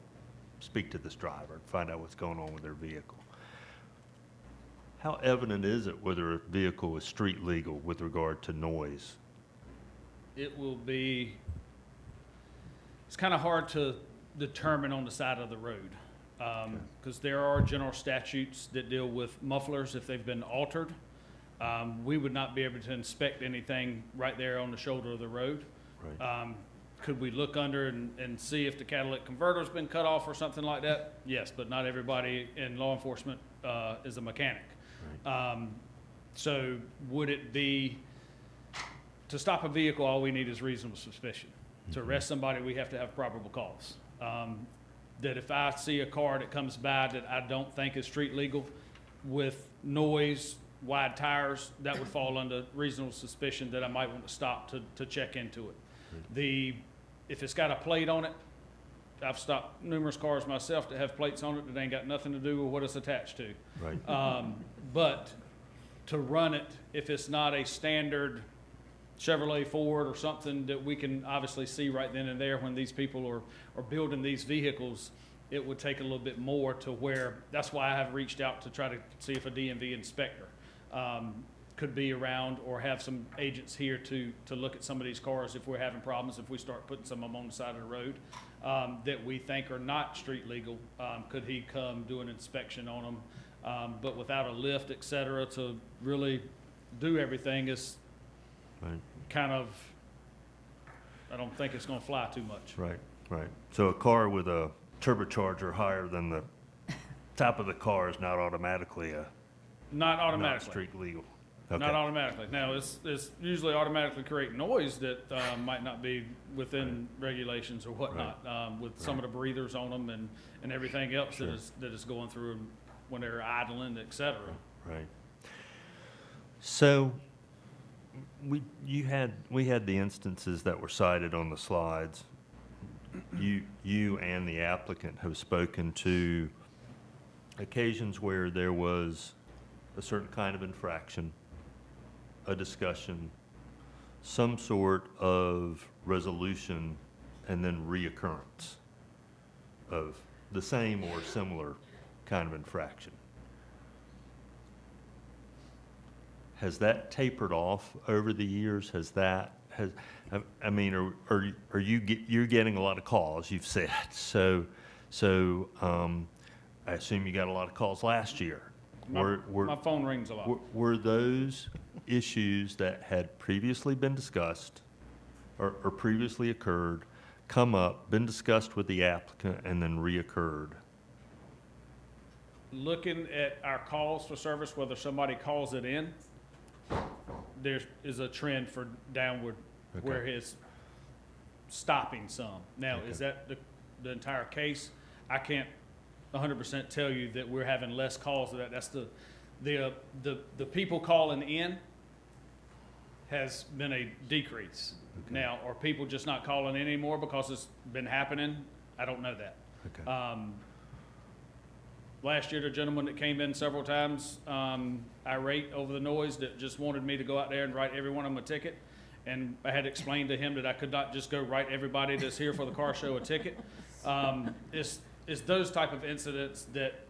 Speaker 1: speak to this driver and find out what's going on with their vehicle. How evident is it whether a vehicle is street legal with regard to noise?
Speaker 16: It will be, it's kind of hard to determine on the side of the road, because there are general statutes that deal with mufflers if they've been altered. We would not be able to inspect anything right there on the shoulder of the road.
Speaker 1: Right.
Speaker 16: Could we look under and see if the catalytic converter's been cut off or something like that? Yes, but not everybody in law enforcement is a mechanic.
Speaker 1: Right.
Speaker 16: So would it be, to stop a vehicle, all we need is reasonable suspicion. To arrest somebody, we have to have probable cause. That if I see a car that comes by that I don't think is street legal with noise wide tires, that would fall under reasonable suspicion that I might want to stop to check into it. If it's got a plate on it, I've stopped numerous cars myself that have plates on it that ain't got nothing to do with what it's attached to.
Speaker 1: Right.
Speaker 16: But to run it, if it's not a standard Chevrolet Ford or something that we can obviously see right then and there when these people are building these vehicles, it would take a little bit more to where, that's why I have reached out to try to see if a DMV inspector could be around, or have some agents here to look at some of these cars if we're having problems, if we start putting some of them on the side of the road that we think are not street legal. Could he come do an inspection on them? But without a lift, et cetera, to really do everything is kind of, I don't think it's going to fly too much.
Speaker 1: Right, right. So a car with a turbocharger higher than the top of the car is not automatically
Speaker 16: Not
Speaker 1: not
Speaker 16: automatically.
Speaker 1: street legal. Okay.
Speaker 16: Not automatically. Now, it's usually automatically creating noise that might not be within regulations or whatnot, with some of the breathers on them and everything else
Speaker 1: Sure.
Speaker 16: that is going through when they're idling, et cetera.
Speaker 1: Right. So we had the instances that were cited on the slides. You and the applicant have spoken to occasions where there was a certain kind of infraction, a discussion, some sort of resolution, and then reoccurrence of the same or similar kind of infraction. Has that tapered off over the years? I mean, are you're getting a lot of calls, you've said, so I assume you got a lot of calls last year.
Speaker 16: My phone rings a lot.
Speaker 1: Were those issues that had previously been discussed or previously occurred, come up, been discussed with the applicant, and then reoccurred?
Speaker 16: Looking at our calls for service, whether somebody calls it in, there is a trend for downward,
Speaker 1: Okay.
Speaker 16: where it's stopping some. Now,
Speaker 1: Okay.
Speaker 16: is that the entire case? I can't 100% tell you that we're having less calls of that. That's the people calling in has been a decrease.
Speaker 1: Okay.
Speaker 16: Now, are people just not calling in anymore because it's been happening? I don't know that.
Speaker 1: Okay.
Speaker 16: Last year, the gentleman that came in several times, irate over the noise, that just wanted me to go out there and write every one of them a ticket. And I had explained to him that I could not just go write everybody that's here for the car show a ticket. It's those type of incidents that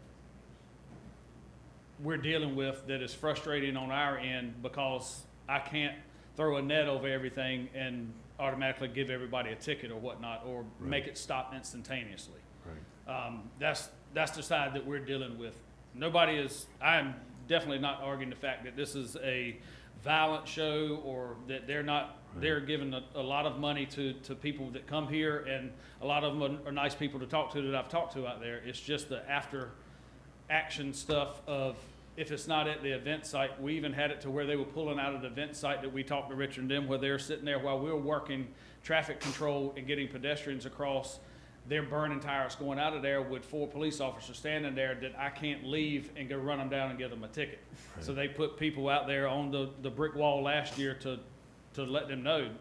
Speaker 16: we're dealing with that is frustrating on our end, because I can't throw a net over everything and automatically give everybody a ticket or whatnot, or make it stop instantaneously.
Speaker 1: Right.
Speaker 16: That's the side that we're dealing with. I am definitely not arguing the fact that this is a violent show, or that they're giving a lot of money to people that come here, and a lot of them are nice people to talk to that I've talked to out there. It's just the after action stuff of, if it's not at the event site. We even had it to where they were pulling out of the event site that we talked to Richard and them, where they're sitting there while we were working traffic control and getting pedestrians across. They're burning tires going out of there with 4 police officers standing there that I can't leave and go run them down and give them a ticket.
Speaker 1: Right.
Speaker 16: So they put people out there on the brick wall last year to let them know,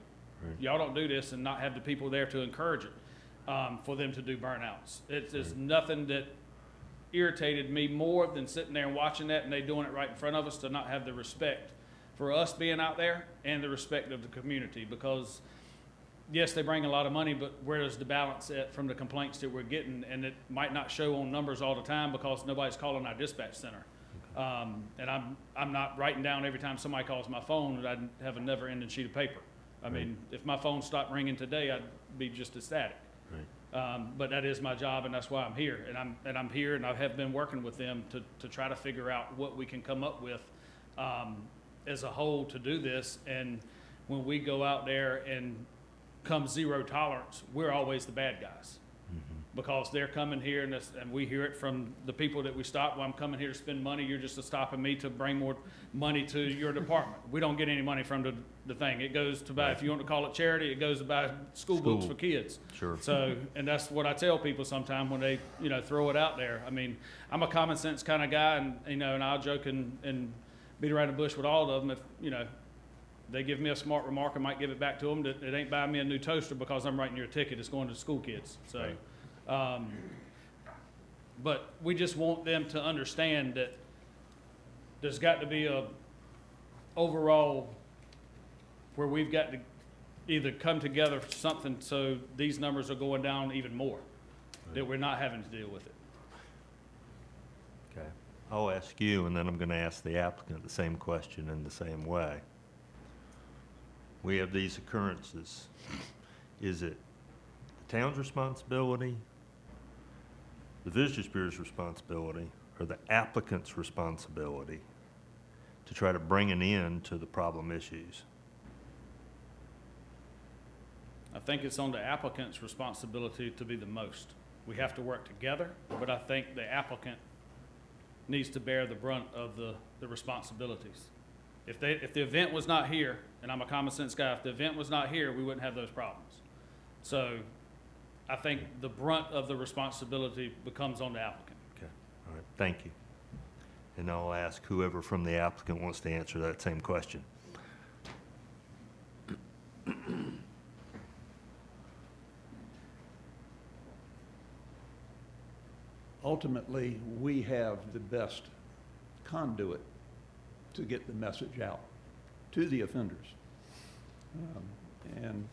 Speaker 16: y'all don't do this, and not have the people there to encourage it, for them to do burnouts. It's nothing that irritated me more than sitting there and watching that, and they doing it right in front of us, to not have the respect for us being out there and the respect of the community. Because yes, they bring a lot of money, but where is the balance at from the complaints that we're getting? And it might not show on numbers all the time because nobody's calling our dispatch center. And I'm not writing down every time somebody calls my phone that I'd have a never-ending sheet of paper. I mean, if my phone stopped ringing today, I'd be just ecstatic.
Speaker 1: Right.
Speaker 16: But that is my job, and that's why I'm here. And I'm here, and I have been working with them to try to figure out what we can come up with as a whole to do this. And when we go out there and come zero tolerance, we're always the bad guys. Because they're coming here, and we hear it from the people that we stop. Well, I'm coming here to spend money. You're just stopping me to bring more money to your department. We don't get any money from the thing. It goes to buy, if you want to call it charity, it goes to buy school books for kids.
Speaker 1: Sure.
Speaker 16: So, and that's what I tell people sometimes when they, throw it out there. I mean, I'm a common sense kind of guy, and, and I'll joke and beat around the bush with all of them. If, you know, they give me a smart remark, I might give it back to them. That it ain't buying me a new toaster because I'm writing your ticket. It's going to the school kids. So, but we just want them to understand that there's got to be a overall where we've got to either come together for something so these numbers are going down even more, that we're not having to deal with it.
Speaker 1: Okay. I'll ask you, and then I'm going to ask the applicant the same question in the same way. We have these occurrences. Is it the town's responsibility, the Visitors Bureau's responsibility, or the applicant's responsibility to try to bring an end to the problem issues?
Speaker 16: I think it's on the applicant's responsibility to be the most. We have to work together, but I think the applicant needs to bear the brunt of the responsibilities. If the event was not here, and I'm a common sense guy, if the event was not here, we wouldn't have those problems. So I think the brunt of the responsibility becomes on the applicant.
Speaker 1: Okay, all right, thank you. And I'll ask whoever from the applicant wants to answer that same question.
Speaker 17: Ultimately, we have the best conduit to get the message out to the offenders. And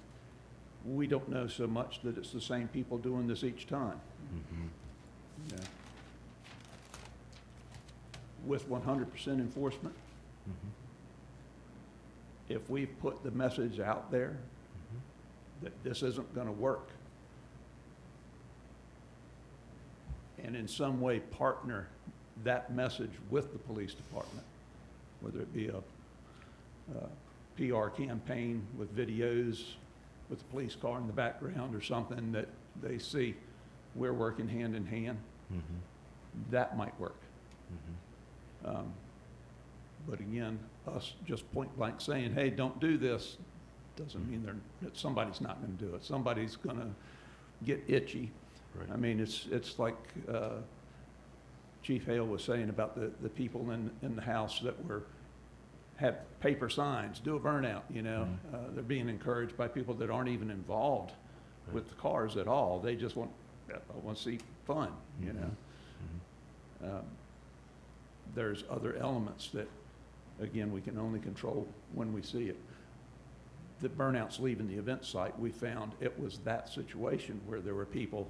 Speaker 17: we don't know so much that it's the same people doing this each time. Mm-hmm. Yeah. With 100% enforcement, if we put the message out there that this isn't going to work, and in some way partner that message with the police department, whether it be a PR campaign with videos with the police car in the background or something that they see we're working hand in hand, that might work. But again, us just point blank saying, hey, don't do this, doesn't mean that somebody's not going to do it. Somebody's going to get itchy. Right. I mean, it's like Chief Hale was saying about the people in the House that have paper signs, do a burnout, you know. They're being encouraged by people that aren't even involved with the cars at all. They just want to see fun, you know. There's other elements that, again, we can only control when we see it. The burnouts leaving the event site, we found it was that situation where there were people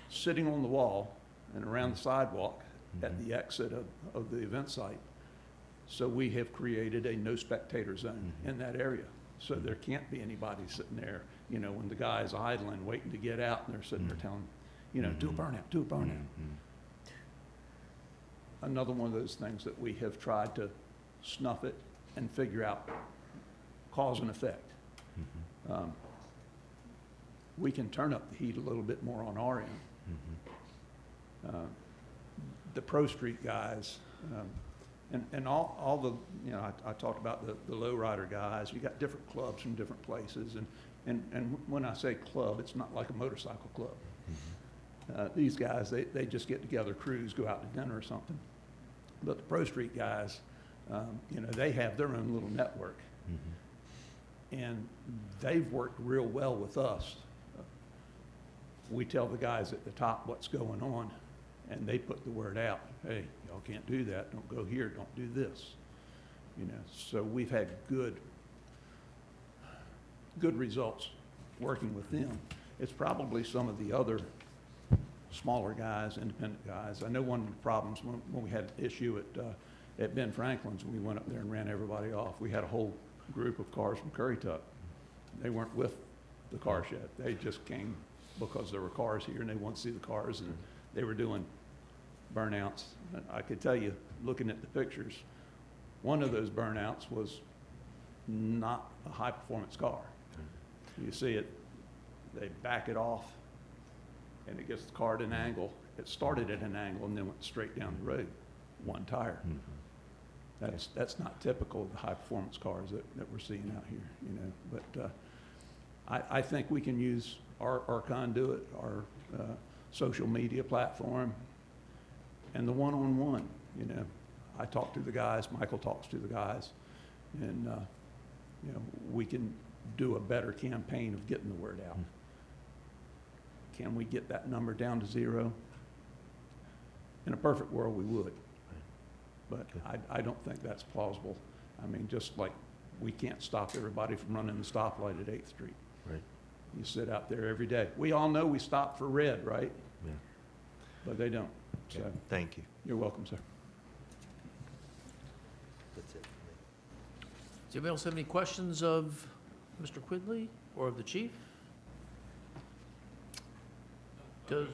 Speaker 17: sitting on the wall and around the sidewalk at the exit of the event site. So we have created a no spectator zone in that area. So there can't be anybody sitting there, you know, when the guy's idling, waiting to get out, and they're sitting there telling, you know, do a burnout, do a burnout. Another one of those things that we have tried to snuff it and figure out cause and effect. We can turn up the heat a little bit more on our end. The Pro Street guys, and all the, you know, I talked about the lowrider guys. You got different clubs from different places, and when I say club, it's not like a motorcycle club. These guys, they just get together, cruise, go out to dinner or something. But the Pro Street guys, you know, they have their own little network. And they've worked real well with us. We tell the guys at the top what's going on, and they put the word out. Hey, y'all can't do that. Don't go here. Don't do this. You know, so we've had good results working with them. It's probably some of the other smaller guys, independent guys. I know one of the problems when we had an issue at Ben Franklin's, when we went up there and ran everybody off, we had a whole group of cars from Currituck. They weren't with the car shed. They just came because there were cars here and they wanted to see the cars, and they were doing burnouts. I could tell you, looking at the pictures, one of those burnouts was not a high performance car. You see it, they back it off and it gets the car at an angle. It started at an angle and then went straight down the road, one tire. That's not typical of the high performance cars that we're seeing out here, you know. But I think we can use our conduit, our social media platform, and the one-on-one, you know. I talk to the guys, Michael talks to the guys, and, you know, we can do a better campaign of getting the word out. Can we get that number down to 0? In a perfect world, we would. But I don't think that's plausible. I mean, just like we can't stop everybody from running the stoplight at 8th Street.
Speaker 1: Right.
Speaker 17: You sit out there every day. We all know we stop for red, right?
Speaker 1: Yeah.
Speaker 17: But they don't. So
Speaker 1: Okay. Thank you.
Speaker 17: you're welcome, sir.
Speaker 1: That's it.
Speaker 9: Does anybody else have any questions of Mr. Quigley or of the chief? Does,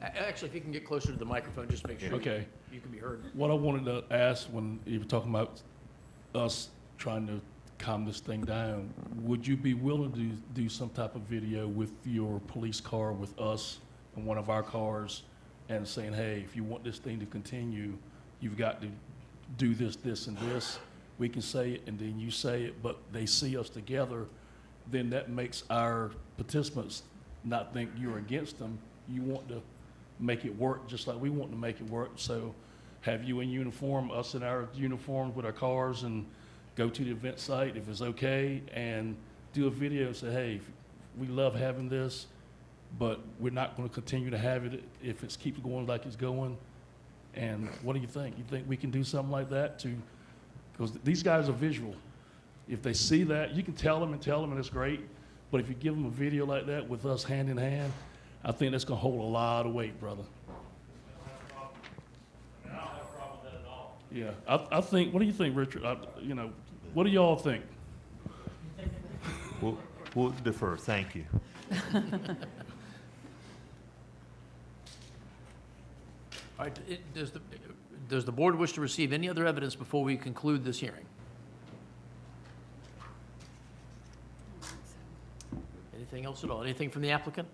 Speaker 9: actually, if you can get closer to the microphone, just make sure
Speaker 18: Okay.
Speaker 9: you can be heard.
Speaker 18: What I wanted to ask when you were talking about us trying to calm this thing down, would you be willing to do some type of video with your police car with us and one of our cars and saying, hey, if you want this thing to continue, you've got to do this, this, and this? We can say it and then you say it, but they see us together, then that makes our participants not think you're against them. You want to make it work just like we want to make it work. So have you in uniform, us in our uniforms with our cars, and go to the event site if it's okay, and do a video and say, hey, we love having this, but we're not going to continue to have it if it keeps going like it's going. And what do you think? You think we can do something like that too? Because these guys are visual. If they see that, you can tell them and it's great. But if you give them a video like that with us hand in hand, I think that's going to hold a lot of weight, brother.
Speaker 16: I don't have a problem with that at all.
Speaker 18: Yeah, I think, what do you think, Richard? You know, what do y'all think?
Speaker 1: We'll defer. Thank you.
Speaker 9: All right, does the board wish to receive any other evidence before we conclude this hearing? Anything else at all? Anything from the applicant?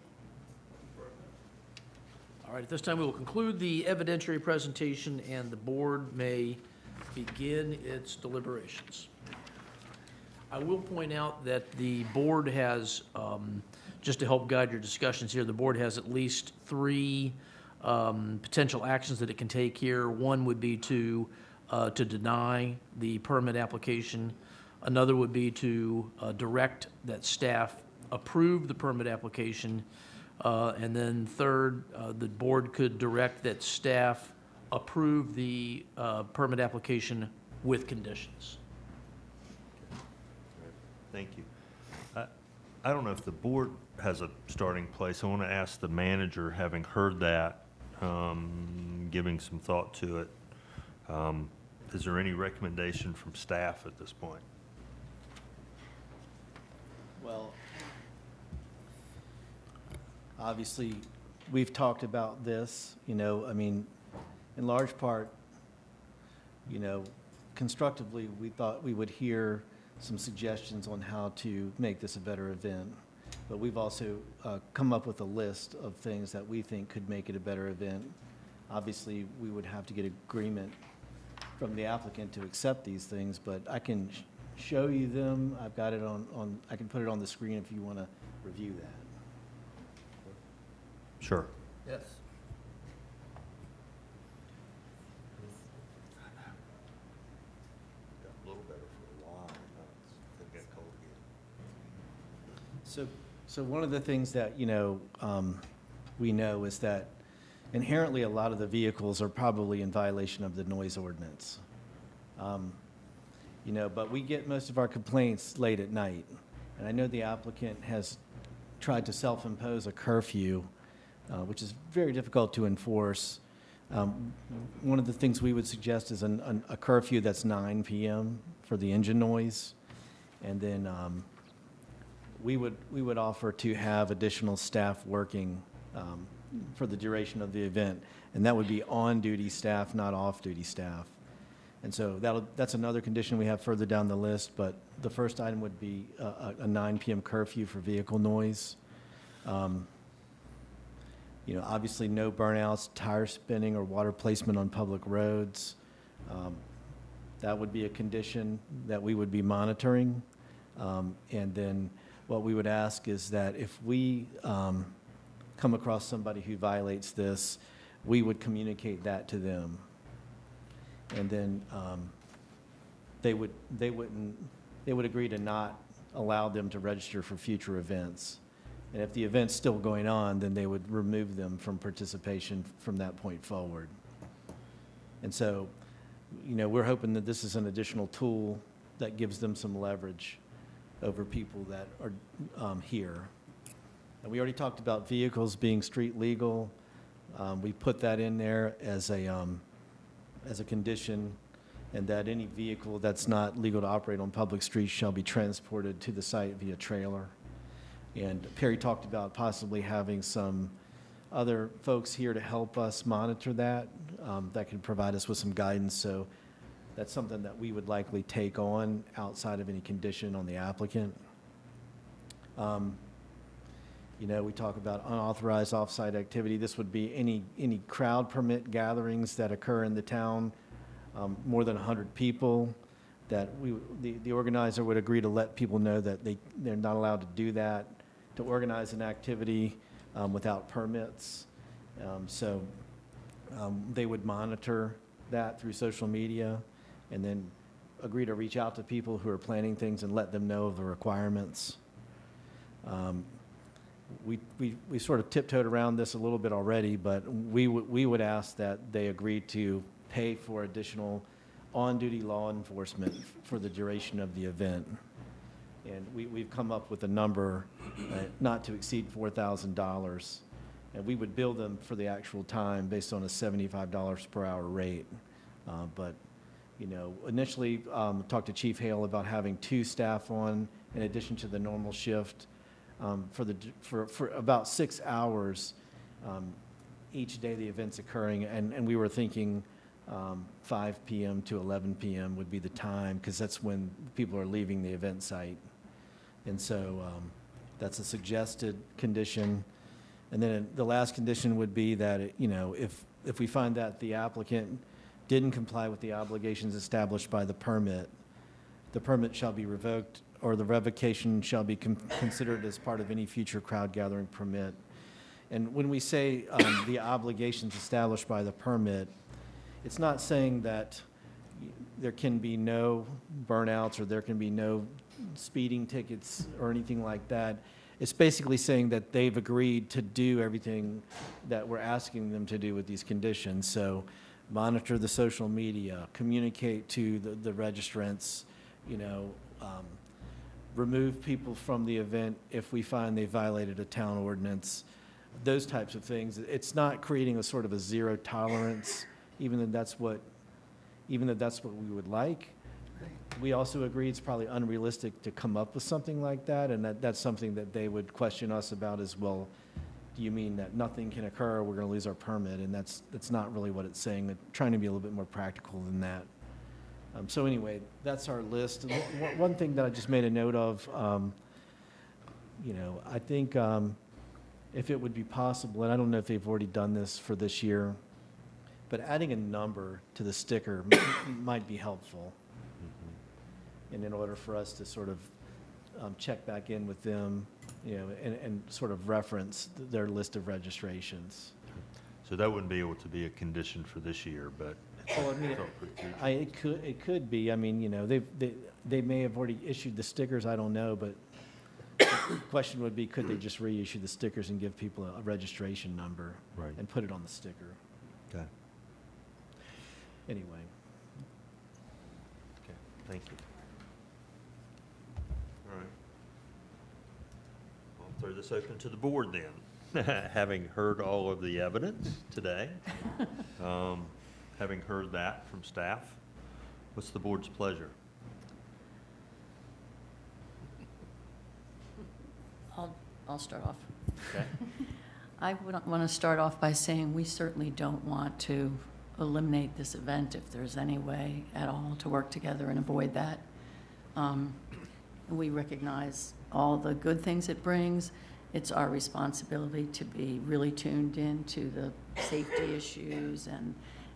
Speaker 9: All right, at this time, we will conclude the evidentiary presentation, and the board may begin its deliberations. I will point out that the board has, just to help guide your discussions here, the board has at least 3 potential actions that it can take here. One would be to deny the permit application. Another would be to direct that staff approve the permit application. And then third, the board could direct that staff approve the permit application with conditions.
Speaker 1: Thank you. I don't know if the board has a starting place. I want to ask the manager, having heard that, giving some thought to it, is there any recommendation from staff at this point?
Speaker 2: Well, obviously, we've talked about this, you know, I mean, in large part, you know, constructively, we thought we would hear some suggestions on how to make this a better event. But we've also come up with a list of things that we think could make it a better event. Obviously, we would have to get agreement from the applicant to accept these things, but I can show you them. I've got it on, I can put it on the screen if you want to review that.
Speaker 1: Sure.
Speaker 9: Yes.
Speaker 1: Got a little better for a while. Now it's got cold again.
Speaker 2: So one of the things that, you know, we know is that inherently a lot of the vehicles are probably in violation of the noise ordinance. You know, but we get most of our complaints late at night. And I know the applicant has tried to self-impose a curfew, which is very difficult to enforce. One of the things we would suggest is a curfew that's 9 p.m. for the engine noise. And then we would offer to have additional staff working for the duration of the event. And that would be on-duty staff, not off-duty staff. And so that's another condition we have further down the list, but the first item would be a 9 p.m. curfew for vehicle noise. You know, obviously no burnouts, tire spinning, or water placement on public roads. That would be a condition that we would be monitoring. And then what we would ask is that if we come across somebody who violates this, we would communicate that to them. And then they would agree to not allow them to register for future events. And if the event's still going on, then they would remove them from participation from that point forward. And so, you know, we're hoping that this is an additional tool that gives them some leverage over people that are here. And we already talked about vehicles being street legal. We put that in there as a condition, and that any vehicle that's not legal to operate on public streets shall be transported to the site via trailer. And Perry talked about possibly having some other folks here to help us monitor that, that could provide us with some guidance. So that's something that we would likely take on outside of any condition on the applicant. You know, we talk about unauthorized off-site activity. This would be any crowd permit gatherings that occur in the town, more than 100 people, that the organizer would agree to let people know that they're not allowed to do that, to organize an activity without permits. They would monitor that through social media, and then agree to reach out to people who are planning things and let them know of the requirements. We sort of tiptoed around this a little bit already, but we would ask that they agree to pay for additional on-duty law enforcement for the duration of the event. And we've come up with a number not to exceed $4,000, and we would bill them for the actual time based on a $75 per hour rate. But you know, initially talked to Chief Hale about having 2 staff on in addition to the normal shift for about 6 hours each day the event's occurring, and we were thinking 5 p.m. to 11 p.m. would be the time, because that's when people are leaving the event site. And so that's a suggested condition. And then the last condition would be that, you know, if we find that the applicant didn't comply with the obligations established by the permit shall be revoked, or the revocation shall be considered as part of any future crowd gathering permit. And when we say the obligations established by the permit, it's not saying that there can be no burnouts or there can be no speeding tickets or anything like that. It's basically saying that they've agreed to do everything that we're asking them to do with these conditions. So monitor the social media, communicate to the registrants, you know, remove people from the event if we find they violated a town ordinance, those types of things. It's not creating a sort of a zero tolerance, even though that's what we would like. We also agree it's probably unrealistic to come up with something like that, and that's something that they would question us about as well. Do you mean that nothing can occur, we're going to lose our permit? And that's not really what it's saying. They're trying to be a little bit more practical than that. So anyway, that's our list. One thing that I just made a note of, you know, I think if it would be possible, and I don't know if they've already done this for this year, but adding a number to the sticker might be helpful. And in order for us to sort of check back in with them, you know, and sort of reference their list of registrations.
Speaker 1: So that wouldn't be able to be a condition for this year, but
Speaker 2: well, I mean, it could be. I mean, you know, they may have already issued the stickers. I don't know, but the question would be, could they just reissue the stickers and give people a registration number,
Speaker 1: right,
Speaker 2: and put it on the sticker?
Speaker 1: Okay.
Speaker 2: Anyway.
Speaker 1: Okay. Thank you. All right. I'll throw this open to the board then. Having heard all of the evidence today, having heard that from staff, what's the board's pleasure?
Speaker 13: I'll start off.
Speaker 1: Okay.
Speaker 13: I would want to start off by saying we certainly don't want to eliminate this event if there's any way at all to work together and avoid that. We recognize all the good things it brings. It's our responsibility to be really tuned into the safety issues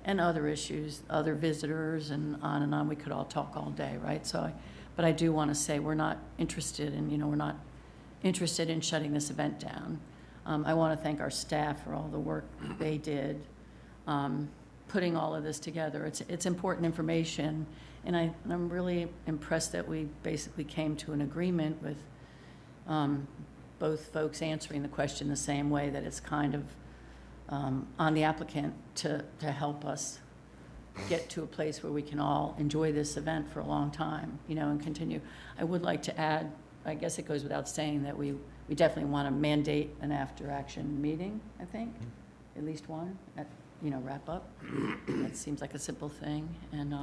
Speaker 13: and other issues, other visitors, and on. We could all talk all day, right? But I do want to say we're not interested in, you know, we're not interested in shutting this event down. I want to thank our staff for all the work they did, putting all of this together. It's important information, and I'm really impressed that we basically came to an agreement with both folks answering the question the same way, that it's kind of on the applicant to help us get to a place where we can all enjoy this event for a long time, you know, and continue. I would like to add, I guess it goes without saying, that we definitely want to mandate an after-action meeting, I think, at least one, wrap up. That seems like a simple thing. And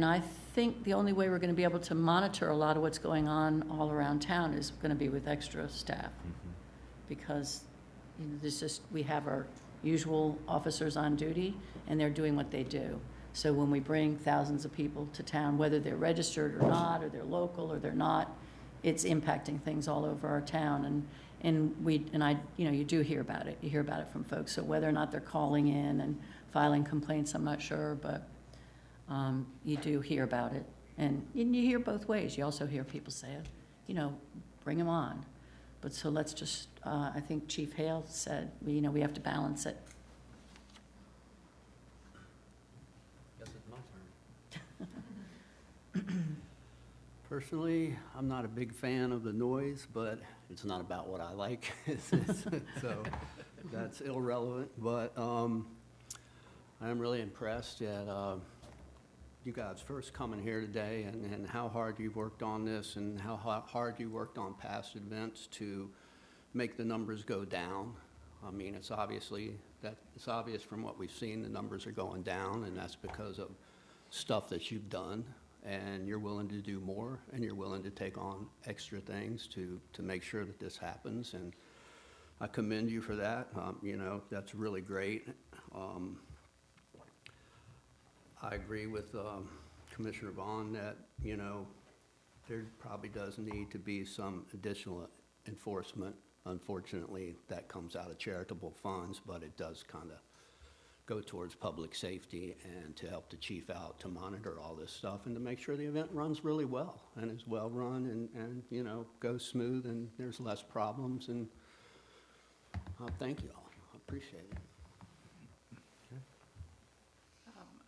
Speaker 13: I think the only way we're going to be able to monitor a lot of what's going on all around town is going to be with extra staff. Because we have our usual officers on duty, and they're doing what they do. So when we bring thousands of people to town, whether they're registered or not, or they're local or they're not, it's impacting things all over our town. You do hear about it. You hear about it from folks. So whether or not they're calling in and filing complaints, I'm not sure, but you do hear about it. And you hear both ways. You also hear people say, bring them on. But so let's just, I think Chief Hale said, we have to balance it.
Speaker 8: Guess it's my turn. Personally, I'm not a big fan of the noise, but it's not about what I like. So that's irrelevant. But I'm really impressed at you guys first coming here today, and how hard you've worked on this, and how hard you worked on past events to make the numbers go down. I mean, it's obvious from what we've seen, the numbers are going down, and that's because of stuff that you've done, and you're willing to do more, and you're willing to take on extra things to make sure that this happens, and I commend you for that. That's really great. I agree with Commissioner Vaughn that, there probably does need to be some additional enforcement. Unfortunately, that comes out of charitable funds, but it does kind of go towards public safety and to help the chief out to monitor all this stuff and to make sure the event runs really well and is well run and goes smooth and there's less problems. And thank you all. I appreciate it.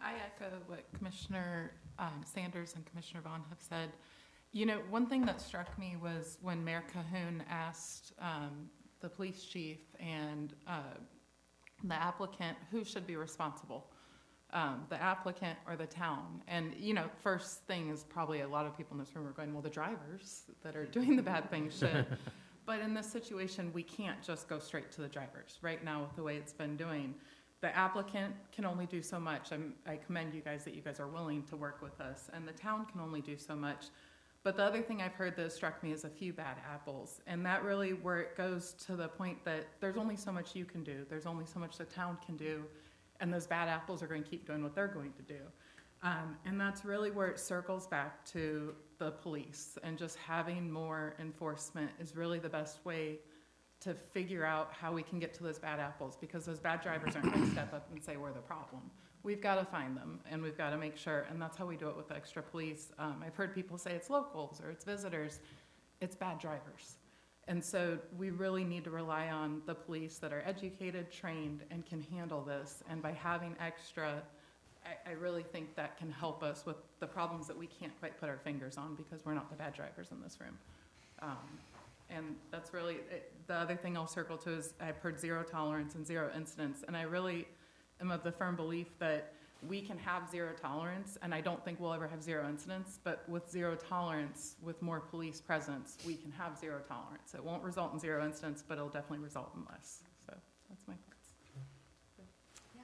Speaker 7: I echo what Commissioner Sanders and Commissioner Vaughn have said. One thing that struck me was when Mayor Cahoon asked the police chief and the applicant who should be responsible, the applicant or the town. And, first thing is probably a lot of people in this room are going, well, the drivers that are doing the bad things should. But in this situation, we can't just go straight to the drivers right now with the way it's been doing. The applicant can only do so much. I commend you guys that you guys are willing to work with us, and the town can only do so much. But the other thing I've heard that struck me is a few bad apples, and that really where it goes to the point that there's only so much you can do. There's only so much the town can do, and those bad apples are going to keep doing what they're going to do. And that's really where it circles back to the police, and just having more enforcement is really the best way to figure out how we can get to those bad apples, because those bad drivers aren't going to step up and say we're the problem. We've got to find them, and we've got to make sure, and that's how we do it with extra police. I've heard people say it's locals or it's visitors. It's bad drivers. And so we really need to rely on the police that are educated, trained, and can handle this. And by having extra, I really think that can help us with the problems that we can't quite put our fingers on because we're not the bad drivers in this room. And that's really, the other thing I'll circle to is I've heard zero tolerance and zero incidents. And I really am of the firm belief that we can have zero tolerance, and I don't think we'll ever have zero incidents, but with zero tolerance, with more police presence, we can have zero tolerance. It won't result in zero incidents, but it'll definitely result in less. So that's my thoughts.
Speaker 3: Yeah.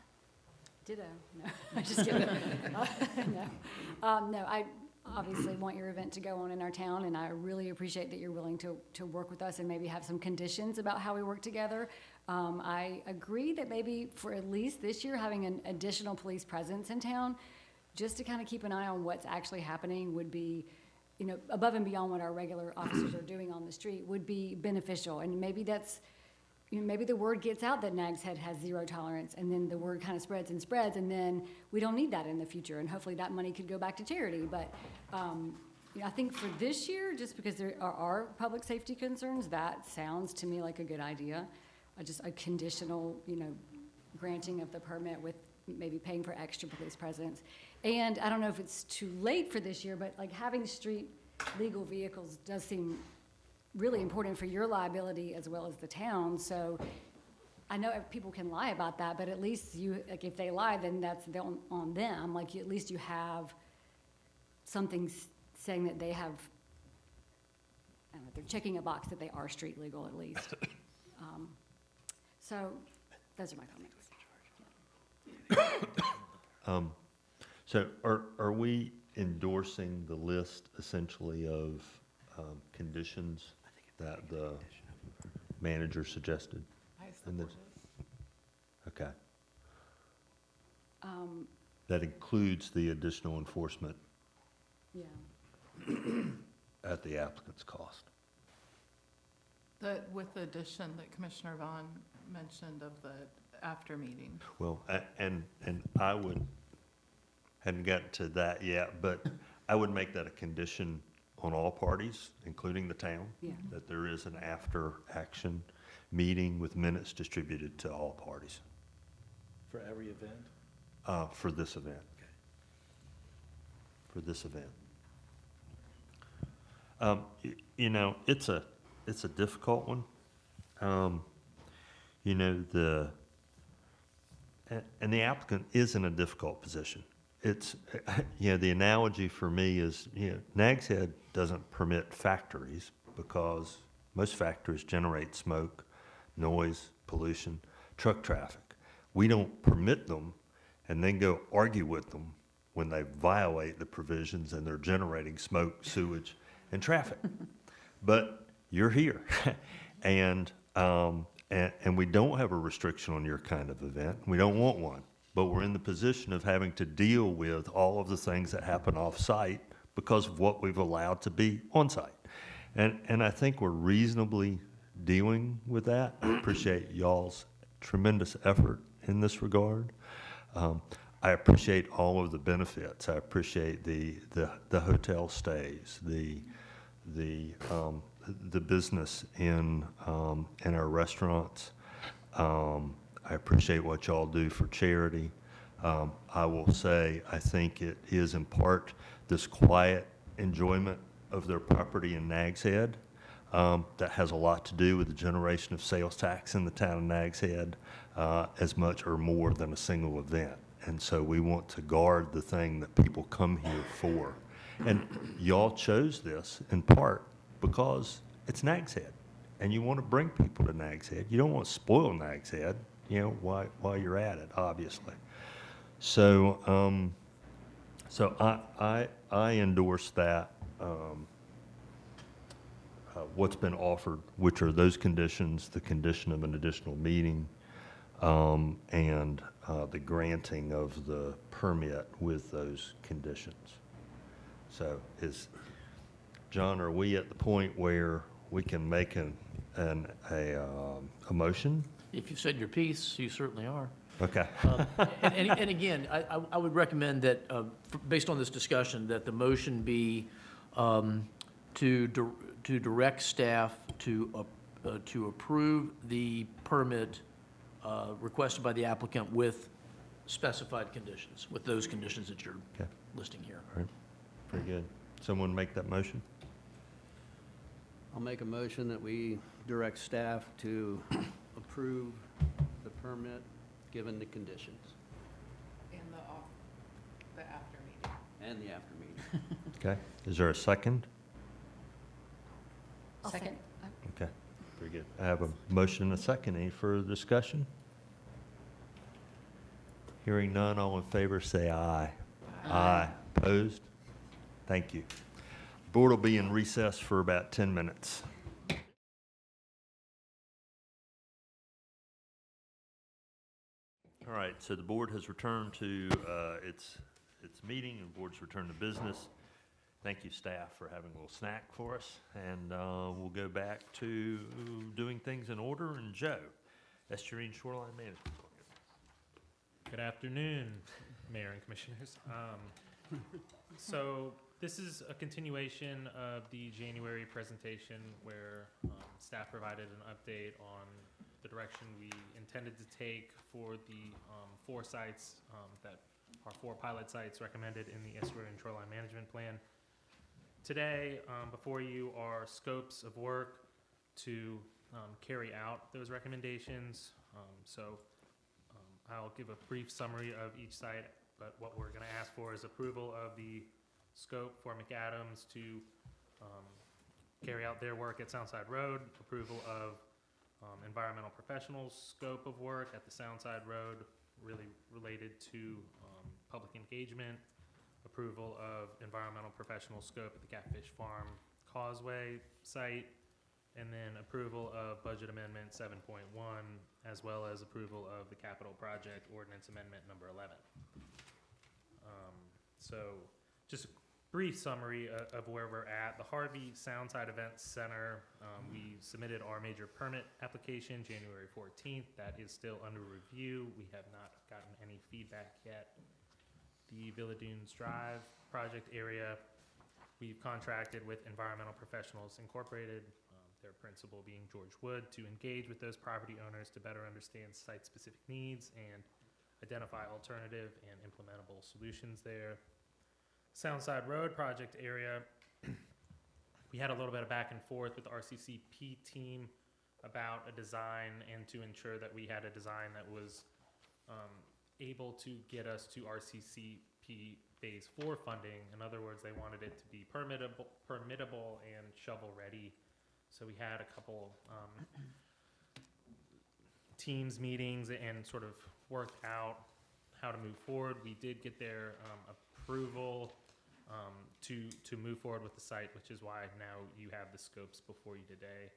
Speaker 3: Ditto. No, I'm just kidding. No, I obviously want your event to go on in our town, and I really appreciate that you're willing to work with us and maybe have some conditions about how we work together. I agree that maybe for at least this year, having an additional police presence in town, just to kind of keep an eye on what's actually happening would be, above and beyond what our regular officers are doing on the street, would be beneficial. And maybe that's, maybe the word gets out that Nags Head has zero tolerance, and then the word kind of spreads, and then we don't need that in the future. And hopefully that money could go back to charity. But, I think for this year, just because there are public safety concerns, that sounds to me like a good idea. Just a conditional, granting of the permit with maybe paying for extra police presence. And I don't know if it's too late for this year, but like having street legal vehicles does seem really important for your liability as well as the town. So I know people can lie about that, but at least if they lie, then that's on them. Like, at least you have something saying that they have, I don't know, they're checking a box that they are street legal at least. So those are my comments.
Speaker 1: So are we endorsing the list essentially of conditions that the manager suggested?
Speaker 7: I support it.
Speaker 1: Okay. That includes the additional enforcement at the applicant's cost.
Speaker 7: With the addition that Commissioner Vaughn mentioned of the after meeting.
Speaker 1: Well, and I hadn't gotten to that yet, but I would make that a condition on all parties, including the town, that there is an after-action meeting with minutes distributed to all parties.
Speaker 2: For every event?
Speaker 1: For this event. Okay. For this event. It's a difficult one. And the applicant is in a difficult position. It's, the analogy for me is, Nags Head doesn't permit factories because most factories generate smoke, noise, pollution, truck traffic. We don't permit them and then go argue with them when they violate the provisions and they're generating smoke, sewage, and traffic. But you're here, and we don't have a restriction on your kind of event. We don't want one, but we're in the position of having to deal with all of the things that happen off-site because of what we've allowed to be on-site. And I think we're reasonably dealing with that. I appreciate y'all's tremendous effort in this regard. I appreciate all of the benefits. I appreciate the hotel stays, the business in our restaurants. I appreciate what y'all do for charity. I will say I think it is in part this quiet enjoyment of their property in Nags Head that has a lot to do with the generation of sales tax in the town of Nags Head, as much or more than a single event. And so we want to guard the thing that people come here for. And y'all chose this in part because it's Nags Head, and you want to bring people to Nags Head. You don't want to spoil Nags Head, while you're at it, obviously. So, I endorse that. What's been offered, which are those conditions, the condition of an additional meeting, and the granting of the permit with those conditions. So John, are we at the point where we can make a motion?
Speaker 9: If you've said your piece, you certainly are.
Speaker 1: Okay.
Speaker 9: And again, I would recommend that, based on this discussion, that the motion be to direct staff to approve the permit requested by the applicant with specified conditions, with those conditions that you're listing here.
Speaker 1: All right. Very good. Someone make that motion?
Speaker 8: I'll make a motion that we direct staff to approve the permit, given the conditions.
Speaker 7: And the after meeting.
Speaker 8: And the after meeting.
Speaker 1: Okay. Is there a second?
Speaker 3: I'll second.
Speaker 1: Okay. Very good. I have a motion and a second. Any further discussion? Hearing none, all in favor say aye. Aye. Opposed? Thank you. Board will be in recess for about 10 minutes. All right, so the board has returned to its meeting, and the board's returned to business. Thank you, staff, for having a little snack for us, and we'll go back to doing things in order. And Joe, Estuarine Shoreline Management.
Speaker 5: Good afternoon, Mayor and Commissioners. So This is a continuation of the January presentation where staff provided an update on the direction we intended to take for the 4 sites that are 4 pilot sites recommended in the Estuary and Shoreline Management Plan. Today, before you are scopes of work to carry out those recommendations. I'll give a brief summary of each site, but what we're going to ask for is approval of the scope for McAdams to carry out their work at Soundside Road, approval of environmental professionals' scope of work at the Soundside Road, really related to public engagement, approval of environmental professional scope at the Catfish Farm Causeway site, and then approval of budget amendment 7.1, as well as approval of the capital project ordinance amendment number 11. So just a brief summary of where we're at. The Harvey Soundside Event Center, we submitted our major permit application January 14th. That is still under review. We have not gotten any feedback yet. The Villa Dunes Drive project area, we've contracted with Environmental Professionals Incorporated, their principal being George Wood, to engage with those property owners to better understand site-specific needs and identify alternative and implementable solutions there. Soundside Road project area, we had a little bit of back and forth with the RCCP team about a design and to ensure that we had a design that was able to get us to RCCP Phase 4 funding. In other words, they wanted it to be permittable and shovel-ready. So we had a couple teams meetings and sort of worked out how to move forward. We did get their approval to move forward with the site, which is why now you have the scopes before you today.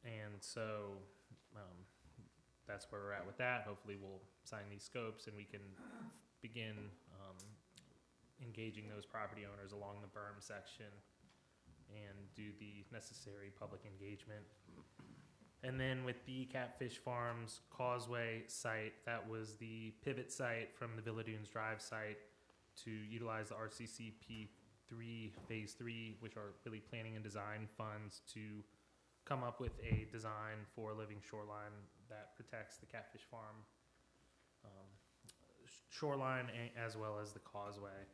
Speaker 5: And so that's where we're at with that. Hopefully we'll sign these scopes and we can begin engaging those property owners along the berm section and do the necessary public engagement. And then with the Catfish Farms Causeway site, that was the pivot site from the Villa Dunes Drive site to utilize the RCCP 3, Phase 3, which are really planning and design funds to come up with a design for a living shoreline that protects the Catfish Farm shoreline as well as the causeway.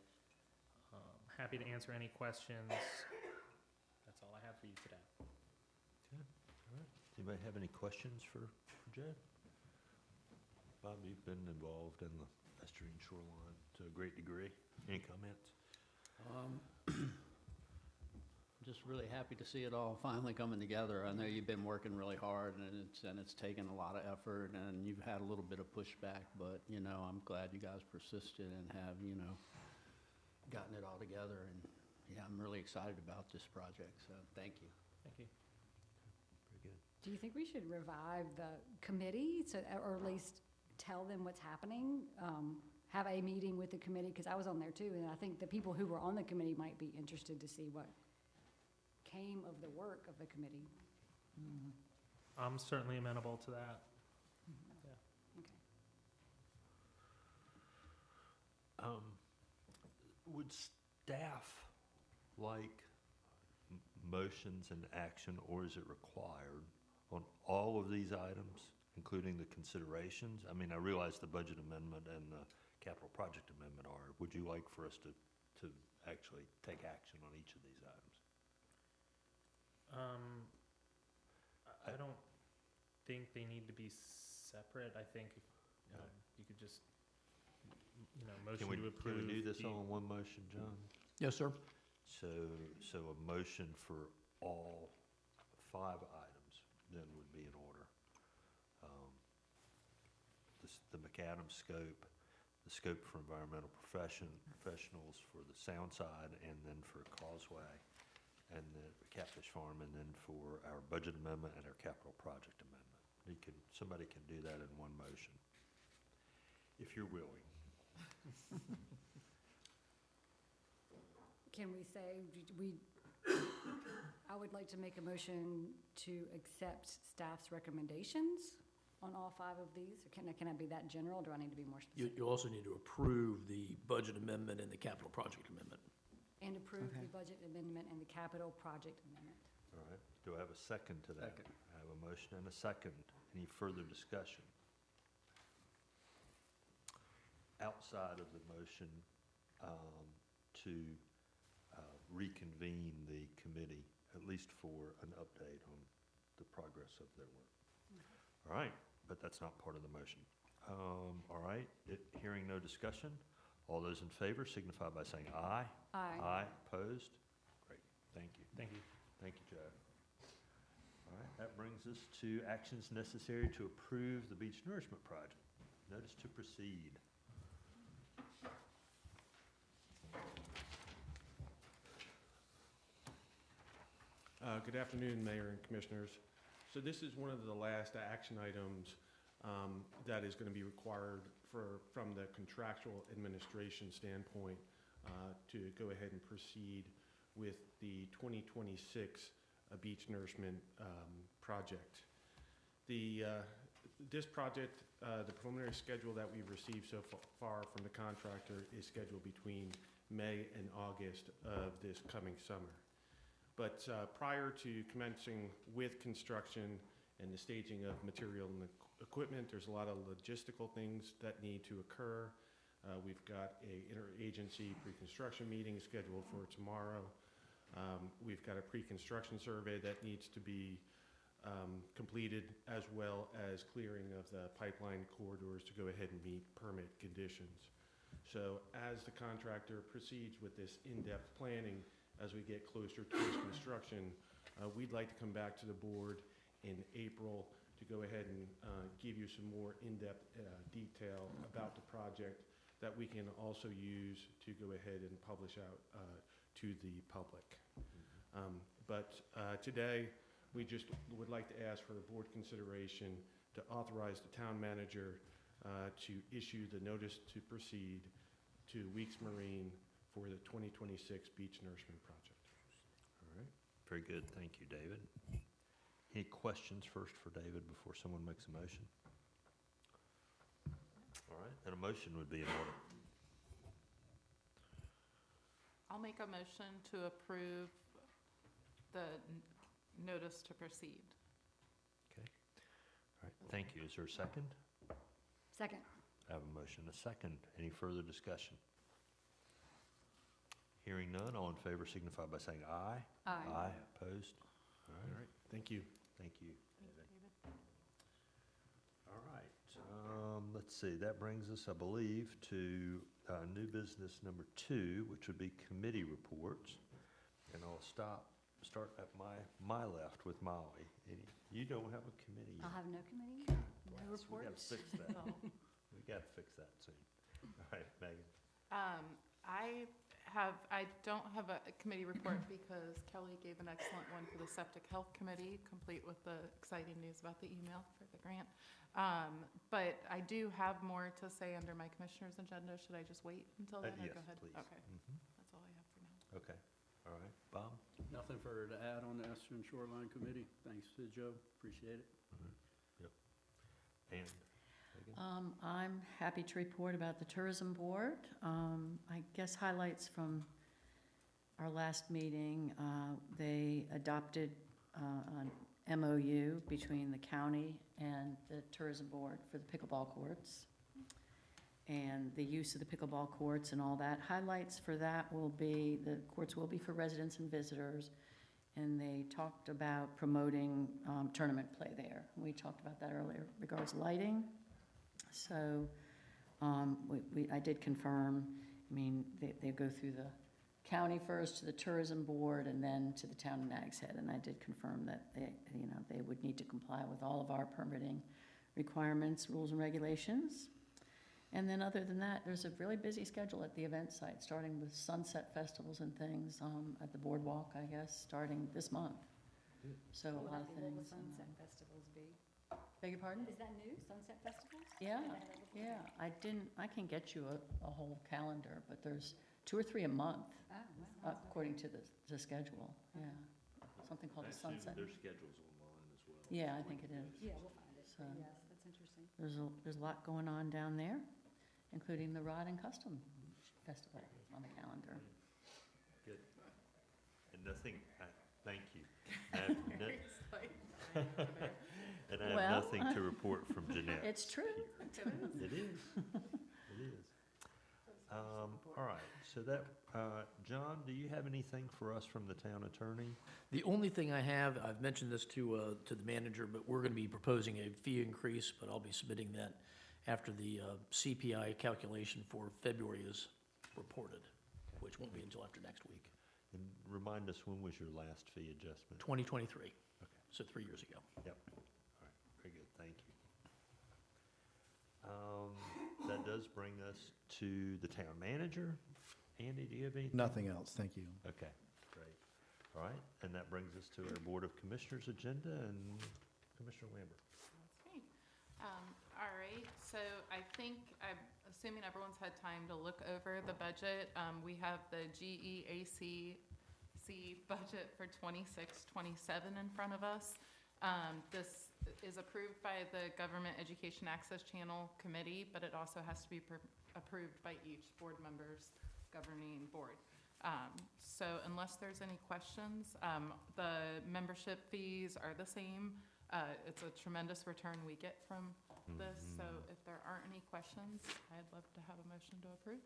Speaker 5: Happy to answer any questions. That's all I have for you today.
Speaker 1: Good. All right. Does anybody have any questions for Jed? Bob, you've been involved in the estuary and shoreline to a great degree. Any comments?
Speaker 8: Just really happy to see it all finally coming together. I know you've been working really hard, and it's taken a lot of effort, and you've had a little bit of pushback, but, you know, I'm glad you guys persisted and have, you know, gotten it all together. And, yeah, I'm really excited about this project, so thank you.
Speaker 5: Thank you.
Speaker 1: Very good.
Speaker 3: Do you think we should revive the committee, or at least tell them what's happening? Have a meeting with the committee, because I was on there too, and I think the people who were on the committee might be interested to see what came of the work of the committee.
Speaker 5: Mm-hmm. I'm certainly amenable to that. Yeah.
Speaker 3: Okay.
Speaker 1: Would staff like motions and action, or is it required on all of these items, including the considerations? I mean, I realize the budget amendment and the capital project amendment are. Would you like for us to actually take action on each of these items?
Speaker 5: I don't think they need to be separate. I think you could just, you know, motion to approve.
Speaker 1: Can we do this all in one motion, John?
Speaker 9: Yes, sir.
Speaker 1: So a motion for all 5 items then would be in order. The McAdams scope, the scope for environmental professionals for the sound side, and then for Causeway, and the Catfish Farm, and then for our budget amendment and our capital project amendment. Somebody can do that in one motion, if you're willing.
Speaker 3: Can we say, I would like to make a motion to accept staff's recommendations on all 5 of these? Or can I be that general, or do I need to be more specific?
Speaker 9: You also need to approve the budget amendment and the capital project amendment.
Speaker 3: And approve
Speaker 2: Okay.
Speaker 3: the budget amendment and the capital project amendment.
Speaker 1: All right, do I have a second to that?
Speaker 8: Second.
Speaker 1: I have a motion and a second. Any further discussion? Outside of the motion to reconvene the committee, at least for an update on the progress of their work. All right, but that's not part of the motion. All right, hearing no discussion, all those in favor signify by saying aye.
Speaker 3: Aye.
Speaker 1: Aye, opposed? Great, thank you.
Speaker 5: Thank you.
Speaker 1: Thank you, Joe. All right, that brings us to actions necessary to approve the beach nourishment project. Notice to proceed.
Speaker 6: Good afternoon, Mayor and Commissioners. So this is one of the last action items that is going to be required from the contractual administration standpoint to go ahead and proceed with the 2026 beach nourishment project. This project, the preliminary schedule that we've received so far from the contractor is scheduled between May and August of this coming summer. But prior to commencing with construction and the staging of material and equipment, there's a lot of logistical things that need to occur. We've got an interagency pre-construction meeting scheduled for tomorrow. We've got a pre-construction survey that needs to be completed, as well as clearing of the pipeline corridors to go ahead and meet permit conditions. So as the contractor proceeds with this in-depth planning, as we get closer towards construction, we'd like to come back to the board in April to go ahead and give you some more in-depth detail about the project that we can also use to go ahead and publish out to the public. But today, we just would like to ask for board consideration to authorize the town manager to issue the notice to proceed to Weeks Marine for the 2026 beach nourishment project.
Speaker 1: All right, very good. Thank you, David. Any questions first for David before someone makes a motion? All right, then a motion would be in order.
Speaker 7: I'll make a motion to approve the notice to proceed.
Speaker 1: Okay. All right, thank you. Is there a second?
Speaker 3: Second.
Speaker 1: I have a motion and a second. Any further discussion? Hearing none, all in favor signify by saying aye.
Speaker 3: Aye.
Speaker 1: Aye, opposed? All
Speaker 6: All
Speaker 1: right,
Speaker 6: right, thank you.
Speaker 1: thank you.
Speaker 7: Thank you, David.
Speaker 1: All right, let's see, that brings us, I believe, to new business number 2, which would be committee reports. And I'll start at my left with Molly. You don't have a committee.
Speaker 3: I'll have no committee, no
Speaker 1: Bless, we gotta
Speaker 3: reports.
Speaker 1: fix that.
Speaker 7: Oh.
Speaker 1: We gotta fix that soon. All right, Megan.
Speaker 7: I don't have a committee report because Kelly gave an excellent one for the Septic Health Committee, complete with the exciting news about the email for the grant. But I do have more to say under my commissioner's agenda. Should I just wait until then or
Speaker 1: Yes,
Speaker 7: go ahead?
Speaker 1: please.
Speaker 7: Okay,
Speaker 1: Mhm.
Speaker 7: that's all I have for now.
Speaker 1: Okay, all right, Bob?
Speaker 10: Nothing further to add on the Estuarine Shoreline Committee. Thanks to Joe, appreciate it.
Speaker 1: Yep. And Megan?
Speaker 13: I'm happy to report about the Tourism Board. I guess highlights from our last meeting, they adopted an MOU between the county and the Tourism Board for the pickleball courts. And the use of the pickleball courts and all that. Highlights for that will be, the courts will be for residents and visitors. And they talked about promoting tournament play there. We talked about that earlier regards lighting. So I did confirm, I mean, they go through the county first to the tourism board and then to the town of Nags Head. And I did confirm that they would need to comply with all of our permitting requirements, rules and regulations. And then other than that, there's a really busy schedule at the event site, starting with sunset festivals and things at the boardwalk, I guess, starting this month. So a lot of
Speaker 3: What will
Speaker 13: things.
Speaker 3: sunset festivals be?
Speaker 13: Beg your pardon?
Speaker 3: Is that new, sunset festivals?
Speaker 13: Yeah,
Speaker 3: Haven't had that before.
Speaker 13: yeah. I can get you a whole calendar, but there's 2 or 3 a month,
Speaker 3: Oh, wow.
Speaker 13: according to the schedule, yeah. Something called
Speaker 1: I
Speaker 13: a
Speaker 1: assume
Speaker 13: sunset.
Speaker 1: their schedule's online as well.
Speaker 13: Yeah, I think it is.
Speaker 3: Yeah, we'll find it.
Speaker 13: So-
Speaker 3: Yes, that interesting.
Speaker 13: There's a lot going on down there, including the Rod and Custom Festival on the calendar.
Speaker 1: Good. And nothing, thank you. I have no- And I have
Speaker 13: Well,
Speaker 1: nothing to report from Jeanette.
Speaker 13: It's true.
Speaker 1: It is. It is. All right, so that, John, do you have anything for us from the town attorney?
Speaker 9: The only thing I have, I've mentioned this to the manager, but we're going to be proposing a fee increase, but I'll be submitting that after the CPI calculation for February is reported, which won't be until after next week.
Speaker 1: And remind us, when was your last fee adjustment?
Speaker 9: 2023.
Speaker 1: Okay.
Speaker 9: So 3 years ago.
Speaker 1: Yep. All right, very good, thank you. That does bring us to the town manager. Andy, do you have anything?
Speaker 2: Nothing else, thank you.
Speaker 1: Okay, great. All right, and that brings us to our Board of Commissioners agenda, and Commissioner Lambert.
Speaker 7: That's me. All right, so I think, I'm assuming everyone's had time to look over the budget. We have the GEACC budget for 26-27 in front of us. This is approved by the Government Education Access Channel Committee, but it also has to be approved by each board member's governing board. So unless there's any questions, the membership fees are the same. It's a tremendous return we get from this, so if there aren't any questions, I'd love to have a motion to approve.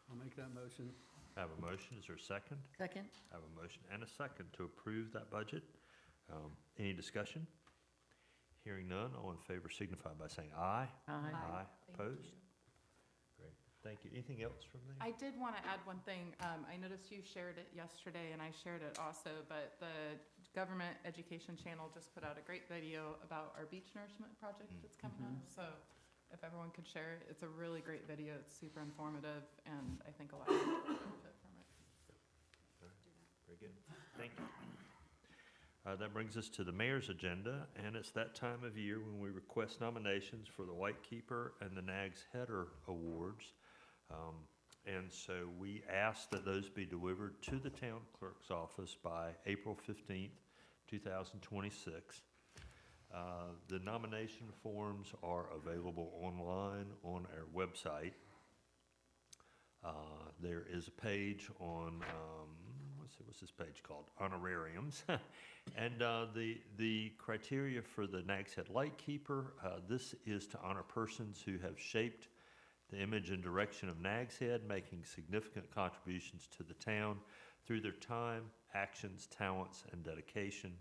Speaker 10: I'll make that motion.
Speaker 1: I have a motion, is there a second?
Speaker 13: Second?
Speaker 1: I have a motion and a second to approve that budget. Any discussion? Hearing none, all in favor signify by saying aye.
Speaker 13: Aye.
Speaker 1: Aye,
Speaker 7: Thank
Speaker 1: opposed?
Speaker 7: you.
Speaker 1: Great, thank you. Anything else from there?
Speaker 7: I did want to add one thing. I noticed you shared it yesterday, and I shared it also, but the Government Education Channel just put out a great video about our beach nourishment project that's coming up. So if everyone could share it, it's a really great video. It's super informative, and I think a lot of people will benefit from it.
Speaker 1: All right, very good, thank you. That brings us to the mayor's agenda, and it's that time of year when we request nominations for the White Keeper and the Nags Header Awards. And so we ask that those be delivered to the town clerk's office by April 15th, 2026. The nomination forms are available online on our website. There is a page on, what's this page called? Honorariums. And the criteria for the Nags Head Lightkeeper, this is to honor persons who have shaped the image and direction of Nags Head, making significant contributions to the town through their time, actions, talents, and dedication.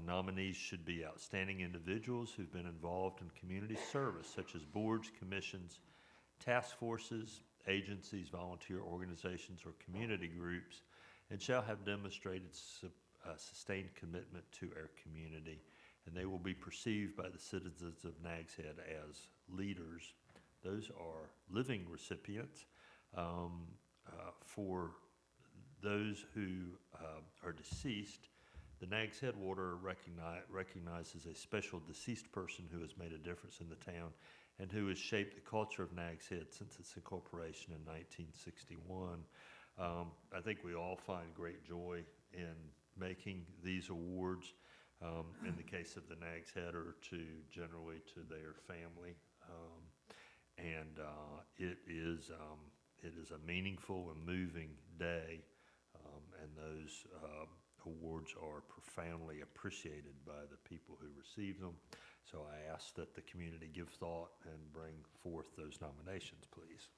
Speaker 1: Nominees should be outstanding individuals who've been involved in community service, such as boards, commissions, task forces, agencies, volunteer organizations, or community groups, and shall have demonstrated sustained commitment to our community. And they will be perceived by the citizens of Nags Head as leaders. Those are living recipients. For those who are deceased, the Nags Head Water recognizes a special deceased person who has made a difference in the town and who has shaped the culture of Nags Head since its incorporation in 1961. I think we all find great joy in making these awards. In the case of the Nags Header, generally to their family. And it is a meaningful and moving day, and those awards are profoundly appreciated by the people who receive them. So I ask that the community give thought and bring forth those nominations, please.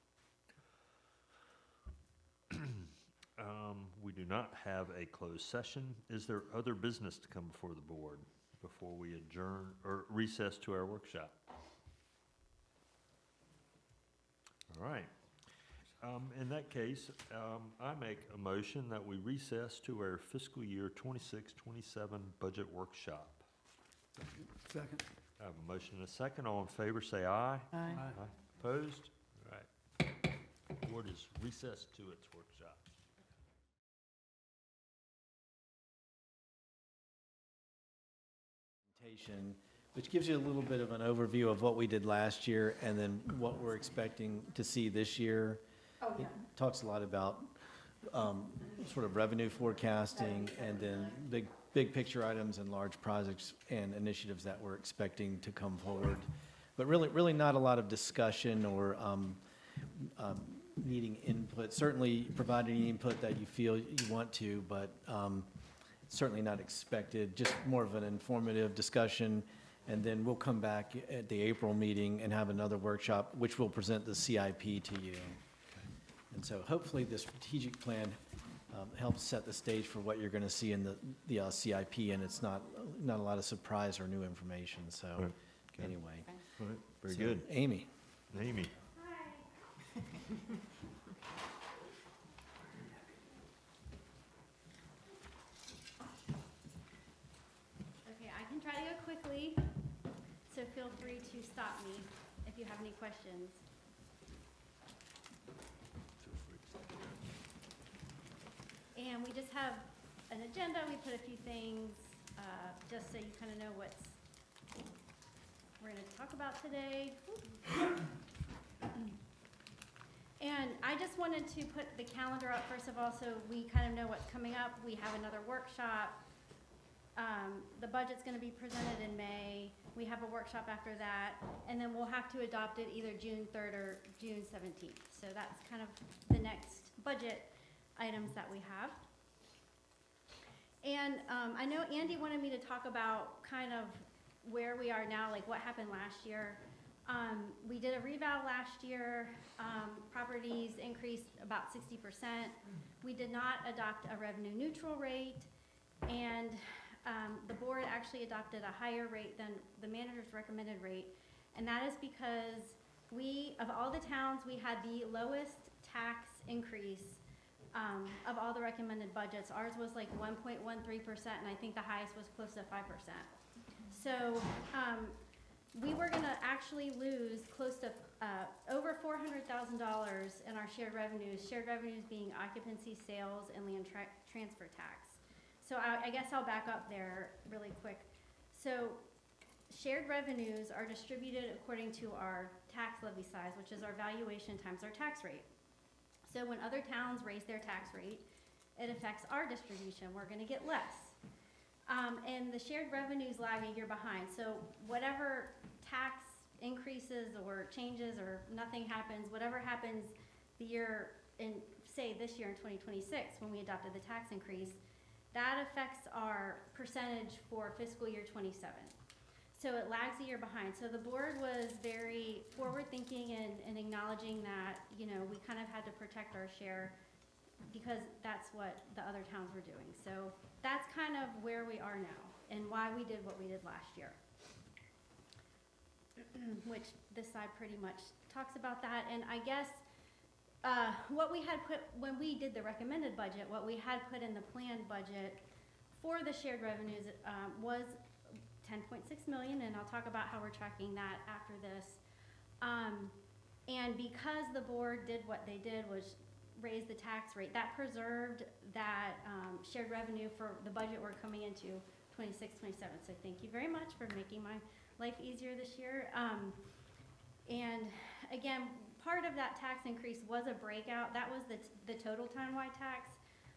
Speaker 1: We do not have a closed session. Is there other business to come before the board before we adjourn or recess to our workshop? All right. In that case, I make a motion that we recess to our fiscal year 26-27 budget workshop.
Speaker 10: Second.
Speaker 1: I have a motion and a second. All in favor, say aye.
Speaker 13: Aye.
Speaker 1: Opposed? All right. Board is recessed to its workshop.
Speaker 2: Which gives you a little bit of an overview of what we did last year and then what we're expecting to see this year.
Speaker 19: Oh, yeah.
Speaker 2: It talks a lot about sort of revenue forecasting and then big big picture items and large projects and initiatives that we're expecting to come forward. But really not a lot of discussion or needing input. Certainly provide any input that you feel you want to, but certainly not expected. Just more of an informative discussion. And then we'll come back at the April meeting and have another workshop, which will present the CIP to you. And so hopefully the strategic plan helps set the stage for what you're going to see in the CIP, and it's not a lot of surprise or new information. So anyway.
Speaker 1: All right. Very
Speaker 2: So,
Speaker 1: good.
Speaker 2: Amy.
Speaker 1: Amy.
Speaker 15: Okay, I can try to go quickly, so feel free to stop me if you have any questions. And we just have an agenda. We put a few things, just so you kind of know what we're going to talk about today. And I just wanted to put the calendar up first of all, so we kind of know what's coming up. We have another workshop. The budget's going to be presented in May. We have a workshop after that, and then we'll have to adopt it either June 3rd or June 17th. So that's kind of the next budget items that we have. And I know Andy wanted me to talk about kind of where we are now, like what happened last year. We did a reval last year. Properties increased about 60%. We did not adopt a revenue neutral rate, and the board actually adopted a higher rate than the manager's recommended rate, and that is because of all the towns, we had the lowest tax increase of all the recommended budgets. Ours was like 1.13%, and I think the highest was close to 5%. So we were gonna actually lose close to over $400,000 in our shared revenues being occupancy, sales, and land transfer tax. So I guess I'll back up there really quick. So shared revenues are distributed according to our tax levy size, which is our valuation times our tax rate. So when other towns raise their tax rate, it affects our distribution. We're gonna get less. And the shared revenues lag a year behind. So whatever tax increases or changes or nothing happens, whatever happens the year in, say this year in 2026 when we adopted the tax increase, that affects our percentage for fiscal year 27. So it lags a year behind. So the board was very forward-thinking and acknowledging that, you know, we kind of had to protect our share because that's what the other towns were doing. So that's kind of where we are now and why we did what we did last year, which this side pretty much talks about that. And I guess what we had put, when we did the recommended budget, what we had put in the planned budget for the shared revenues was 10.6 million, and I'll talk about how we're tracking that after this. And because the board did what they did was raise the tax rate, that preserved that shared revenue for the budget we're coming into 26, 27. So thank you very much for making my life easier this year. And again, part of that tax increase was a breakout. That was the total townwide tax.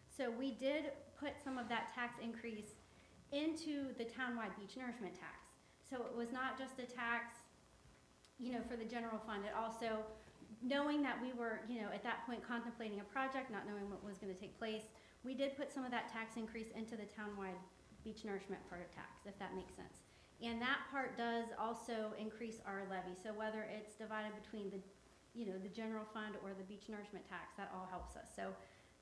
Speaker 15: So we did put some of that tax increase into the townwide beach nourishment tax. So it was not just a tax, you know, for the general fund. It also, knowing that we were, you know, at that point contemplating a project, not knowing what was going to take place, we did put some of that tax increase into the townwide beach nourishment part of tax, if that makes sense. And that part does also increase our levy. So whether it's divided between the, you know, the general fund or the beach nourishment tax, that all helps us. So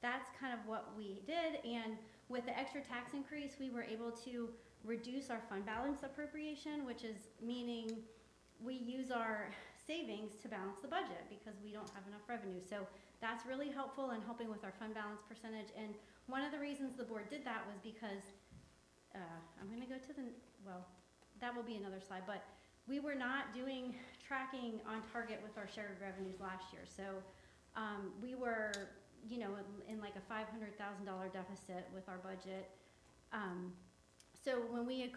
Speaker 15: that's kind of what we did. And with the extra tax increase, we were able to reduce our fund balance appropriation, which is meaning we use our savings to balance the budget because we don't have enough revenue. So that's really helpful in helping with our fund balance percentage. And one of the reasons the board did that was because, I'm going to go to the, well, that will be another slide, but we were not doing tracking on target with our shared revenues last year. So we were, you know, in like a $500,000 deficit with our budget. So when we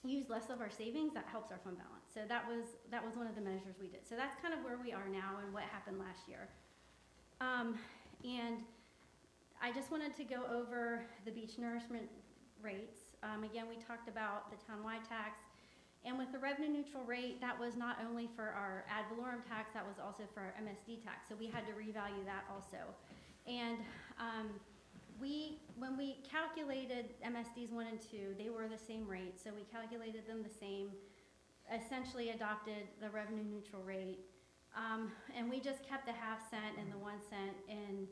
Speaker 15: use less of our savings, that helps our fund balance. So that was one of the measures we did. So that's kind of where we are now and what happened last year. And I just wanted to go over the beach nourishment
Speaker 12: rates. Again, we talked about the townwide tax, and with the revenue neutral rate, that was not only for our ad valorem tax, that was also for our MSD tax, so we had to revalue that also. And when we calculated MSDs 1 and 2, they were the same rate, so we calculated them the same, essentially adopted the revenue neutral rate, and we just kept the ½ cent and the 1 cent in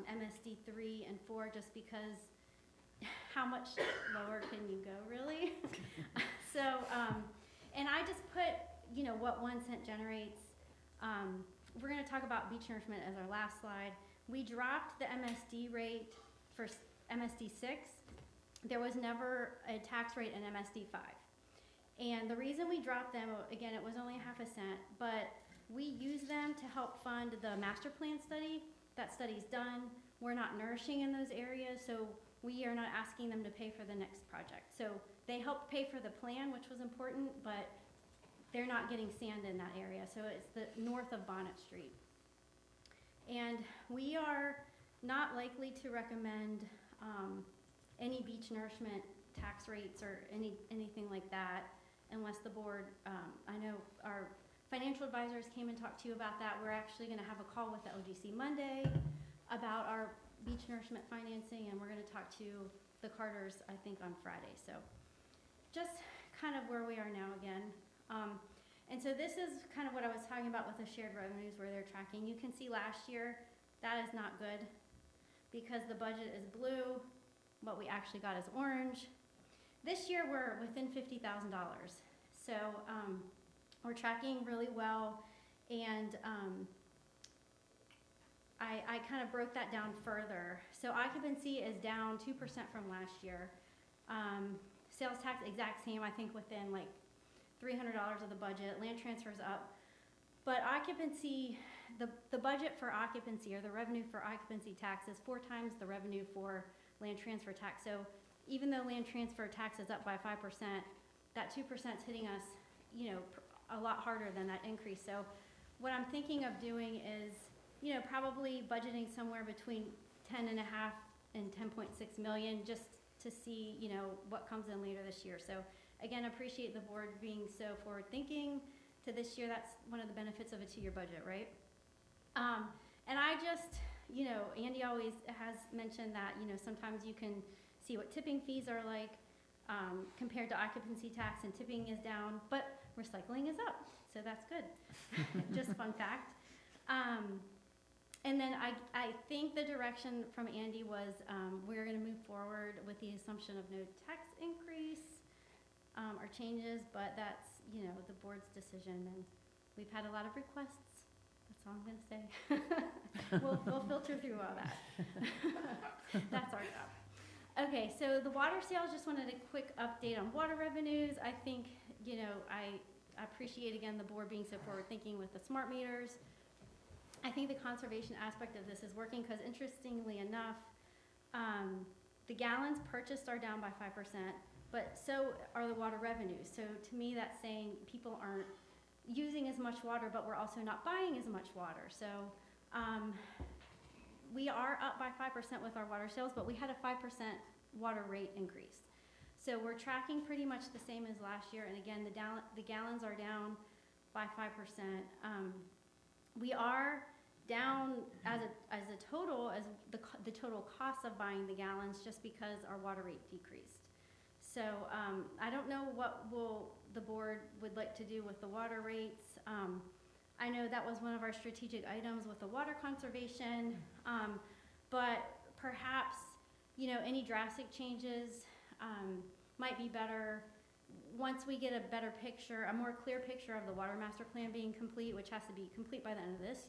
Speaker 12: MSD 3 and 4 just because how much lower can you go, really? So, and I just put, you know, what 1 cent generates. We're going to talk about beach nourishment as our last slide. We dropped the MSD rate for MSD 6. There was never a tax rate in MSD 5. And the reason we dropped them, again, it was only ½ cent, but we use them to help fund the master plan study. That study's done. We're not nourishing in those areas, so we are not asking them to pay for the next project. So they helped pay for the plan, which was important, but they're not getting sand in that area. So it's the north of Bonnet Street. And we are not likely to recommend any beach nourishment tax rates or anything like that unless the board, I know our financial advisors came and talked to you about that. We're actually going to have a call with the OGC Monday about our beach nourishment financing, and we're going to talk to the Carters, I think, on Friday. So just kind of where we are now again. And so this is kind of what I was talking about with the shared revenues where they're tracking. You can see last year, that is not good because the budget is blue. What we actually got is orange. This year, we're within $50,000. So we're tracking really well. And I kind of broke that down further. So occupancy is down 2% from last year. Sales tax, exact same, I think within like $300 of the budget. Land transfers up. But occupancy, the budget for occupancy or the revenue for occupancy tax is 4 times the revenue for land transfer tax. So even though land transfer tax is up by 5%, that 2% is hitting us, you know, a lot harder than that increase. So what I'm thinking of doing is, you know, probably budgeting somewhere between 10.5 and 10.6 million just to see, you know, what comes in later this year. So again, appreciate the board being so forward thinking to this year. That's one of the benefits of a 2-year budget, right? And I just, you know, Andy always has mentioned that, you know, sometimes you can see what tipping fees are like compared to occupancy tax, and tipping is down, but recycling is up. So that's good. Just fun fact. And then I think the direction from Andy was we're going to move forward with the assumption of no tax increase or changes, but that's, you know, the board's decision. And we've had a lot of requests. That's all I'm going to say. We'll filter through all that. That's our job. Okay, so the water sales, just wanted a quick update on water revenues. I think, you know, I appreciate, again, the board being so forward thinking with the smart meters. I think the conservation aspect of this is working because, interestingly enough, the gallons purchased are down by 5%, but so are the water revenues. So to me, that's saying people aren't using as much water, but we're also not buying as much water. So we are up by 5% with our water sales, but we had a 5% water rate increase. So we're tracking pretty much the same as last year. And again, the gallons are down by 5%. We are down as a total, as the total cost of buying the gallons, just because our water rate decreased. So I don't know what the board would like to do with the water rates. I know that was one of our strategic items with the water conservation, but perhaps, you know, any drastic changes might be better once we get a better picture, a more clear picture of the water master plan being complete, which has to be complete by the end of this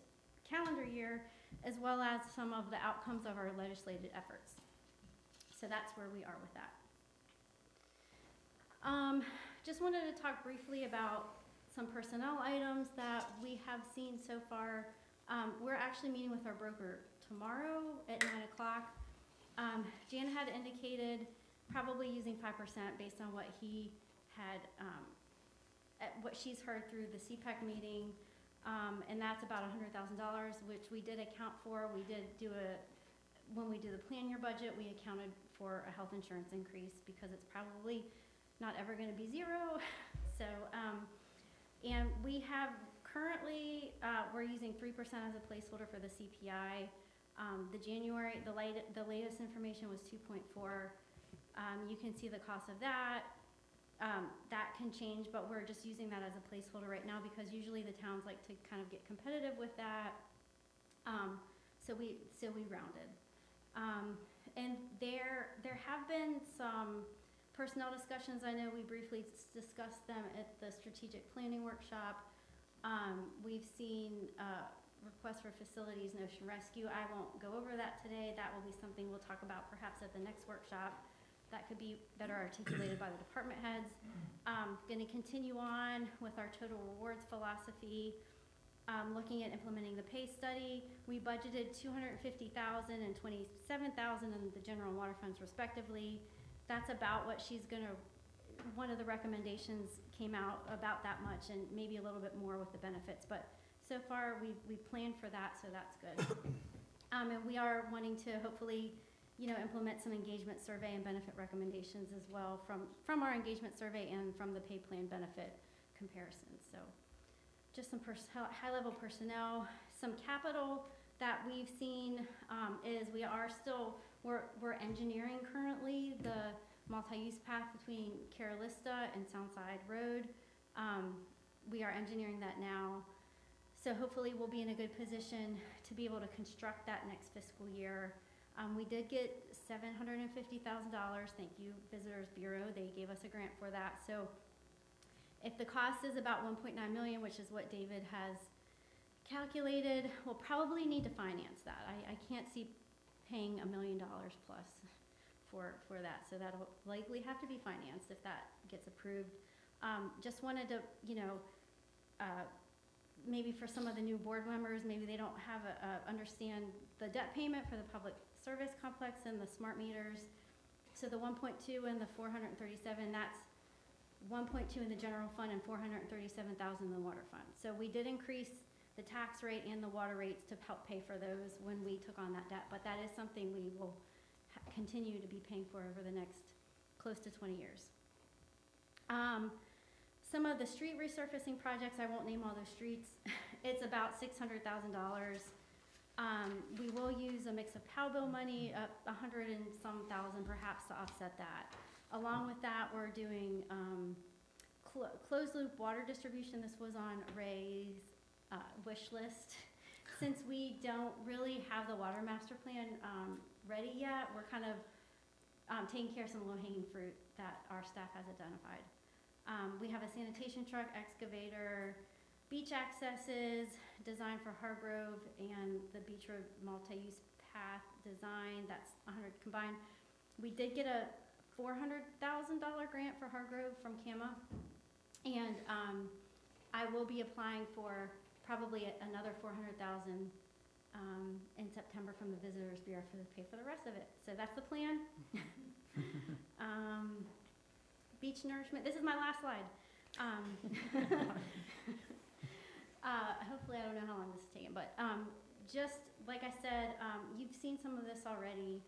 Speaker 12: calendar year, as well as some of the outcomes of our legislative efforts. So that's where we are with that. Just wanted to talk briefly about some personnel items that we have seen so far. We're actually meeting with our broker tomorrow at 9 o'clock. Jan had indicated probably using 5% based on what he had, what she's heard through the CPAC meeting, and that's about $100,000, which we did account for. We did do when we did the plan year budget, we accounted for a health insurance increase because it's probably not ever gonna be zero. So, and we have currently, we're using 3% as a placeholder for the CPI. The latest information was 2.4. You can see the cost of that. That can change, but we're just using that as a placeholder right now because usually the towns like to kind of get competitive with that. So we rounded. And there have been some personnel discussions. I know we briefly discussed them at the strategic planning workshop. We've seen requests for facilities and ocean rescue. I won't go over that today. That will be something we'll talk about perhaps at the next workshop. That could be better articulated by the department heads. Going to continue on with our total rewards philosophy. Looking at implementing the pay study, we budgeted $250,000 and $27,000 in the general and water funds respectively. That's about what she's gonna, one of the recommendations came out about that much and maybe a little bit more with the benefits, but so far we planned for that, so that's good. And we are wanting to hopefully, implement some engagement survey and benefit recommendations as well from our engagement survey and from the pay plan benefit comparisons. So just some high-level personnel. Some capital that we've seen is we're engineering currently the multi-use path between Carolista and Soundside Road. We are engineering that now. So hopefully we'll be in a good position to be able to construct that next fiscal year. We did get $750,000. Thank you, Visitors Bureau. They gave us a grant for that. So if the cost is about $1.9 million, which is what David has calculated, we'll probably need to finance that. I can't see paying $1 million plus for that. So that'll likely have to be financed if that gets approved. Just wanted to, maybe for some of the new board members, maybe they don't have understand the debt payment for the public service complex and the smart meters. So the 1.2 and the 437, that's 1.2 in the general fund and 437,000 in the water fund. So we did increase the tax rate and the water rates to help pay for those when we took on that debt, but that is something we will continue to be paying for over the next close to 20 years. Some of the street resurfacing projects, I won't name all those streets. It's about $600,000. We will use a mix of POW bill money, 100 and some thousand perhaps to offset that. Along with that, we're doing closed loop water distribution. This was on Ray's wish list. Since we don't really have the water master plan ready yet, we're kind of taking care of some low-hanging fruit that our staff has identified. We have a sanitation truck, excavator, beach accesses, design for Hargrove, and the beach road multi-use path design. That's 100 combined. We did get a $400,000 grant for Hargrove from CAMA, and I will be applying for probably another $400,000 in September from the Visitors Bureau to pay for the rest of it. So that's the plan. Beach nourishment. This is my last slide. Hopefully, I don't know how long this is taking, but just like I said, you've seen some of this already.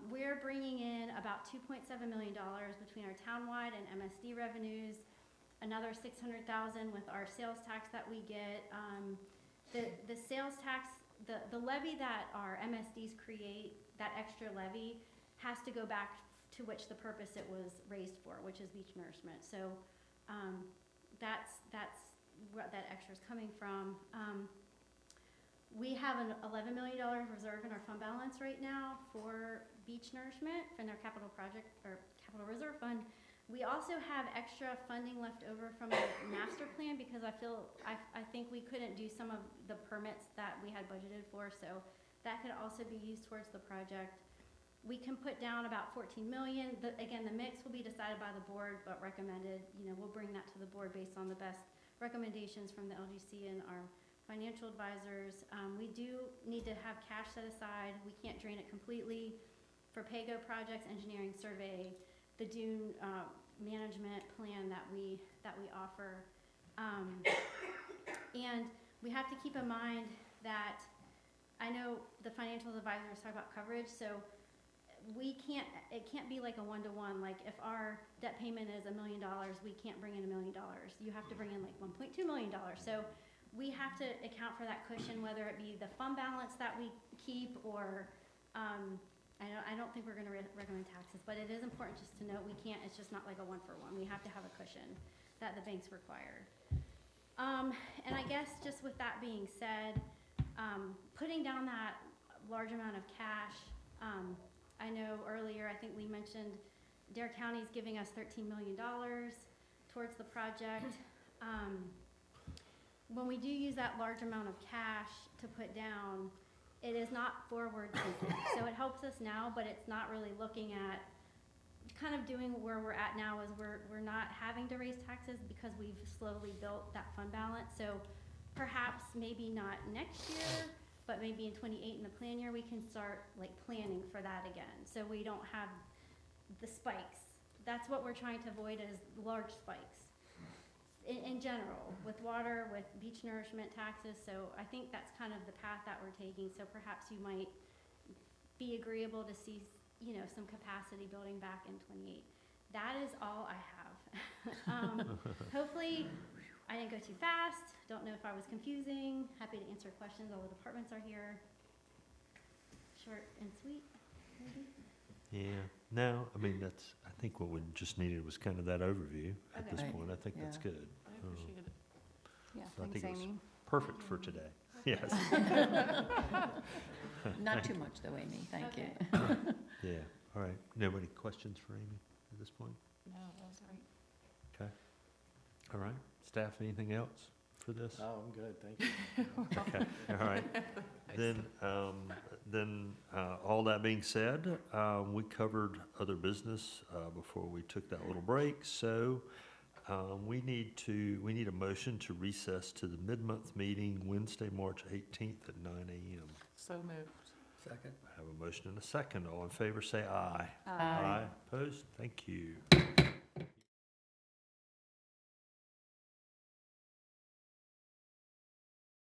Speaker 12: We're bringing in about $2.7 million between our townwide and MSD revenues, another $600,000 with our sales tax that we get. The sales tax, the levy that our MSDs create, that extra levy, has to go back to which the purpose it was raised for, which is beach nourishment. So that's where that extra is coming from. We have an $11 million reserve in our fund balance right now for beach nourishment in our capital project or capital reserve fund. We also have extra funding left over from the master plan because I think we couldn't do some of the permits that we had budgeted for, so that could also be used towards the project. We can put down about $14 million. Again, the mix will be decided by the board, but recommended. We'll bring that to the board based on the best recommendations from the LGC and our financial advisors. We do need to have cash set aside. We can't drain it completely for PAYGO projects, engineering survey, the dune management plan that we offer. And we have to keep in mind that I know the financial advisors talk about coverage, so it can't be like a one-to-one, like if our debt payment is $1 million, we can't bring in $1 million. You have to bring in like $1.2 million. So we have to account for that cushion, whether it be the fund balance that we keep or, I don't think we're gonna recommend taxes, but it is important just to note it's just not like a one-for-one. We have to have a cushion that the banks require. And I guess just with that being said, putting down that large amount of cash, I know earlier, I think Lee mentioned Dare County's giving us $13 million towards the project. When we do use that large amount of cash to put down, it is not forward thinking. So it helps us now, but it's not really looking at kind of doing where we're at now is we're not having to raise taxes because we've slowly built that fund balance. So perhaps maybe not next year, but maybe in 28 in the plan year, we can start like planning for that again. So we don't have the spikes. That's what we're trying to avoid is large spikes in general with water, with beach nourishment taxes. So I think that's kind of the path that we're taking. So perhaps you might be agreeable to see, some capacity building back in 28. That is all I have. Hopefully I didn't go too fast. Don't know if I was confusing. Happy to answer questions. All the departments are here. Short and sweet, maybe?
Speaker 1: Yeah, no, I mean, I think what we just needed was kind of that overview at this
Speaker 13: Okay.
Speaker 1: point. I think that's
Speaker 13: Yeah.
Speaker 1: good.
Speaker 20: I appreciate it.
Speaker 3: Yeah,
Speaker 1: So I
Speaker 3: thanks,
Speaker 1: think it was
Speaker 3: Amy.
Speaker 1: perfect for today. Yes.
Speaker 13: Not too much though, Amy, thank you.
Speaker 1: Yeah, all right. Nobody questions for Amy at this point?
Speaker 20: No, that was great.
Speaker 1: Okay. All right. Staff, anything else for this?
Speaker 2: Oh, I'm good, thank you.
Speaker 1: Okay, all right. Then, all that being said, we covered other business before we took that little break. So we need a motion to recess to the mid-month meeting, Wednesday, March 18th at 9 a.m.
Speaker 20: So moved.
Speaker 2: Second.
Speaker 1: I have a motion and a second. All in favor, say aye.
Speaker 13: Aye.
Speaker 1: Opposed? Thank you.